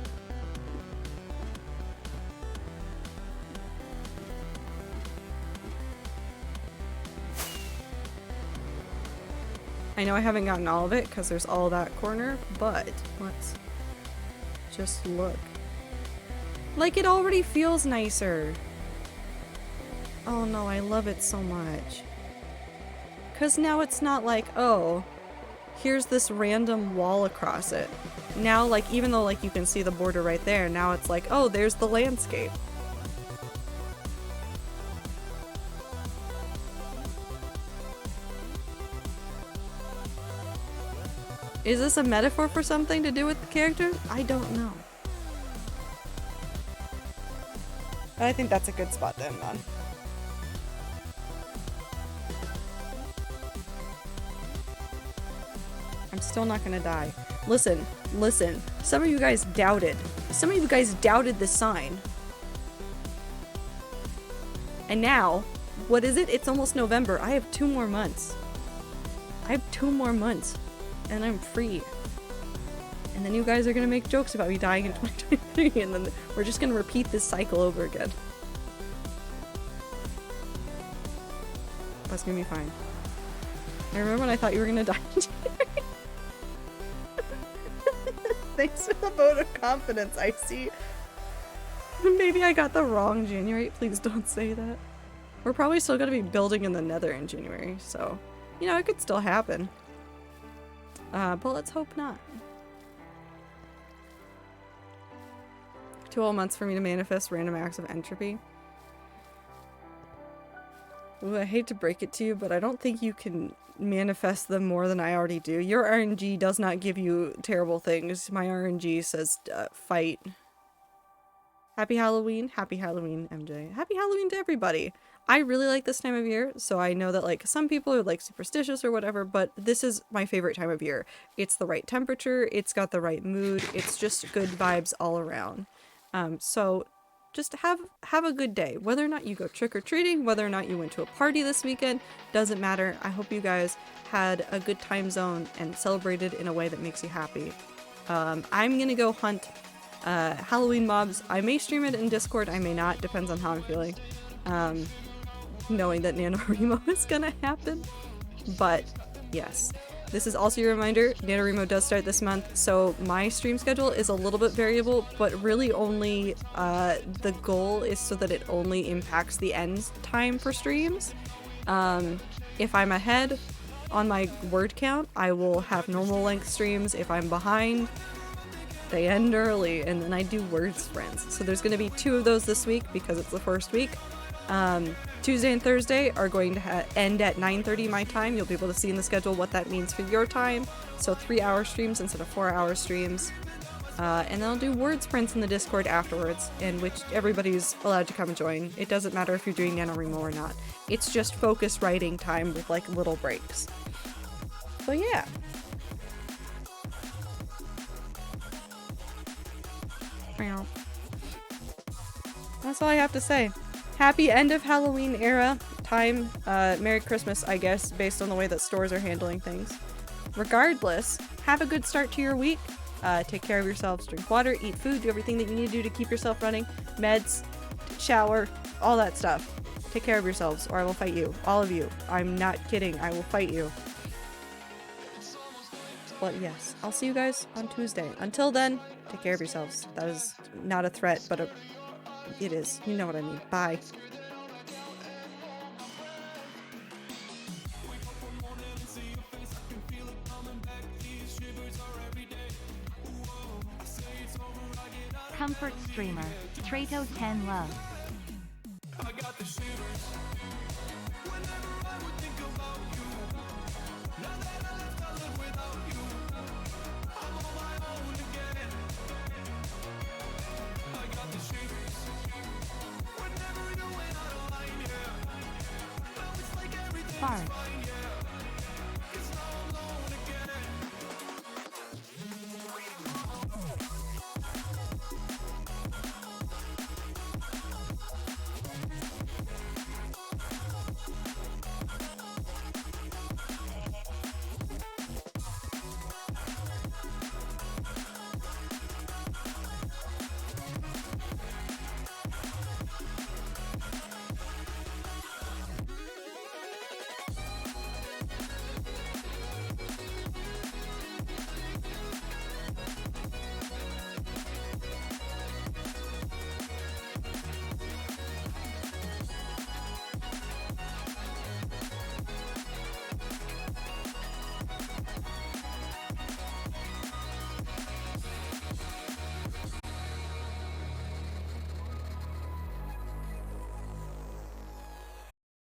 I know I haven't gotten all of it because there's all that corner, but let's just look. Like, it already feels nicer. Oh no, I love it so much. Cause now it's not like, oh, here's this random wall across it. Now, like, even though like you can see the border right there, now it's like, oh, there's the landscape. Is this a metaphor for something to do with the character? I don't know. But I think that's a good spot to end on. I'm still not gonna die. Listen, listen. Some of you guys doubted. Some of you guys doubted this sign. And now, what is it? It's almost November. I have 2 more months. I have 2 more months. And I'm free. And then you guys are gonna make jokes about me dying in 2023, and then we're just gonna repeat this cycle over again. That's gonna be fine. I remember when I thought you were gonna die in January. Thanks for the vote of confidence. I see. Maybe I got the wrong January. Please don't say that. We're probably still gonna be building in the Nether in January, so you know, it could still happen. But let's hope not. 2 whole months for me to manifest random acts of entropy. Ooh, I hate to break it to you, but I don't think you can manifest them more than I already do. Your RNG does not give you terrible things. My RNG says fight. Happy Halloween, MJ. Happy Halloween to everybody. I really like this time of year, so I know that like some people are like superstitious or whatever, but this is my favorite time of year. It's the right temperature, it's got the right mood, it's just good vibes all around. So just have a good day. Whether or not you go trick-or-treating, whether or not you went to a party this weekend, doesn't matter. I hope you guys had a good time zone and celebrated in a way that makes you happy. I'm gonna go hunt Halloween mobs. I may stream it in Discord, I may not, depends on how I'm feeling. Knowing that NaNoWriMo is gonna happen. But yes, this is also your reminder, NaNoWriMo does start this month, so my stream schedule is a little bit variable, but really only the goal is so that it only impacts the end time for streams. If I'm ahead on my word count, I will have normal length streams. If I'm behind, they end early, and then I do word sprints. So there's going to be 2 of those this week because it's the first week. Tuesday and Thursday are going to end at 9:30 my time. You'll be able to see in the schedule what that means for your time. So 3-hour streams instead of 4-hour streams. And then I'll do word sprints in the Discord afterwards, in which everybody's allowed to come join. It doesn't matter if you're doing NaNoWriMo or not. It's just focused writing time with like little breaks. So yeah. That's all I have to say. Happy end of Halloween era time. Merry Christmas, I guess, based on the way that stores are handling things. Regardless, have a good start to your week. Take care of yourselves, drink water, eat food, do everything that you need to do to keep yourself running. Meds, shower, all that stuff. Take care of yourselves, or I will fight you. All of you. I'm not kidding. I will fight you. But yes, I'll see you guys on Tuesday. Until then, take care of yourselves. That is not a threat, but it is. You know what I mean. Bye. Comfort streamer. Trato 10 love. Fart.